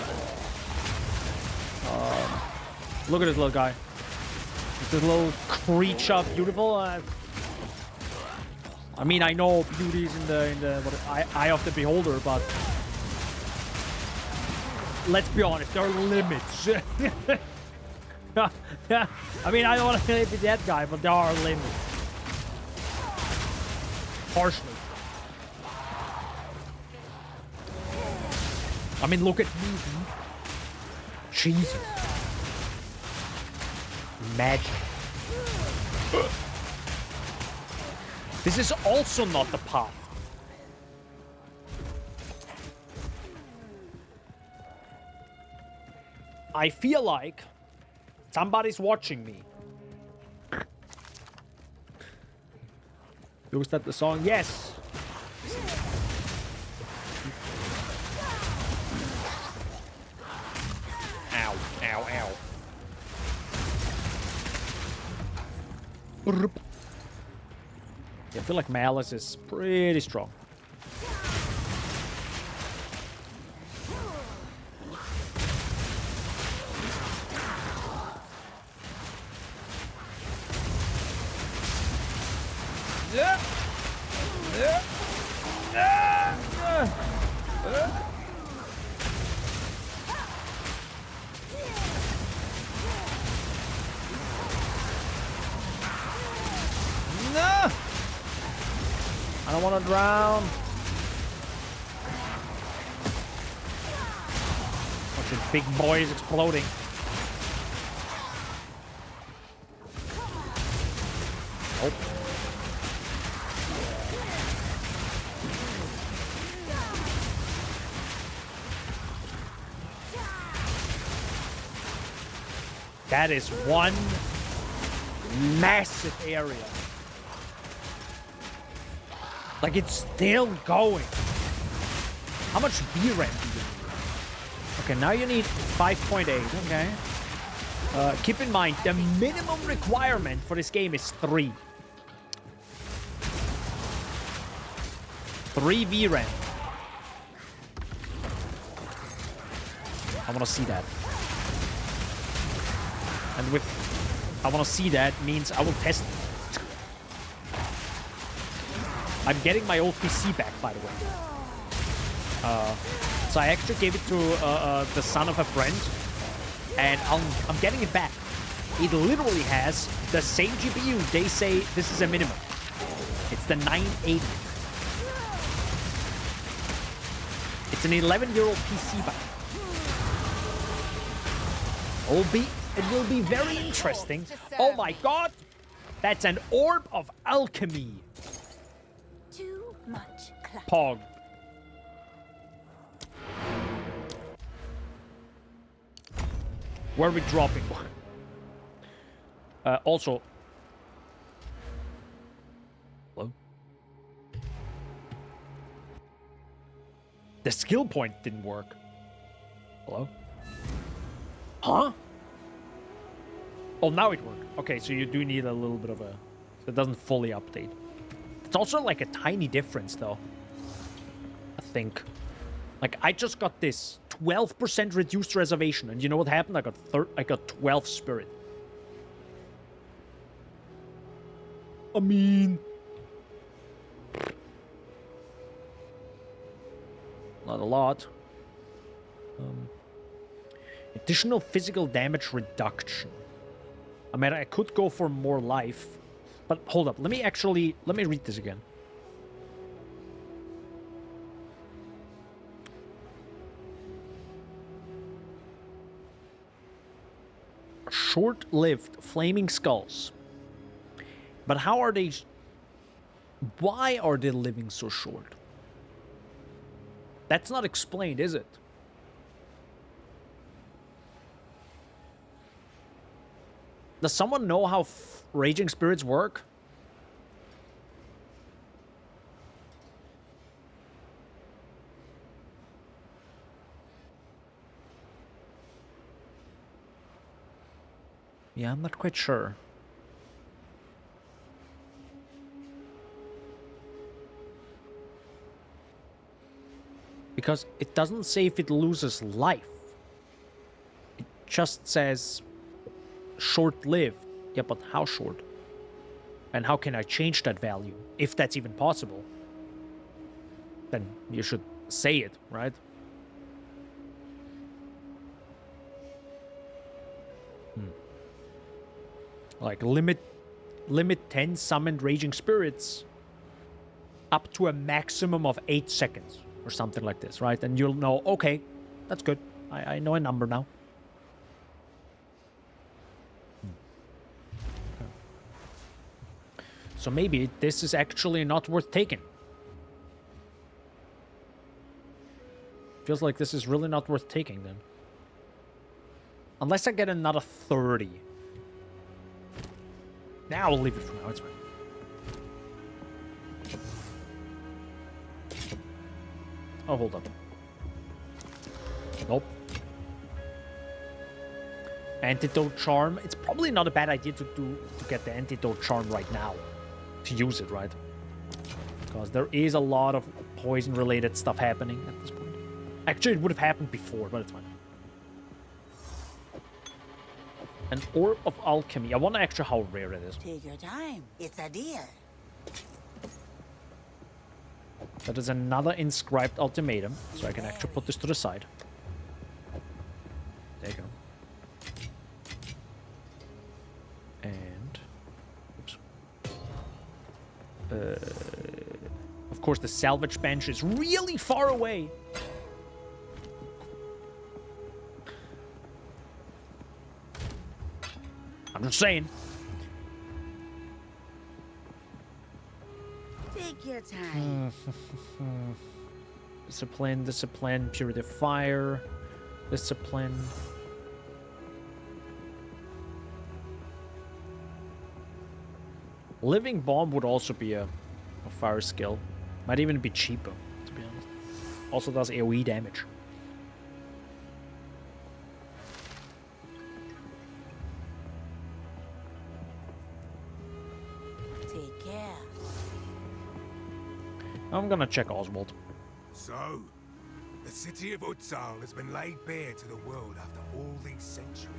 Look at this little guy. Is this little creature beautiful? I mean, I know beauty is in the eye of the beholder, but let's be honest, there are limits. I mean, I don't want to be that guy, but there are limits. Partially. I mean, look at me, dude. Jesus. Magic. This is also not the path. I feel like somebody's watching me. Was that the song? Yes. Ow, ow, ow. Yeah, I feel like Malice is pretty strong. I don't want to drown. Bunch of big boys exploding. Oh. That is one massive area. Like, it's still going. How much VRAM do you need? Okay, now you need 5.8. Okay. Keep in mind, the minimum requirement for this game is 3. 3 VRAM. I want to see that. And with I want to see that means I will test it. I'm getting my old PC back, by the way. So I actually gave it to the son of a friend, and I'm getting it back. It literally has the same GPU. They say this is a minimum. It's the 980. It's an 11-year-old PC back. It will be very interesting. Oh my god! That's an orb of alchemy. Too much clap. Pog. Where are we dropping? Also. Hello? The skill point didn't work. Hello? Huh? Oh, now it worked. Okay, so you do need a little bit of a... So it doesn't fully update. It's also like a tiny difference, though. I think. Like, I just got this 12% reduced reservation, and you know what happened? I got 12 spirit. I mean... Not a lot. Additional physical damage reduction. I mean, I could go for more life. But hold up, let me read this again. Short-lived flaming skulls. But how are they... Why are they living so short? That's not explained, is it? Does someone know how raging spirits work? Yeah, I'm not quite sure. Because it doesn't say if it loses life. It just says short-lived. Yeah, but how short? And how can I change that value? If that's even possible. Then you should say it, right? Like limit 10 summoned raging spirits up to a maximum of 8 seconds or something like this, right? And you'll know, okay, that's good. I know a number now. So maybe this is actually not worth taking. Feels like this is really not worth taking then. Unless I get another 30. Now I'll leave it for now, it's fine. Oh, hold up. Nope. Antidote charm. It's probably not a bad idea to get the antidote charm right now. To use it, right? Because there is a lot of poison related stuff happening at this point. Actually, it would have happened before, but it's fine. An Orb of Alchemy. I wonder actually how rare it is. Take your time. It's a deal. That is another inscribed ultimatum, so I can actually put this to the side. There you go. And... Oops. Of course, the salvage bench is really far away. I'm just saying. Take your time. Discipline, purity of fire, discipline. Living bomb would also be a fire skill. Might even be cheaper, to be honest. Also does AoE damage. Take care. I'm gonna check Oswald. So, the city of Exile has been laid bare to the world after all these centuries.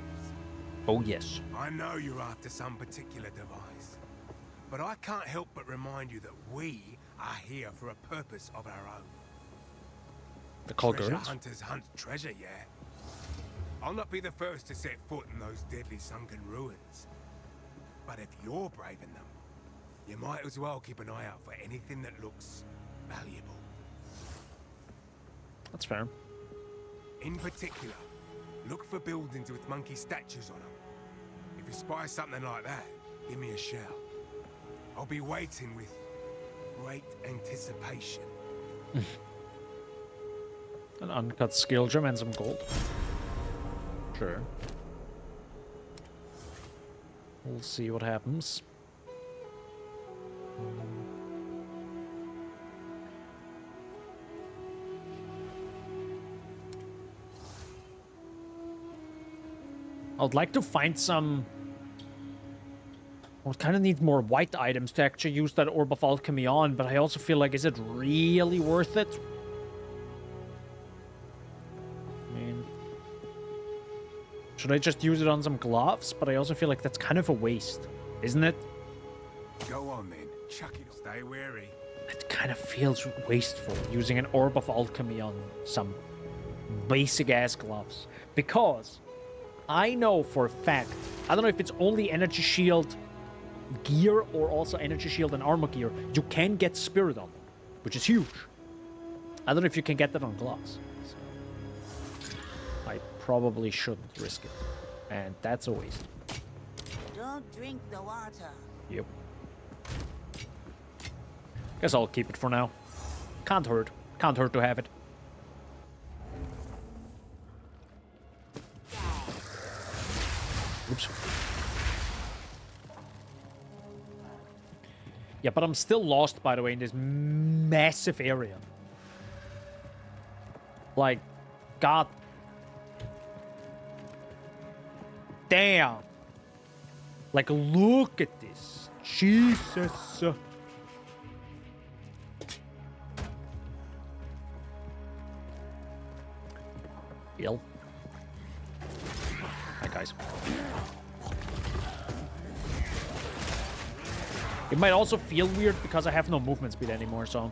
Oh yes. I know you're after some particular device, but I can't help but remind you that we are here for a purpose of our own. The call Treasure girls. hunters hunt treasure, yeah. I'll not be the first to set foot in those deadly sunken ruins. But if you're braving them, you might as well keep an eye out for anything that looks valuable. That's fair. In particular, look for buildings with monkey statues on them. If you spy something like that, give me a shout. I'll be waiting with great anticipation. An uncut skill gem and some gold. Sure. We'll see what happens. I would like to find some... I would kind of need more white items to actually use that Orb of Alchemy on, but I also feel like, is it really worth it? I mean... Should I just use it on some gloves? But I also feel like that's kind of a waste, isn't it? Go on then, chuck it. Stay wary. It kind of feels wasteful using an Orb of Alchemy on some basic-ass gloves. Because I know for a fact, I don't know if it's only energy shield gear or also energy shield and armor gear, you can get spirit on them, which is huge. I don't know if you can get that on gloves. So I probably shouldn't risk it. And that's a waste. Don't drink the water. Yep. Guess I'll keep it for now. Can't hurt. Can't hurt to have it. Oops. Yeah, but I'm still lost, by the way, in this massive area. Like, god damn. Like, look at this. Jesus. Heal. Hi, guys. It might also feel weird because I have no movement speed anymore, so...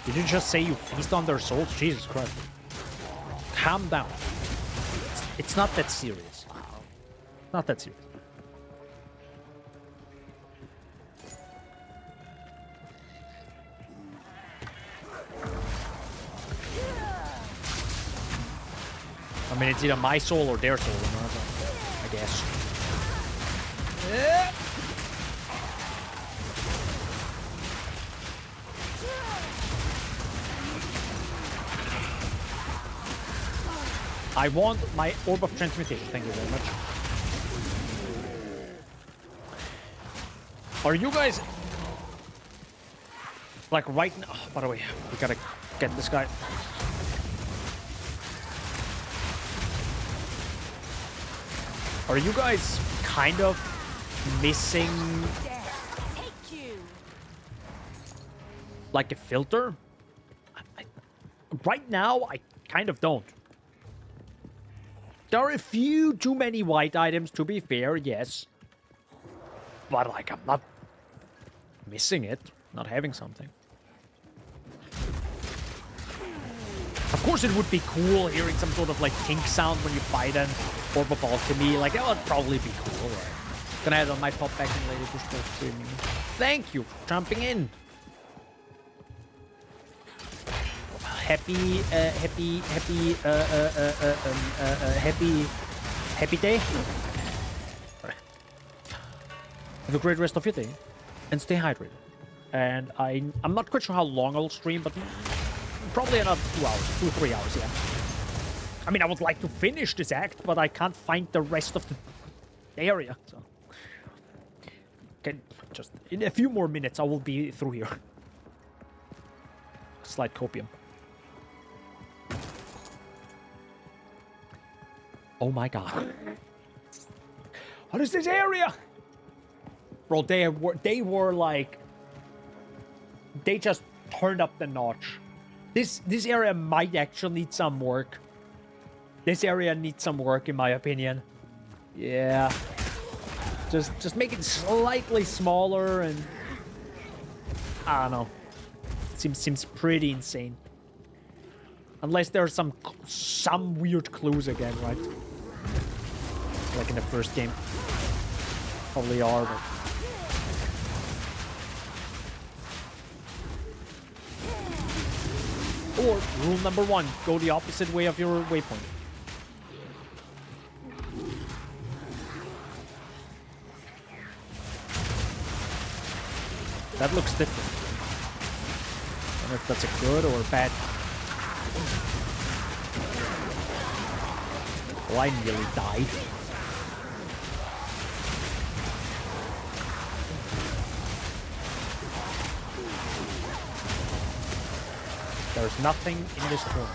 Did you just say you feast on their souls? Jesus Christ. Calm down. It's not that serious. Not that serious. I mean, it's either my soul or their soul, I guess. I want my Orb of Transmutation. Thank you very much. Are you guys... like right now... Oh, by the way, we gotta get this guy. Are you guys kind of missing... like a filter? Right now, I kind of don't. There are a few too many white items, to be fair, yes. But, like, I'm not missing it. Not having something. Of course, it would be cool hearing some sort of, like, tink sound when you fight an Orb of Alchemy. Like, that would probably be cool, right? Gonna add on my pop back in later to start streaming. Thank you for jumping in. Happy day. Have a great rest of your day and stay hydrated. And I'm not quite sure how long I'll stream, but probably another 2 hours, 2 or 3 hours, yeah. I mean, I would like to finish this act, but I can't find the rest of the area, so... Okay, just in a few more minutes, I will be through here. Slight copium. Oh my god. What is this area? Bro, they were like... they just turned up the notch. This area might actually need some work. This area needs some work, in my opinion. Yeah. Just make it slightly smaller and... I don't know. Seems pretty insane. Unless there are some weird clues again, right? Like in the first game. Probably are, but... Or, rule number 1, go the opposite way of your waypoint. That looks different. I don't know if that's a good or a bad. Oh, I nearly died. There's nothing in this corner.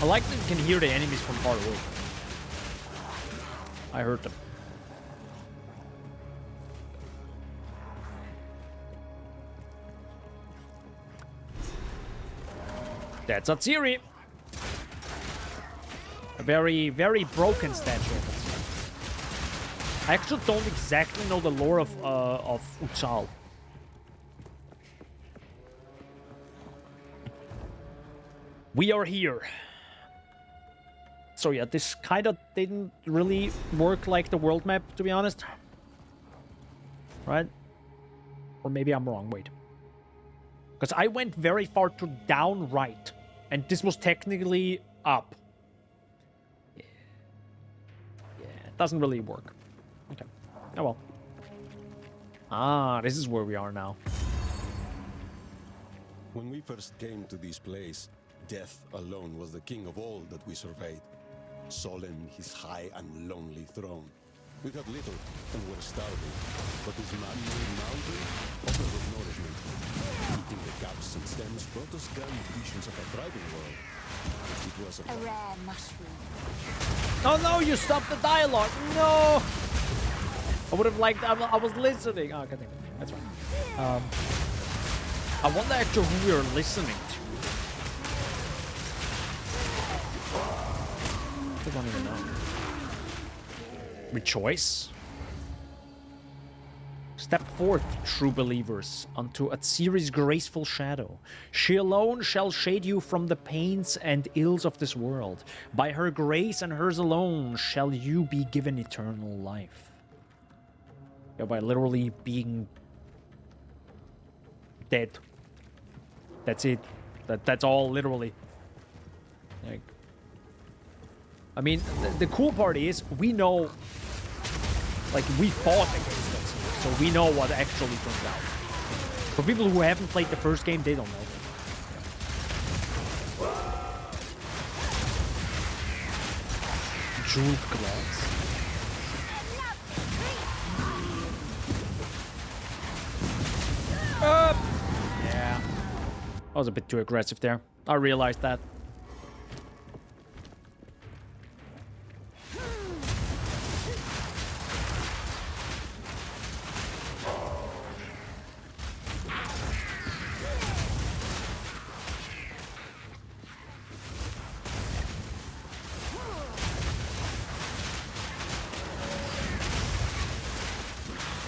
I like that you can hear the enemies from far away. I heard them. That's Atziri. A very, very broken statue. I actually don't exactly know the lore of Exile. We are here. So yeah, this kind of didn't really work like the world map, to be honest. Right? Or maybe I'm wrong, wait. Because I went very far to down right. And this was technically up. Yeah, it doesn't really work. Okay. Oh well. Ah, this is where we are now. When we first came to this place, death alone was the king of all that we surveyed. Solemn his high and lonely throne. We got little and were starving, but this man-made mountain offered us nourishment. Eating the caps and stems brought us grand visions of a thriving world. It was A rare mushroom. Oh no, you stopped the dialogue. No. I would have liked. I was listening. Oh, goddamn. That's fine. I wonder actually who we are listening to. I don't even know. Rejoice. Step forth, true believers, unto Atsiri's graceful shadow. She alone shall shade you from the pains and ills of this world. By her grace and hers alone shall you be given eternal life. Yeah, by literally being dead. That's it. That's all, literally. Like, I mean, the cool part is we know, like, we fought against us, so we know what actually turns out. For people who haven't played the first game, they don't know. Jeweled gloves. Yeah. I was a bit too aggressive there. I realized that.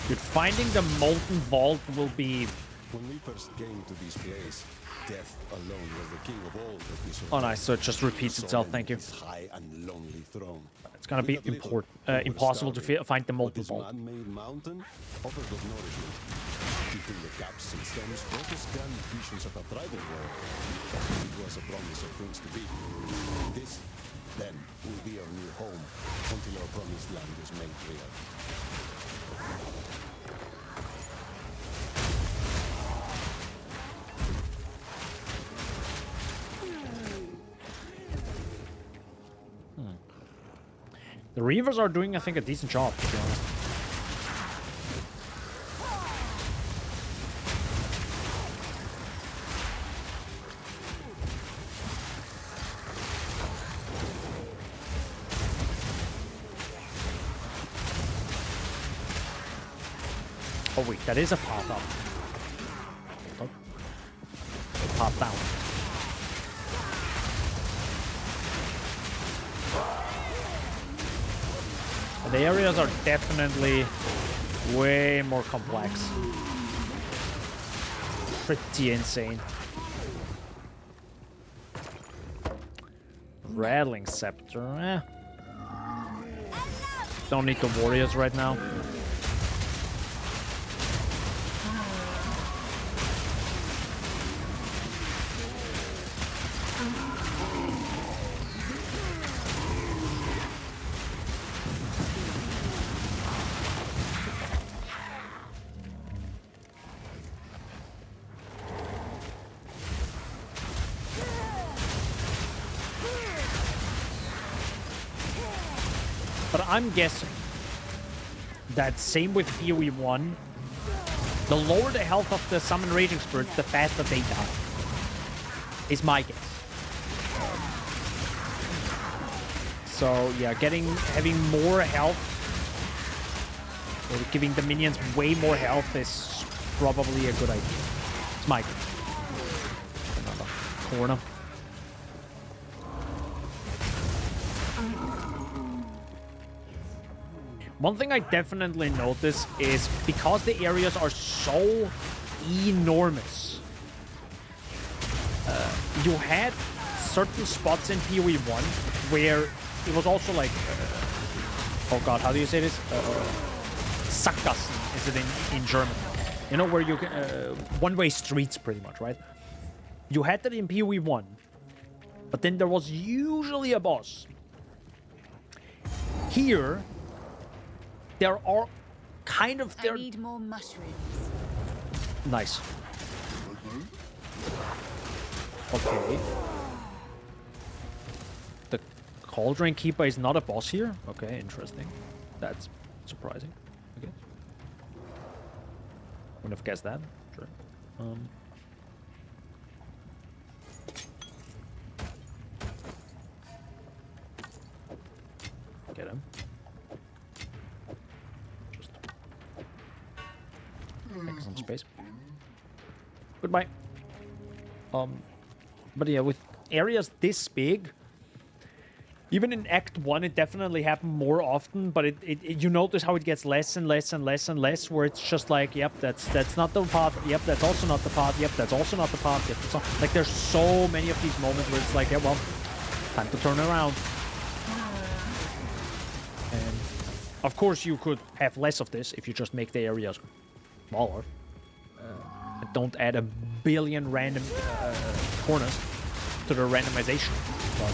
Dude, finding the molten vault will be... When we first came to this place, death alone was the king of all that we survived. Oh, nice. So it just repeats itself. Thank you. His high and lonely throne. It's gonna be impossible to find the molten vault. This man-made mountain offers us nourishment. Eating the caps and stems brought us grand visions of a thriving world. It was a promise of things to be. This, then, will be our new home until our promised land is made real. The Reavers are doing, I think, a decent job, to be honest. Oh wait, that is a path up. Oh. Path down. The areas are definitely way more complex. Pretty insane. Rattling Scepter, eh. Don't need the warriors right now. But I'm guessing that same with PoE 1, the lower the health of the summon raging spirits, the faster they die. Is my guess. So yeah, having more health, or giving the minions way more health is probably a good idea. It's my guess. Another corner. One thing I definitely notice is because the areas are so enormous, you had certain spots in PoE 1 where it was also like, oh god, how do you say this? Sackgassen is it in German? You know, where you can, one-way streets pretty much, right? You had that in PoE 1, but then there was usually a boss. Here, there are kind of... I need more mushrooms. Nice. Okay. The Cauldron Keeper is not a boss here? Okay, interesting. That's Surprising, I guess. Wouldn't have guessed that. Sure. Get him. Just make some space. Goodbye. But yeah, with areas this big, even in Act 1, it definitely happened more often, but you notice how it gets less and less and less and less, where it's just like, yep, that's not the path, yep, that's also not the path, yep, that's also not the path, yep, that's not... Like, there's so many of these moments where it's like, yeah, well, time to turn around. And, of course, you could have less of this if you just make the areas smaller. Don't add a billion random corners to the randomization, but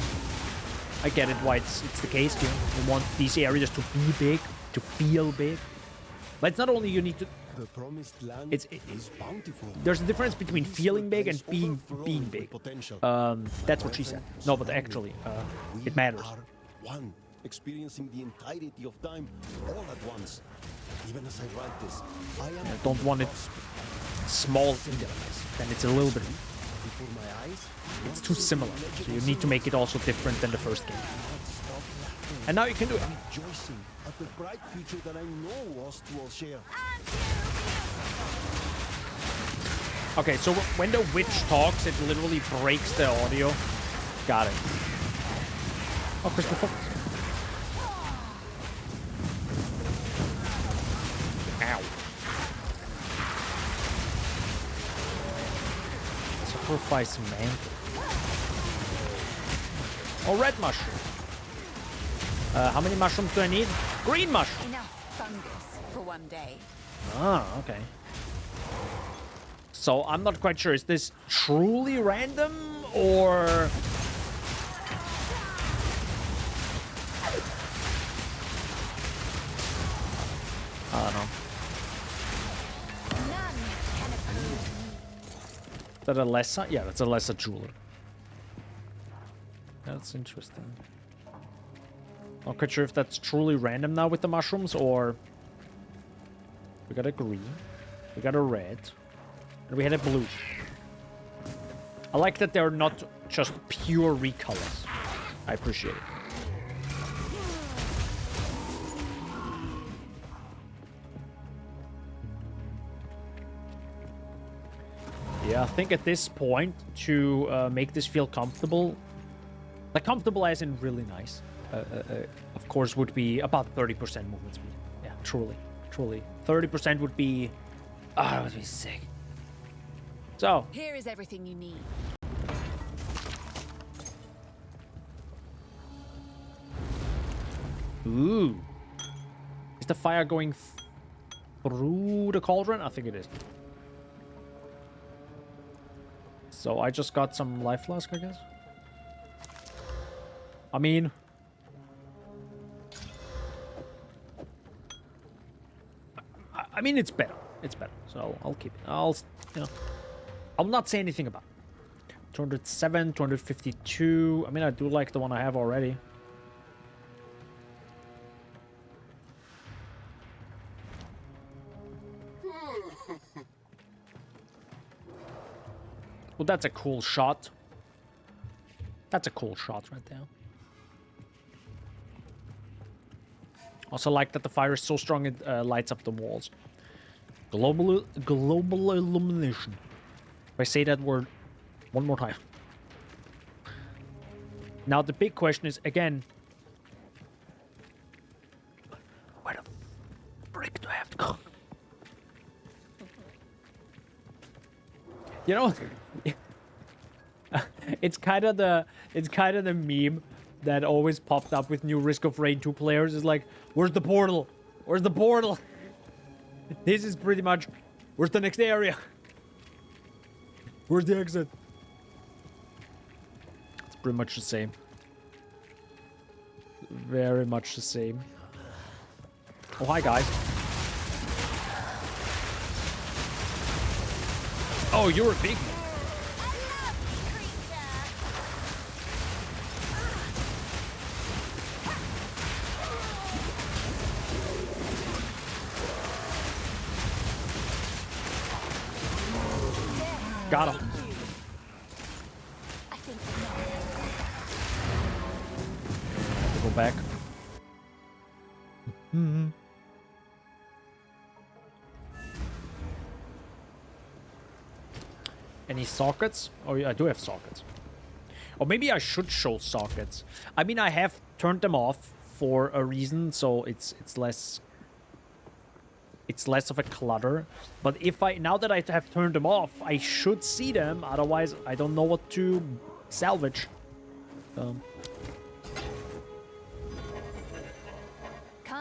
I get it why it's the case here. You want these areas to be big, to feel big. But it's not only you need to... The promised land is bountiful. There's a difference between feeling big and being big. That's what she said. No, but actually, it matters. One, experiencing the entirety of time all at once. Even as I write this, I don't want it small in there. Then it's a little bit... Before my eyes, it's too similar. So you need to make it also different than the first game. And now you can do it. Rejoicing at the bright future that I know us two will share. Okay, so when the witch talks, it literally breaks the audio. Got it. Oh, crystal focus. Ow. Sacrifice man. Oh, red mushroom. How many mushrooms do I need? Green mushroom. Enough fungus for one day. Ah, okay. So I'm not quite sure. Is this truly random or... I don't know. Is that a lesser? Yeah, that's a lesser jeweler. That's interesting. Not quite sure if that's truly random now with the mushrooms, or... We got a green, we got a red, and we had a blue. I like that they're not just pure recolors. I appreciate it. Yeah, I think at this point, to make this feel comfortable, like comfortable as in really nice, of course, would be about 30% movement speed. Yeah, truly. 30% would be... Ah, that would be sick. So... Here is everything you need. Ooh. Is the fire going through the cauldron? I think it is. So I just got some life flask, I guess. I mean... I mean, it's better. It's better. So I'll keep it. I'll not say anything about it. 207, 252. I mean, I do like the one I have already. Well, that's a cool shot. That's a cool shot right there. Also like that the fire is so strong it lights up the walls. Global illumination. If I say that word one more time. Now the big question is, again... Where the frick do I have to go? You know... it's kind of the meme that always popped up with new Risk of Rain 2 players. Is like, where's the portal? Where's the portal? This is pretty much, where's the next area? Where's the exit? It's pretty much the same. Very much the same. Oh, hi, guys. Oh, you're a big one. Got him. I think Have to go back. Any sockets? Oh, yeah, I do have sockets. Or maybe I should show sockets. I mean, I have turned them off for a reason, so it's less of a clutter. But if now that I have turned them off, I should see them. Otherwise, I don't know what to salvage. I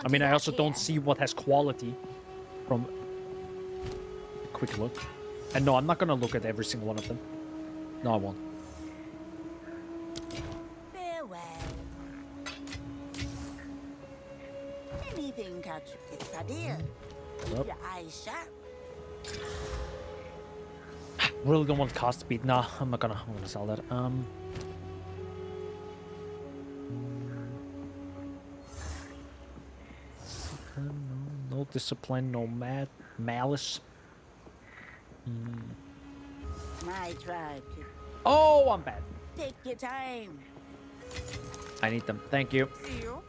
mean, I also don't see what has quality from a quick look. And no, I'm not gonna look at every single one of them. No, I won't. Farewell. Anything catch it's a deal. Keep Yep. your eyes sharp. Really don't want cost speed. Nah, I'm gonna sell that. No discipline, no malice. My tribe. Oh, I'm bad. Take your time. I need them. Thank you. See you.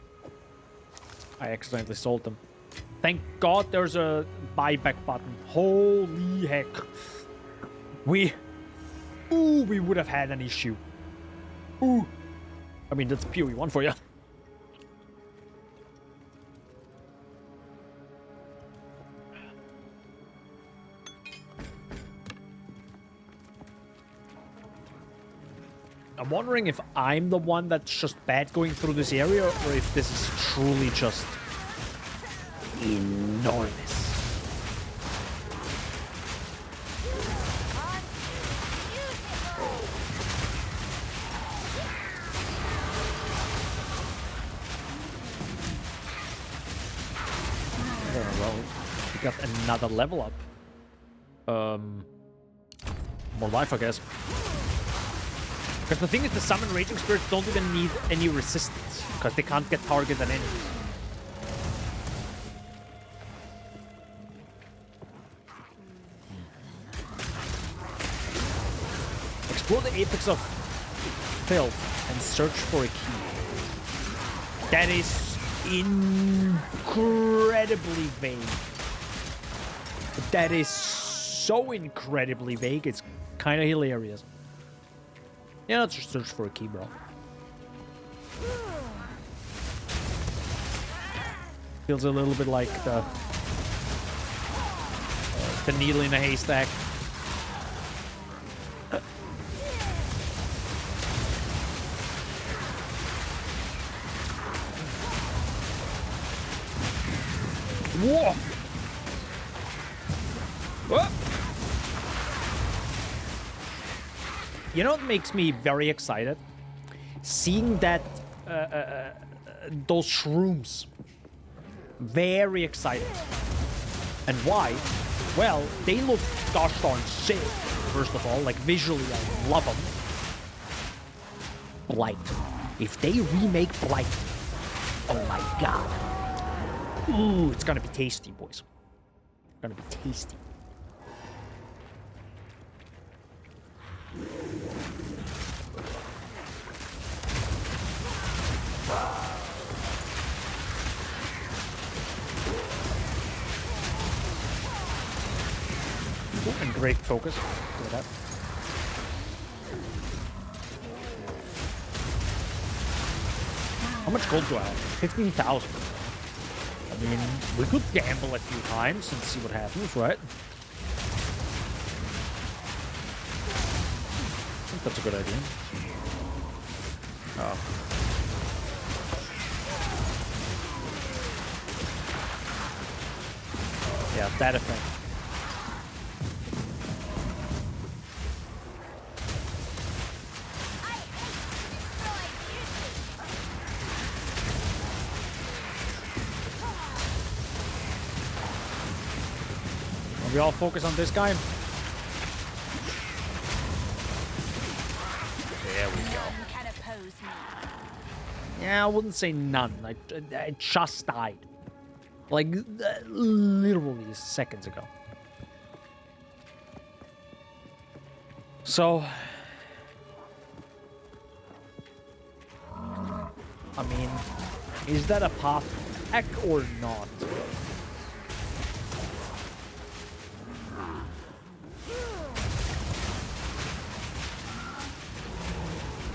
I accidentally sold them. Thank God there's a buyback button. Holy heck. We would have had an issue. Ooh. I mean, that's PoE1 for you. I'm wondering if I'm the one that's just bad going through this area, or if this is truly just enormous. Oh, well, we got another level up. More life, I guess. Because the thing is, the summon raging spirits don't even need any resistance, because they can't get targeted enemies. Explore the apex of filth and search for a key. That is incredibly vague. That is so incredibly vague, it's kind of hilarious. Yeah, let's just search for a key, bro. Feels a little bit like the needle in a haystack. Whoa! Whoa! You know what makes me very excited? Seeing that those shrooms. Very excited. And why? Well, they look gosh darn sick, first of all. Like, visually, I love them. Blight. If they remake Blight, oh my god. Ooh, it's gonna be tasty, boys. It's gonna be tasty. Ooh, and great focus. Look at that. How much gold do I have? 15,000. I mean, we could gamble a few times and see what happens, right? I think that's a good idea. Oh. Yeah, that effect. We all focus on this guy. There we go. Yeah, I wouldn't say none. I just died. Like, literally seconds ago. So, I mean, is that a path back or not?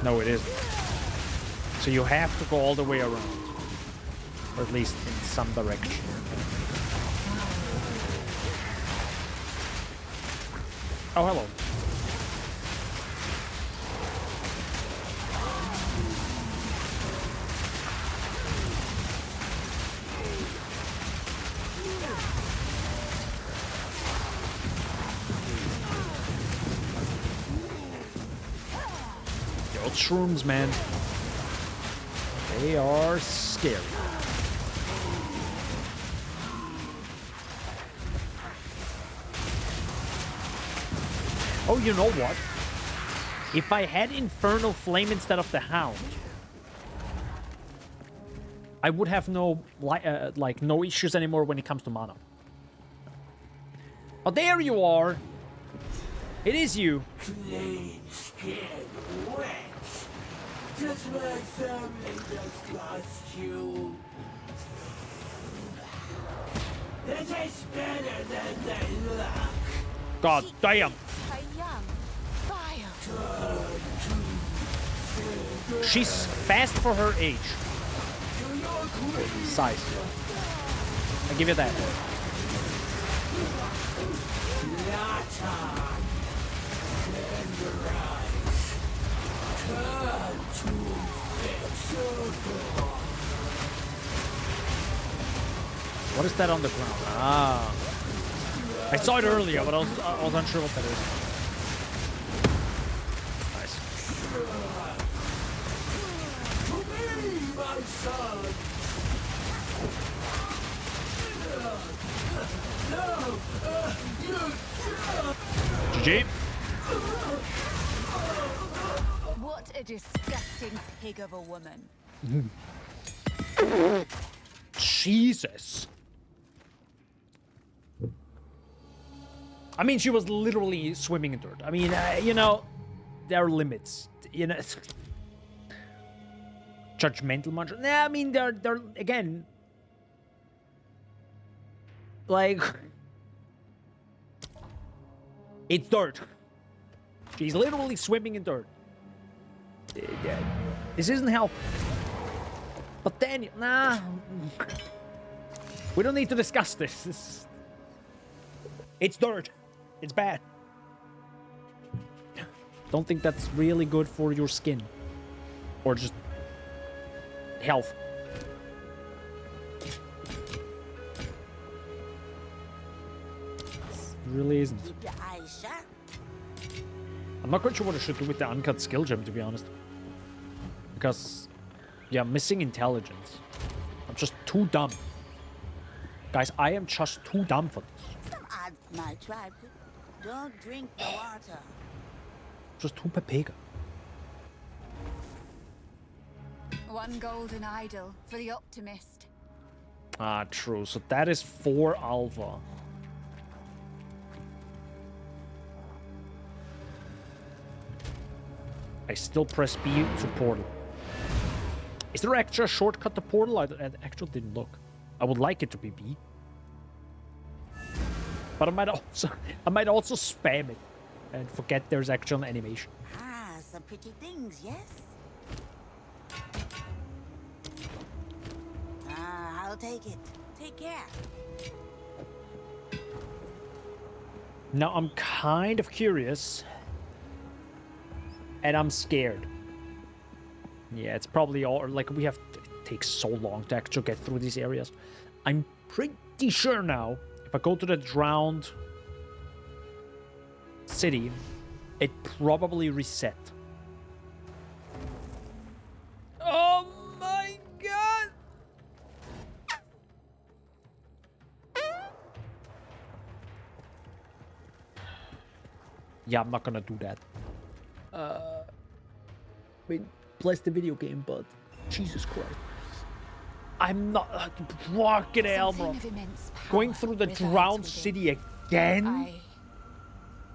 No, it isn't. So you have to go all the way around. Or at least in some direction. Oh, hello. The old shrooms, man. They are scary. Oh, you know what? If I had Infernal Flame instead of the Hound, I would have no no issues anymore when it comes to mana. Oh, there you are. It is you. Clean skin, wet. Just like something just lost you. They taste better than they look. God damn. A young fire. She's fast for her age. Size. I give you that. What is that on the ground? Ah. I saw it earlier, but I was unsure what that is. Nice. GG. What a disgusting pig of a woman. Jesus. I mean, she was literally swimming in dirt. I mean, you know, there are limits. You know, judgmental much. Nah, I mean, they're again, like, it's dirt. She's literally swimming in dirt. This isn't helpful. But then, nah, we don't need to discuss this. It's dirt. It's bad. Don't think that's really good for your skin. Or just health. It really isn't. I'm not quite sure what I should do with the uncut skill gem, to be honest. Because, yeah, missing intelligence. I'm just too dumb. Guys, I am just too dumb for this. Some odds my tribe. Don't drink the water. Just too papiga. One golden idol for the optimist. Ah, true. So that is 4 alpha. I still press B to portal. Is there actually a shortcut to portal? I actually didn't look. I would like it to be B. But I might also spam it and forget there's actually an animation. Ah, some pretty things, yes? Ah, I'll take it. Take care. Now I'm kind of curious. And I'm scared. Yeah, it's probably all like we have to, it takes so long to actually get through these areas. I'm pretty sure now, if I go to the drowned city, it probably reset. Oh my god! Yeah, I'm not gonna do that. I mean, bless the video game, but Jesus Christ. I'm not fucking hell, bro. Going through the drowned city again? I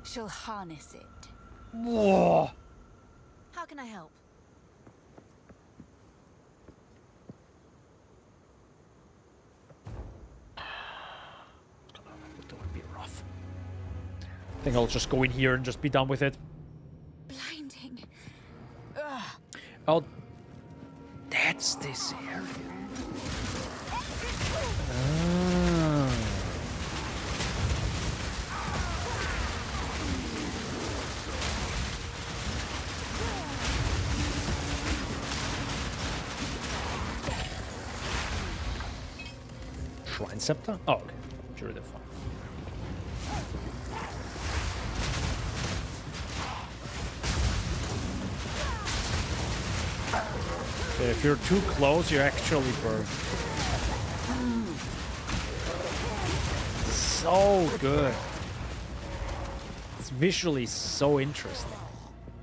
shall harness it. Whoa. How can I help? That would be rough. I think I'll just go in here and just be done with it. Blinding. Ugh. Oh, that's this area. Ah. Shrine Scepter? Oh, okay. Sure, they're fine. Okay, if you're too close, you're actually burned. So good. It's visually so interesting.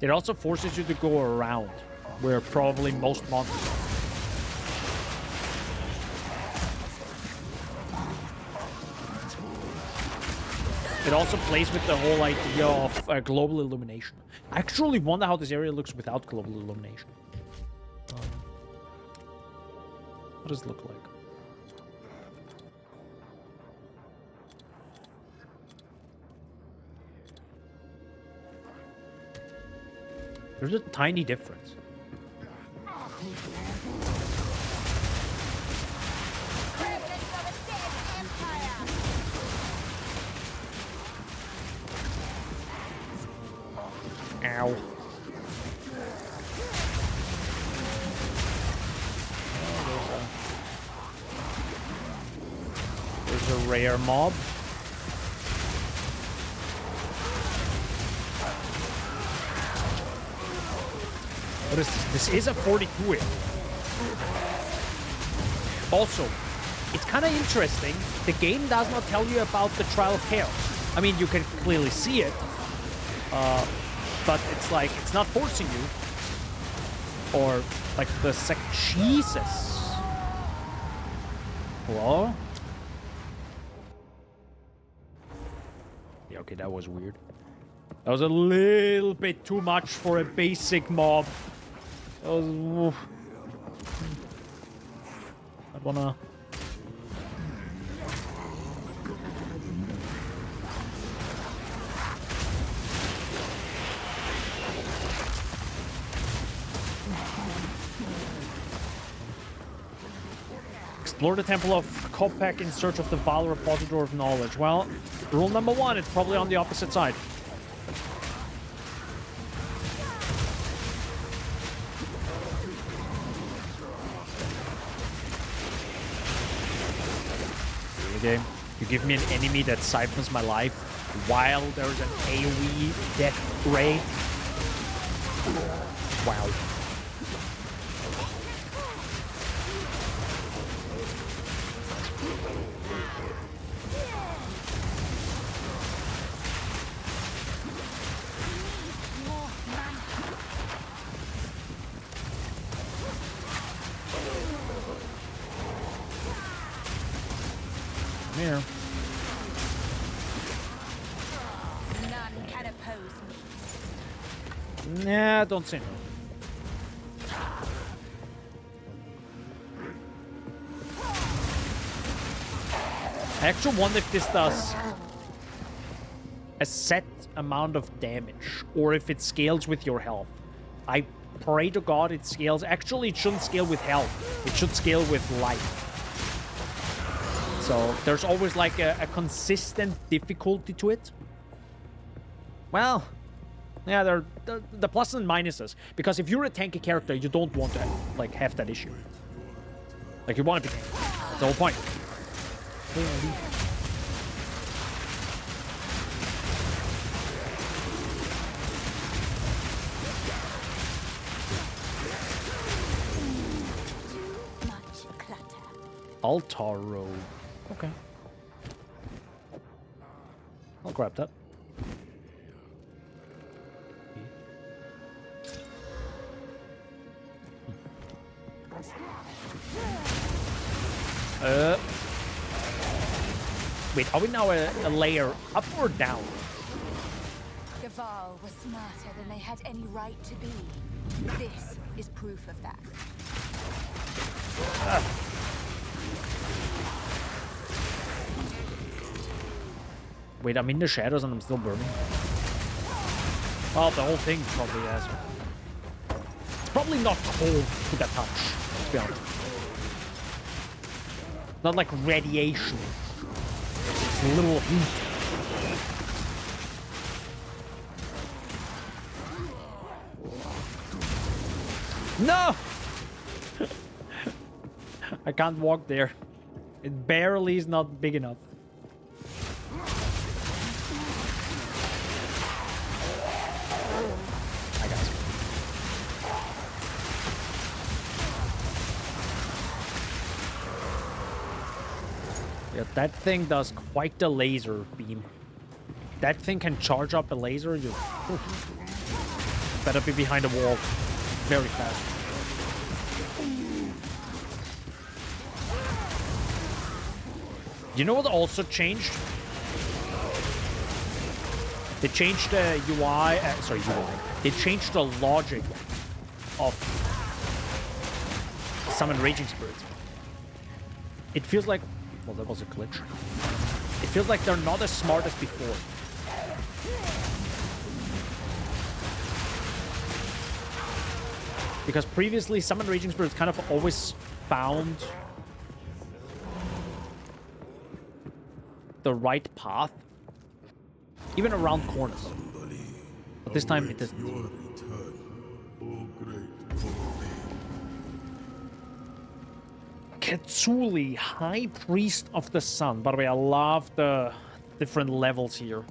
It also forces you to go around, where probably most monsters are. It also plays with the whole idea of global illumination. I actually wonder how this area looks without global illumination. What does it look like? There's a tiny difference. Ow. There's a rare mob. What is this? This is a 42 area. Also, it's kind of interesting. The game does not tell you about the Trial of Chaos. I mean, you can clearly see it. But it's like, it's not forcing you. Or, like, the Jesus. Hello? Yeah, okay, that was weird. That was a little bit too much for a basic mob. That was... oof. I wanna... Explore the Temple of Kopek in search of the Val Repository of Knowledge. Well, rule number one, it's probably on the opposite side. Game. You give me an enemy that siphons my life while there's an AoE death ray. Wow. Here. None can oppose me. Nah, don't say no. I actually wonder if this does a set amount of damage, or if it scales with your health. I pray to God it scales. Actually, it shouldn't scale with health. It should scale with life. So there's always like a consistent difficulty to it. Well, yeah, there are the pluses and minuses. Because if you're a tanky character, you don't want to like have that issue. Like you want to be tanky. That's the whole point. Much clutter. Altar Road. Okay. I'll grab that. Wait, are we now a layer up or down? The Varl were smarter than they had any right to be. This is proof of that. Wait, I'm in the shadows and I'm still burning. Oh, the whole thing probably has. It's probably not cold to the touch, to be honest. Not like radiation. It's a little heat. No! I can't walk there. It barely is not big enough. Hi guys. Yeah, that thing does quite the laser beam. That thing can charge up a laser. You better be behind a wall very fast. You know what also changed? They changed the UI, sorry, UI. They changed the logic of summon raging spirits. It feels like, well, that was a glitch. It feels like they're not as smart as before. Because previously, summon raging spirits kind of always found the right path, even around corners. But this time it isn't. Ketsuli, High Priest of the Sun. By the way, I love the different levels here.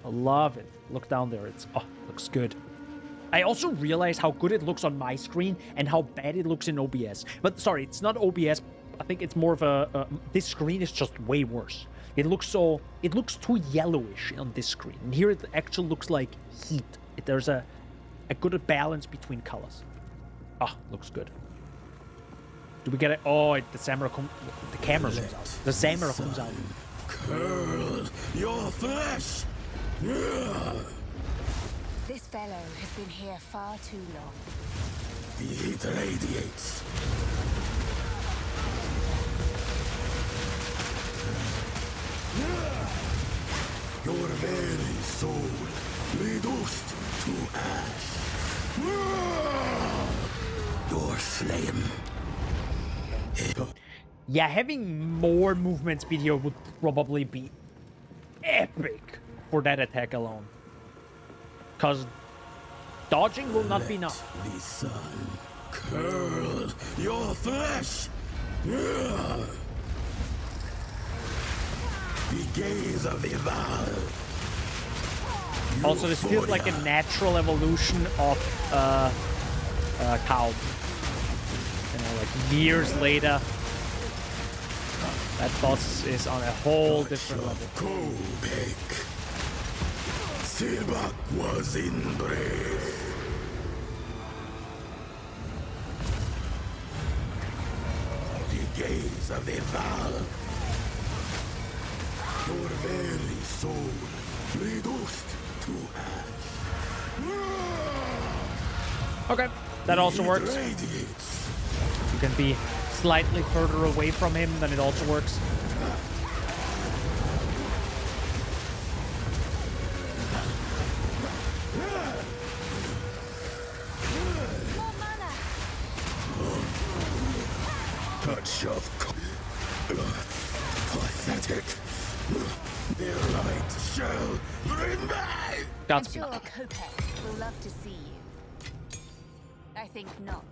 I love it. Look down there. It's looks good. I also realize how good it looks on my screen and how bad it looks in OBS. But sorry, it's not OBS. I think it's more of a this screen is just way worse. It looks too yellowish on this screen. And here it actually looks like heat. There's a good balance between colors. Looks good. Do we get it? Oh, the camera comes out. The camera comes out. Curl your flesh! This fellow has been here far too long. The heat radiates. Your very soul reduced to ash. Your flame. Yeah, having more movement speed here would probably be epic for that attack alone. Because dodging will not be enough. The sun curl your flesh. The gaze of the Val. Also, this feels like a natural evolution of cow. You know, like years later, that boss is on a whole different level. Kobek. Silbak was in brave. The gaze of the Val. Your very soul reduced to ash. Okay, that also works. You can be slightly further away from him, then it also works. Touch of pathetic. Their light shall remain. I'm sure Kopek will love to see you. I think not.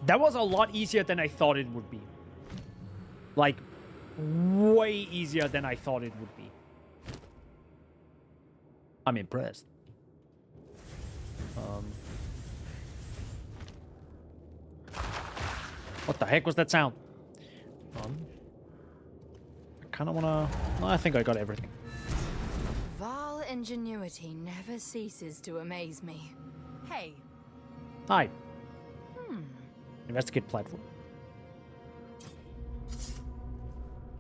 That was a lot easier than I thought it would be. Like, way easier than I thought it would be. I'm impressed. What the heck was that sound? I kind of want to... No, I think I got everything. Val ingenuity never ceases to amaze me. Hey. Hi. Investigate platform.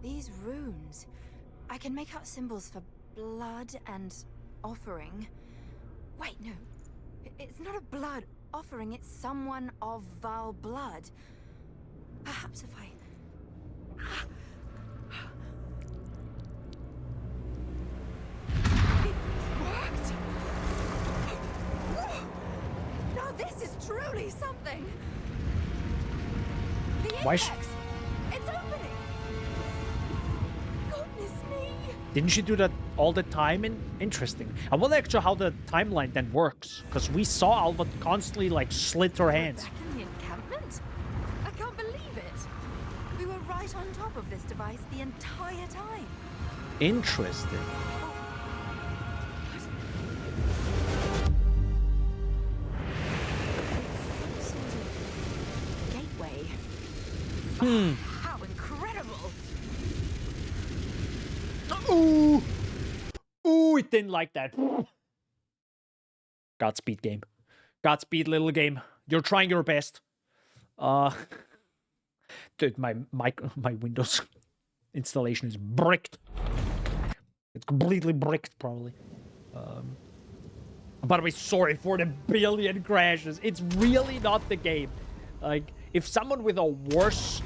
These runes. I can make out symbols for blood and offering. Wait, no. It's not a blood offering, it's someone of Val blood. Perhaps if I... It worked! Now this is truly something! The index! It's opening! Goodness me! Didn't she do that all the time? Interesting. I wonder actually how the timeline then works, because we saw Alva constantly like slit her hands. Back in the encampment? I can't believe it. We were right on top of this device the entire time. Interesting. It's some sort of gateway. How incredible! Ooh! Ooh, it didn't like that. Godspeed, game. Godspeed, little game. You're trying your best. Dude, my Windows installation is bricked. It's completely bricked, probably. By the way, sorry for the billion crashes. It's really not the game. Like, if someone with a worse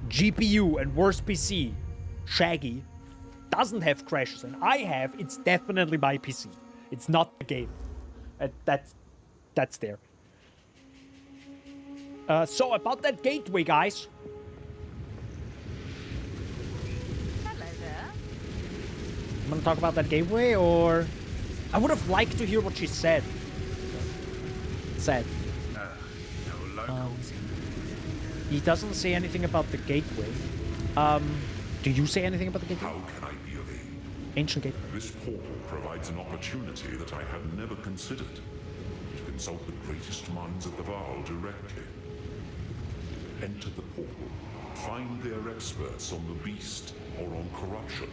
GPU and worse PC, Shaggy, doesn't have crashes and I have, it's definitely my PC. It's not the game. That's there. So about that gateway, guys. Hello there. I'm gonna talk about that gateway, or I would have liked to hear what she said. No locals. He doesn't say anything about the gateway. Do you say anything about the gateway? How can I be of aid? Ancient gateway. This portal provides an opportunity that I had never considered. To consult the greatest minds of the Varl directly. Enter the portal. Find their experts on the beast or on corruption.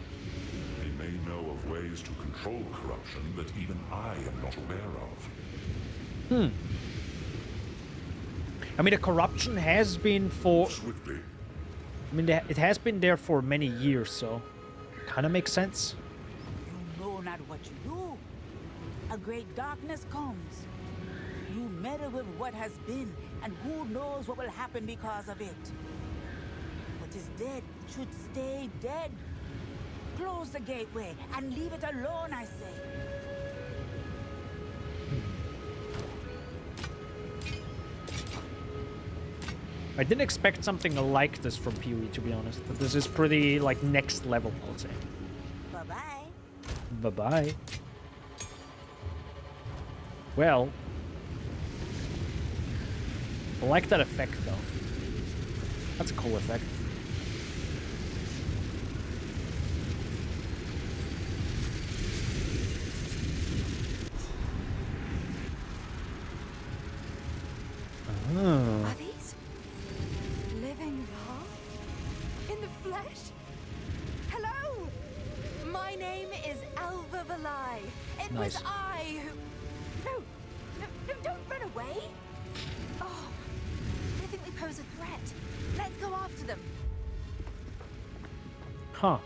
They may know of ways to control corruption that even I am not aware of. I mean, the corruption has been for... Swiftly. I mean, it has been there for many years, so... Kind of makes sense. You know not what you do. A great darkness comes. You meddle with what has been, and who knows what will happen because of it. What is dead should stay dead. Close the gateway and leave it alone, I say. I didn't expect something like this from PoE, to be honest. But this is pretty, like, next level, I would say. Bye-bye. Bye-bye. Well... I like that effect, though. That's a cool effect. Oh. Are these living Varl? In the flesh? Hello! My name is Alva Valai. It Nice. was I who... No, don't run away! Oh, I think we pose a threat. Let's go after them. Huh.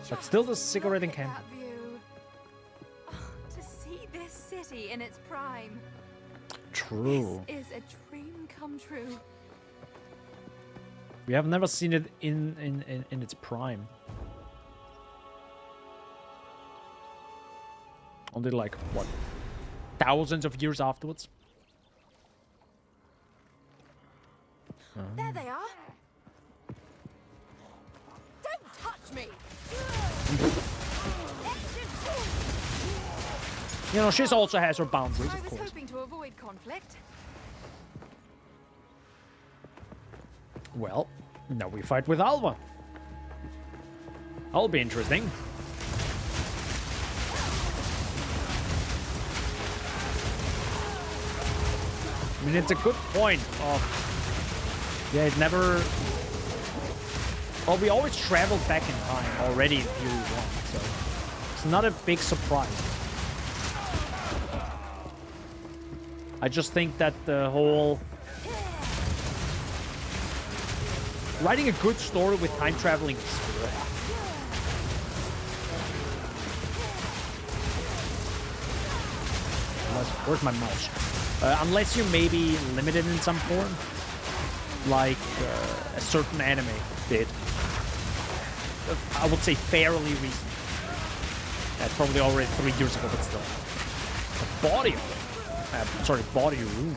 But still the cigarette in Look at can. that view. Oh, to see this city in its prime. True. This is a dream come true. We have never seen it in its prime. Only like, what, thousands of years afterwards? There they are. Don't touch me. You know, she also has her boundaries, I of was course. hoping to avoid conflict. Well, now we fight with Alva. That'll be interesting. I mean, it's a good point of... Yeah, it never... Well, we always traveled back in time already in Fury 1, so... It's not a big surprise. I just think that the whole... Writing a good story with time traveling is where's my mouse? Unless you maybe limit it in some form, like a certain anime did. I would say fairly recent. That's probably already 3 years ago, but still. A body body room.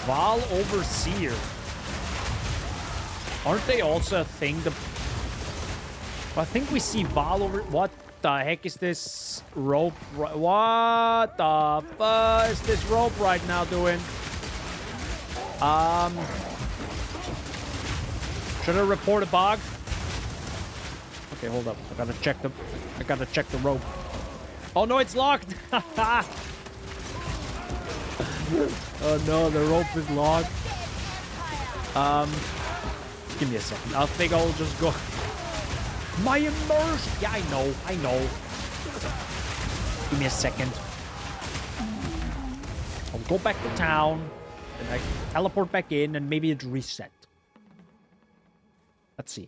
Val Overseer. Aren't they also a thing? I think we see Val over... What the heck is this rope? What the fuck is this rope right now doing? Should I report a bug? Okay, hold up. I gotta check the rope. Oh no, it's locked! Oh no, the rope is locked. Give me a second. I think I'll just go. My immersion! Yeah, I know. Give me a second. I'll go back to town, and I teleport back in, and maybe it reset. Let's see.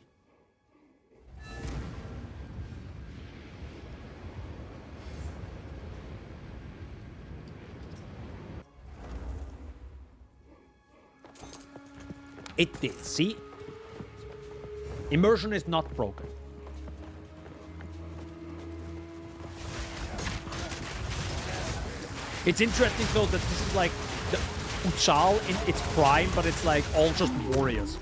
It did, see? Immersion is not broken. It's interesting though that this is like the Exile in its prime, but it's like all just warriors.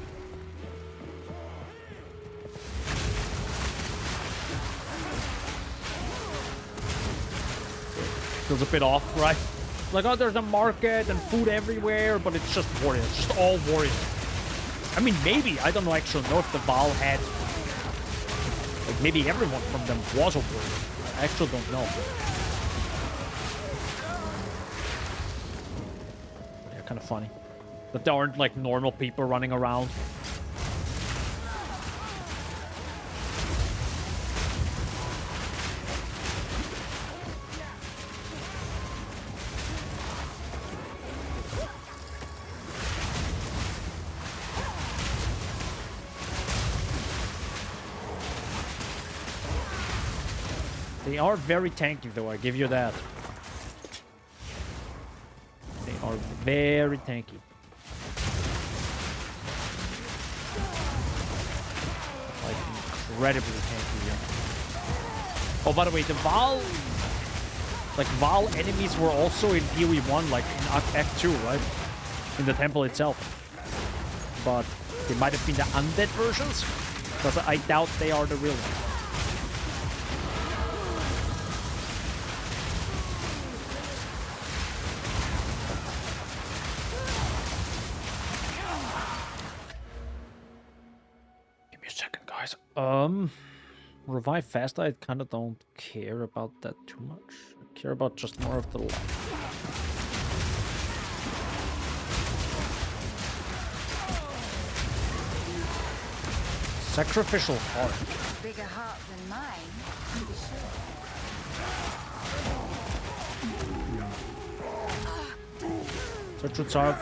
Feels a bit off, right? Like, oh, there's a market and food everywhere, but it's just warriors, just all warriors. I mean, maybe, I don't actually know if the Val had, like, maybe everyone from them was a warrior. I actually don't know. Yeah, kind of funny. That there aren't, like, normal people running around. They are very tanky, though, I give you that. They are very tanky. Like, incredibly tanky, yeah. Oh, by the way, the Val... Like, Val enemies were also in PoE1, like, in Act 2, right? In the temple itself. But they might have been the undead versions, because I doubt they are the real ones. Revive faster, I kind of don't care about that too much. I care about just more of the life. Sacrificial heart. Bigger heart than mine, to be sure. Such would serve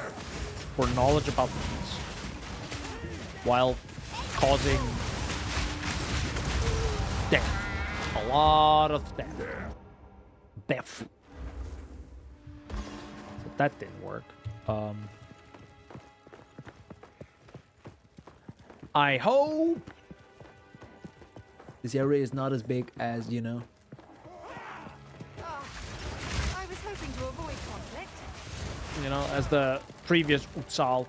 for knowledge about things, while causing death. A lot of death. Death. So that didn't work. I hope this area is not as big as, you know. Oh, I was hoping to avoid conflict. You know, as the previous Exile.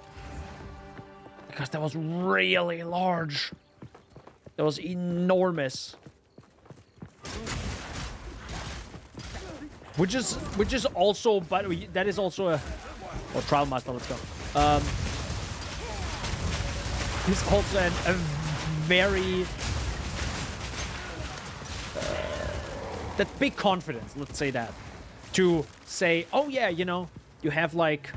Because that was really large. That was enormous. Which is also, by the way, that is also a... Oh, Trial Master, let's go. It's also a very... that big confidence, let's say that. To say, oh yeah, you know, you have like...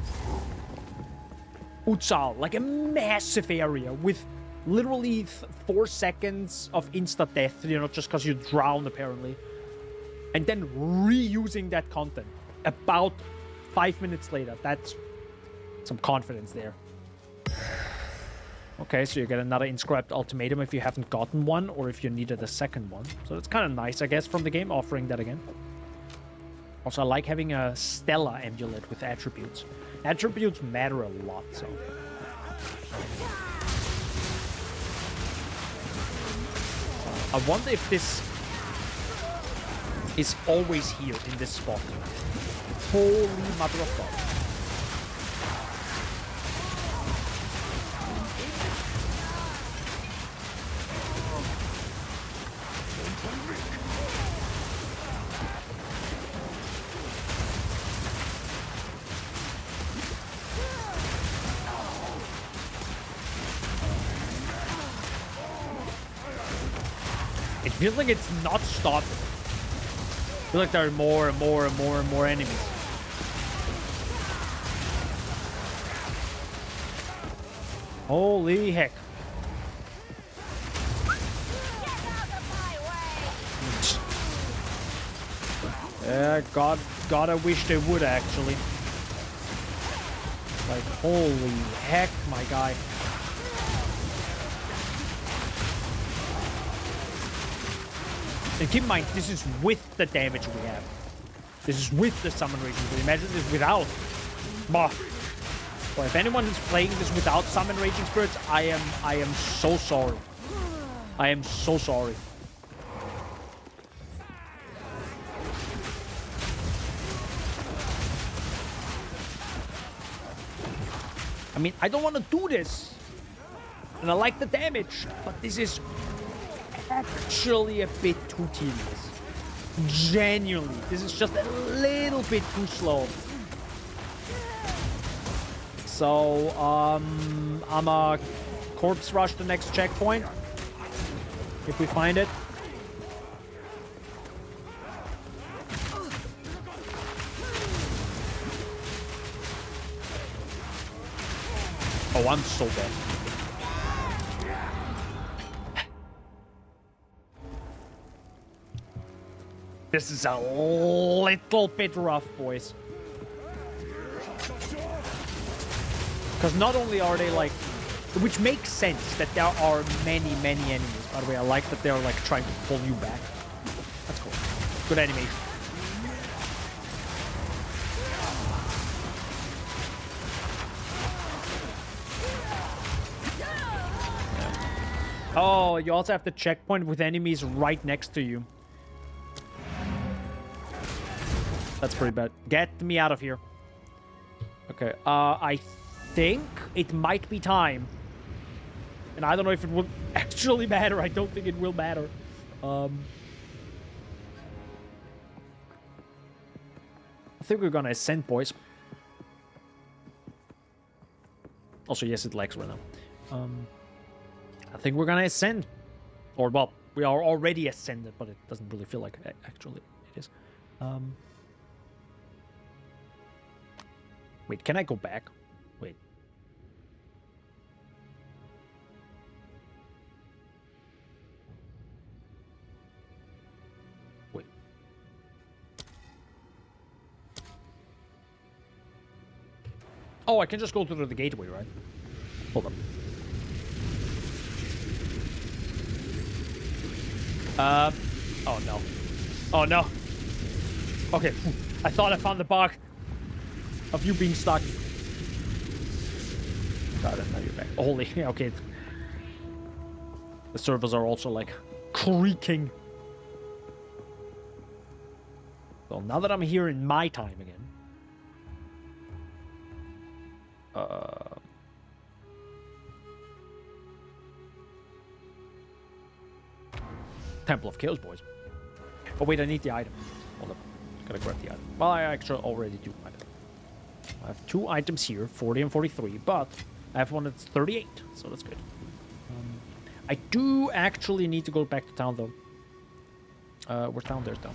Exile, like a massive area with literally 4 seconds of insta-death, you know, just because you drown, apparently. And then reusing that content about 5 minutes later. That's some confidence there. Okay, so you get another inscribed ultimatum if you haven't gotten one, or if you needed a second one. So that's kind of nice, I guess, from the game, offering that again. Also, I like having a Stella amulet with attributes. Attributes matter a lot, so... I wonder if this is always here in this spot. Holy mother of God. It feels like it's not stopping. I feel like there are more and more and more and more enemies. Holy heck. Yeah, God, I wish they would actually. Like, holy heck, my guy. And keep in mind, this is with the damage we have. This is with the summon raging. Imagine this without. Bah. Well, if anyone is playing this without summon raging spirits, I am so sorry. I am so sorry. I mean, I don't want to do this. And I like the damage, but this is actually a bit too tedious. Genuinely, this is just a little bit too slow. So, I'm a corpse rush the next checkpoint if we find it. Oh, I'm so dead. This is a little bit rough, boys. Because not only are they like... Which makes sense that there are many, many enemies. By the way, I like that they're like trying to pull you back. That's cool. Good animation. Oh, you also have the checkpoint with enemies right next to you. That's pretty bad. Get me out of here. Okay, I think it might be time. And I don't know if it will actually matter. I don't think it will matter. I think we're gonna ascend, boys. Also, yes, it lags right now. I think we're gonna ascend. Or, well, we are already ascended, but it doesn't really feel like it actually it is. Wait, can I go back? Wait. Wait. Oh, I can just go through the gateway, right? Hold up. Oh no. Oh no. Okay, I thought I found the bug of you being stuck. Got it, now you're back. Holy, okay. The servers are also like creaking. So now that I'm here in my time again. Temple of Chaos, boys. Oh wait, I need the item. Hold up. Gotta grab the item. Well, I actually already do. I have 2 items here, 40 and 43, but I have one that's 38, so that's good. I do actually need to go back to town, though. Where's town? There's town.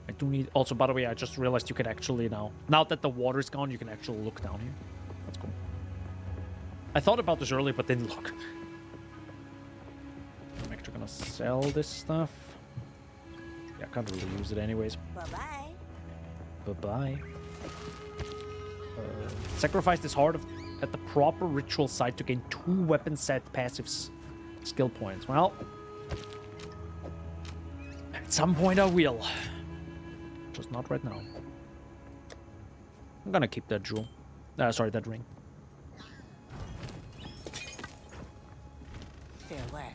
I do need... Also, by the way, I just realized you can actually now that the water's gone, you can actually look down here. That's cool. I thought about this earlier, but didn't look. I'm actually gonna sell this stuff. Yeah, I can't really use it anyways. Bye-bye. Bye-bye. Sacrifice this heart at the proper ritual site to gain 2 weapon set passive skill points. Well, at some point I will. Just not right now. I'm gonna keep that jewel. Sorry, that ring. Farewell.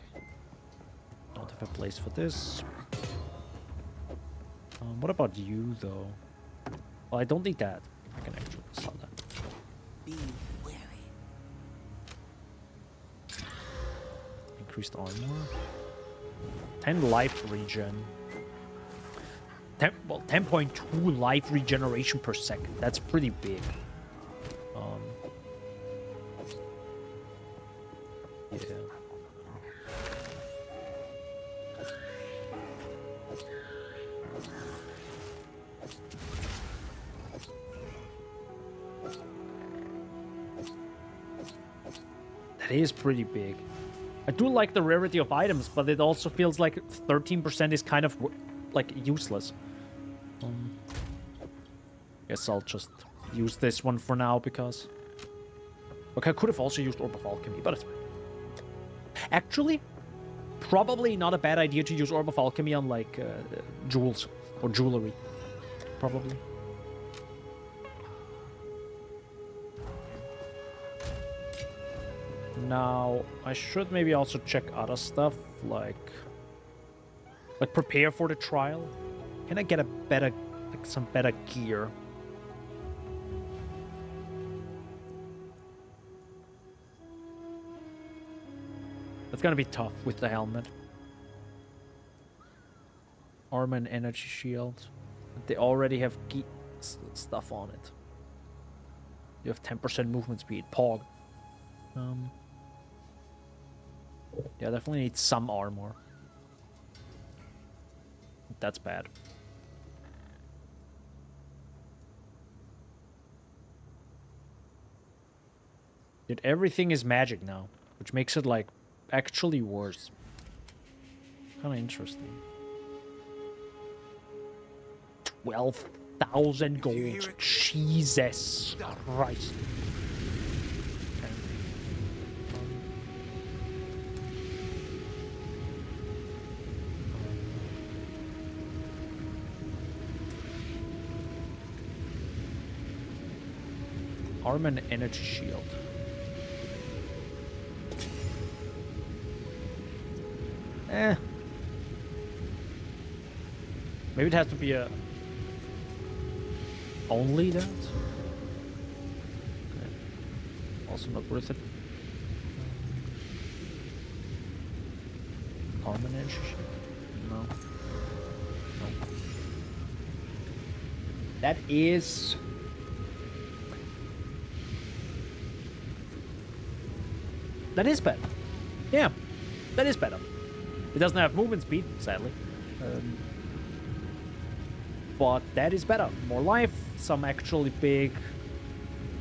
Don't have a place for this. What about you, though? Well, I don't need that. I can actually sell that. Be wary. Increased armor. 10 life regen. 10.2 life regeneration per second. That's pretty big. Yeah. That is pretty big. I do like the rarity of items, but it also feels like 13% is kind of like useless. Guess I'll just use this one for now because... Okay, I could have also used Orb of Alchemy, but it's fine. Actually, probably not a bad idea to use Orb of Alchemy on like jewels or jewelry. Probably. Now, I should maybe also check other stuff, like prepare for the trial. Can I get a better, like some better gear? That's gonna be tough with the helmet. Armor and energy shield. They already have stuff on it. You have 10% movement speed. Pog. Yeah, definitely need some armor. That's bad. Dude, everything is magic now, which makes it like actually worse. Kind of interesting. 12,000 gold. Jesus Christ. Armor and energy shield. Maybe it has to be a... Only that? Okay. Also not worth it. Armor and energy shield? No. That is... That is better. Yeah, that is better. It doesn't have movement speed, sadly. But that is better. More life, some actually big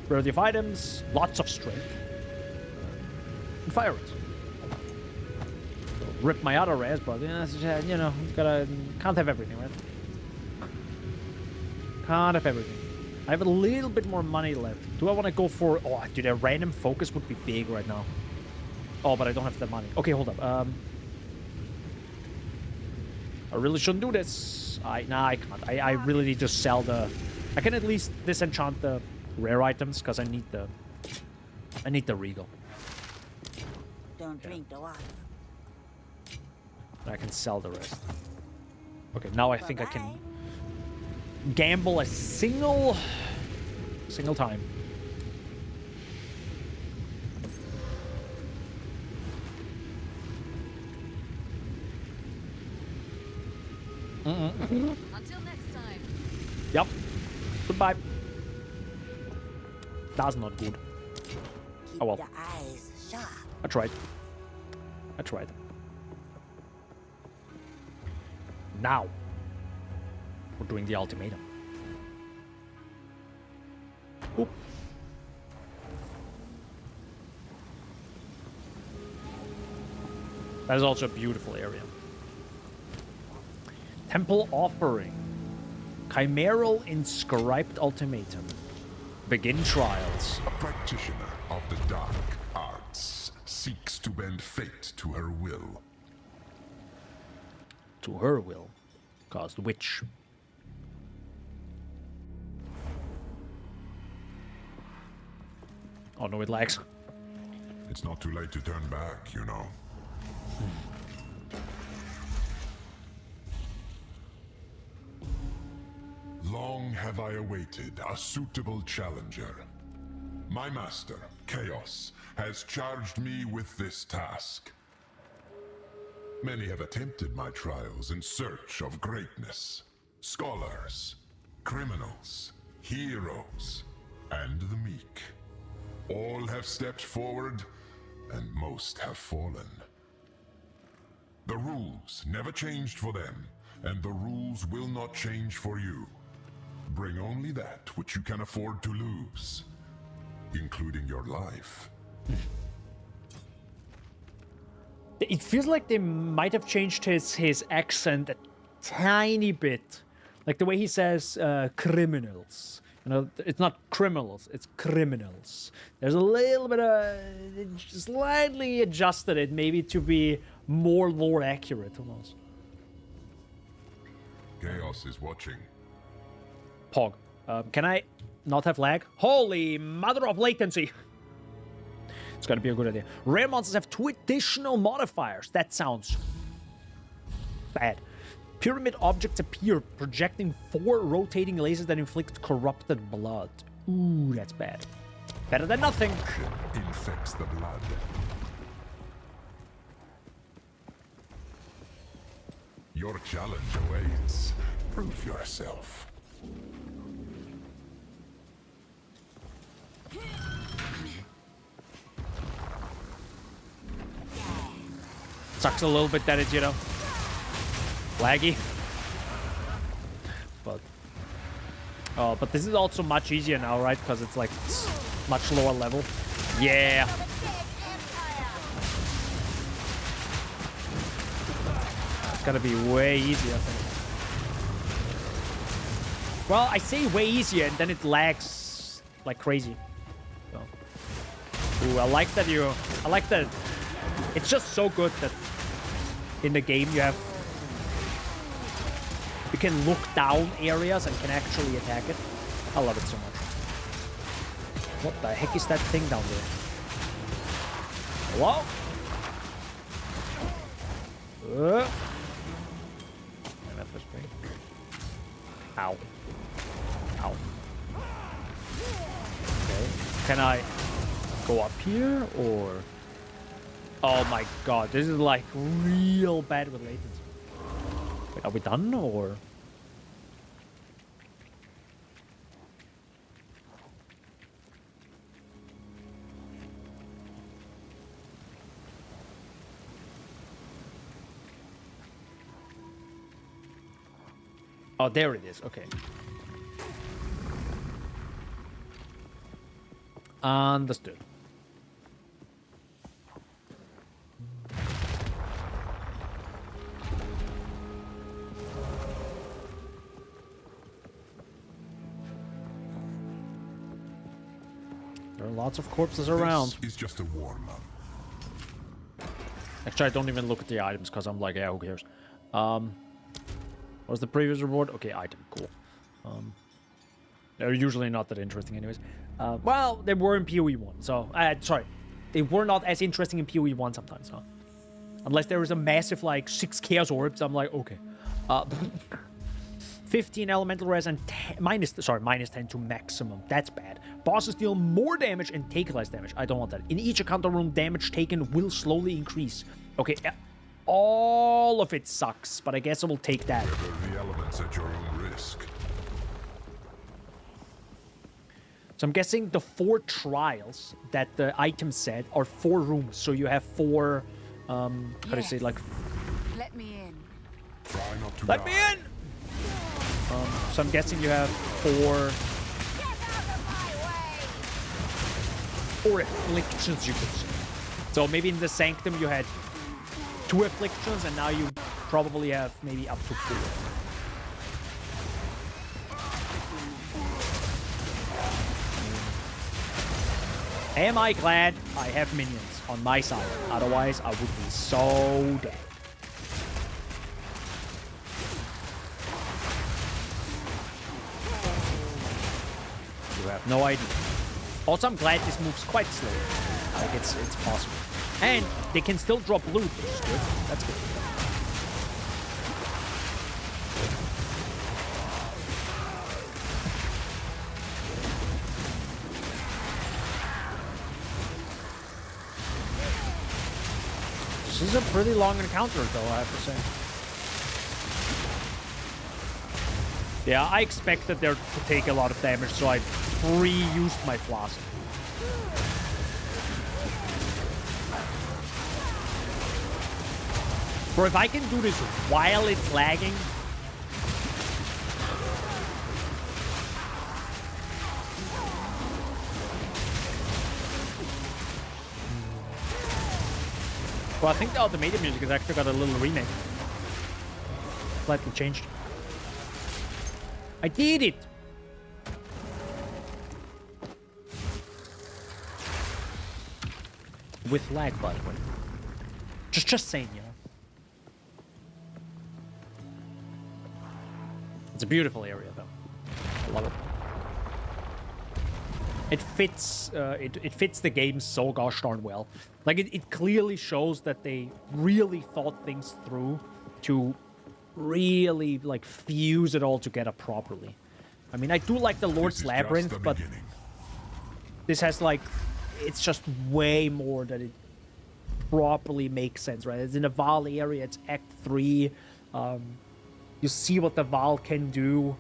rarity of items, lots of strength. And fire it. Rip my other rares, but you know, can't have everything, right? Can't have everything. I have a little bit more money left. Do I want to go for... Oh, dude, a random focus would be big right now. Oh, but I don't have the money. Okay, hold up. I really shouldn't do this. Nah, I can't. I really need to sell the... I can at least disenchant the rare items, because I need the regal. Don't drink the water. I can sell the rest. Okay, now I think I can gamble a single time. Until next time. Yep. Goodbye. That's not good. Keep Oh well. your eyes sharp. I tried. I tried. Now. for doing the ultimatum. Oop. That is also a beautiful area. Temple offering. Chimeral inscribed ultimatum. Begin trials. A practitioner of the dark arts seeks to bend fate to her will. To her will. Caused witch. Oh no, it lags. It's not too late to turn back, you know. Long have I awaited a suitable challenger. My master, Chaos, has charged me with this task. Many have attempted my trials in search of greatness. Scholars, criminals, heroes, and the meek. All have stepped forward, and most have fallen. The rules never changed for them, and the rules will not change for you. Bring only that which you can afford to lose, including your life. It feels like they might have changed his accent a tiny bit. Like the way he says criminals. You know, it's not criminals, it's criminals. There's a little bit of... slightly adjusted it, maybe to be more lore accurate, almost. Chaos is watching. Pog. Can I not have lag? Holy mother of latency! It's gonna be a good idea. Rare monsters have 2 additional modifiers. That sounds bad. Pyramid objects appear, projecting 4 rotating lasers that inflict corrupted blood. Ooh, that's bad. Better than nothing. Infects the blood. Your challenge awaits. Prove yourself. Sucks a little bit that it's, you know, laggy. But this is also much easier now, right? Because it's like much lower level. Yeah. It's gonna be way easier, I think. Well, I say way easier, and then it lags like crazy. So. Ooh, I like that you... I like that... It's just so good that in the game you have... You can look down areas and can actually attack it. I love it so much. What the heck is that thing down there? Hello? Ow. Ow. Okay. Can I go up here or... Oh my god, this is like real bad with latency. Wait, are we done or? Oh, there it is. Okay. Understood. There are lots of corpses around. This is just a warm-up. Actually, I don't even look at the items because I'm like, yeah, who cares? What was the previous reward? Okay, item, cool. They're usually not that interesting anyways. Well, they were in PoE 1, so... sorry. They were not as interesting in PoE 1 sometimes, huh? Unless there is a massive, like, 6 Chaos Orbs, I'm like, okay. 15 elemental res and minus 10 to maximum. That's bad. Bosses deal more damage and take less damage. I don't want that. In each encounter room, damage taken will slowly increase. Okay, all of it sucks, but I guess I will take that. Gather the elements at your own risk. So I'm guessing the 4 trials that the item said are 4 rooms. So you have 4, how do you say, like... Let me in. Try not to Let die. me in! So I'm guessing you have four afflictions you could see. So maybe in the Sanctum you had 2 afflictions, and now you probably have maybe up to 4. Am I glad I have minions on my side? Otherwise, I would be so dead. You have no idea. Also, I'm glad this moves quite slow. Like, it's possible. And they can still drop loot, which is good. That's good. This is a pretty long encounter, though, I have to say. Yeah, I expected there to take a lot of damage, so I pre-used my flask. Bro, if I can do this while it's lagging... Well, I think the automated music has actually got a little remake. Slightly changed. I did it! With lag, by the way. Just saying, you know. It's a beautiful area, though. I love it. It fits. It fits the game so gosh darn well. Like it clearly shows that they really thought things through to really like fuse it all together properly. I mean, I do like the Lord's Labyrinth, but this has like, it's just way more that it properly makes sense, right? It's in a Val area. It's Act 3. You see what the Val can do,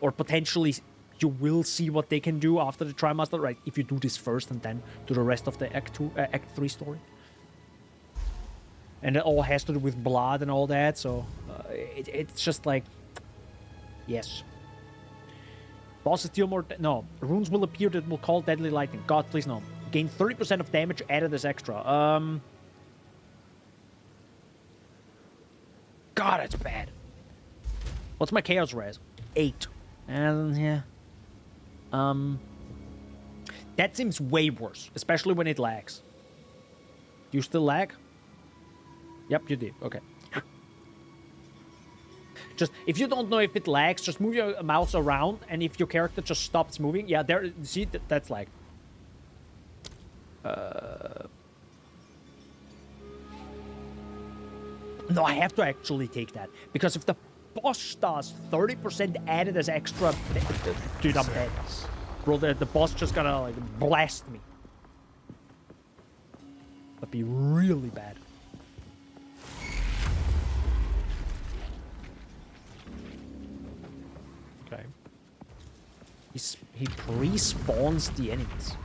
or potentially you will see what they can do after the Trimaster, right? If you do this first and then do the rest of the Act 3 story. And it all has to do with blood and all that, so it's just like, yes. Bosses deal more... No. Runes will appear that will call deadly lightning. God, please no. Gain 30% of damage added as extra. God, that's bad. What's my Chaos Res? 8. And, yeah. That seems way worse, especially when it lags. Do you still lag? Yep, you did. Okay. Just, if you don't know if it lags, just move your mouse around, and if your character just stops moving, yeah, there, see, that's lag. No, I have to actually take that, because if the boss does 30% added as extra, dude, I'm dead. Bro, the boss just gonna, like, blast me. That'd be really bad. Okay. He pre-spawns the enemies.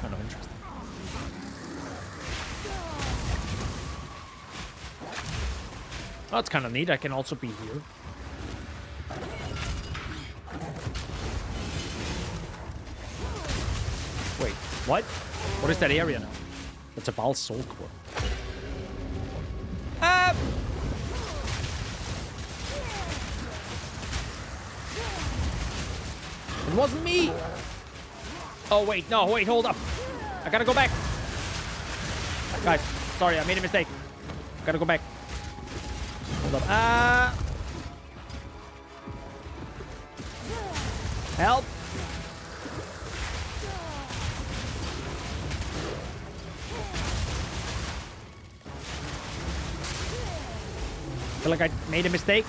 Kind of interesting. Oh, that's kind of neat. I can also be here. Wait, what? What is that area now? That's a Val Soul Core. It wasn't me! Oh, wait, no, wait, hold up. I gotta go back. Guys, sorry, I made a mistake. Gotta go back. Hold up. Help! I feel like I made a mistake.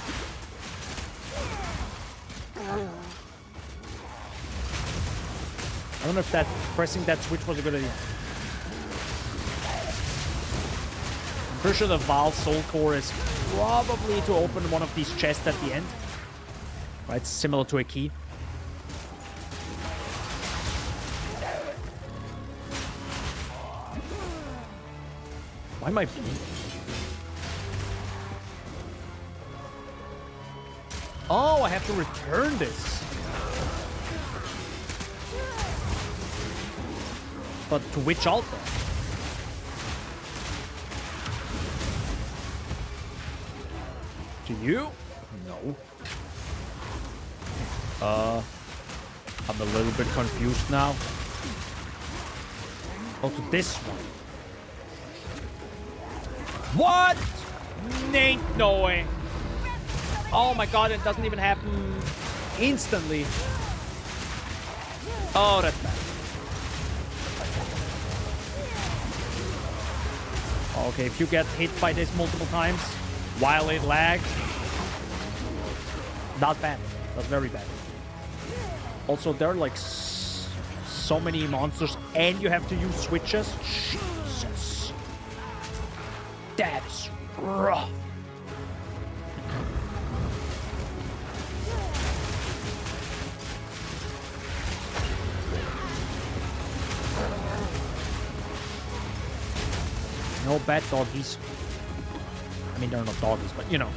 I don't know if that pressing that switch was a good idea. I'm pretty sure the Val Soul Core is probably to open one of these chests at the end. Right, similar to a key. Why am I... Oh, I have to return this. But to which altar? To you? No. I'm a little bit confused now. Oh, to this one. What? Ain't no way. Oh my god, it doesn't even happen instantly. Oh, that's bad. Okay, if you get hit by this multiple times while it lags, not bad. That's very bad. Also, there are like so many monsters and you have to use switches. Jesus. That's rough. No bad doggies. I mean, they're not doggies, but you know.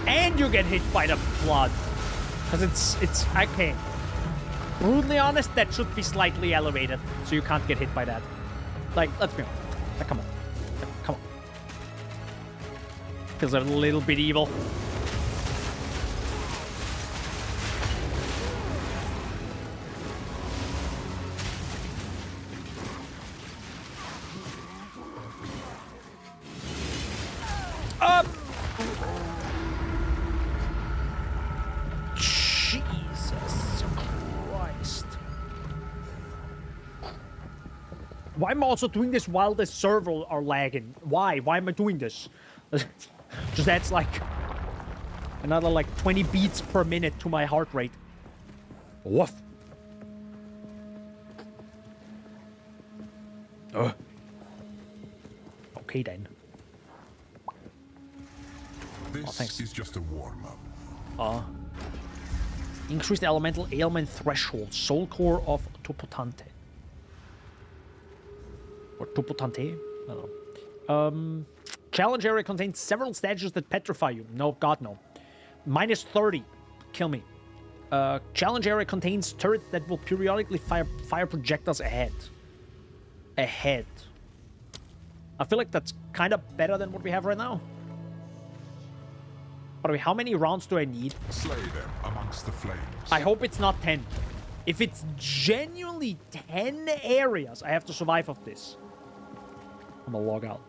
And you get hit by the flood. Because it's okay. Brutally honest, that should be slightly elevated. So you can't get hit by that. Like, let's be honest. Like, come on. Come on. Feels a little bit evil. Up! Jesus Christ. Why am I also doing this while the server are lagging? Why? Why am I doing this? Just adds like another like 20 beats per minute to my heart rate. Woof. Okay then. This is just a warm-up. Increase the elemental ailment threshold. Soul core of Tupotante. Or Tupotante? I don't know. Challenge area contains several statues that petrify you. No, God, no. Minus 30. Kill me. Challenge area contains turrets that will periodically fire projectiles ahead. Ahead. I feel like that's kind of better than what we have right now. By the way, how many rounds do I need? Slay them amongst the flames. I hope it's not 10. If it's genuinely 10 areas, I have to survive of this. I'm gonna log out.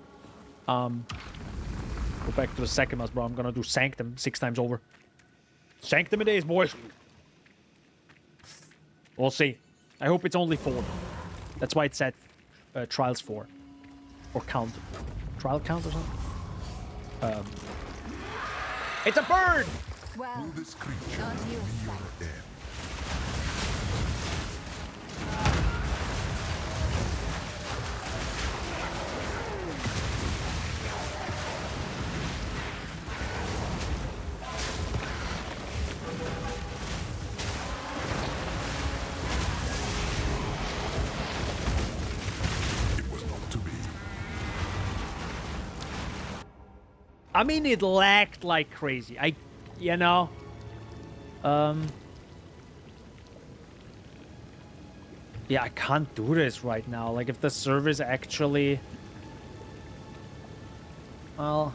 Go back to the second mass, bro. I'm gonna do Sanctum 6 times over. Sanctum it is, boys. We'll see. I hope it's only 4. That's why it said Trials 4. Or count. Trial count or something? It's a bird! Well, Will this creature aren't you be a your sight? end? It was not to be. I mean, it lagged like crazy. You know. Yeah, I can't do this right now. Like, if the server's actually... Well,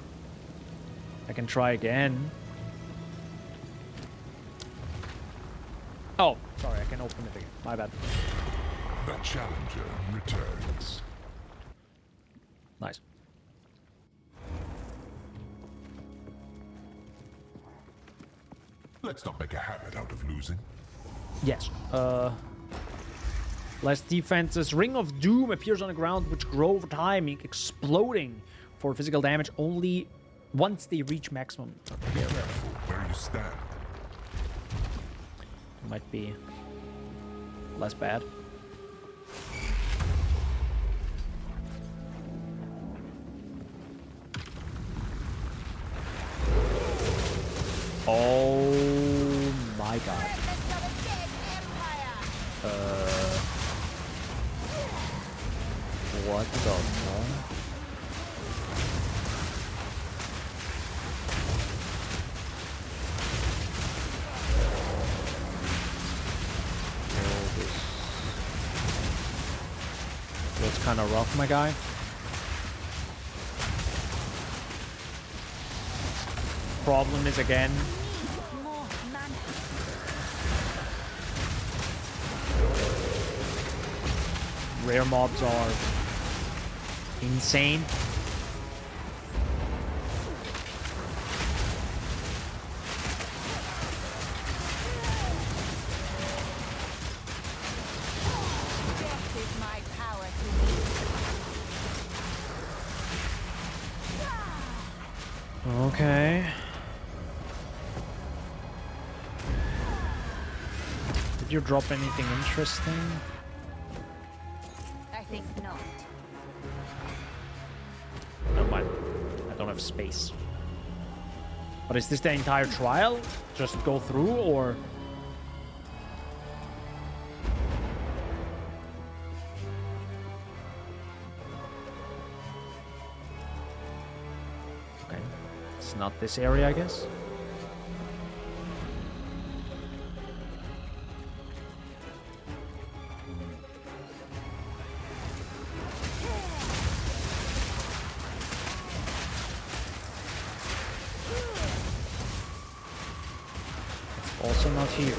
I can try again. Oh, sorry, I can open it again. My bad. The challenger returns. Nice. Let's not make a habit out of losing. Yes. Less defenses. Ring of Doom appears on the ground, which grow over time, exploding for physical damage only once they reach maximum. Be careful where you stand. Might be less bad. Oh my god. What the fuck? It's kind of rough, my guy. Problem is again. Rare mobs are insane. Okay. Did you drop anything interesting? I think not. Never mind. I don't have space. But is this the entire trial? Just go through, or? Okay. It's not this area, I guess. Also not here.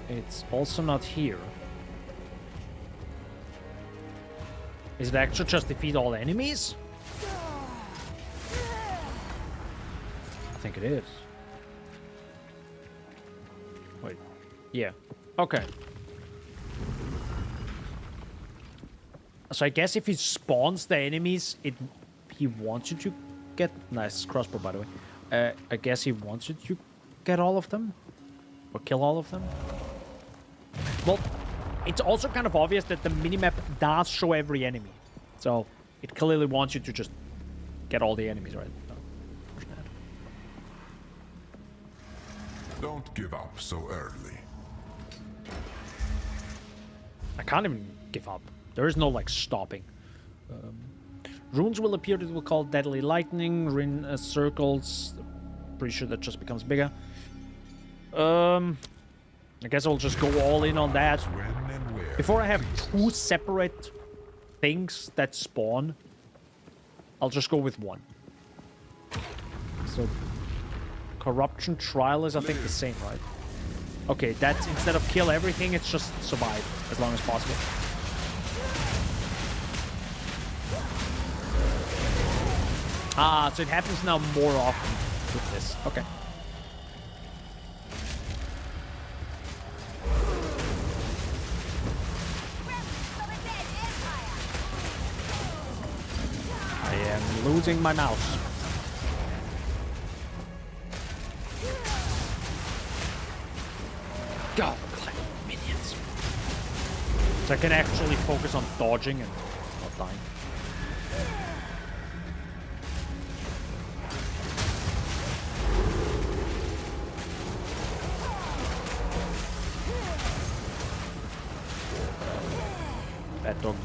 It's also not here. Is it actually just defeat all enemies? I think it is. Wait. Yeah. Okay. So I guess if he spawns the enemies, he wants you to get... Nice crossbow, by the way. I guess he wants you to get all of them? Or kill all of them? Well, it's also kind of obvious that the minimap does show every enemy. So, it clearly wants you to just get all the enemies, right? Don't give up so early. I can't even give up. There is no, like, stopping. Runes will appear that will call Deadly Lightning, Rin circles. Pretty sure that just becomes bigger. I guess I'll just go all in on that. Before I have two separate things that spawn, I'll just go with one. So, Corruption Trial is, I think, the same, right? Okay, that's instead of kill everything, it's just survive as long as possible. Ah, so it happens now more often with this. Okay. I am losing my mouse. God, minions. So I can actually focus on dodging and not dying. Bad dog.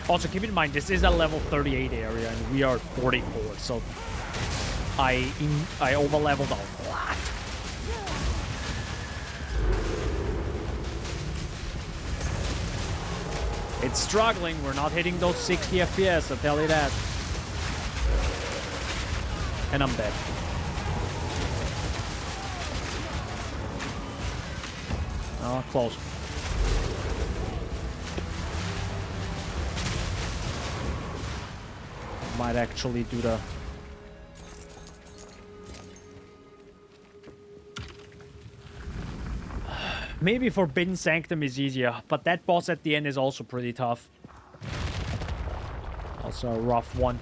Also, keep in mind, this is a level 38 area, and we are 44, so I over-leveled a lot. It's struggling. We're not hitting those 60 FPS, I'll tell you that. And I'm dead. Oh, close. Might actually do the... Maybe Forbidden Sanctum is easier, but that boss at the end is also pretty tough. Also a rough one.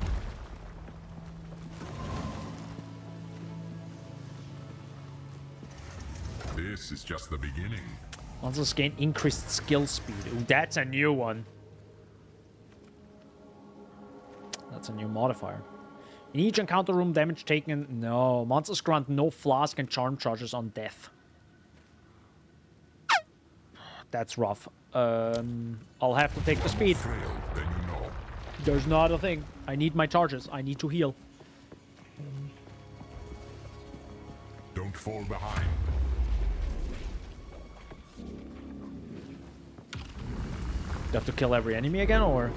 This is just the beginning. Also gain increased skill speed. Ooh, that's a new one. That's a new modifier. In each encounter room, damage taken. No. Monsters grant no flask and charm charges on death. That's rough. I'll have to take the speed. There's not a thing. I need my charges. I need to heal. Don't fall behind. Do you have to kill every enemy again, or?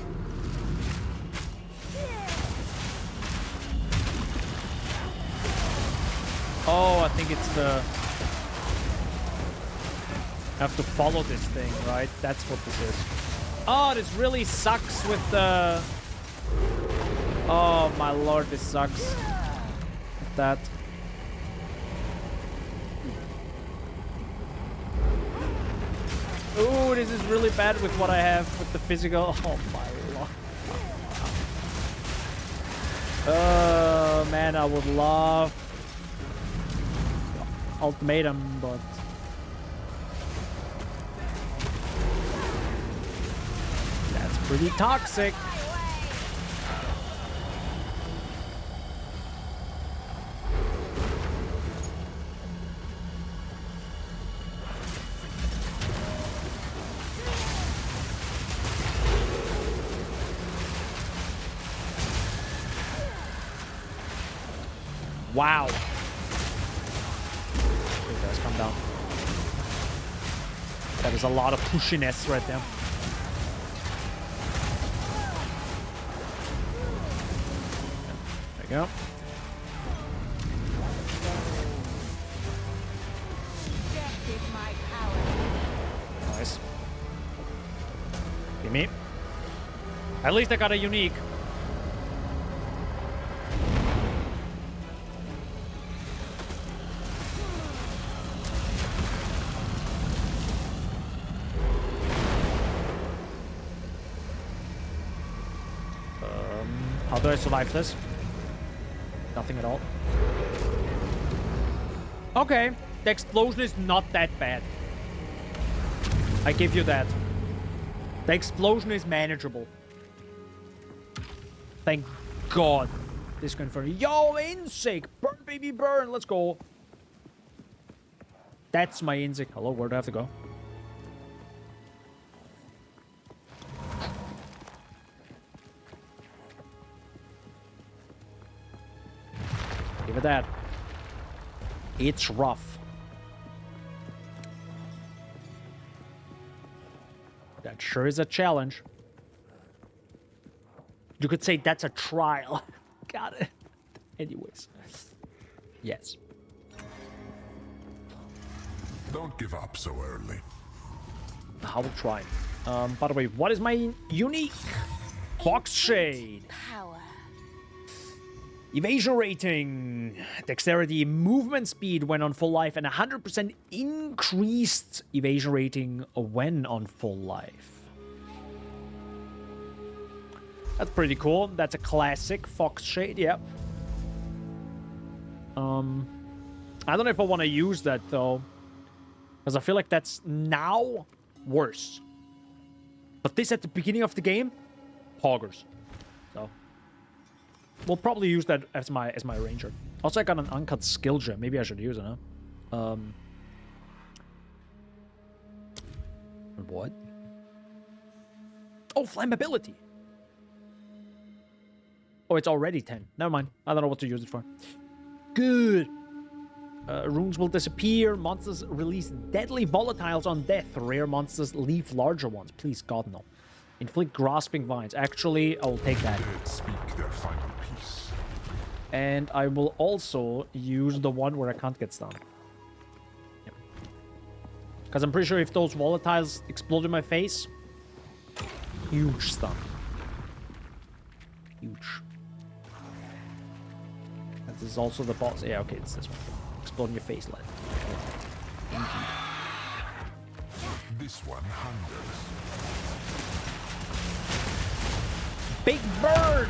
Oh, I think it's the... I have to follow this thing, right? That's what this is. Oh, this really sucks with the... Oh, my lord, this sucks. That... Ooh, this is really bad with what I have with the physical. Oh, my lord. Oh, man, I would love... ultimatum, but... That's pretty toxic. Wow. Okay, guys, calm down. That is a lot of pushiness right there. There you go. Nice. Give me. At least I got a unique. How do I survive this? Nothing at all. Okay, the explosion is not that bad. I give you that. The explosion is manageable. Thank God. This confirmed. Yo, insect! Burn, baby, burn! Let's go. That's my insect. Hello, where do I have to go? Give it that. It's rough. That sure is a challenge. You could say that's a trial. Got it. Anyways. Yes. Don't give up so early. I will try. By the way, what is my unique? Fox Shade. Power. Evasion rating, dexterity, movement speed when on full life, and 100% increased evasion rating when on full life. That's pretty cool. That's a classic Fox Shade, yeah. I don't know if I want to use that, though. Because I feel like that's now worse. But this at the beginning of the game, poggers. So... we'll probably use that as my ranger. Also, I got an uncut skill gem. Maybe I should use it, huh? What? Oh, flammability. Oh, it's already 10. Never mind. I don't know what to use it for. Good. Runes will disappear. Monsters release deadly volatiles on death. Rare monsters leave larger ones. Please, God, no. Inflict grasping vines. Actually, I will take that. Speak their final piece. And I will also use the one where I can't get stunned. Yep. Because I'm pretty sure if those volatiles explode in my face, huge stun. Huge. And this is also the boss. Yeah, okay, it's this one. Explode in your face, like. This one hungers. Big bird!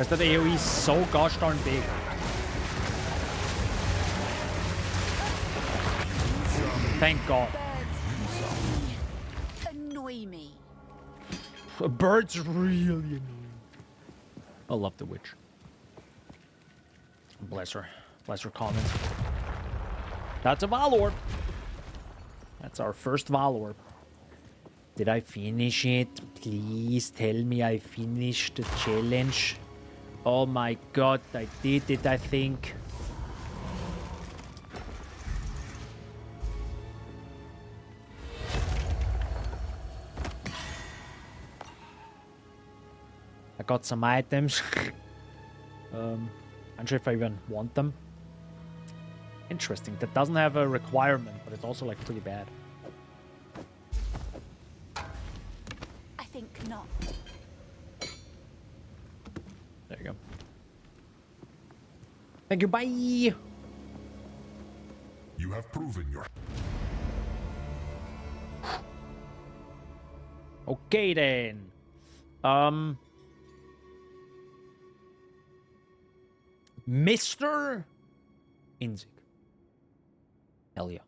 Because that AoE is so gosh darn big. Thank God. Annoy me. Birds really annoying. I love the witch. Bless her. Bless her comment. That's a Valor. That's our first Valor. Did I finish it? Please tell me I finished the challenge. Oh my God, I did it, I think. I got some items. I'm sure if I even want them. Interesting. That doesn't have a requirement, but it's also like pretty bad. I think not. There you go. Thank you. Bye. You have proven your... Okay then. Mr. Inzig. Hell yeah.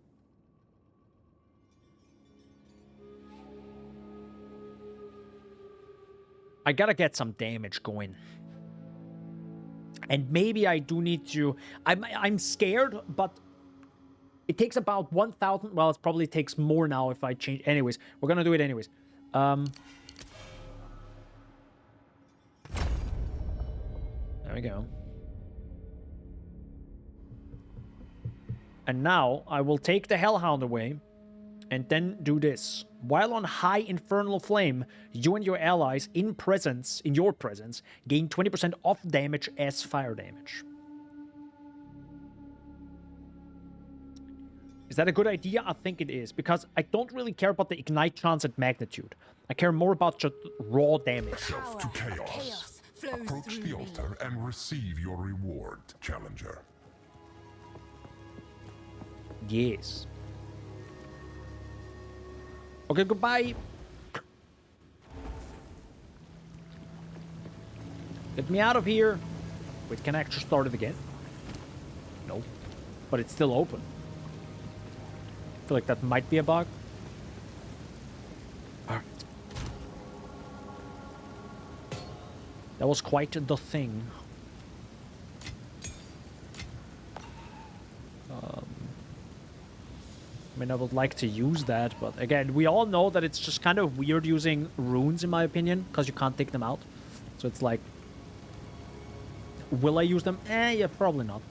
I gotta get some damage going. And maybe I do need to... I'm scared, but it takes about 1,000... Well, it probably takes more now if I change... Anyways, we're gonna do it anyways. There we go. And now I will take the Hellhound away and then do this. While on high Infernal Flame, you and your allies in your presence, gain 20% off damage as fire damage. Is that a good idea? I think it is, because I don't really care about the ignite chance at magnitude. I care more about just raw damage. Yourself to chaos. Approach the altar and receive your reward, challenger. Yes. Okay, goodbye. Get me out of here. Wait, can I actually start it again? No. But it's still open. I feel like that might be a bug. Alright. That was quite the thing. I mean, I would like to use that, but again, we all know that it's just kind of weird using runes, in my opinion, because you can't take them out. So it's like, will I use them? Yeah, probably not.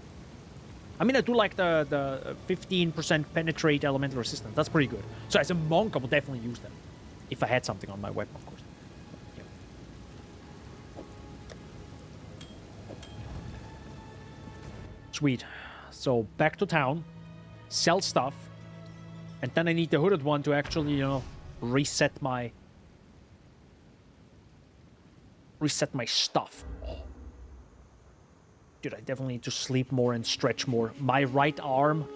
I mean, I do like the 15% penetrate elemental resistance. That's pretty good. So as a monk, I would definitely use them. If I had something on my weapon, of course. Yeah. Sweet. So back to town. Sell stuff. And then I need the hooded one to actually, you know, reset my stuff. Oh. Dude, I definitely need to sleep more and stretch more. My right arm,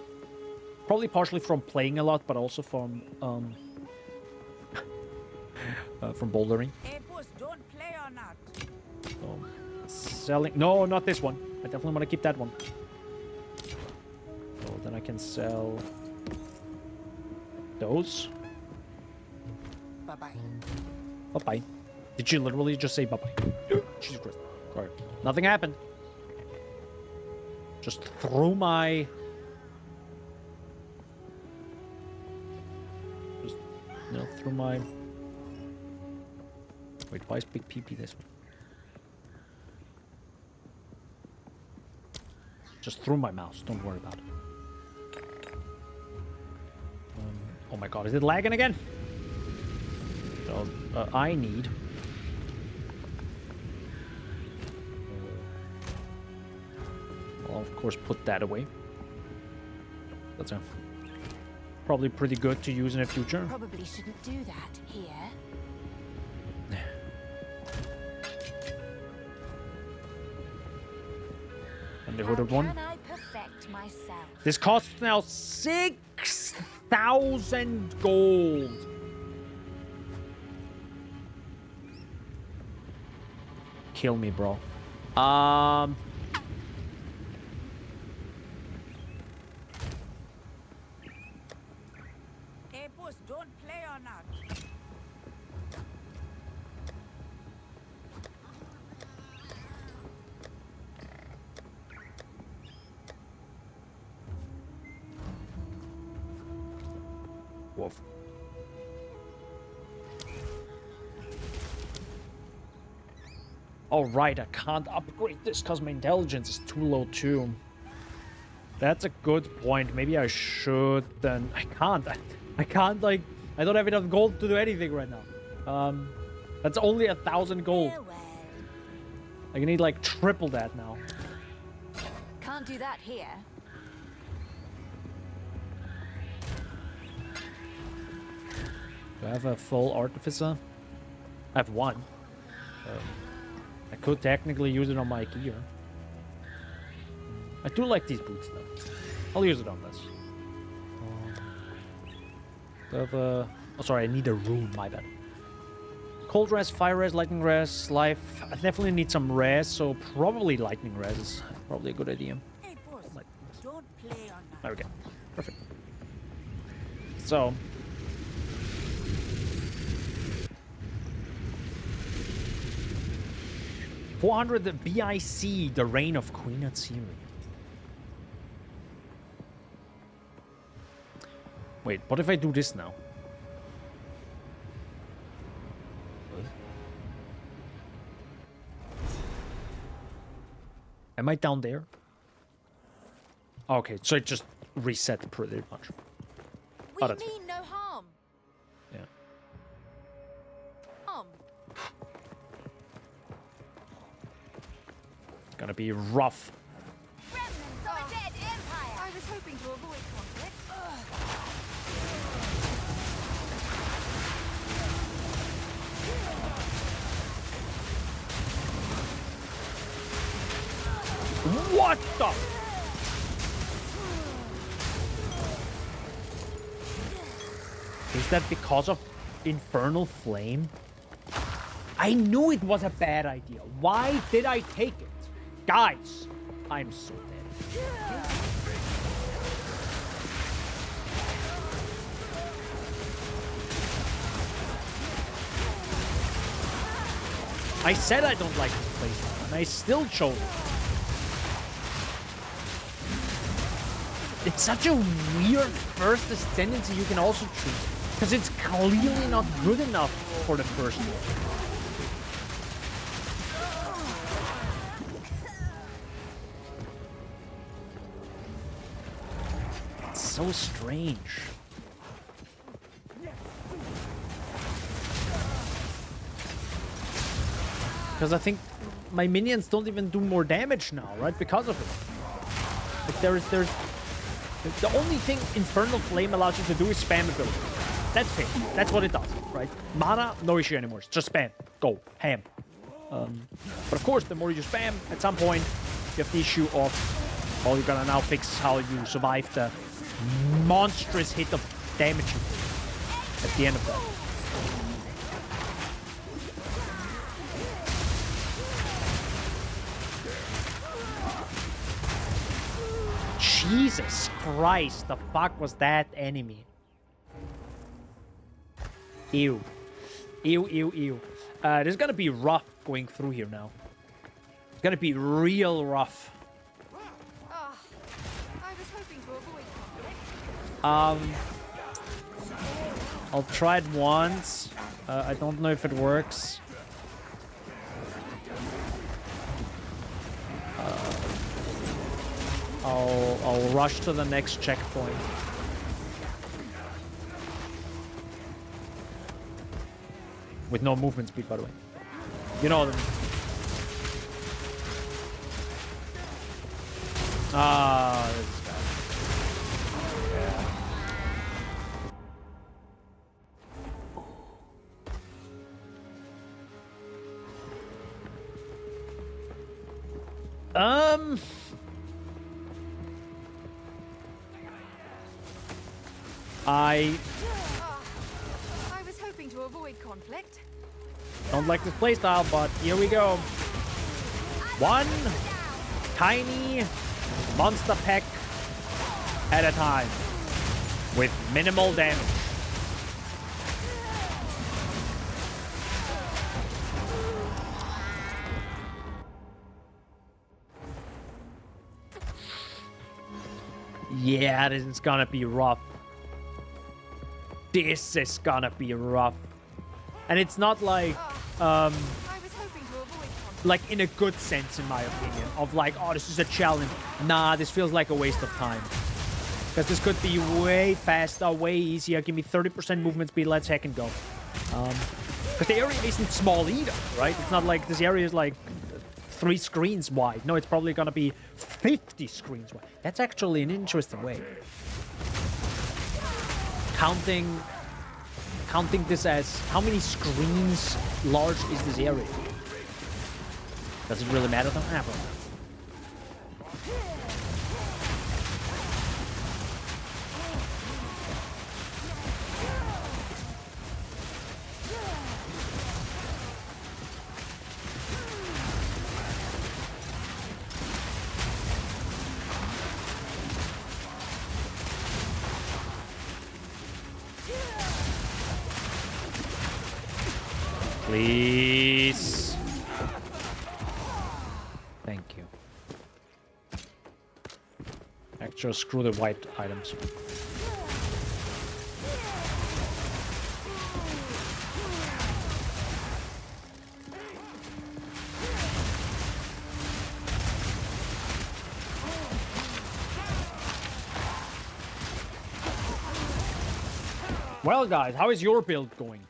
probably partially from playing a lot, but also from bouldering. Hey, boss, don't play or not. Selling. No, not this one. I definitely want to keep that one. So then I can sell those. Bye-bye. Bye-bye. Did you literally just say bye-bye? Jesus Christ. Sorry. Nothing happened. Just threw my... Just, you know, threw my... Wait, why is Big PP this one? Just threw my mouse. Don't worry about it. Oh my god, is it lagging again? So, I need... I'll of course put that away. That's probably pretty good to use in the future. Probably shouldn't do that here. And the hooded one. Can I perfect myself? This costs now 6,000 gold. Kill me, bro. Hey, boss, don't play on that. Wolf. Oh, right, I can't upgrade this because my intelligence is too low, too. That's a good point. Maybe I should then. I can't. I can't, like, I don't have enough gold to do anything right now. That's only 1,000 gold. I need, like, triple that now. Can't do that here. Do I have a full artificer? I have one. I could technically use it on my gear. I do like these boots, though. I'll use it on this. Do I have a... Oh, sorry, I need a rune, my bad. Cold res, fire res, lightning res, life. I definitely need some res, so probably lightning res is probably a good idea. Hey, boss, don't play on that. There we go. Perfect. So... 400 BIC, the reign of Queen Atsiri. Wait, what if I do this now? Am I down there? Okay, so it just reset pretty much. We that's mean no harm. Yeah. Gonna be rough. Remnants of a dead empire. I was hoping to avoid conflict. What the? Is that because of Infernal Flame? I knew it was a bad idea. Why did I take it? Guys, I'm so dead. I said I don't like this playstyle, and I still chose it. It's such a weird first ascendancy you can also choose, because it's clearly not good enough for the first one. So strange. Because I think my minions don't even do more damage now, right? Because of it. Like there's the only thing Infernal Flame allows you to do is spam ability. That's it. That's what it does, right? Mana, no issue anymore. It's just spam. Go. Ham. But of course, the more you spam, at some point, you have the issue of, well, you're gonna now fix how you survive the monstrous hit of damage at the end of that. Jesus Christ, the fuck was that enemy? Ew. Ew, ew, ew. This is gonna be rough going through here now. It's gonna be real rough. I was hoping to avoid conflict. I'll try it once. I don't know if it works. I'll rush to the next checkpoint. With no movement speed, by the way. You know them. Ah, this guy. Yeah. I was hoping to avoid conflict. don't like this playstyle, but here we go. I One tiny monster pack at a time with minimal damage. Yeah, this is gonna be rough. This is gonna be rough. And it's not like, like in a good sense, in my opinion, of like, oh, this is a challenge. Nah, this feels like a waste of time. Because this could be way faster, way easier. Give me 30% movement speed, let's heck and go. Because the area isn't small either, right? It's not like this area is like 3 screens wide. No, it's probably gonna be 50 screens wide. That's actually an interesting way. Counting this as how many screens large is this area? Does it really matter though? Nah, bro. Please. Thank you. Actually, screw the white items. Well, guys, how is your build going?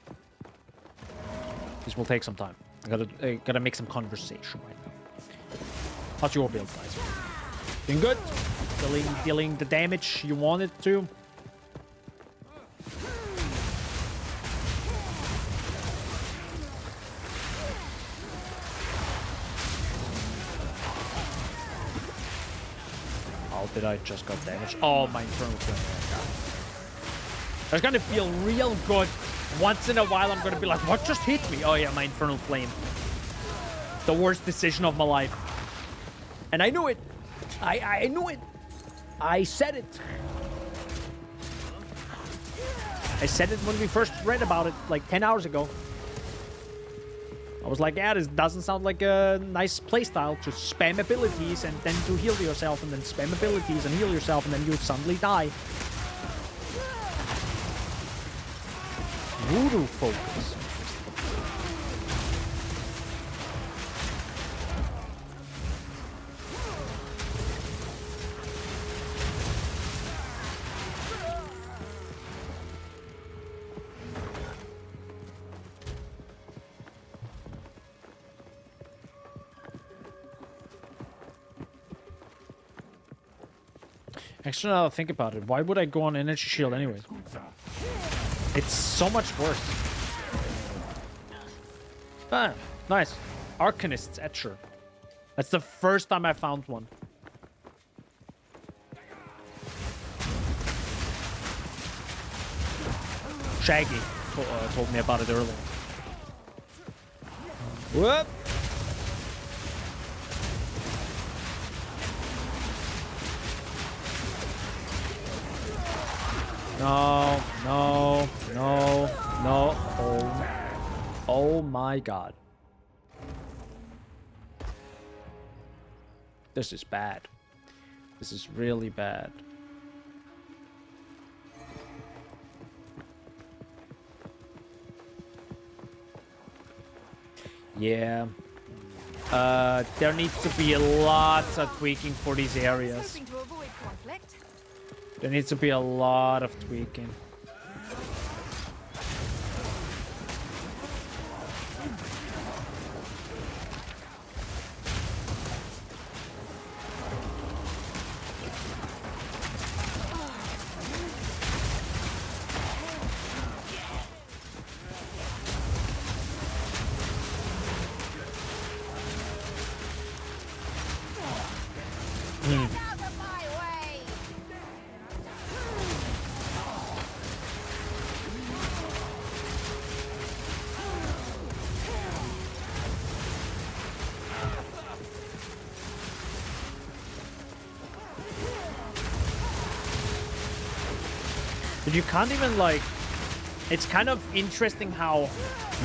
This will take some time. I gotta make some conversation right now. How's your build, guys? Doing good? Dealing the damage you wanted to? How did I just got damaged? Oh, my infernal flame. It's gonna feel real good. Once in a while, I'm gonna be like, what just hit me? Oh yeah, my infernal flame. The worst decision of my life. And I knew it. I knew it. I said it. I said it when we first read about it, like 10 hours ago. I was like, yeah, this doesn't sound like a nice playstyle to spam abilities and then to heal yourself and then spam abilities and heal yourself and then you suddenly die. Voodoo focus. Actually, now that I think about it, why would I go on energy shield anyways? It's so much worse. Ah, nice. Arcanist's Etcher. That's the first time I found one. Shaggy told me about it earlier. Whoop! No, no, no, no. Oh my god. This is bad. This is really bad. Yeah. There needs to be lots of tweaking for these areas. There needs to be a lot of tweaking. But you can't even, like... It's kind of interesting how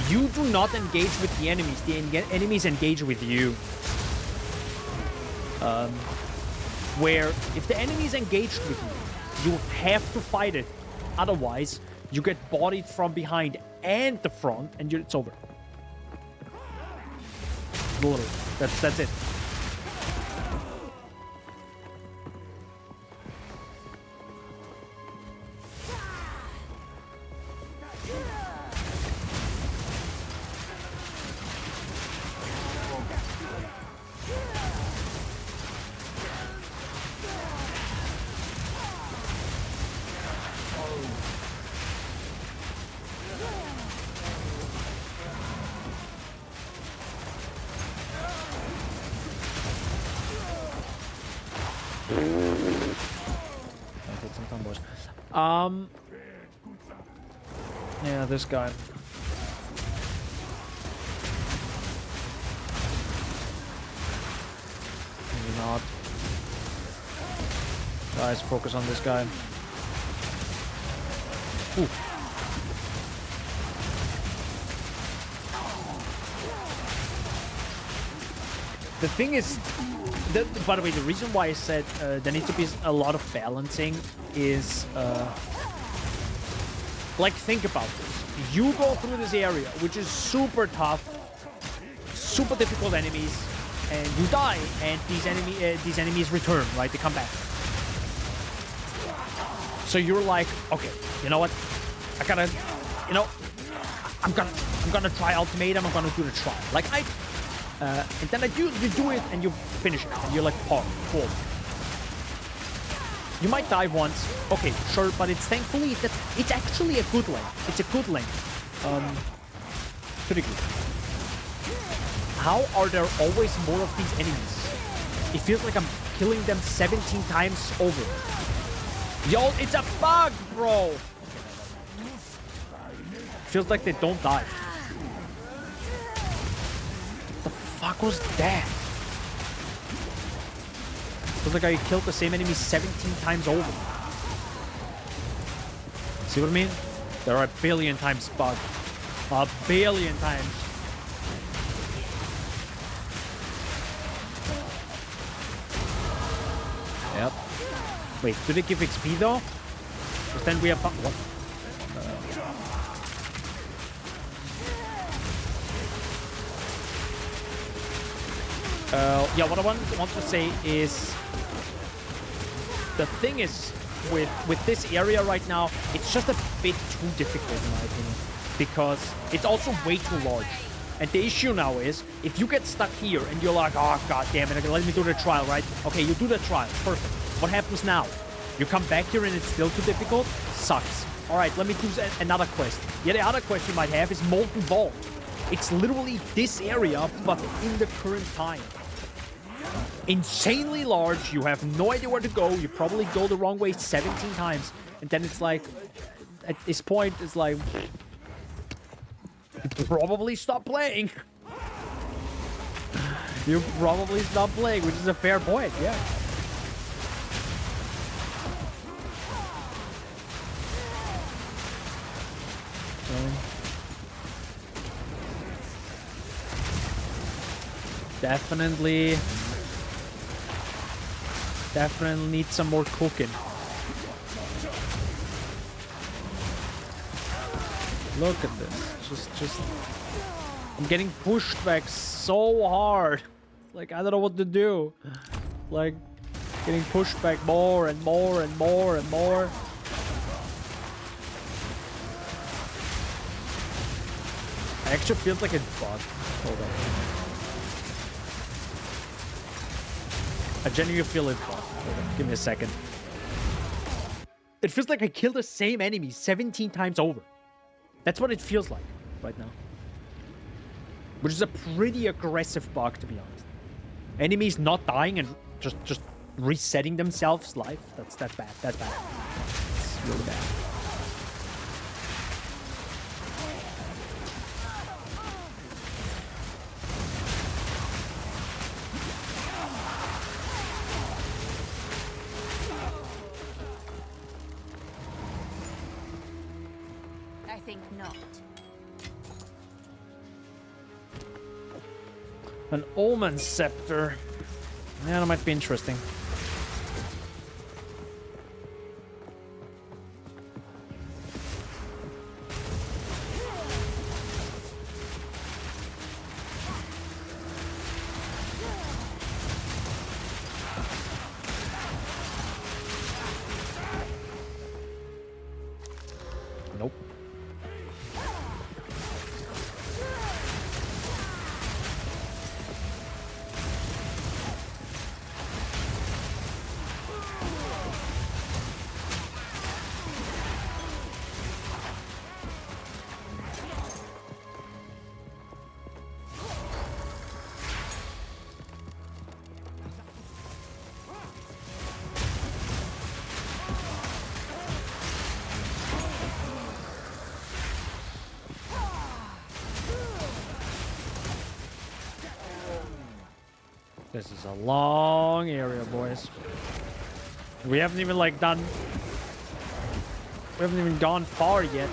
you do not engage with the enemies. The enemies engage with you. Where if the enemies engaged with you, you have to fight it. Otherwise, you get bodied from behind and the front, and it's over. Literally. That's it. Yeah, this guy. Maybe not. Guys, focus on this guy. Ooh. The thing is, by the way, the reason why I said there needs to be a lot of balancing is, like, think about this. You go through this area, which is super tough, super difficult enemies, and you die, and these enemies return, right? They come back. So you're like, okay, you know what? I gotta, you know, I'm gonna try ultimatum. I'm gonna do the trial. Like and then you do it and you finish it, and you're like, cool. You might die once, okay, sure, but it's thankfully that it's actually a good length. It's a good length. Pretty good. How are there always more of these enemies? It feels like I'm killing them 17 times over. Yo, it's a bug, bro. Feels like they don't die. The fuck was that? Feels like I killed the same enemy 17 times over. See what I mean? There are a billion times bug. A billion times. Yep. Wait, do they give XP though? Because then we have... What? Yeah, what I want to say is... The thing is, with this area right now, it's just a bit too difficult in my opinion. Because it's also way too large. And the issue now is, if you get stuck here and you're like, oh, god damn it, let me do the trial, right? Okay, you do the trial. Perfect. What happens now? You come back here and it's still too difficult? Sucks. Alright, let me do another quest. Yeah, the other quest you might have is Molten Vault. It's literally this area, but in the current time. Insanely large, you have no idea where to go, you probably go the wrong way 17 times, and then it's like, at this point, it's like, you probably stop playing. You probably stop playing, which is a fair point, yeah. Definitely need some more cooking. Look at this. Just I'm getting pushed back so hard. Like, I don't know what to do. Like, getting pushed back more and more and more and more. It actually feels like it's bugged. Hold on. I genuinely feel it bugged. Give me a second. It feels like I killed the same enemy 17 times over. That's what it feels like right now. Which is a pretty aggressive bug, to be honest. Enemies not dying and just resetting themselves life. That's bad. That's bad. It's really bad. think not. An Omen Scepter. Yeah, that might be interesting. Nope. This is a long area, boys. We haven't even like done... We haven't even gone far yet.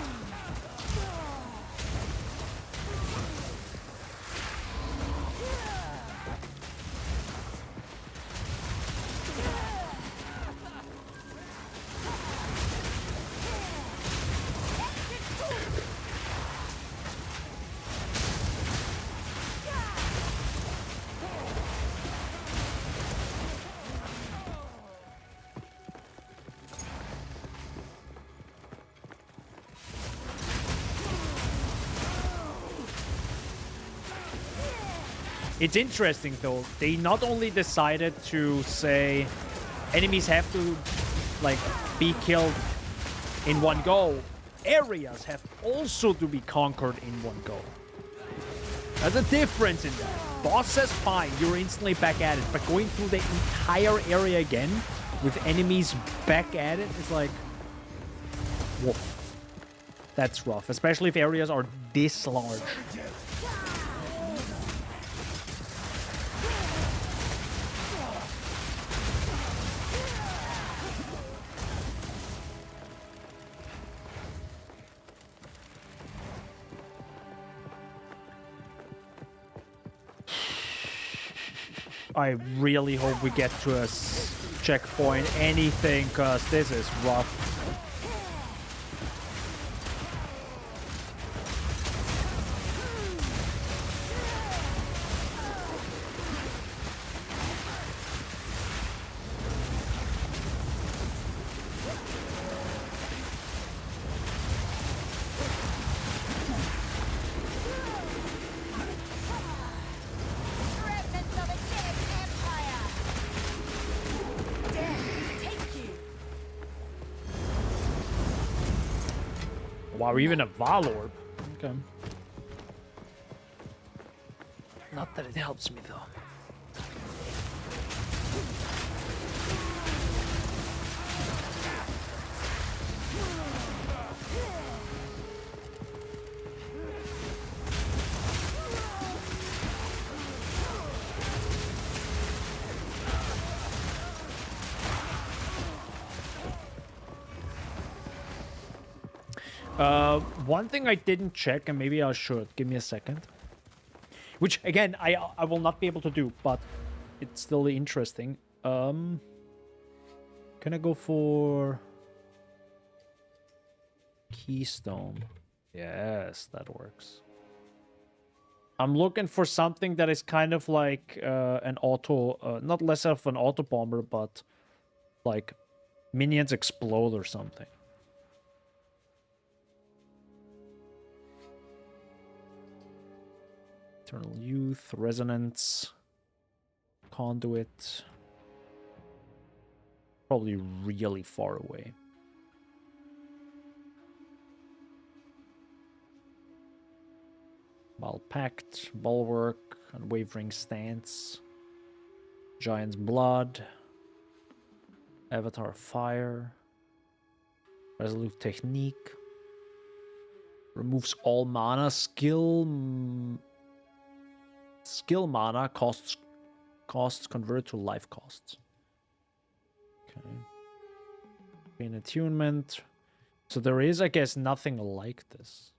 It's interesting though, they not only decided to say enemies have to like be killed in one go, areas have also to be conquered in one go. There's a difference in that. Boss says fine, you're instantly back at it, but going through the entire area again with enemies back at it is like, whoa. That's rough, especially if areas are this large. I really hope we get to a checkpoint, anything, cause this is rough. Wow, even a Valorb. Okay. Not that it helps me though. One thing I didn't check, and maybe I should. Give me a second. Which, again, I will not be able to do, but it's still interesting. Can I go for... Keystone? Yes, that works. I'm looking for something that is kind of like an auto... not less of an auto bomber, but like minions explode or something. Eternal Youth, Resonance, Conduit. Probably really far away. Malpact, Bulwark, Unwavering Stance, Giant's Blood, Avatar Fire, Resolute Technique, removes all mana, skill mana costs convert to life costs. Okay. Pain Attunement. So there is, I guess, nothing like this.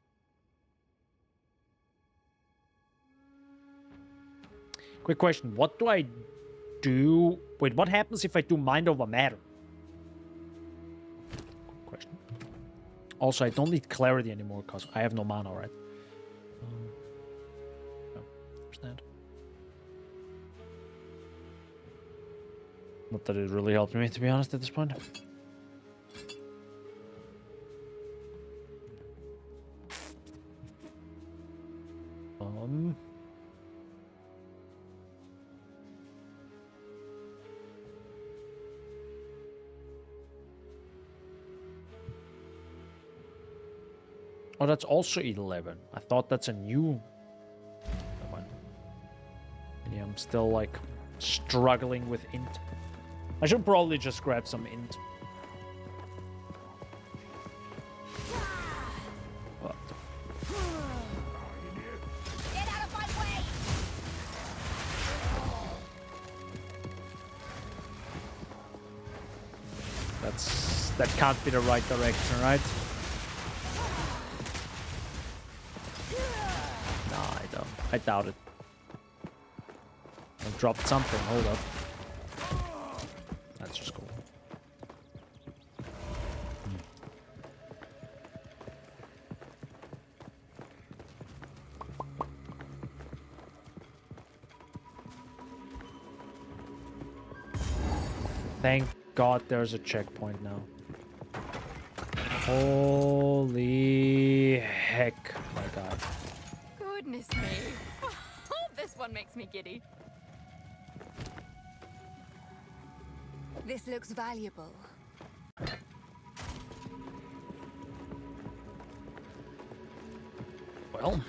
Quick question. What do I do? Wait, what happens if I do mind over matter? Quick question. Also, I don't need clarity anymore because I have no mana, right? No, understand. Not that it really helped me, to be honest, at this point. Oh, that's also 11. I thought that's a new... Never mind. Yeah, I'm still, like, struggling with int. I should probably just grab some int. What? Get out of my way! That can't be the right direction, right? I doubt it. I dropped something. Hold up. That's just cool. Thank God there's a checkpoint now. Holy heck, my God. Goodness me. This one makes me giddy. This looks valuable. Well,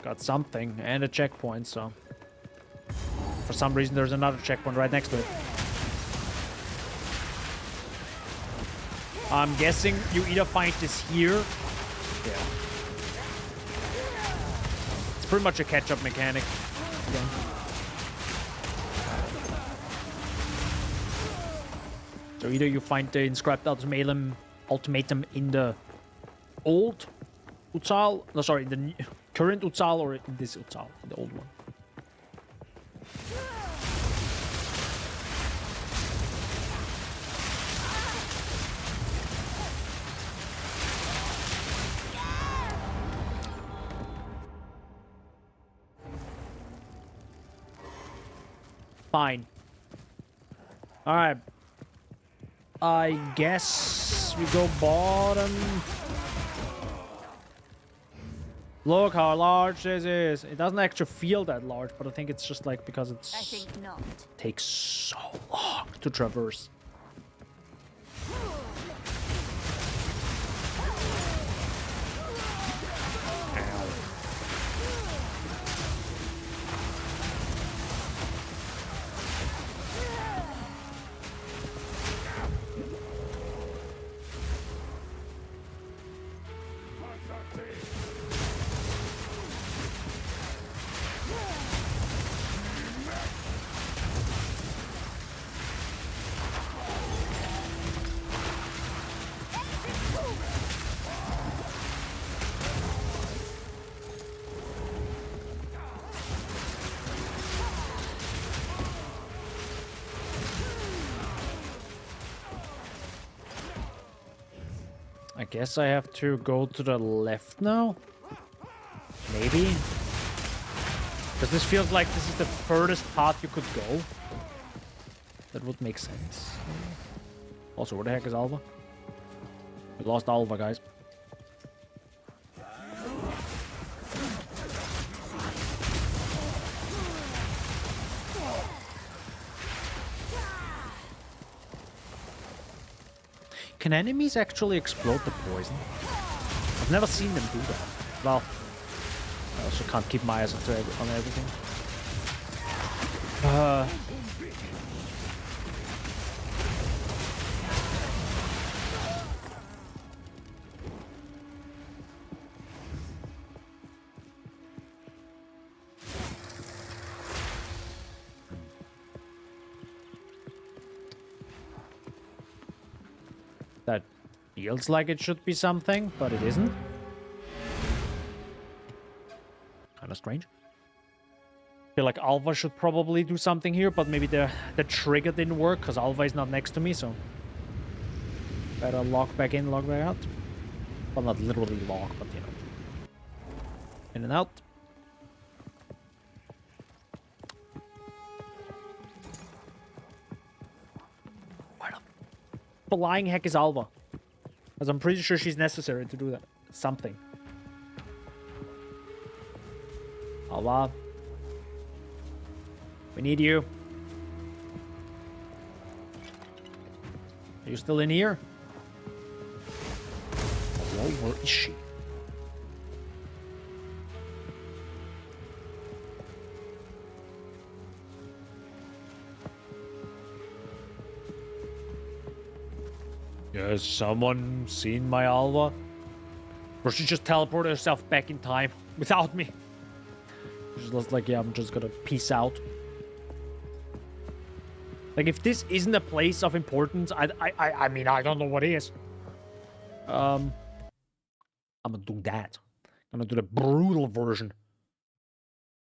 got something and a checkpoint, so... For some reason there's another checkpoint right next to it. I'm guessing you either find this here... Yeah. It's pretty much a catch-up mechanic. Again. So either you find the inscribed ultimatum in the old Utsal, no, sorry, in the current Utsal, or in this Utsal, in the old one. Fine. Alright. I guess we go bottom. Look how large this is. It doesn't actually feel that large, but I think it's just like because it's... I think not. Takes so long to traverse. I guess I have to go to the left now? Maybe? Because this feels like this is the furthest path you could go. That would make sense. Also, where the heck is Alva? We lost Alva, guys. Can enemies actually explode the poison? I've never seen them do that. Well, I also can't keep my eyes on everything. That Feels like it should be something, but it isn't. Kind of strange. Feel like Alva should probably do something here, but maybe the trigger didn't work because Alva is not next to me, so better lock back in, lock back out. Well, not literally lock, but you know, in and out. Where the flying heck is Alva? Because I'm pretty sure she's necessary to do that. Something. Alva. We need you. Are you still in here? Whoa, where is she? Has someone seen my Alva? Or she just teleported herself back in time without me? She's just like, yeah, I'm just gonna peace out. Like, if this isn't a place of importance, I mean, I don't know what is. I'm gonna do that. I'm gonna do the brutal version.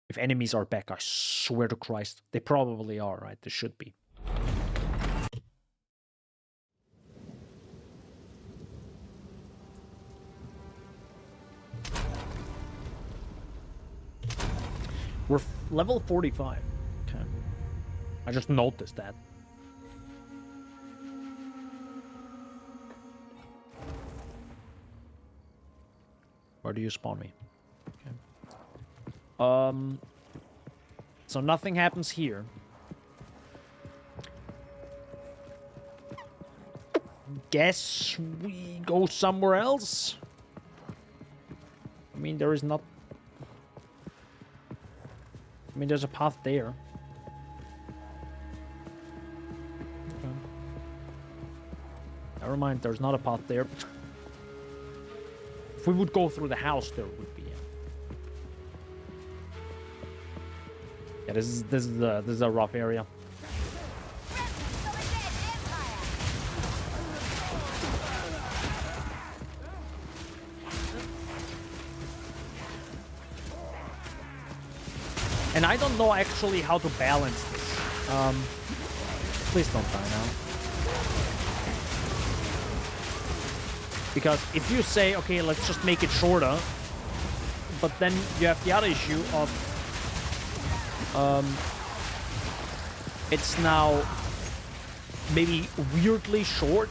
If enemies are back, I swear to Christ. They probably are, right? They should be. We're level 45. Okay. I just noticed that. Where do you spawn me? Okay. So nothing happens here. Guess we go somewhere else? I mean, there is not... I mean, there's a path there. Okay. Never mind, there's not a path there. If we would go through the house, there would be. Yeah, this is a rough area. And I don't know actually how to balance this. Please don't die now. Because if you say, okay, let's just make it shorter, but then you have the other issue of it's now maybe weirdly short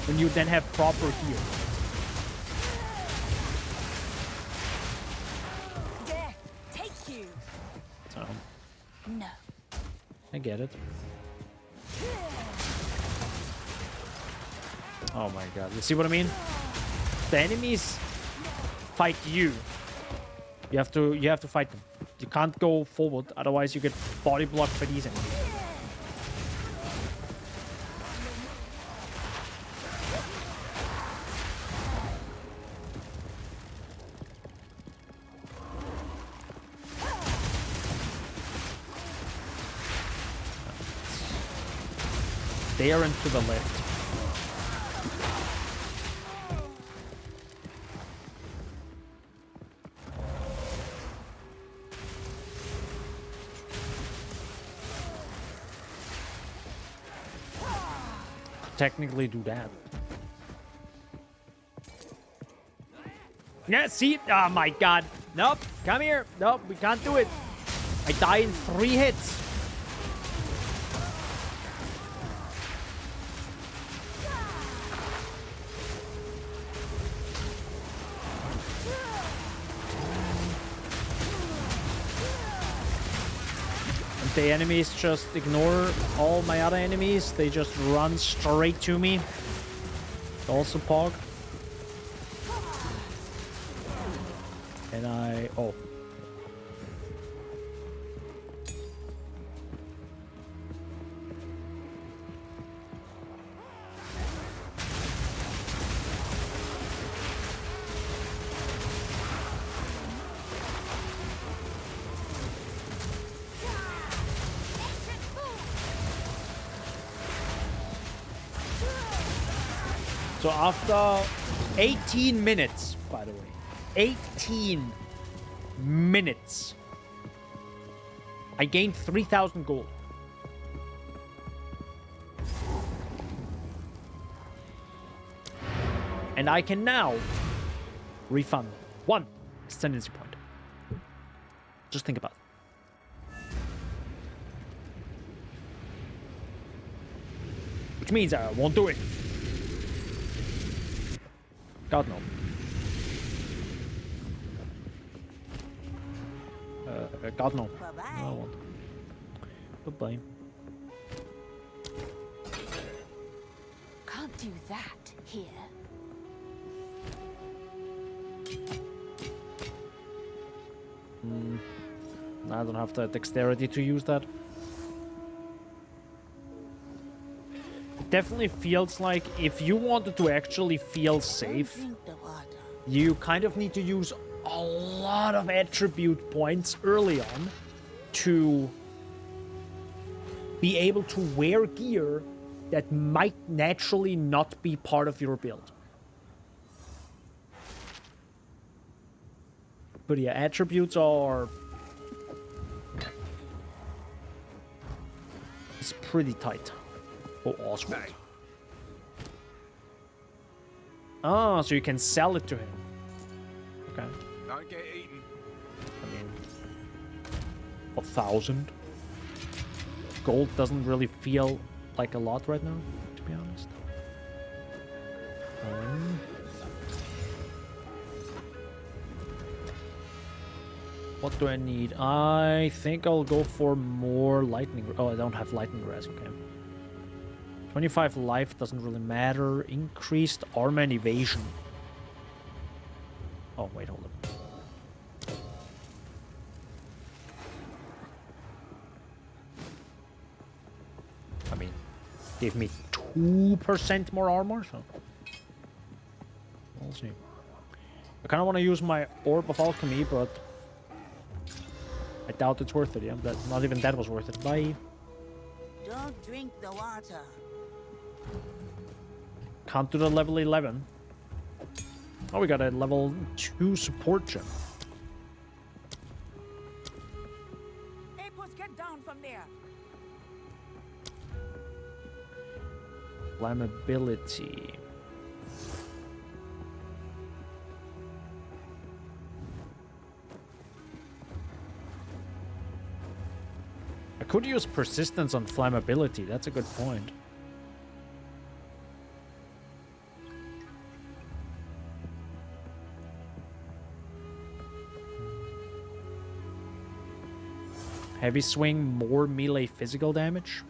when you then have proper heal. No. I get it. Oh my god. You see what I mean? The enemies fight you. You have to fight them. You can't go forward, otherwise you get body blocked by these enemies. There and to the left. Technically do that. Yeah, see? Oh my god. Nope. Come here. Nope, we can't do it. I die in 3 hits. The enemies just ignore all my other enemies. They just run straight to me. Also Pog. And oh. So after 18 minutes, by the way, 18 minutes, I gained 3,000 gold. And I can now refund 1 ascendancy point. Just think about it. Which means I won't do it. God no. God no. Bye-bye. No, I won't. Goodbye. Can't do that here. I don't have the dexterity to use that. Definitely feels like if you wanted to actually feel safe, Drink the water. you kind of need to use a lot of attribute points early on to be able to wear gear that might naturally not be part of your build. But yeah, attributes are... It's pretty tight. Oh, Oswald. Ah, so you can sell it to him. Okay. Don't get eaten. I mean... 1,000. Gold doesn't really feel like a lot right now, to be honest. What do I need? I think I'll go for more lightning. Oh, I don't have lightning grass. Okay. 25 life doesn't really matter. Increased armor and evasion. Oh, wait, hold up. I mean, gave me 2% more armor, so we'll see. I kind of want to use my Orb of Alchemy, but I doubt it's worth it. Yeah, that not even that was worth it. Bye. Don't drink the water. Can't do the level 11. Oh, we got a level 2 support gem. Hey, puss, get down from there. Flammability. I could use persistence on flammability. That's a good point. Heavy swing, more melee physical damage.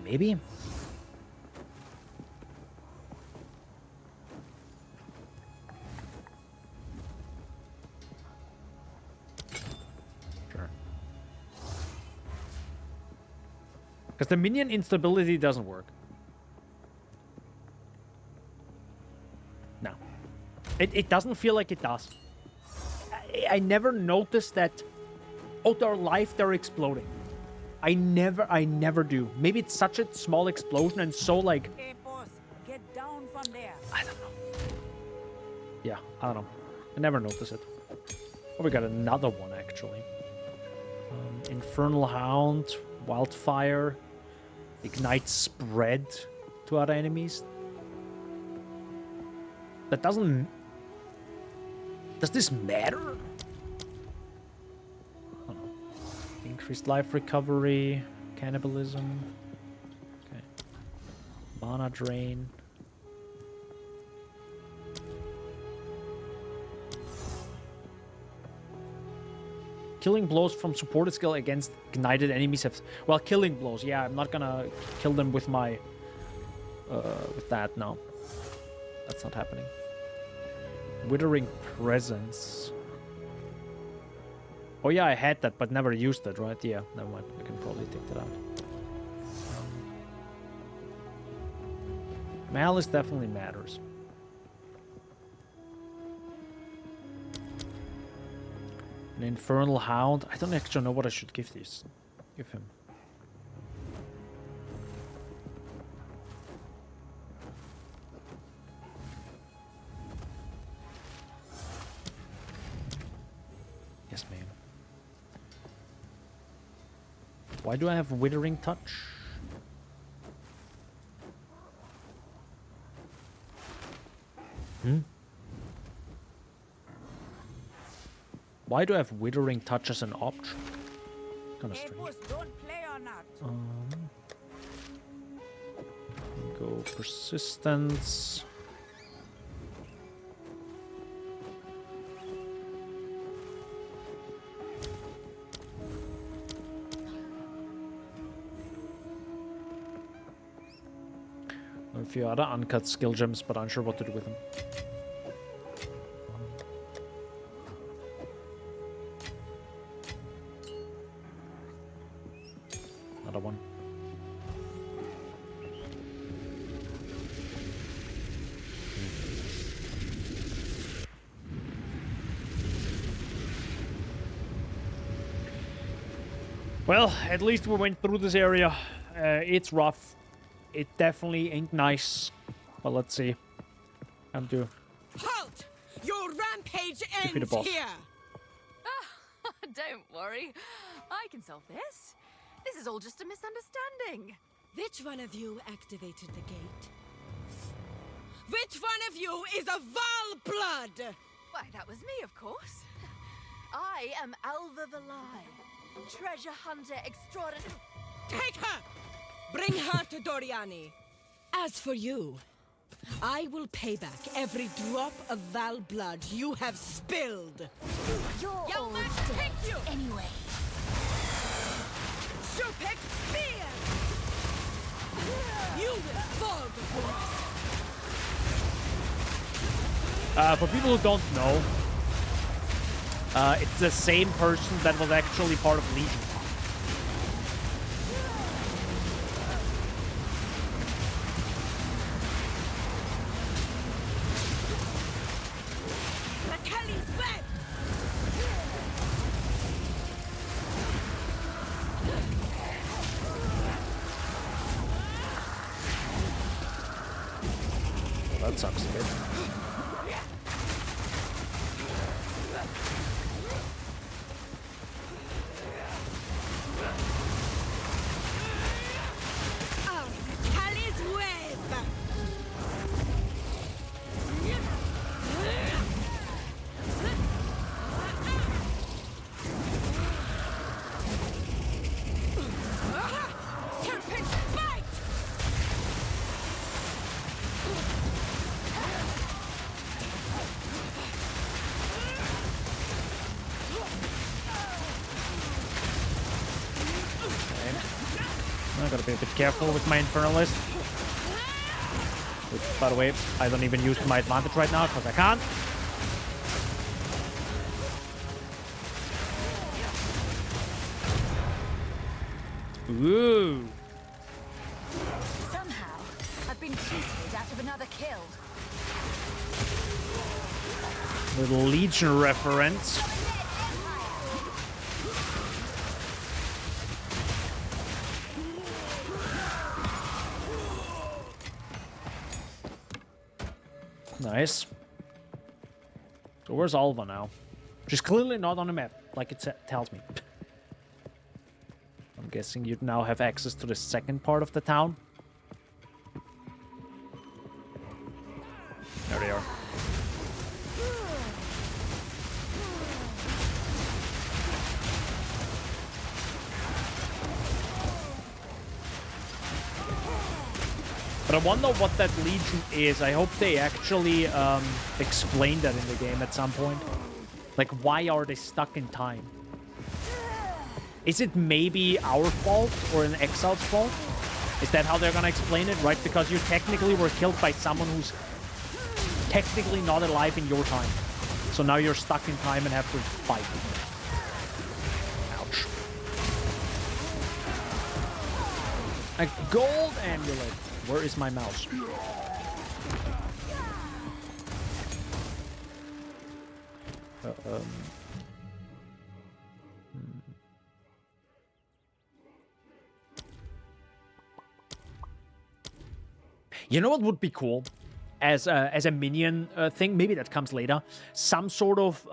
Maybe? Sure. Because the minion instability doesn't work. No. It doesn't feel like it does. I never noticed that... Oh, they're alive, they're exploding. I never do. Maybe it's such a small explosion and so like... Hey, boss, get down from there. I don't know. Yeah, I don't know. I never noticed it. Oh, we got another one, actually. Infernal Hound, Wildfire, Ignite Spread to other enemies. That doesn't... Does this matter? Increased life recovery, cannibalism. Okay. Mana drain. Killing blows from supported skill against ignited enemies have... Well, killing blows. Yeah, I'm not gonna kill them with my... with that, no. That's not happening. Withering Presence. Oh yeah, I had that, but never used it, right? Yeah, never mind. I can probably take that out. Malice definitely matters. An Infernal Hound. I don't actually know what I should give these. Give him. Yes, ma'am. Why do I have Withering Touch? Why do I have Withering Touch as an option? Kind of Hey, strange. boss, don't play or not. Go Persistence. A few other uncut skill gems, but unsure what to do with them. Another one. Well, at least we went through this area. It's rough. It definitely ain't nice. But let's see. Time to Halt! Your rampage defeat the ends boss. here! Don't worry. I can solve this. This is all just a misunderstanding. Which one of you activated the gate? Which one of you is a Val blood? Why, that was me, of course. I am Alva Valai, treasure hunter extraordinary. Take her! Bring her to Doriani. As for you, I will pay back every drop of Val blood you have spilled. You're Young all man, dead take you! anyway. Shupek spear! You will fall before us. For people who don't know, it's the same person that was actually part of Legion. Kelly's web! Well, that sucks a bit. Kelly's web! Serpent bite! I gotta be a bit careful with my Infernalist. Which, by the way, I don't even use to my advantage right now because I can't. Ooh. Somehow, I've been cheated out of another kill. Little Legion reference. Nice. So where's Alva now? She's clearly not on the map, like it tells me. I'm guessing you now have access to the second part of the town. There they are. But I wonder what that Legion is. I hope they actually explain that in the game at some point. Like, why are they stuck in time? Is it maybe our fault or an Exile's fault? Is that how they're gonna explain it, right? Because you technically were killed by someone who's technically not alive in your time. So now you're stuck in time and have to fight. Ouch. A gold amulet. Where is my mouse? You know what would be cool? As a minion thing, maybe that comes later. Some sort of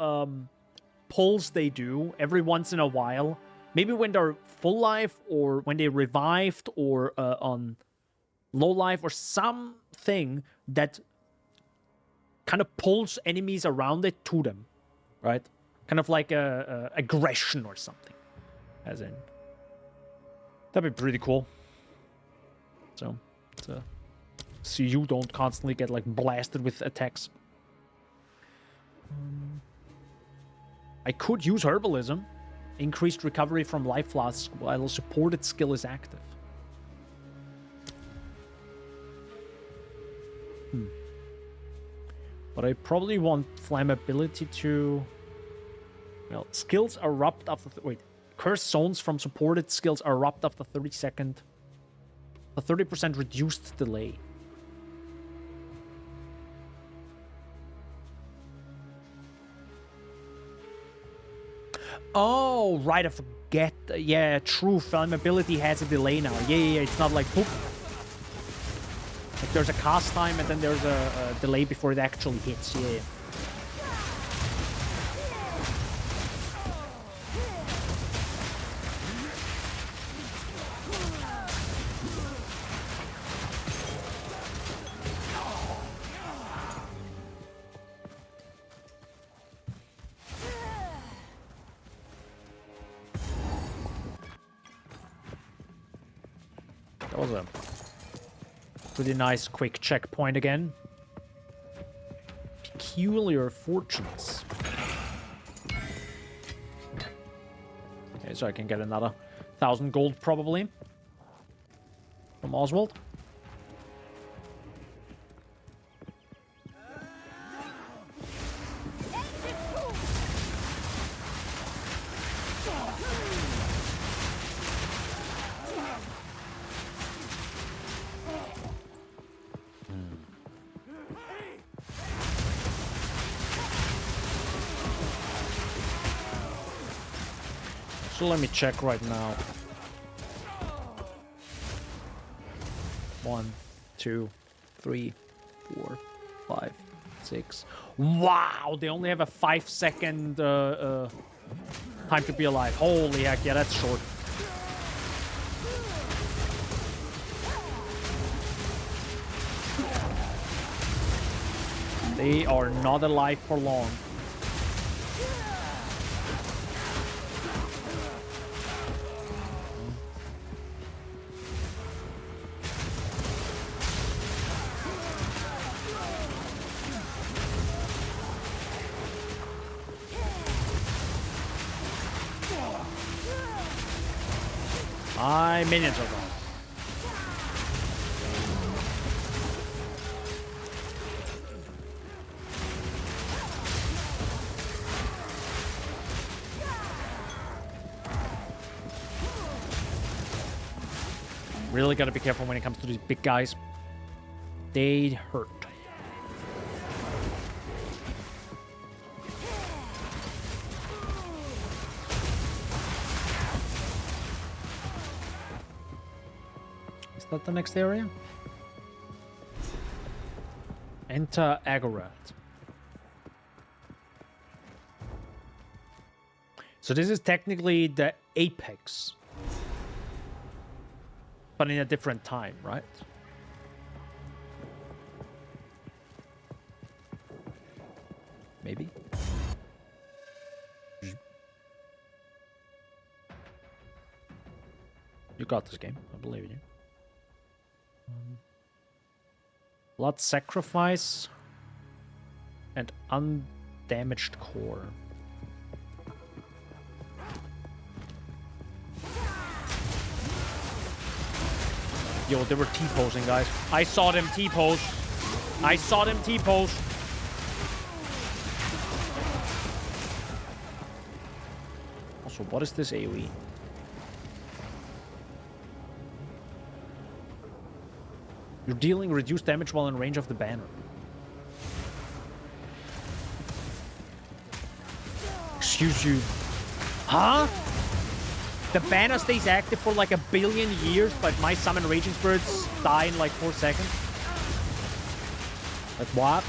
pulls they do every once in a while. Maybe when they're full life, or when they revived, or on low life, or something that kind of pulls enemies around it to them, right? Kind of like a aggression or something. As in, that'd be pretty cool. So you don't constantly get like blasted with attacks. I could use herbalism. Increased recovery from life flasks while supported skill is active. But I probably want flammability to... Well, skills erupt after... Wait. Cursed zones from supported skills erupt after 30 seconds. A 30% reduced delay. Oh, right, I forget. Yeah, true. Flammability has a delay now. Yeah, it's not like poop. Like there's a cast time and then there's a delay before it actually hits. Yeah. That was a pretty nice quick checkpoint again. Peculiar fortunes. Okay, so I can get another 1,000 gold probably from Oswald. So let me check right now. 1, 2, 3, 4, 5, 6. Wow, they only have a 5-second time to be alive. Holy heck, yeah, that's short. They are not alive for long. My minions are gone. Really gotta be careful when it comes to these big guys. They hurt. Is that the next area? Enter Agorat. So this is technically the apex. But in a different time, right? Maybe? You got this game. I believe in you. Blood sacrifice and undamaged core. Yo, they were T-posing, guys. I saw them T-pose. I saw them T-pose. Also, what is this AoE? You're dealing reduced damage while in range of the banner. Excuse you. Huh? The banner stays active for like 1 billion years, but my summon raging spirits die in like 4 seconds. Like what?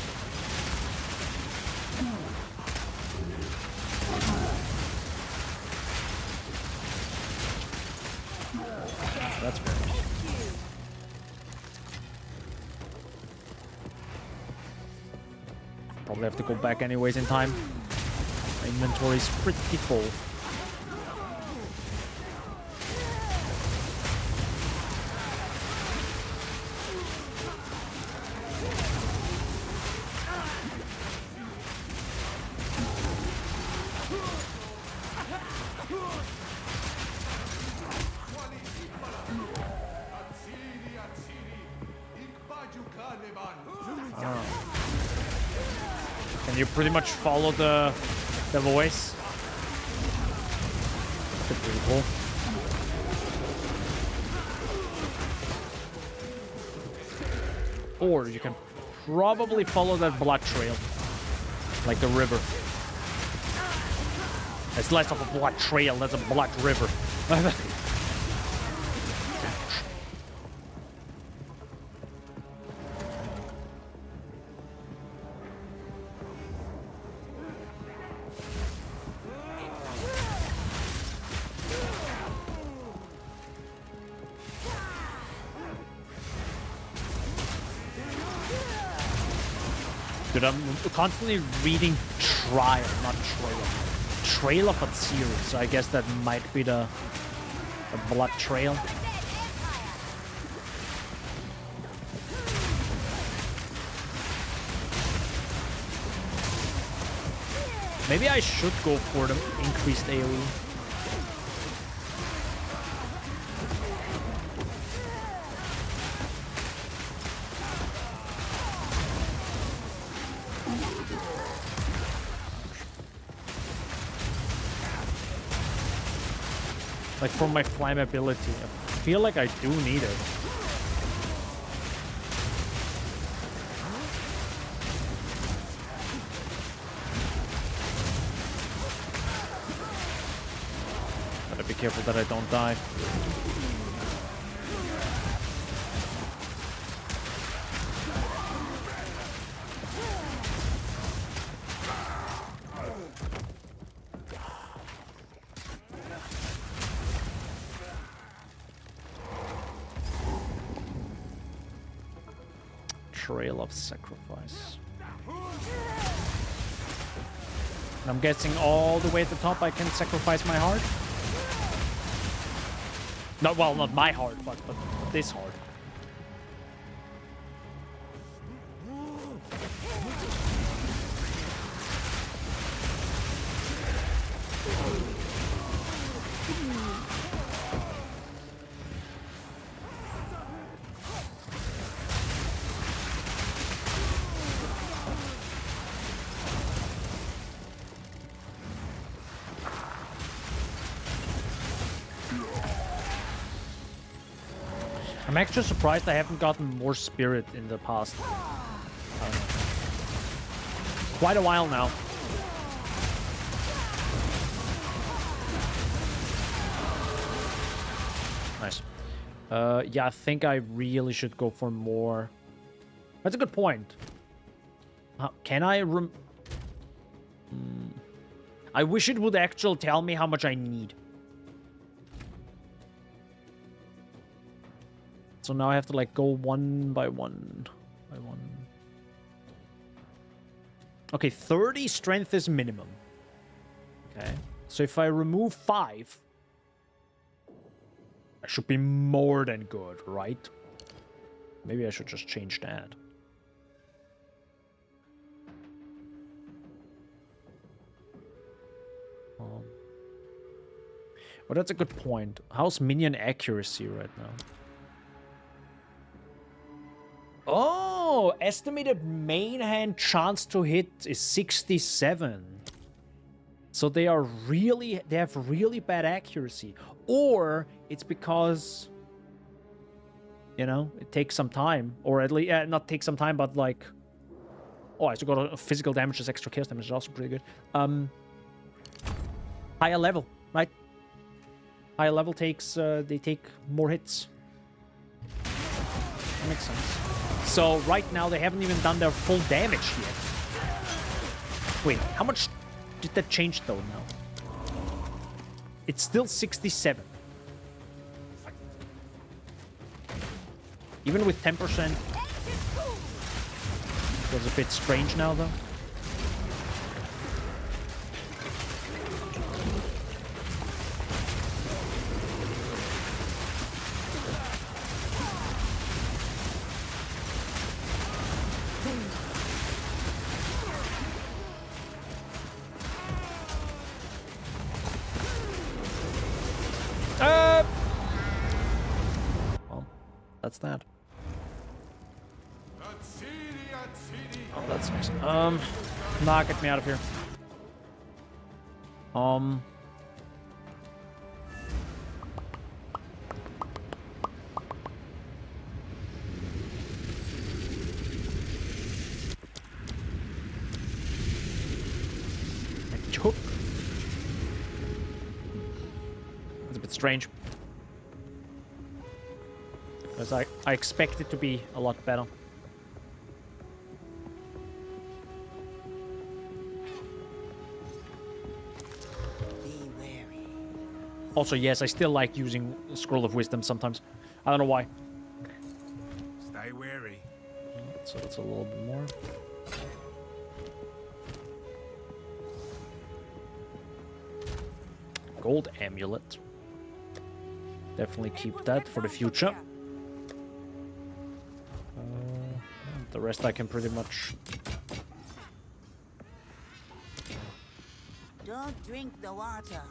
That's fair. Probably have to go back anyways in time. My inventory is pretty full. Can you pretty much follow the voice? That's pretty cool. Or you can probably follow that blood trail, like the river. It's less of a blood trail, that's a blood river. Dude, I'm constantly reading trial, not trail. Trail of a series, so I guess that might be the blood trail. Maybe I should go for the increased AoE. Like for my flammability. I feel like I do need it. Gotta be careful that I don't die. Trail of sacrifice. And I'm guessing all the way at the top I can sacrifice my heart? No, well, not my heart, but this heart. I'm actually surprised I haven't gotten more spirit in the past. Quite a while now. Nice. Yeah, I think I really should go for more. That's a good point. Can I I wish it would actually tell me how much I need. So now I have to like go one by one. Okay, 30 strength is minimum. Okay. So if I remove 5, I should be more than good, right? Maybe I should just change that. Well, that's a good point. How's minion accuracy right now? Oh, estimated main hand chance to hit is 67. So they have really bad accuracy. Or it's because, you know, it takes some time. Or at least, not take some time, but like... Oh, I still got a physical damage as extra chaos damage is also pretty good. Higher level, right? Higher level takes, they take more hits. That makes sense. So right now they haven't even done their full damage yet. Wait, how much did that change though now? It's still 67. Even with 10%. It was a bit strange now though. Well, that's that. Oh, that's nice. Nah, get me out of here. Choke. That's a bit strange. Because I expect it to be a lot better. Also, yes, I still like using Scroll of Wisdom sometimes. I don't know why. Stay wary. So that's a little bit more. Gold amulet. Definitely keep that for the future. The rest I can pretty much... Don't drink the water.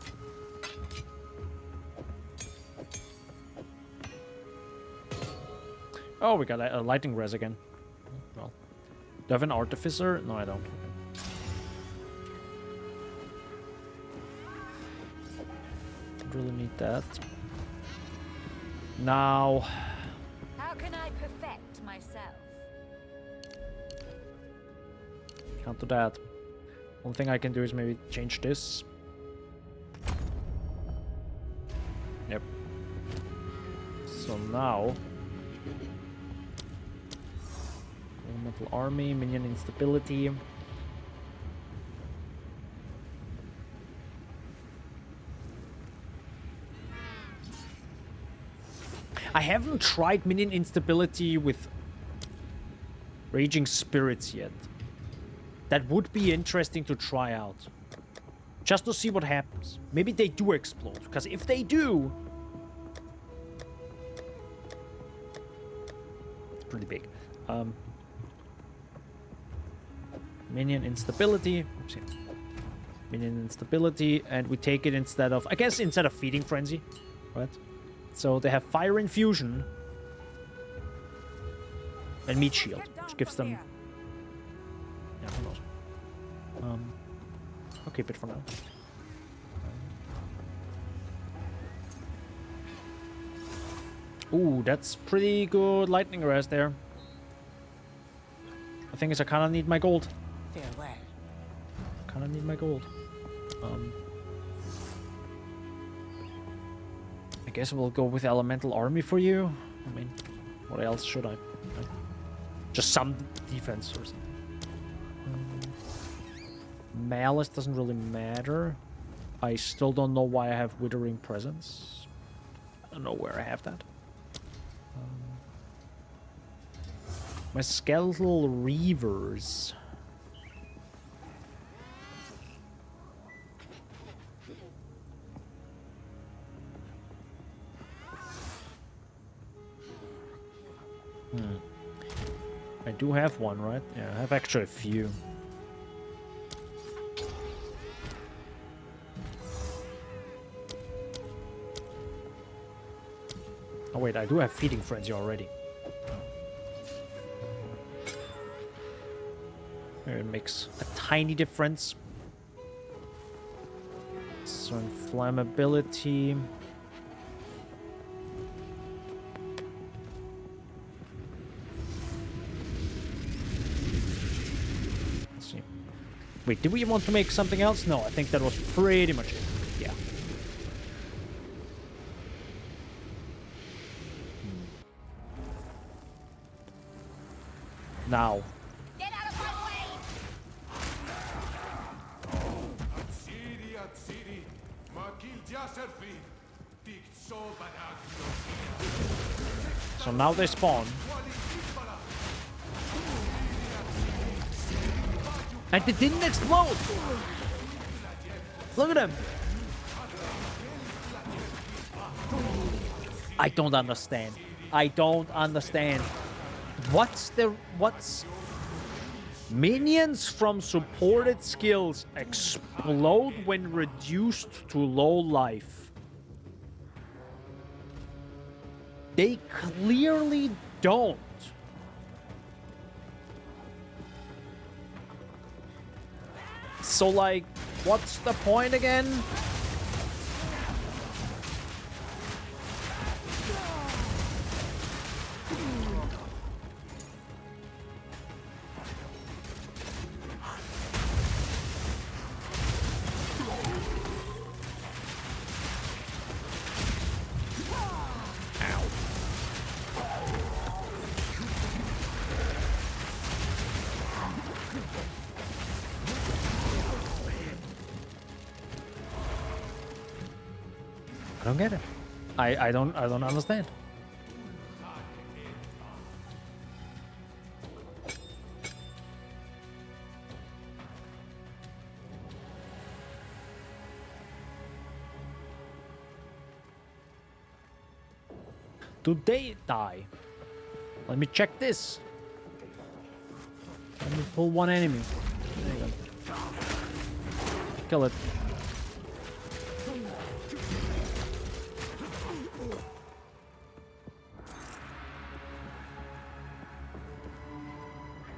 Oh, we got a lightning res again. Well, do I have an artificer? No, I don't. Don't really need that. Now... How can I perfect myself? Can't do that. One thing I can do is maybe change this. Yep. So now... Elemental army, minion instability. I haven't tried minion instability with Raging Spirits yet. That would be interesting to try out. Just to see what happens. Maybe they do explode, because if they do... It's pretty big. Minion instability. Oopsie. Minion instability, and we take it instead of... I guess instead of Feeding Frenzy. Right? So they have Fire Infusion. And Meat Shield, which gives them... Yeah, who knows? I'll keep it for now. Ooh, that's pretty good lightning res there. The thing is, I kind of need my gold. Farewell. Kind of need my gold. I guess we'll go with Elemental Army for you. I mean, what else should I? Just some defense or something. Malice doesn't really matter. I still don't know why I have Withering Presence. I don't know where I have that. My Skeletal Reavers. I do have one, right? Yeah, I have actually a few. Oh wait, I do have Feeding Frenzy already. It makes a tiny difference. So inflammability. Let's see. Wait, did we want to make something else? No, I think that was pretty much it. Yeah. Now. Get out of my way! So now they spawn. And it didn't explode! Look at him! I don't understand. I don't understand. What's minions from supported skills explode when reduced to low life? They clearly don't. So like, what's the point again? I don't get it. I don't understand. Do they die? Let me check this. Let me pull one enemy. There you go. Kill it.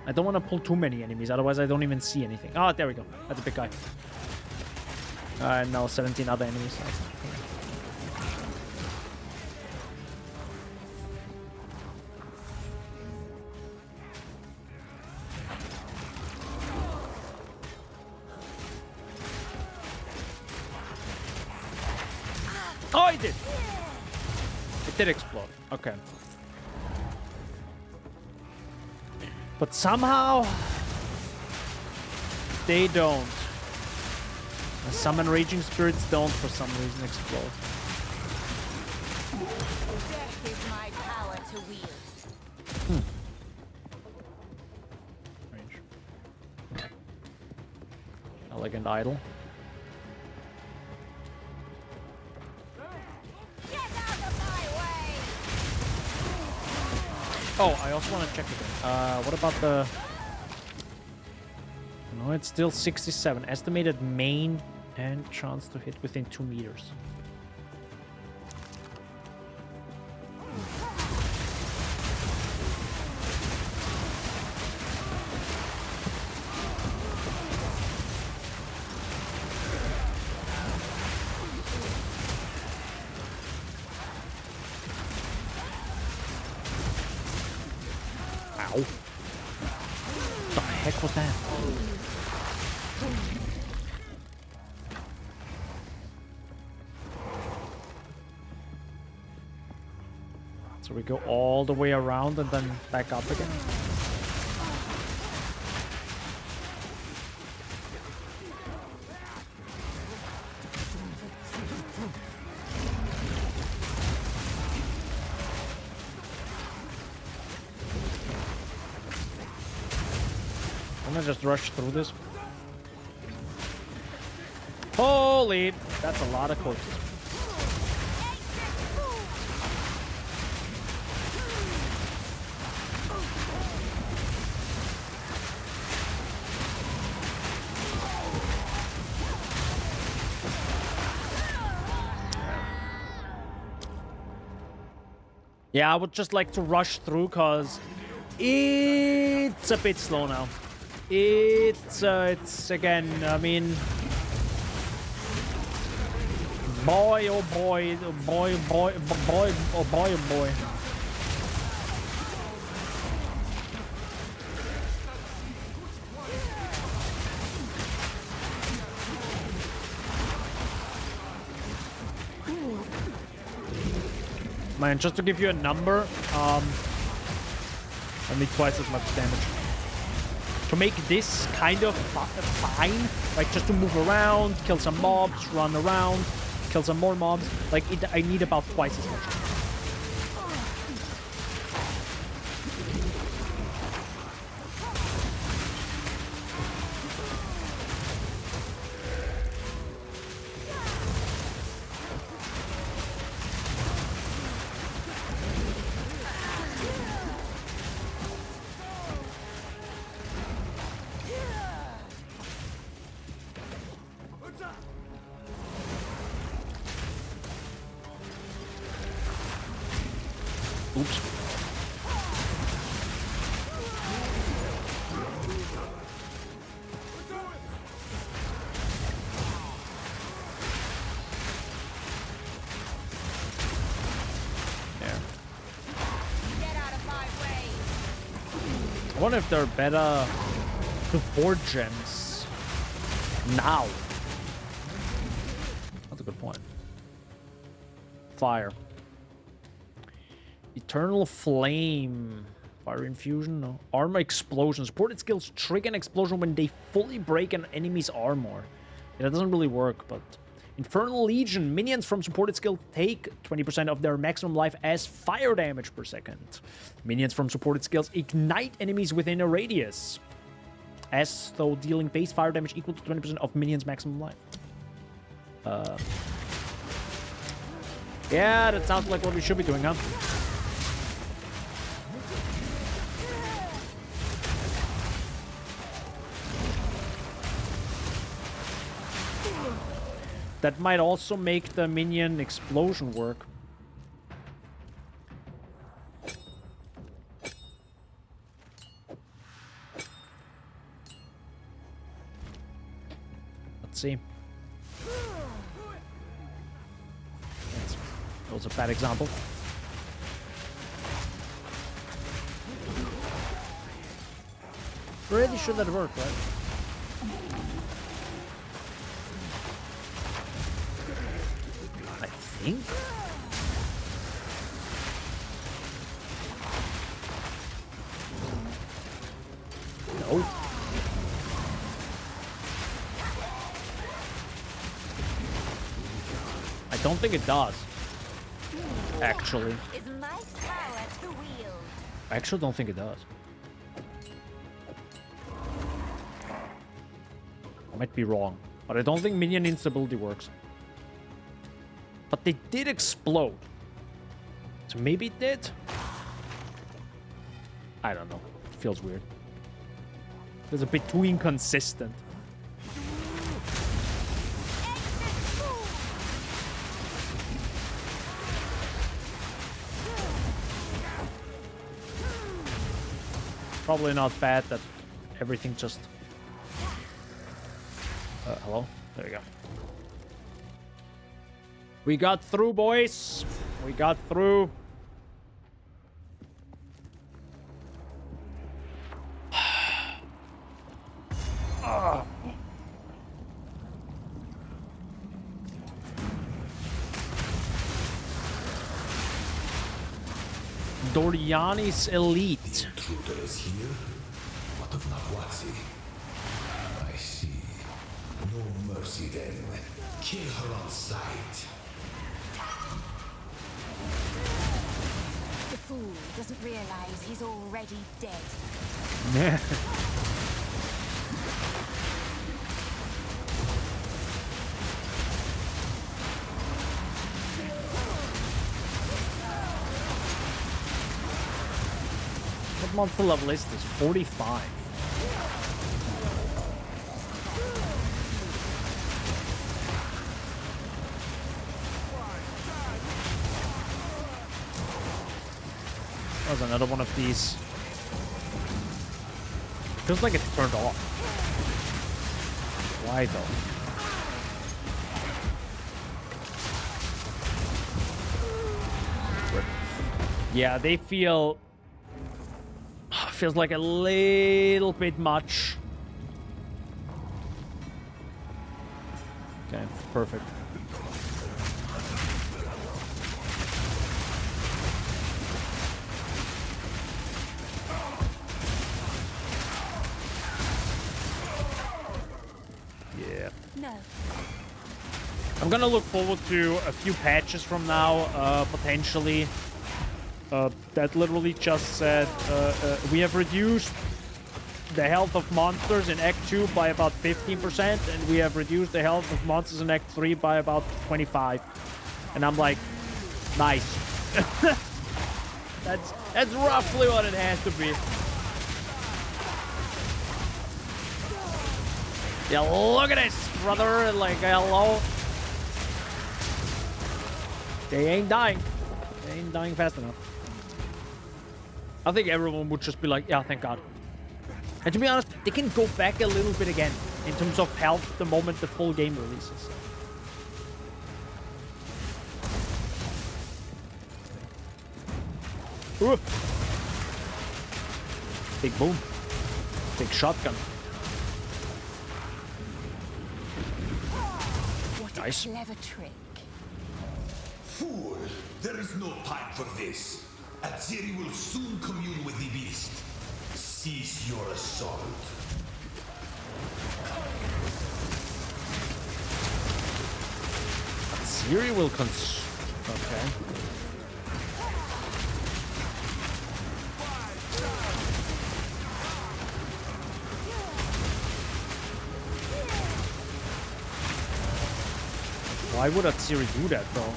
I don't want to pull too many enemies, otherwise I don't even see anything. Oh, there we go. That's a big guy. Now 17 other enemies. Oh, it did! It did explode. Okay. But somehow they don't. And summon raging spirits don't for some reason explode. Death is my power to wield. Range. Elegant idol. Get out of my way! Oh, I also want to check again. What about the... No, it's still 67. Estimated main and chance to hit within 2 meters. Ow. What the heck was that? So we go all the way around and then back up again. I'm gonna just rush through this. Holy! That's a lot of corpses. Yeah, I would just like to rush through because it's a bit slow now. It's again, I mean, boy, oh boy, oh boy, boy, boy, oh boy, oh boy. Man, just to give you a number, I need twice as much damage. to make this kind of fine, like just to move around, kill some mobs, run around, kill some more mobs. Like, I need about twice as much. Oops. There. I wonder if there are better support gems now. That's a good point. Fire. Eternal Flame. Fire Infusion? No. Armor Explosion. Supported skills trigger an explosion when they fully break an enemy's armor. Yeah, that doesn't really work, but... Infernal Legion. Minions from supported skill take 20% of their maximum life as fire damage per second. Minions from supported skills ignite enemies within a radius, as though dealing base fire damage equal to 20% of minions' maximum life. Yeah, that sounds like what we should be doing, huh? That might also make the minion explosion work. Let's see. That was a bad example. Pretty sure that worked, right? I think? No. I don't think it does. Actually. I actually don't think it does. I might be wrong, but I don't think minion instability works. But they did explode. So maybe it did? I don't know. It feels weird. It's a bit too inconsistent. Probably not bad that everything just... hello? There we go. We got through, boys. We got through. Doriani's elite. Intruder is here? What of Nawatsi? I see. No mercy then. Kill her on sight. The fool doesn't realize he's already dead. What monster level is this? 45. That was another one of these. Feels like it's turned off. Why though? Yeah, they feel... Feels like a little bit much. Okay, perfect. I'm gonna look forward to a few patches from now, potentially. That literally just said we have reduced the health of monsters in Act 2 by about 15%, and we have reduced the health of monsters in Act 3 by about 25. And I'm like, nice. That's roughly what it has to be. Yeah, look at this, brother. Like, hello. They ain't dying. They ain't dying fast enough. I think everyone would just be like, yeah, thank God. And to be honest, they can go back a little bit again in terms of health the moment the full game releases. Ooh. Big boom. Big shotgun. What nice. a clever trick. Fool! There is no time for this. Aziri will soon commune with the beast. Cease your assault. Aziri will okay. Why would Aziri do that, though?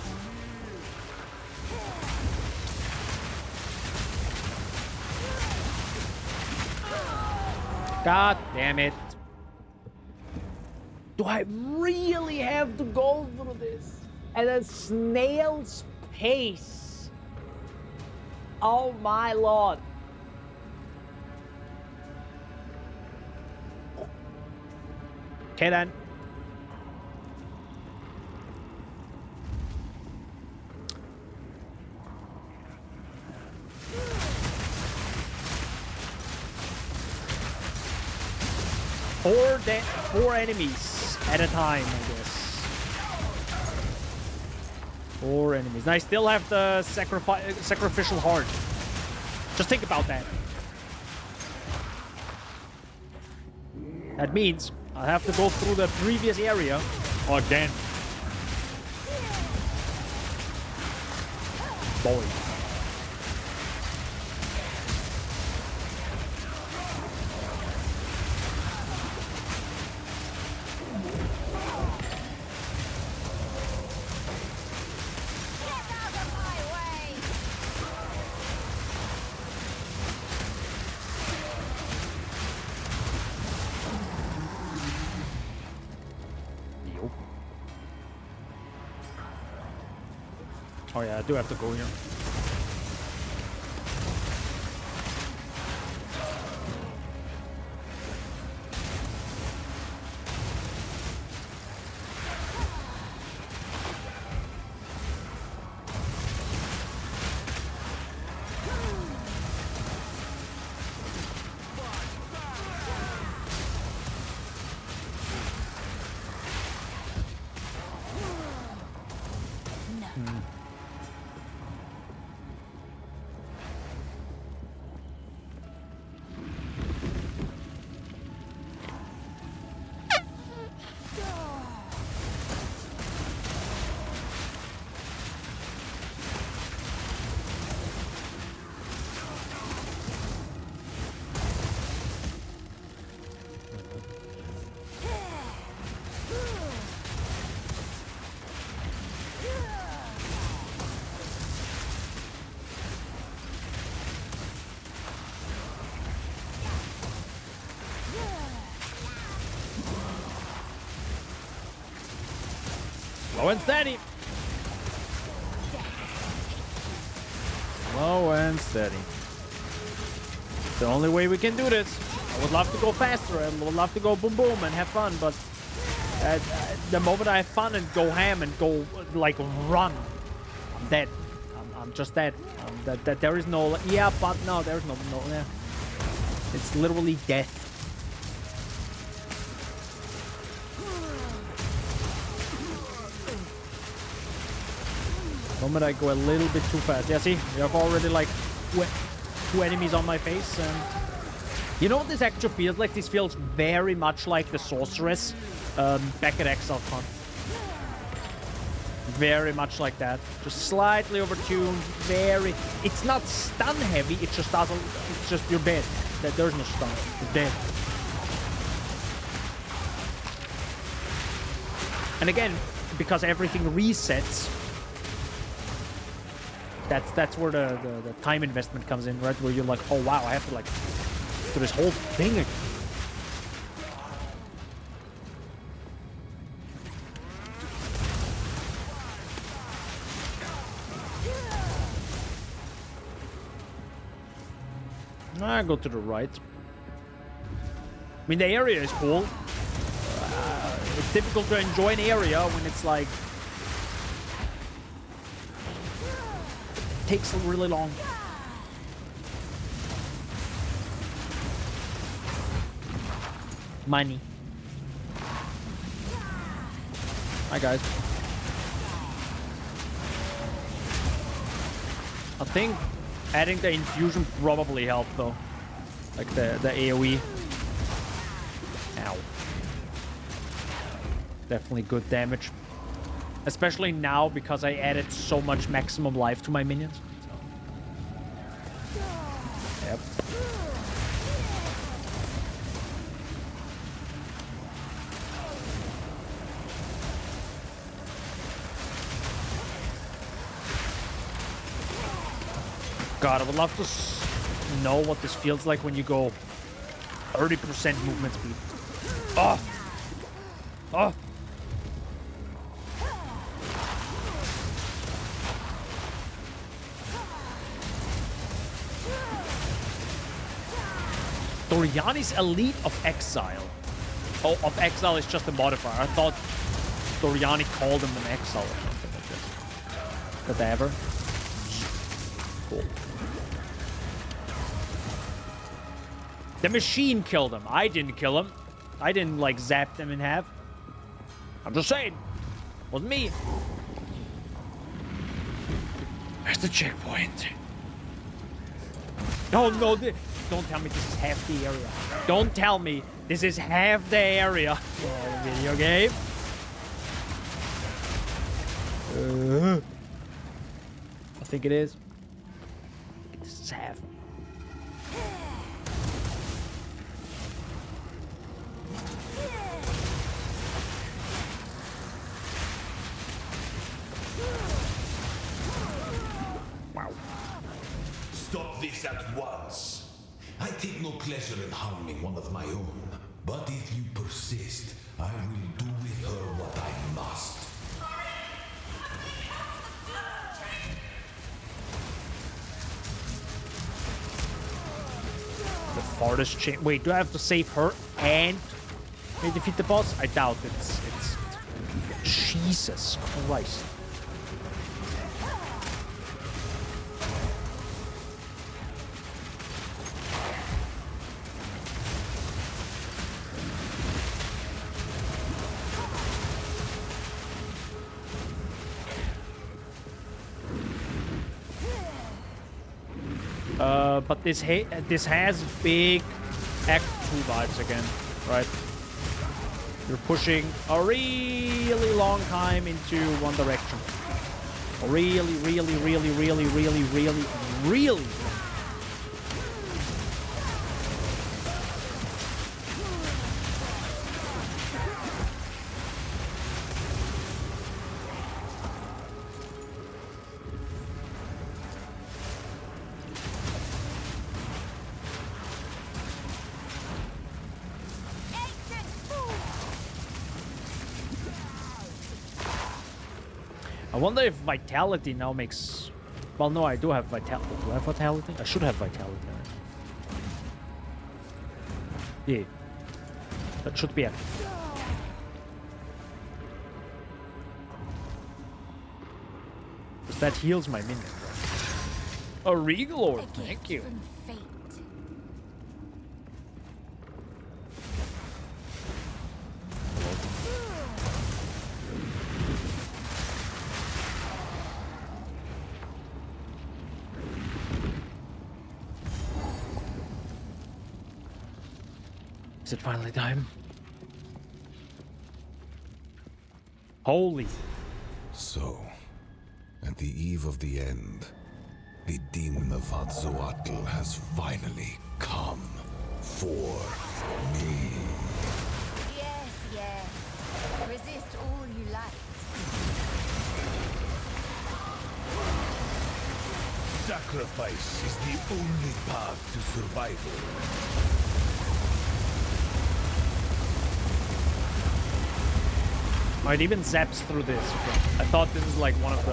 God damn it. Do I really have to go through this at a snail's pace? Oh my lord. Okay then. Four enemies at a time, I guess. 4 enemies. And I still have the sacrificial heart. Just think about that. That means I have to go through the previous area again. Boy. Oh yeah, I do have to go here. Slow and steady. Slow and steady. The only way we can do this. I would love to go faster. I would love to go boom boom and have fun, but the moment I have fun and go ham and go like run, I'm dead. I'm just dead. That there is no yeah, but no, there's no yeah. It's literally death. The moment I go a little bit too fast. Yeah, see, we have already like two enemies on my face. And you know what this actually feels like? This feels very much like the sorceress back at Exile. Very much like that. Just slightly overtuned. Very. It's not stun heavy. It just doesn't. It's just you're dead. There's no stun. You're dead. And again, because everything resets, that's where the time investment comes in, right? Where you're like, oh wow, I have to like do this whole thing again. I go to the right. I mean, the area is cool. It's difficult to enjoy an area when it's like... It takes really long. Money. Hi, guys. I think adding the infusion probably helped, though. Like the AoE. Ow. Definitely good damage. Especially now, because I added so much maximum life to my minions. So. Yep. God, I would love to know what this feels like when you go 30% movement speed. Oh! Oh! Doriani's Elite of Exile. Oh, of Exile is just a modifier. I thought Doriani called him an Exile or something like this. Did they ever? Cool. The machine killed him. I didn't kill him. I didn't, like, zap them in half. I'm just saying. Wasn't me. Where's the checkpoint? Oh, no. Don't tell me this is half the area. Don't tell me this is half the area. Oh, video game. I think it is. This is half. Wow. Stop this at once. I take no pleasure in harming one of my own. But if you persist, I will do with her what I must. The farthest chain. Wait, do I have to save her and defeat the boss? I doubt it's. Jesus Christ. But this has big Act 2 vibes again, right? You're pushing a really long time into one direction. A really, really, really, really, really, really, really. I wonder if Vitality now makes... Well, no, I do have Vitality. Do I have Vitality? I should have Vitality. Yeah. That should be it. Because that heals my minion. A Regal Orb, thank you. Is it finally time? Holy. So, at the eve of the end, the demon of Azzoatl has finally come for me. Yes, yes. Resist all you like. Sacrifice is the only path to survival. It even zaps through this. I thought this is like one of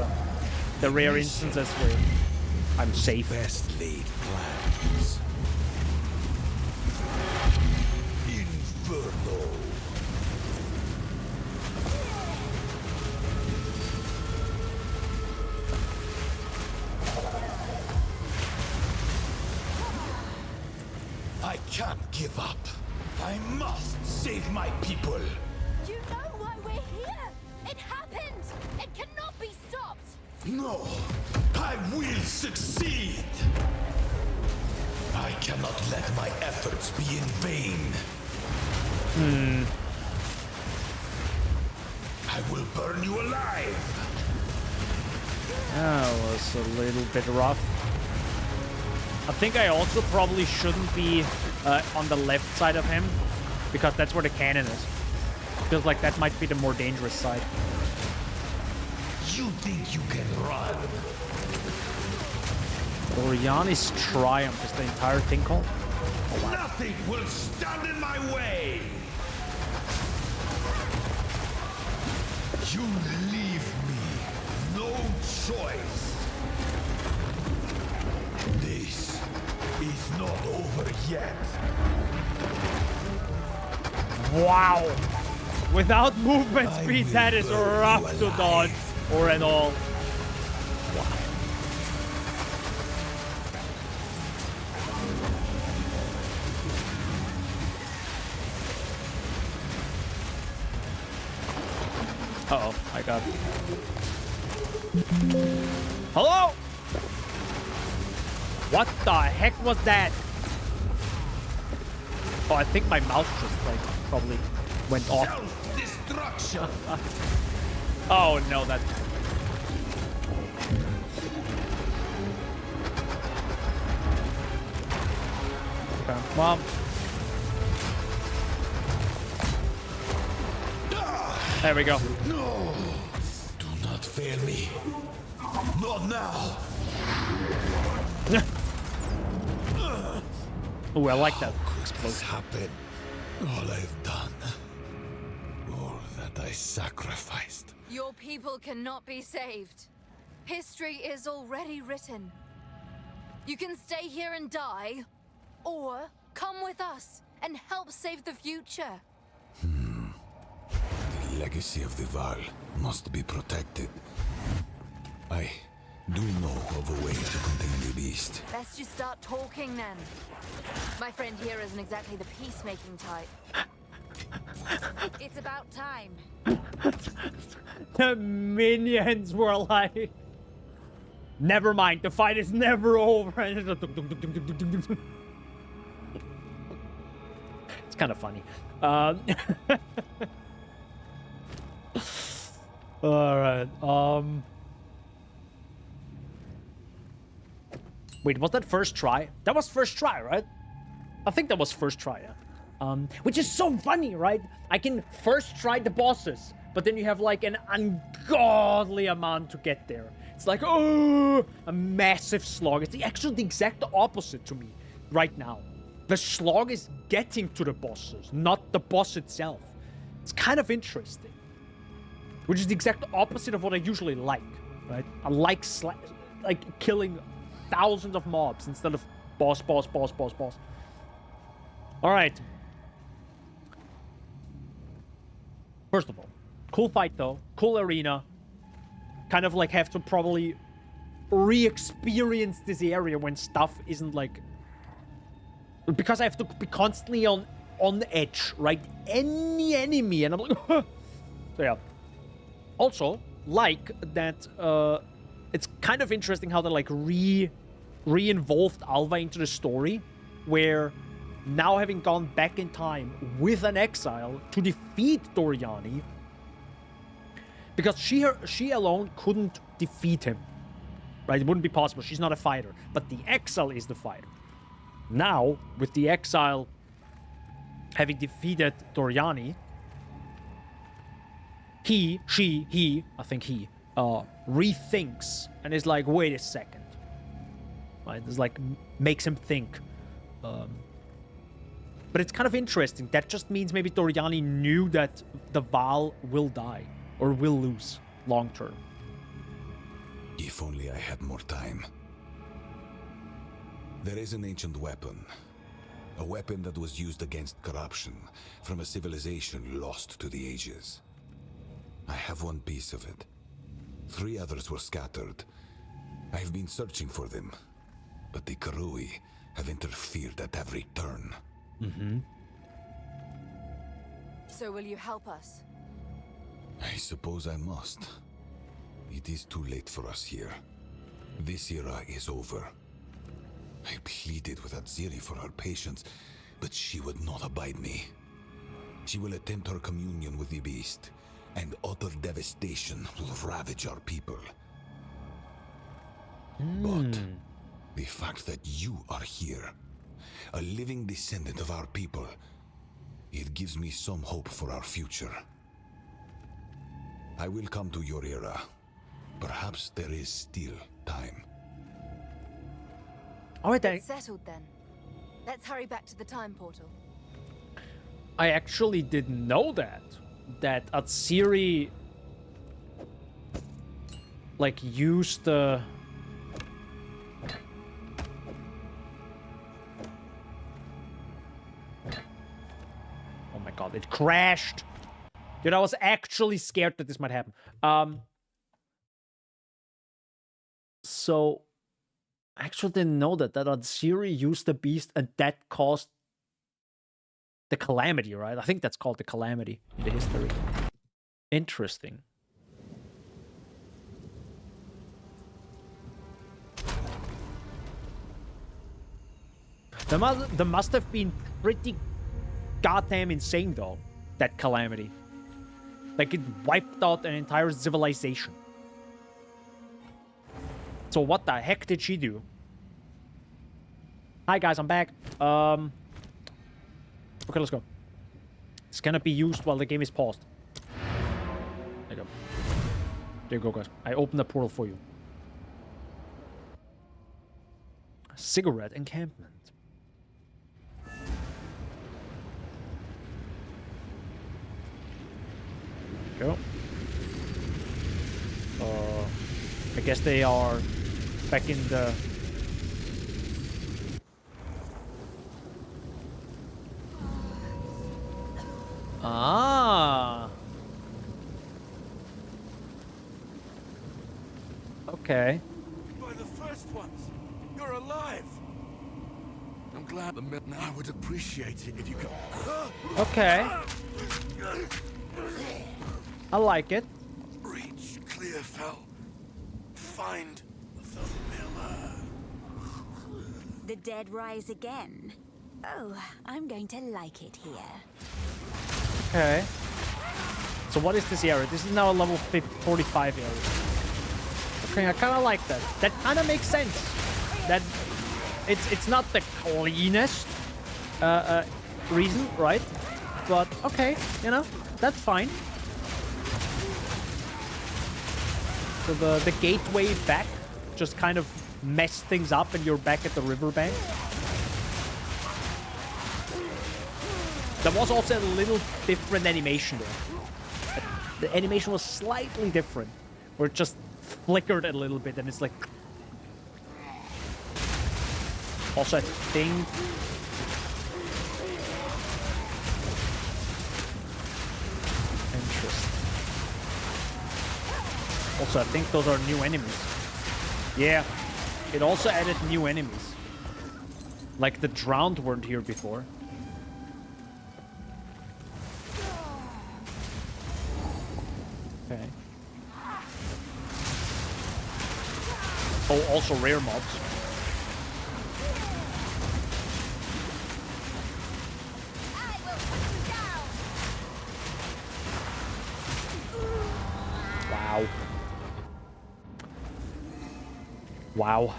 the rare instances where I'm safe. Best laid plans. Inferno. I can't give up. I must save my people. You know why we're here! It happened! It cannot be stopped! No, I will succeed. I cannot let my efforts be in vain. I will burn you alive. That was a little bit rough. I think I also probably shouldn't be on the left side of him, because that's where the cannon is. Feels like that might be the more dangerous side. You think you can run? Oriani's Triumph is the entire thing called? Oh, wow. Nothing will stand in my way. You leave me no choice. This is not over yet. Wow! Without movement speed, that is rough to dodge, or at all. Uh-oh, I got it. Hello? What the heck was that? Oh, I think my mouse just, like, probably went off. Self-destruction! Oh, no, that... Okay, well... There we go. No! Do not fail me. Not now! Oh, I like that explosion. Happen. All I've done. All that I sacrificed. Your people cannot be saved. History is already written. You can stay here and die, or come with us and help save the future. The legacy of the Val must be protected. I do know of a way to contain the beast. Best you start talking then. My friend here isn't exactly the peacemaking type. It's about time. The minions were like... Never mind, the fight is never over. It's kind of funny. Alright, Wait, was that first try? That was first try, right? I think that was first try, yeah. Which is so funny, right? I can first try the bosses, but then you have like an ungodly amount to get there. It's like, oh, a massive slog. It's actually the exact opposite to me right now. The slog is getting to the bosses, not the boss itself. It's kind of interesting. Which is the exact opposite of what I usually like, right? I like killing thousands of mobs instead of boss. All right. First of all, cool fight though. Cool arena. Kind of like have to probably re-experience this area when stuff isn't like... Because I have to be constantly on edge, right? Any enemy, and I'm like... So yeah. Also, like that, it's kind of interesting how they like re-involved Alva into the story, where now having gone back in time with an Exile to defeat Doriani, Because she alone couldn't defeat him. Right? It wouldn't be possible. She's not a fighter. But the Exile is the fighter. Now, with the Exile having defeated Doriani, he rethinks and is like, wait a second. Right? It's like, makes him think. But it's kind of interesting. That just means maybe Doriani knew that the Val will die or will lose long term. If only I had more time. There is an ancient weapon. A weapon that was used against corruption from a civilization lost to the ages. I have one piece of it. 3 others were scattered. I've been searching for them, but the Karui have interfered at every turn. So will you help us? I suppose I must. It is too late for us here. This era is over. I pleaded with Aziri for her patience, but she would not abide me. She will attempt her communion with the beast, and utter devastation will ravage our people. But the fact that you are here, a living descendant of our people, it gives me some hope for our future. I will come to your era. Perhaps there is still time. Alright, It's settled then. Let's hurry back to the time portal. I actually didn't know that Aziri like used the oh my god, it crashed. Dude, I was actually scared that this might happen. So I actually didn't know that Aziri used the beast and that caused the calamity, right? I think that's called the calamity in the history. Interesting. There must have been pretty goddamn insane, though, that calamity. Like, it wiped out an entire civilization. So what the heck did she do? Hi, guys, I'm back. Okay, let's go. It's gonna be used while the game is paused. There you go. There you go, guys. I opened the portal for you. Cigarette encampment. Go. I guess they are back in the... Ah. Okay. By the first ones. You're alive. I'm glad the mid now. I would appreciate it if you could. Okay. I like it. Reach Clearfell. Find the miller. The dead rise again. Oh, I'm going to like it here. Okay. So what is this area? This is now a level 45 area. Okay, I kind of like that. That kind of makes sense. That it's not the cleanest reason, right? But okay, you know, that's fine. So the gateway back just kind of messed things up and you're back at the riverbank. There was also a little different animation there. The animation was slightly different, where it just flickered a little bit and it's like... Also, I think... Interesting. Also, I think those are new enemies. Yeah, it also added new enemies. Like the drowned weren't here before. Okay. Oh, also rare mobs. Wow.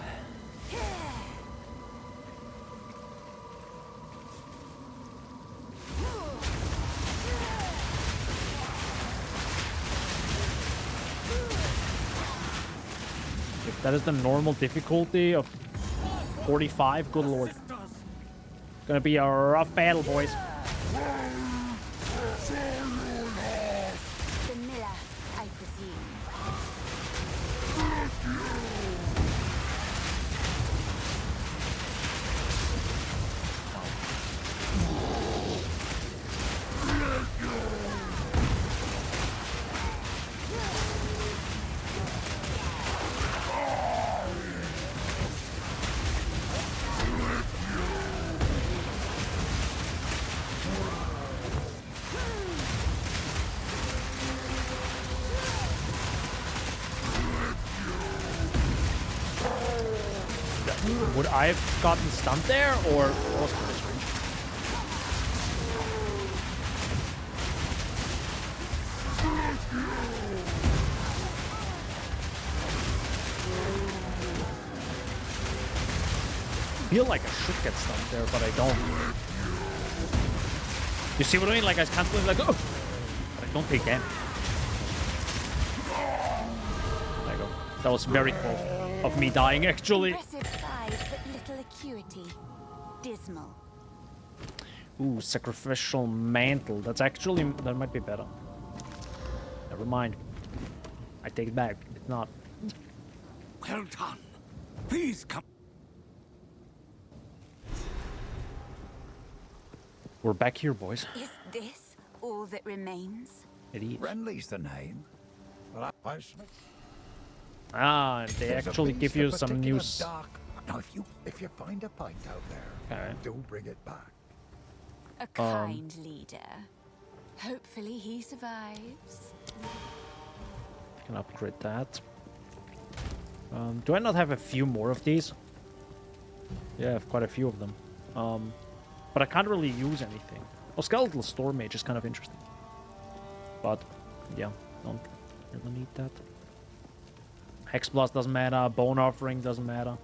If that is the normal difficulty of 45, good lord. Gonna be a rough battle, boys. The miller, I presume. Would I have gotten stunned there, or was it this range? I feel like I should get stunned there, but I don't. You see what I mean? Like I constantly like, oh, but I don't take damage. There you go. That was very close of me dying, actually. Impressive size, but little acuity. Dismal. Ooh, sacrificial mantle. That's actually, that might be better. Never mind. I take it back. It's not. Well done. Please come. We're back here, boys. Is this all that remains? It is. Renly's the name. Well, Ah, and they actually give you some news. Now, if you find a pint out there, do bring it back. A kind leader. Hopefully he survives. Can upgrade that. Do I not have a few more of these? Yeah, I have quite a few of them. But I can't really use anything. Oh, Skeletal Storm Mage is kind of interesting. But, yeah, don't really need that. Hex Blast doesn't matter. Bone Offering doesn't matter.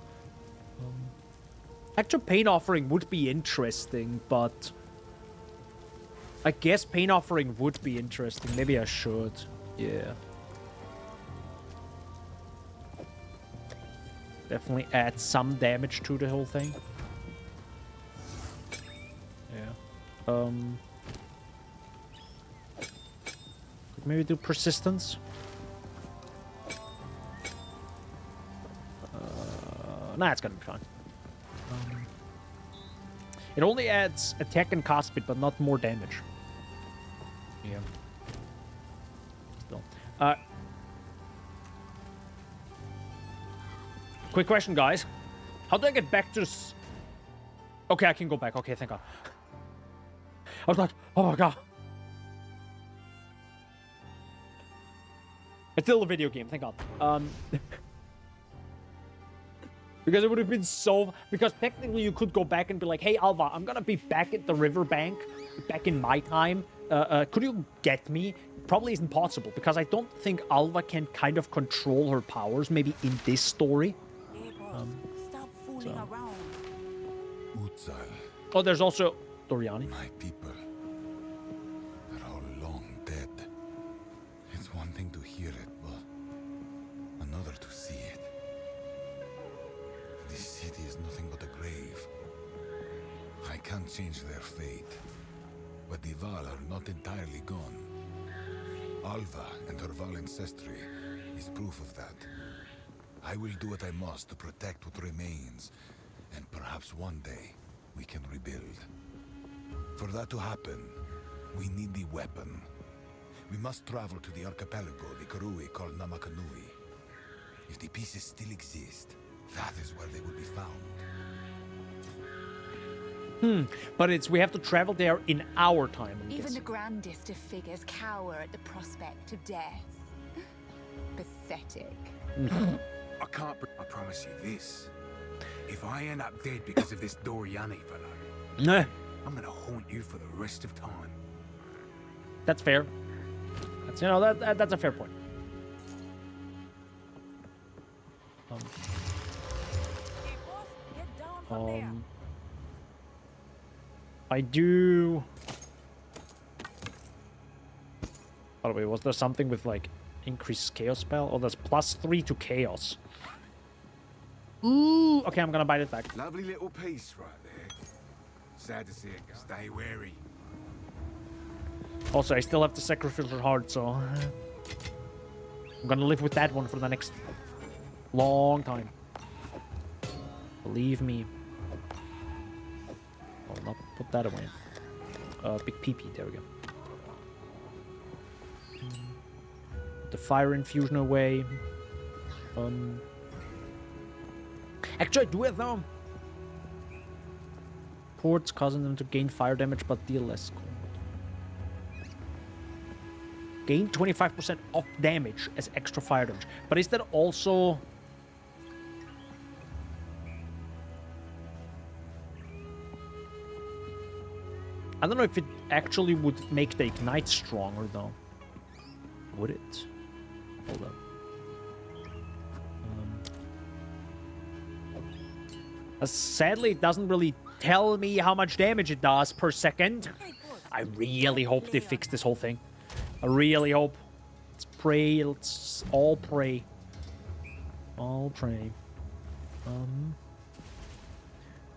Actual Pain Offering would be interesting, but... I guess Pain Offering would be interesting. Maybe I should. Yeah. Definitely add some damage to the whole thing. Yeah. Could maybe do Persistence. Nah, it's gonna be fine. It only adds attack and cast speed, but not more damage. Yeah. Still. Quick question, guys. How do I get back to this? Okay, I can go back. Okay, thank God. I was like, oh my God. It's still a video game, thank God. Because it would have been so... Because technically you could go back and be like, hey, Alva, I'm gonna be back at the riverbank, back in my time. Could you get me? Probably isn't possible, because I don't think Alva can kind of control her powers, maybe in this story. Stop fooling around. Exile. Oh, there's also Doriani. My people are all long dead. It's one thing to hear it, but another to see it. This city is nothing but a grave. I can't change their fate, but the Val are not entirely gone. Alva and her Val ancestry is proof of that. I will do what I must to protect what remains, and perhaps one day we can rebuild. For that to happen, we need the weapon. We must travel to the archipelago the Karui called Namakanui. If the pieces still exist, that is where they will be found. But we have to travel there in our time, I'm Even guessing. the grandest of figures cower at the prospect of death. Pathetic. I can't. I promise you this. If I end up dead because of this Doriani fellow, Nah, I'm gonna haunt you for the rest of time. that's fair. That's, you know, that's a fair point. I do... By the way, was there something with, like, increased chaos spell? Oh, that's +3 to chaos. Ooh, okay, I'm gonna bite it back. Lovely little piece right there. Sad to see it go. Stay wary. Also, I still have the sacrificial heart, so... I'm gonna live with that one for the next long time. Believe me. I'll not put that away. Big PP, there we go. Put the fire infusion away. Actually, I do it though. Ports causing them to gain fire damage but deal less cold. Gain 25% of damage as extra fire damage. But is that also... I don't know if it actually would make the ignite stronger though. Would it? Hold up. Sadly, it doesn't really tell me how much damage it does per second. I really hope they fix this whole thing. I really hope. Let's pray. Let's all pray. All pray.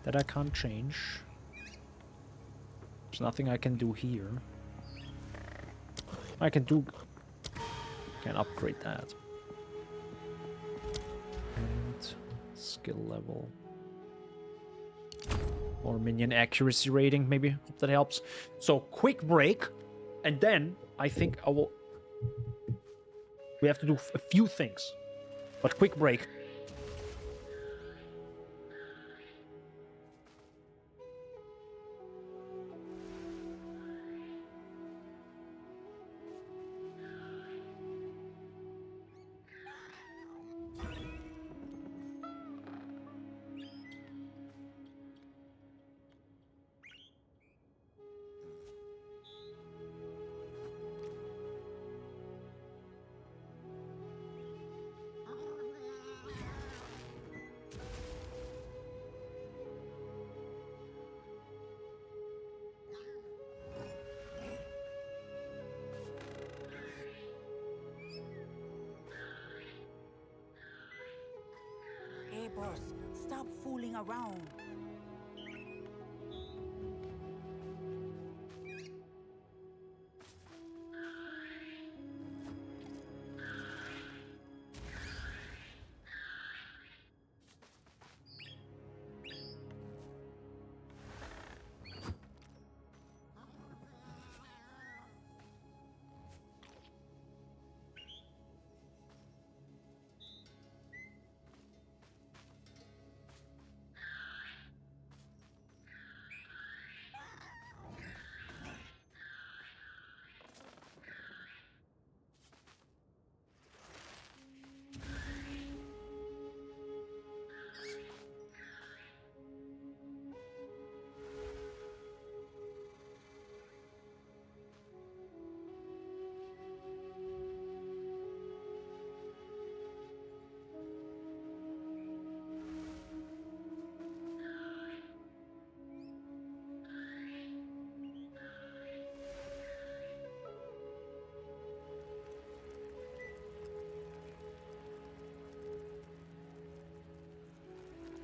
That I can't change. There's nothing I can do here. I can upgrade that. And skill level. Or minion accuracy rating, maybe. Hope that helps. So, quick break. And then, I think I will... We have to do a few things. But quick break. Hey, boss, stop fooling around.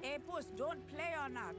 Hey, boss, don't play on that.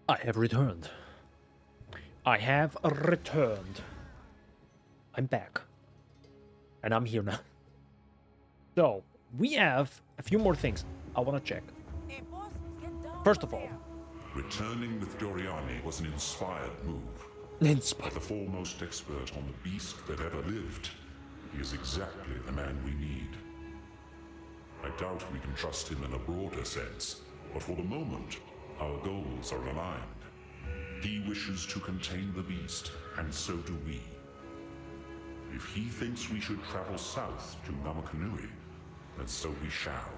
I have returned. I have returned. I'm back. And I'm here now. So, we have a few more things I want to check. First of all, returning with Doriani was an inspired move. Inspired. The foremost expert on the beast that ever lived. He is exactly the man we need. I doubt we can trust him in a broader sense, but for the moment, our goals are aligned. He wishes to contain the beast, and so do we. If he thinks we should travel south to Namakanui, then so we shall.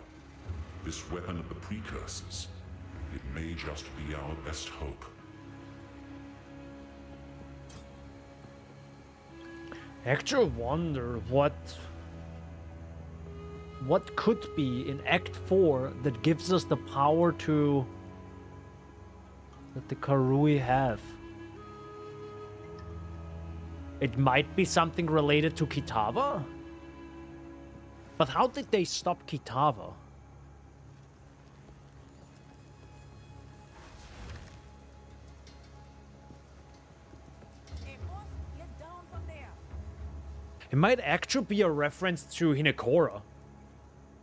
This weapon of the precursors, it may just be our best hope. I actually wonder what could be in Act 4 that gives us the power to that the Karui have. It might be something related to Kitava? But how did they stop Kitava? It might actually be a reference to Hinekora.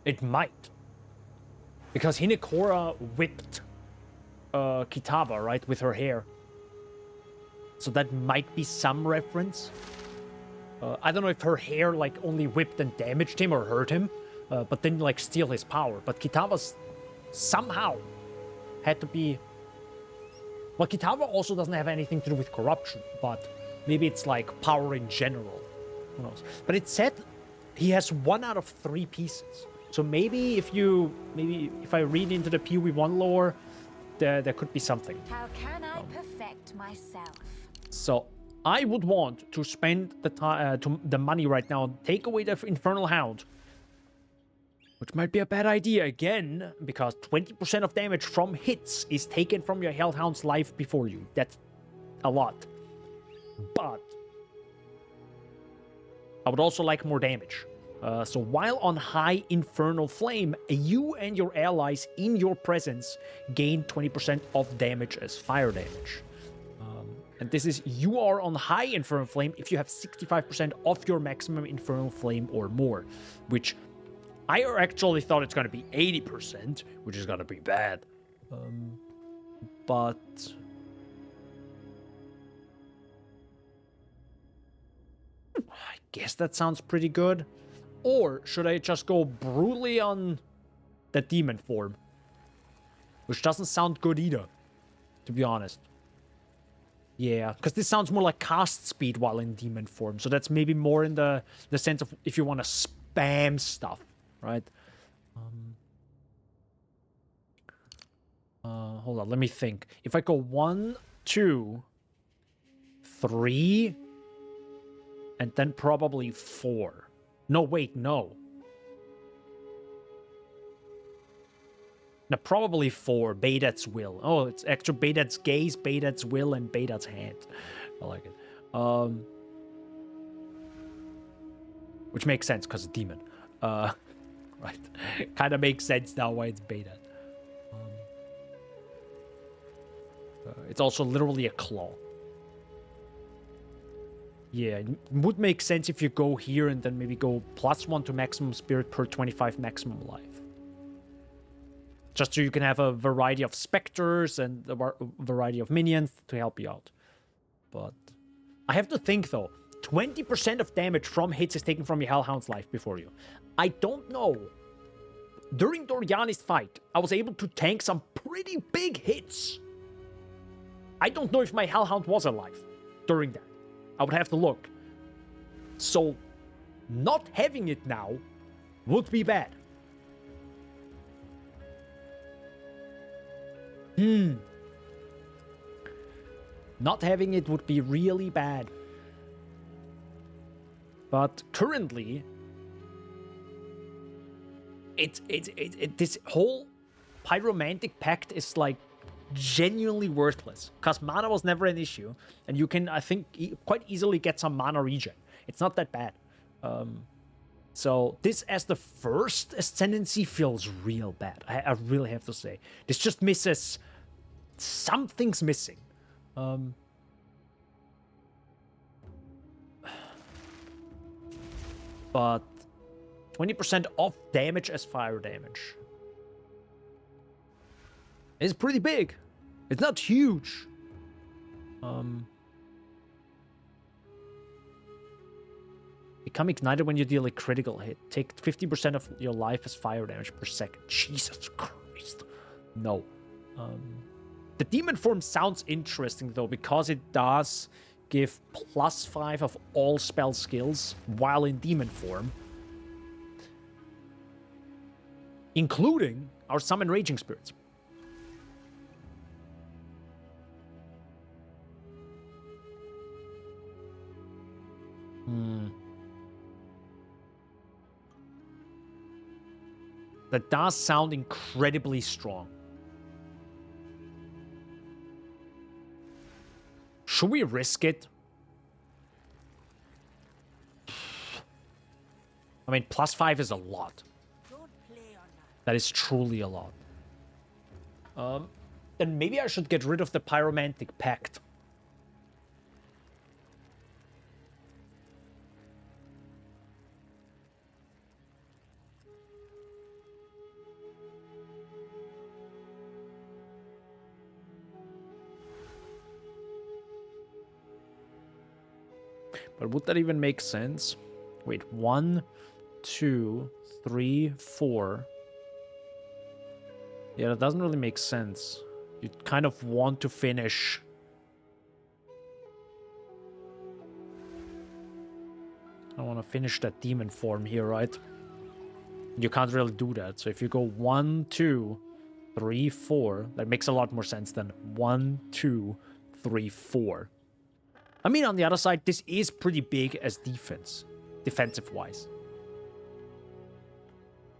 It might. Because Hinekora whipped Kitava, right, with her hair. So that might be some reference. I don't know if her hair, like, only whipped and damaged him or hurt him, but didn't, like, steal his power. But Kitava's somehow had to be... Well, Kitava also doesn't have anything to do with corruption, but maybe it's, like, power in general. Who knows? But it said he has 1 out of 3 pieces. So maybe if I read into the PoE1 lore, there could be something. How can I perfect myself? So I would want to spend the money right now, take away the Infernal Hound, which might be a bad idea again, because 20% of damage from hits is taken from your Hellhound's life before you. That's a lot. But I would also like more damage. So while on high Infernal Flame, you and your allies in your presence gain 20% of damage as fire damage. And this is, you are on high Infernal Flame if you have 65% of your maximum Infernal Flame or more. Which I actually thought it's going to be 80%, which is going to be bad. But... I guess that sounds pretty good. Or should I just go brutally on the demon form? Which doesn't sound good either, to be honest. Yeah, because this sounds more like cast speed while in demon form. So that's maybe more in the sense of if you want to spam stuff, right? Hold on, let me think. If I go 1, 2, 3, and then probably 4. No, wait, no. No, probably 4. Beidet's Will. Oh, it's actually Beidet's Gaze, Beidet's Will, and Beidet's Hand. I like it. Which makes sense, because it's demon. Right. Kind of makes sense now why it's Beidet. It's also literally a claw. Yeah, it would make sense if you go here and then maybe go +1 to maximum spirit per 25 maximum life. Just so you can have a variety of specters and a variety of minions to help you out. But I have to think though, 20% of damage from hits is taken from your Hellhound's life before you. I don't know. During Doriani's fight, I was able to tank some pretty big hits. I don't know if my Hellhound was alive during that. I would have to look. So, not having it now would be bad. Not having it would be really bad. But currently, this whole pyromantic pact is like genuinely worthless, because mana was never an issue, and you can, I think, quite easily get some mana regen. It's not that bad. So this as the first ascendancy feels real bad. I really have to say. This just misses something's missing. But 20% off damage as fire damage. It's pretty big. It's not huge. Become ignited when you deal a critical hit. Take 50% of your life as fire damage per second. Jesus Christ. No. The demon form sounds interesting though, because it does give +5 of all spell skills while in demon form. Including our summon raging spirits. That does sound incredibly strong. Should we risk it? I mean, +5 is a lot. That is truly a lot. Then maybe I should get rid of the Pyromantic Pact. But would that even make sense? Wait, 1, 2, 3, 4. Yeah, that doesn't really make sense. You kind of want to finish. I want to finish that demon form here, right? You can't really do that. So if you go 1, 2, 3, 4, that makes a lot more sense than 1, 2, 3, 4. I mean, on the other side, this is pretty big as defense, defensive-wise.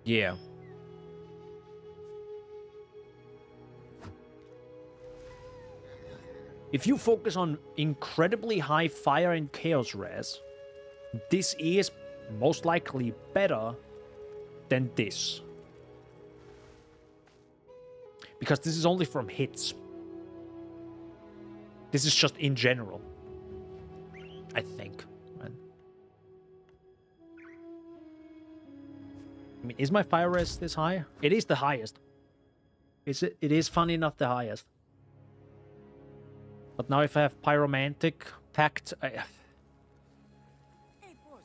Yeah. If you focus on incredibly high fire and chaos res, this is most likely better than this. Because this is only from hits. This is just in general. I think. Man. I mean, is my fire res this high? It is the highest. Is it? It is funny enough the highest. But now if I have Pyromantic Pact, Hey, boss,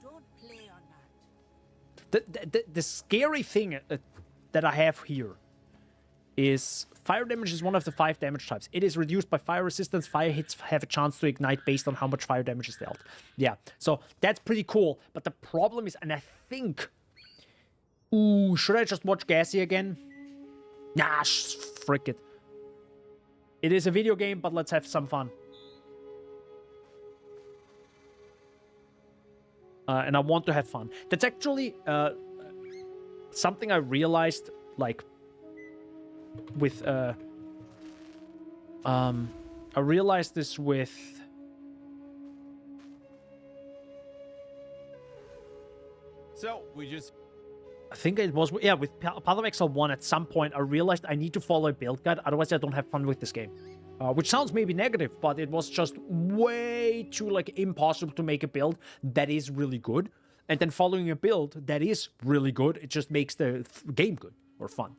don't play on that. the scary thing that I have here is fire damage is one of the 5 damage types. It is reduced by fire resistance. Fire hits have a chance to ignite based on how much fire damage is dealt. Yeah, so that's pretty cool. But the problem is, and I think... Ooh, should I just watch Gassy again? Nah, frick it. It is a video game, but let's have some fun. And I want to have fun. That's actually something I realized, like... with I realized this with so we just I think it was with Path of Exile 1 at some point I realized I need to follow a build guide, otherwise I don't have fun with this game. Which sounds maybe negative, but it was just way too like impossible to make a build that is really good, and then following a build that is really good, it just makes the game good or fun.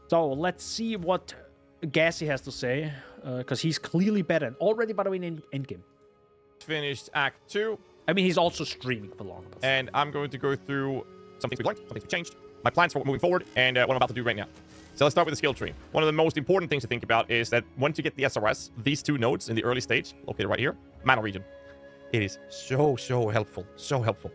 So let's see what Gassy has to say, because he's clearly better. And already, by the way, in endgame. Finished Act 2. I mean, he's also streaming for long. And I'm going to go through some things we learned, some things we changed, my plans for moving forward, and what I'm about to do right now. So let's start with the skill tree. One of the most important things to think about is that once you get the SRS, these 2 nodes in the early stage, located right here, mana region. It is so helpful. So helpful.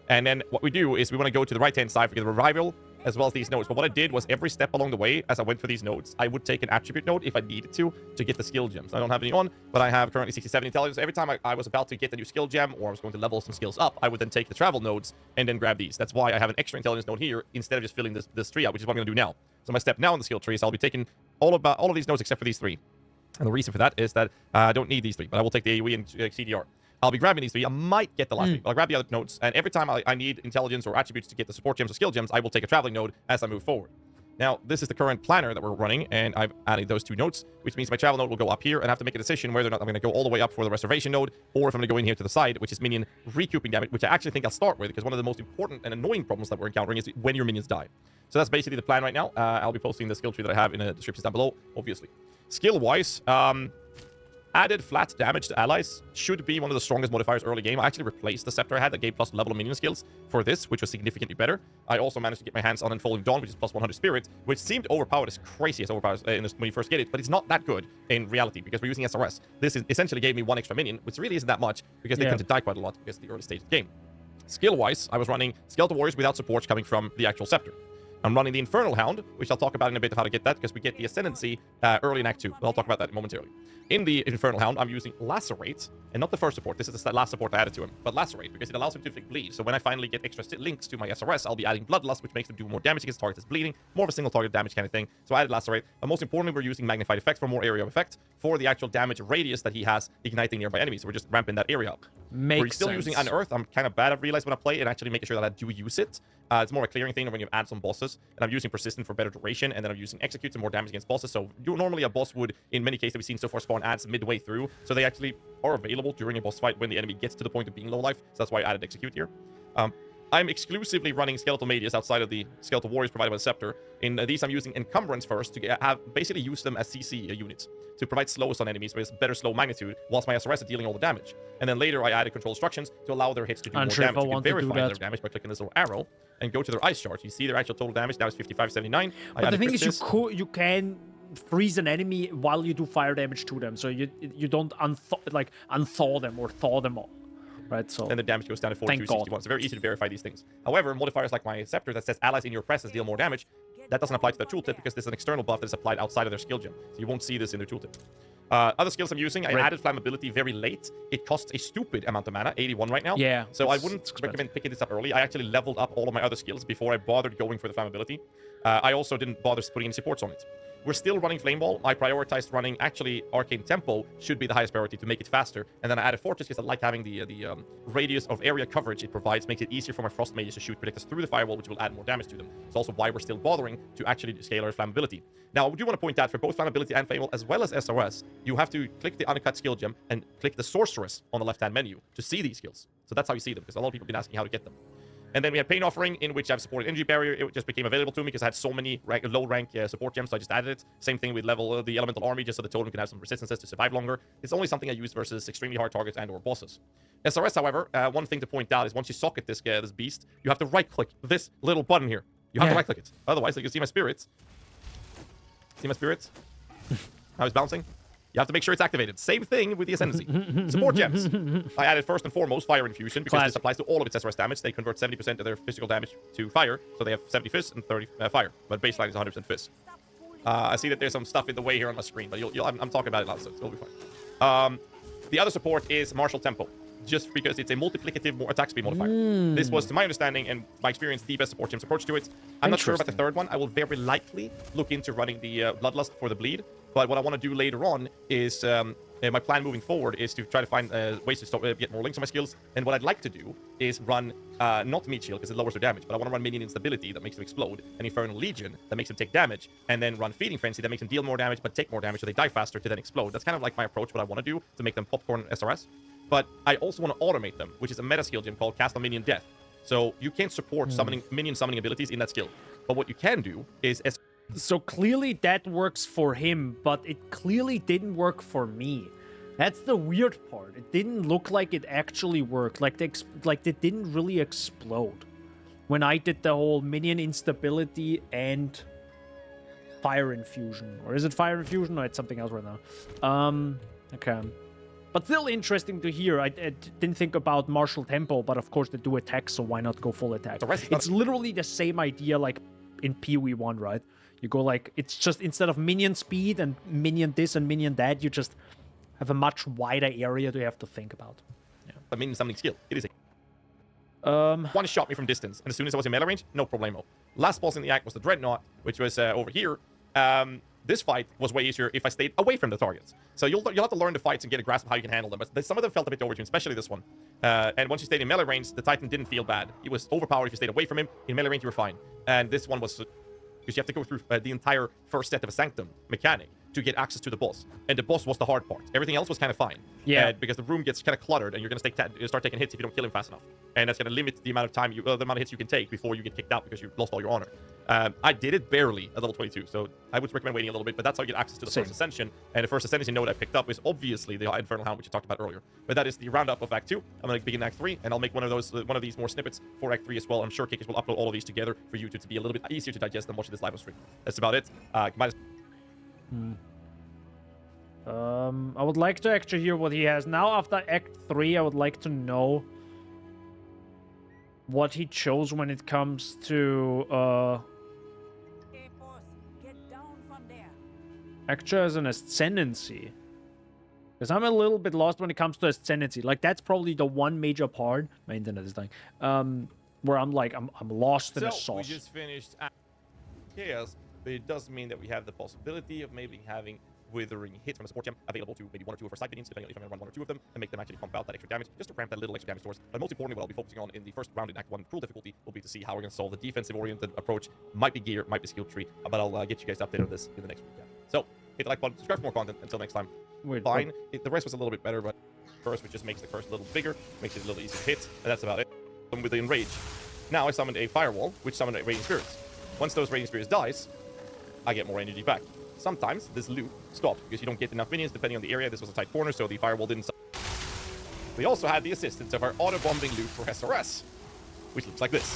And then what we do is we want to go to the right-hand side for the revival, as well as these nodes. But what I did was every step along the way, as I went through these nodes, I would take an attribute node if I needed to get the skill gems. I don't have any on, but I have currently 67 intelligence. Every time I was about to get the new skill gem, or I was going to level some skills up, I would then take the travel nodes and then grab these. That's why I have an extra intelligence node here, instead of just filling this tree out, which is what I'm going to do now. So my step now in the skill tree is I'll be taking all of these nodes except for these 3. And the reason for that is that I don't need these 3, but I will take the AoE and CDR. I'll be grabbing these 3. I might get the last 3, but I'll grab the other nodes. And every time I need intelligence or attributes to get the support gems or skill gems, I will take a traveling node as I move forward. Now, this is the current planner that we're running, and I've added those 2 nodes, which means my travel node will go up here, and I have to make a decision whether or not I'm going to go all the way up for the reservation node, or if I'm going to go in here to the side, which is minion recouping damage, which I actually think I'll start with, because one of the most important and annoying problems that we're encountering is when your minions die. So that's basically the plan right now. I'll be posting the skill tree that I have in the description down below, obviously. Skill-wise, added flat damage to allies should be one of the strongest modifiers early game. I actually replaced the scepter I had that gave plus level of minion skills for this, which was significantly better. I also managed to get my hands on Unfolding Dawn, which is plus 100 spirit, which seemed overpowered as crazy as overpowered when you first get it, but it's not that good in reality because we're using SRS. This essentially gave me 1 extra minion, which really isn't that much because they tend to die quite a lot because of the early stage of the game. Skill-wise, I was running Skeletal Warriors without supports coming from the actual scepter. I'm running the Infernal Hound, which I'll talk about in a bit of how to get that, because we get the Ascendancy early in Act 2. But I'll talk about that momentarily. In the Infernal Hound, I'm using Lacerate, and not the first support. This is the last support I added to him, but Lacerate, because it allows him to inflict bleed. So when I finally get extra links to my SRS, I'll be adding Bloodlust, which makes them do more damage against targets that's bleeding, more of a single target damage kind of thing. So I added Lacerate. But most importantly, we're using Magnified Effect for more area of effect for the actual damage radius that he has igniting nearby enemies. So we're just ramping that area up. We're still using Unearth. I'm kind of bad at realize when I play and actually making sure that I do use it. It's more a clearing thing when you add some bosses. And I'm using Persistent for better duration, and then I'm using Execute and more damage against bosses. So normally a boss would, in many cases that we've seen so far, spawn adds midway through. So they actually are available during a boss fight when the enemy gets to the point of being low life. So that's why I added Execute here. I'm exclusively running Skeletal Mages outside of the Skeletal Warriors provided by the Scepter. In these, I'm using Encumbrance first to basically use them as CC units to provide slows on enemies with better slow magnitude, whilst my SRS is dealing all the damage. And then later, I added Control Instructions to allow their hits to do more damage. You can verify their damage by clicking this little arrow and go to their ice chart. You see their actual total damage now is 5579. But the thing is, you can freeze an enemy while you do fire damage to them, so you don't unthaw them or thaw them all. Right, so then the damage goes down to 4261. It's very easy to verify these things. However, modifiers like my Scepter that says allies in your presence deal more damage, that doesn't apply to the tooltip because this is an external buff that is applied outside of their skill gem. So you won't see this in their tooltip. Other skills I'm using, I added Flammability very late. It costs a stupid amount of mana, 81 right now. Yeah. So I wouldn't recommend picking this up early. I actually leveled up all of my other skills before I bothered going for the Flammability. I also didn't bother putting any supports on it. We're still running Flame Ball. I prioritized running, actually, Arcane Tempo should be the highest priority to make it faster. And then I added Fortress because I like having the radius of area coverage it provides, makes it easier for my Frost Mages to shoot projectiles through the firewall, which will add more damage to them. It's also why we're still bothering to actually scale our Flammability. Now, I do want to point out, for both Flammability and Flame Ball, as well as SOS, you have to click the Uncut Skill Gem and click the Sorceress on the left-hand menu to see these skills. So that's how you see them, because a lot of people have been asking how to get them. And then we have Pain Offering, in which I've supported Energy Barrier. It just became available to me because I had so many low-rank support gems, so I just added it. Same thing with level the Elemental Army, just so the totem can have some resistances to survive longer. It's only something I use versus extremely hard targets and/or bosses. SRS, however, one thing to point out is once you socket this beast, you have to right-click this little button here. You have to right-click it. Otherwise, you can see my spirits. See my spirits? How it's bouncing? You have to make sure it's activated. Same thing with the Ascendancy. Support gems. I added first and foremost Fire Infusion because this applies to all of its SRS damage. They convert 70% of their physical damage to fire, so they have 70 Fizz and 30 fire. But baseline is 100% Fizz. I see that there's some stuff in the way here on my screen, but I'm talking about it now, so it'll be fine. The other support is Martial Tempo, just because it's a multiplicative attack speed modifier. This was, to my understanding and my experience, the best support gem's approach to it. I'm not sure about the third one. I will very likely look into running the Bloodlust for the bleed. But what I want to do later on is, my plan moving forward is to try to find ways to get more links on my skills. And what I'd like to do is run, not Meat Shield, because it lowers their damage, but I want to run Minion Instability that makes them explode, and Infernal Legion that makes them take damage, and then run Feeding Frenzy that makes them deal more damage, but take more damage so they die faster to then explode. That's kind of like my approach, what I want to do to make them popcorn SRS. But I also want to automate them, which is a meta skill gem called Cast on Minion Death. So you can't support minion summoning abilities in that skill. But what you can do is... So clearly that works for him, but it clearly didn't work for me. That's the weird part. It didn't look like it actually worked. Like they didn't really explode. When I did the whole minion instability and fire infusion. Or is it fire infusion? No, it's something else right now. Okay. But still interesting to hear. I didn't think about martial tempo, but of course they do attack, so why not go full attack? It's literally the same idea like in PoE 1, right? You go like, it's just instead of minion speed and minion this and minion that, you just have a much wider area to have to think about. Yeah. But minion summoning skill, it is a... One shot me from distance, and as soon as I was in melee range, no problemo. Last boss in the act was the Dreadnought, which was over here. This fight was way easier if I stayed away from the targets. So you'll have to learn the fights and get a grasp of how you can handle them. But some of them felt a bit overtuned, especially this one. And once you stayed in melee range, the Titan didn't feel bad. He was overpowered if you stayed away from him. In melee range, you were fine. And this one was because you have to go through the entire first set of a Sanctum mechanic to get access to the boss. And the boss was the hard part. Everything else was kind of fine. Yeah. Because the room gets kind of cluttered, and you're going to start taking hits if you don't kill him fast enough. And that's going to limit the amount of time the amount of hits you can take before you get kicked out because you've lost all your honor. I did it barely at level 22, so I would recommend waiting a little bit, but that's how you get access to the first Ascension. And the first Ascension node I picked up is obviously the Infernal Hound, which I talked about earlier. But that is the roundup of Act 2. I'm going to begin Act 3, and I'll make one of these more snippets for Act 3 as well. I'm sure Kickers will upload all of these together for you to be a little bit easier to digest than watching this live on stream. That's about it. I would like to actually hear what he has. Now, after Act 3, I would like to know what he chose when it comes to, actually as an ascendancy. Because I'm a little bit lost when it comes to ascendancy. Like, that's probably the one major part. My internet is dying. Where I'm like, I'm lost in a sauce. We just finished Chaos, but it does mean that we have the possibility of maybe having Withering Hit from a support gem available to maybe one or two of our side minions, depending on if I'm going to run one or two of them, and make them actually pump out that extra damage, just to ramp that little extra damage towards. But most importantly, what I'll be focusing on in the first round in Act 1 Cruel difficulty will be to see how we're going to solve the defensive-oriented approach. Might be gear, might be skill tree, but I'll get you guys updated on this in the next weekend. So, hit the like button, subscribe for more content. Until next time, fine. The rest was a little bit better, but first, which just makes the curse a little bigger, makes it a little easier to hit, and that's about it. And with the Enrage, now I summoned a Firewall, which summoned a Raging Spirits. Once those Raging Spirits dies, I get more energy back. Sometimes this loop stops because you don't get enough minions depending on the area. This was a tight corner, so the Firewall didn't. We also had the assistance of our auto-bombing loop for SRS, which looks like this,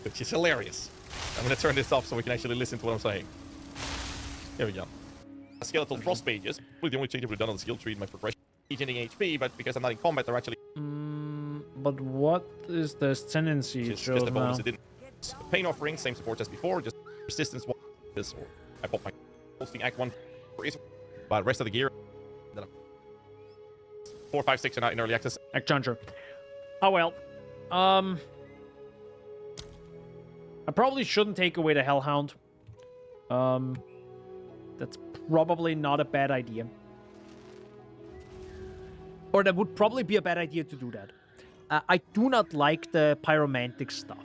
which is hilarious. I'm going to turn this off so we can actually listen to what I'm saying. Here we go. Skeletal Frost Mages. Really the only change we've done on the skill tree in my progression. Regenerating HP, but because I'm not in combat, they're actually... But what is the ascendancy? Just a bonus. It didn't... Pain Offering, same support as before, just resistance. This, or I pop my hosting Act 1 but rest of the gear 4, 5, 6 are not in early access. Act Changer. Oh well. I probably shouldn't take away the Hellhound. That's probably not a bad idea. Or that would probably be a bad idea to do that. I do not like the pyromantic stuff.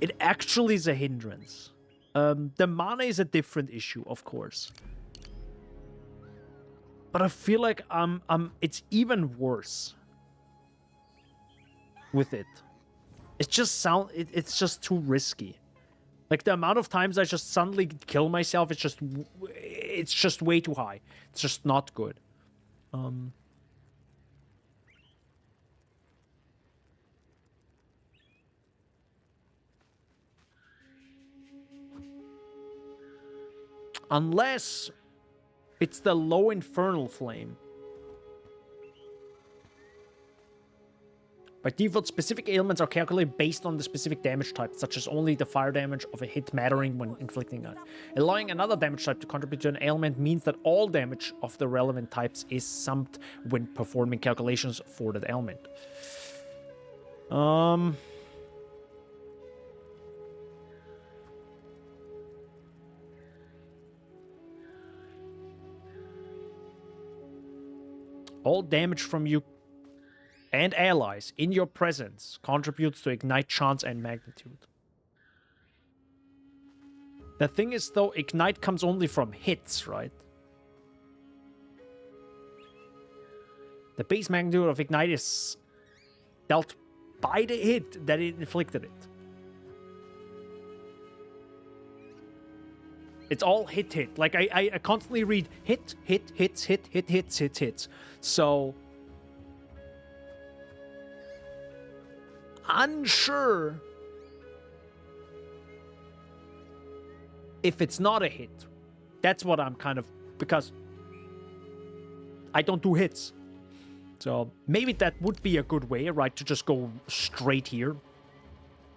It actually is a hindrance. The mana is a different issue, of course. But I feel like it's even worse with it. It's just too risky. Like the amount of times I just suddenly kill myself, it's just way too high. It's just not good. Unless it's the low Infernal Flame. By default, specific ailments are calculated based on the specific damage type, such as only the fire damage of a hit mattering when inflicting it. Allowing another damage type to contribute to an ailment means that all damage of the relevant types is summed when performing calculations for that ailment. All damage from you and allies in your presence contributes to Ignite chance and magnitude. The thing is, though, Ignite comes only from hits, right? The base magnitude of Ignite is dealt by the hit that it inflicted it. It's all hit. Like, I constantly read hits. So, unsure if it's not a hit. That's what I'm kind of... Because I don't do hits. So, maybe that would be a good way, right? To just go straight here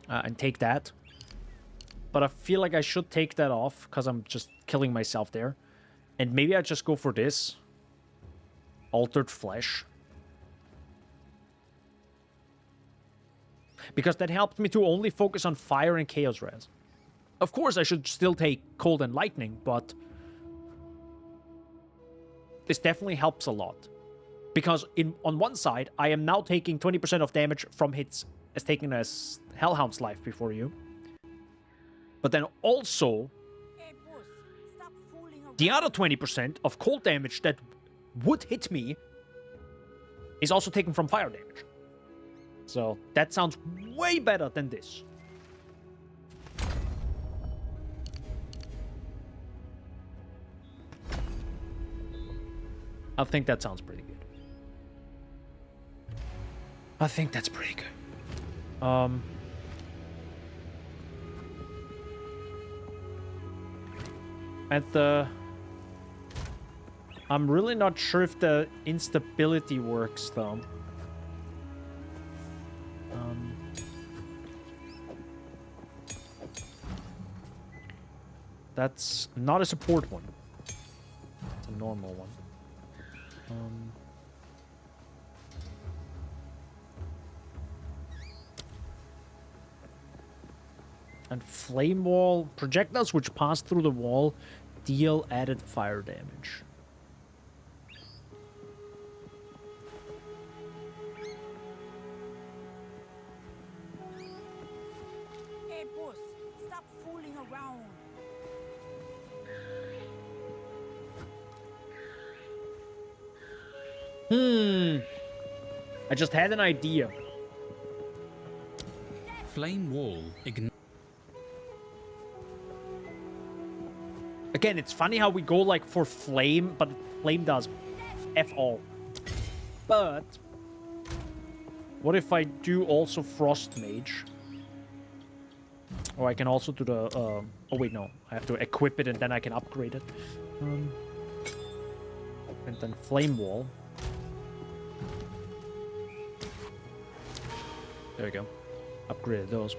and take that. But I feel like I should take that off because I'm just killing myself there. And maybe I just go for this. Altered Flesh. Because that helped me to only focus on fire and chaos res. Of course, I should still take cold and lightning, but this definitely helps a lot. Because on one side, I am now taking 20% of damage from hits as taken as Hellhound's life before you. But then also, the other 20% of cold damage that would hit me is also taken from fire damage. So that sounds way better than this. I think that sounds pretty good. I think that's pretty good. I'm really not sure if the instability works though. That's not a support one. It's a normal one. And flame wall projectiles which pass through the wall deal added fire damage. Hey, boss, stop fooling around. I just had an idea. Flame wall Again, it's funny how we go like for flame, but flame does F all. But what if I do also frost mage? Or I can also do the oh wait, no, I have to equip it and then I can upgrade it. And then flame wall. There we go. Upgraded those.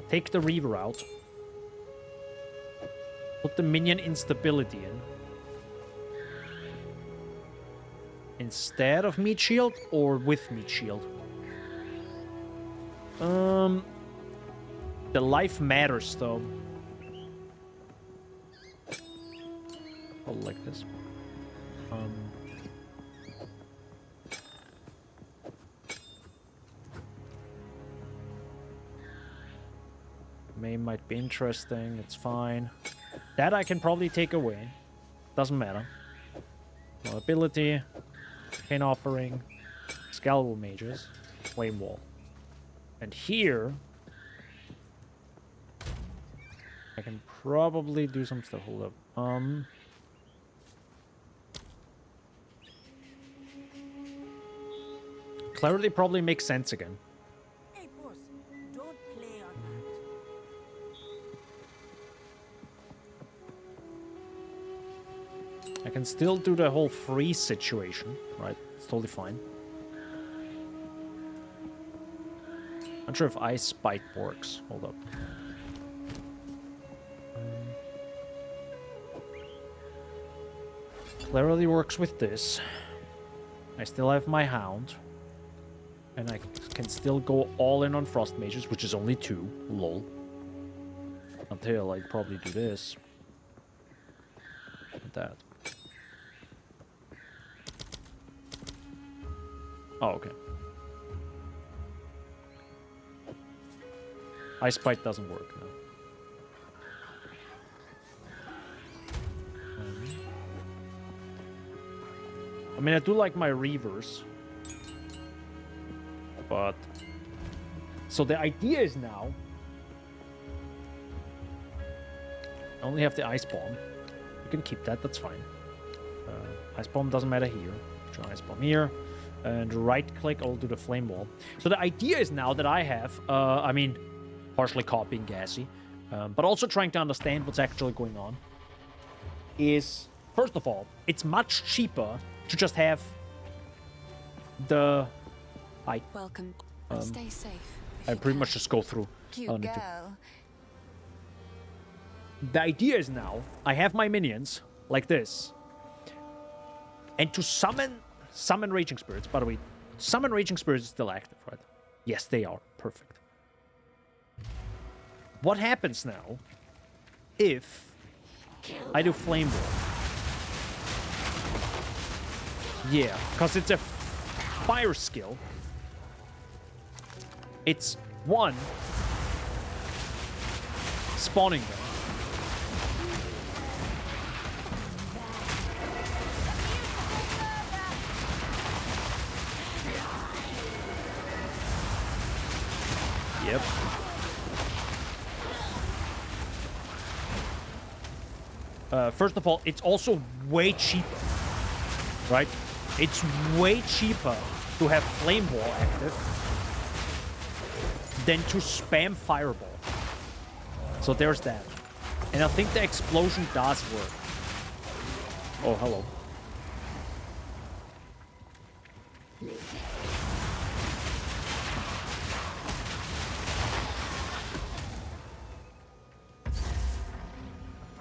Take the Reaver out. Put the minion instability in. Instead of meat shield or with meat shield? The life matters though. Hold like this. May might be interesting, it's fine. That I can probably take away. Doesn't matter. No ability, Pain Offering, Scalable Mages, Flame Wall. And here I can probably do some stuff. Hold up. Clarity probably makes sense again. Hey, boss, don't play on that. I can still do the whole freeze situation, right? It's totally fine. Not sure if Ice Bite works. Hold up. Clarity works with this. I still have my Hound. And I can still go all in on Frost Mages, which is only 2. Lol. Until I probably do this. And that. Oh, okay. Ice Bite doesn't work now. I mean, I do like my Reavers. But... So the idea is now... I only have the Ice Bomb. You can keep that, that's fine. Ice Bomb doesn't matter here. Try Ice Bomb here. And right-click, I'll do the Flame Wall. So the idea is now that I have... I mean, partially copying Gassy. But also trying to understand what's actually going on. Is, first of all, it's much cheaper to just have the... Welcome. Stay safe. I pretty much just go through. Cute girl. The idea is now, I have my minions, like this. And to summon Raging Spirits, by the way, summon Raging Spirits is still active, right? Yes, they are. Perfect. What happens now if I do Flame Wall? Yeah, because it's a fire skill. It's 1, spawning them. Yep. First of all, it's also way cheaper, right? It's way cheaper to have Flame Wall active than to spam Fireball. So there's that. And I think the explosion does work. Oh, hello.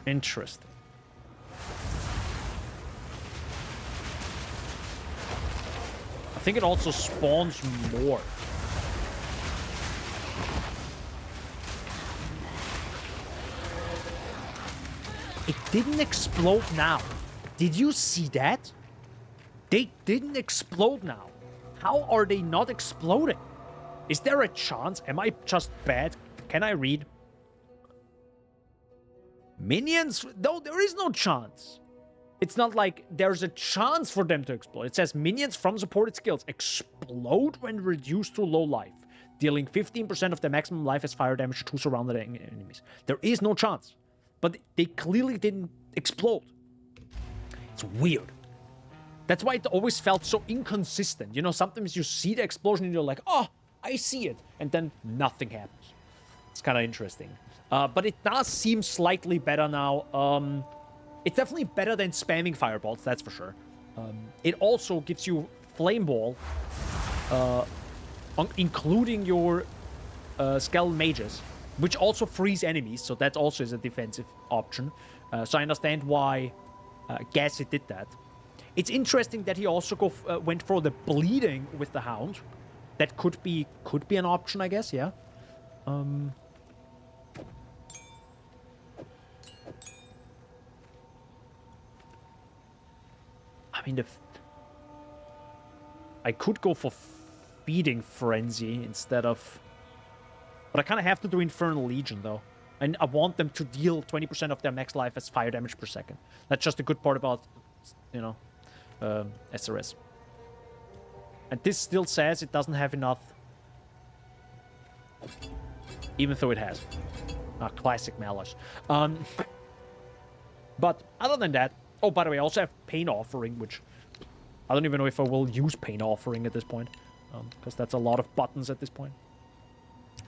Interesting. I think it also spawns more. It didn't explode now. Did you see that? They didn't explode now. How are they not exploding? Is there a chance? Am I just bad? Can I read? Minions? No, there is no chance. It's not like there's a chance for them to explode. It says minions from supported skills explode when reduced to low life, dealing 15% of the maximum life as fire damage to surrounded enemies. There is no chance. But they clearly didn't explode. It's weird. That's why it always felt so inconsistent. You know, sometimes you see the explosion and you're like, oh, I see it. And then nothing happens. It's kind of interesting. But it does seem slightly better now. It's definitely better than spamming fireballs, that's for sure. It also gives you Flame Ball, including your Skeleton Mages, which also frees enemies, so that also is a defensive option. So I understand why Gasset did that. It's interesting that he also went for the bleeding with the Hound. That could be an option, I guess, yeah. I mean, I could go for Feeding Frenzy instead of... But I kind of have to do Infernal Legion, though. And I want them to deal 20% of their max life as fire damage per second. That's just a good part about, you know, SRS. And this still says it doesn't have enough. Even though it has. Classic Malice. But other than that... Oh, by the way, I also have Pain Offering, which... I don't even know if I will use Pain Offering at this point. Because that's a lot of buttons at this point.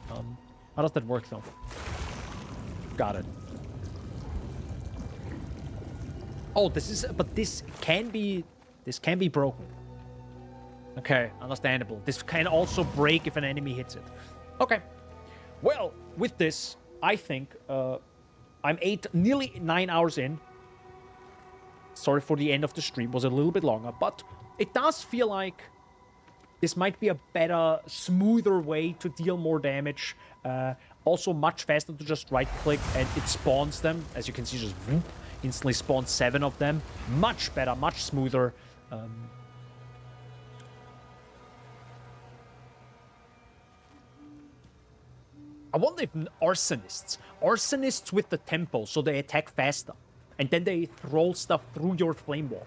How does that work, though? Got it. Oh, this is... But this can be... This can be broken. Okay, understandable. This can also break if an enemy hits it. Okay. Well, with this, I think... I'm nearly 9 hours in. Sorry for the end of the stream. Was a little bit longer. But it does feel like... This might be a better, smoother way to deal more damage. Also much faster to just right-click and it spawns them. As you can see, just whoop, instantly spawns 7 of them. Much better, much smoother. I wonder if arsonists with the tempo, so they attack faster. And then they throw stuff through your flame wall.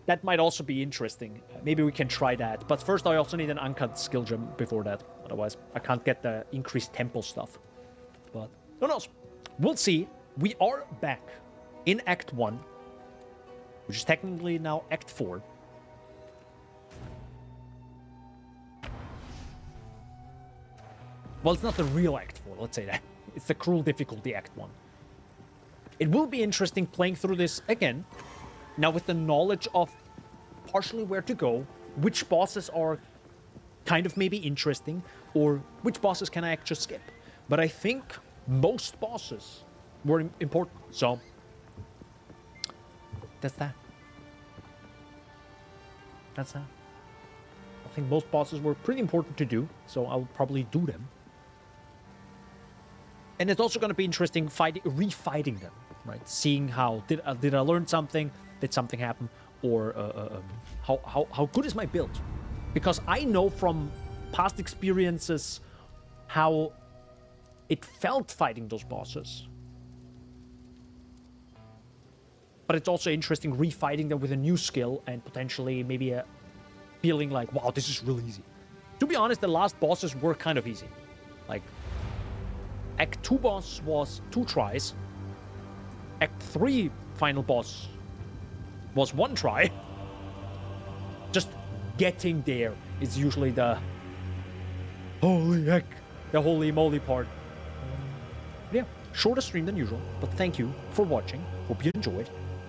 That might also be interesting. Maybe we can try that. But first, I also need an uncut skill gem before that. Otherwise, I can't get the increased tempo stuff. But who knows? We'll see. We are back in Act 1, which is technically now Act 4. Well, it's not the real Act 4, let's say that. It's the Cruel Difficulty Act 1. It will be interesting playing through this again. Now with the knowledge of partially where to go, which bosses are kind of maybe interesting, or which bosses can I actually skip. But I think most bosses were important, so that's that. That's that. I think most bosses were pretty important to do, so I'll probably do them. And it's also going to be interesting refighting them, right? Seeing how did I learn something? Did something happen? Or how good is my build? Because I know from past experiences how it felt fighting those bosses. But it's also interesting refighting them with a new skill and potentially maybe a feeling like, wow, this is really easy. To be honest, the last bosses were kind of easy. Like, Act 2 boss was 2 tries. Act 3 final boss was 1 try. Just getting there is usually the holy heck, the holy moly part. Yeah, shorter stream than usual, but thank you for watching. Hope you enjoyed.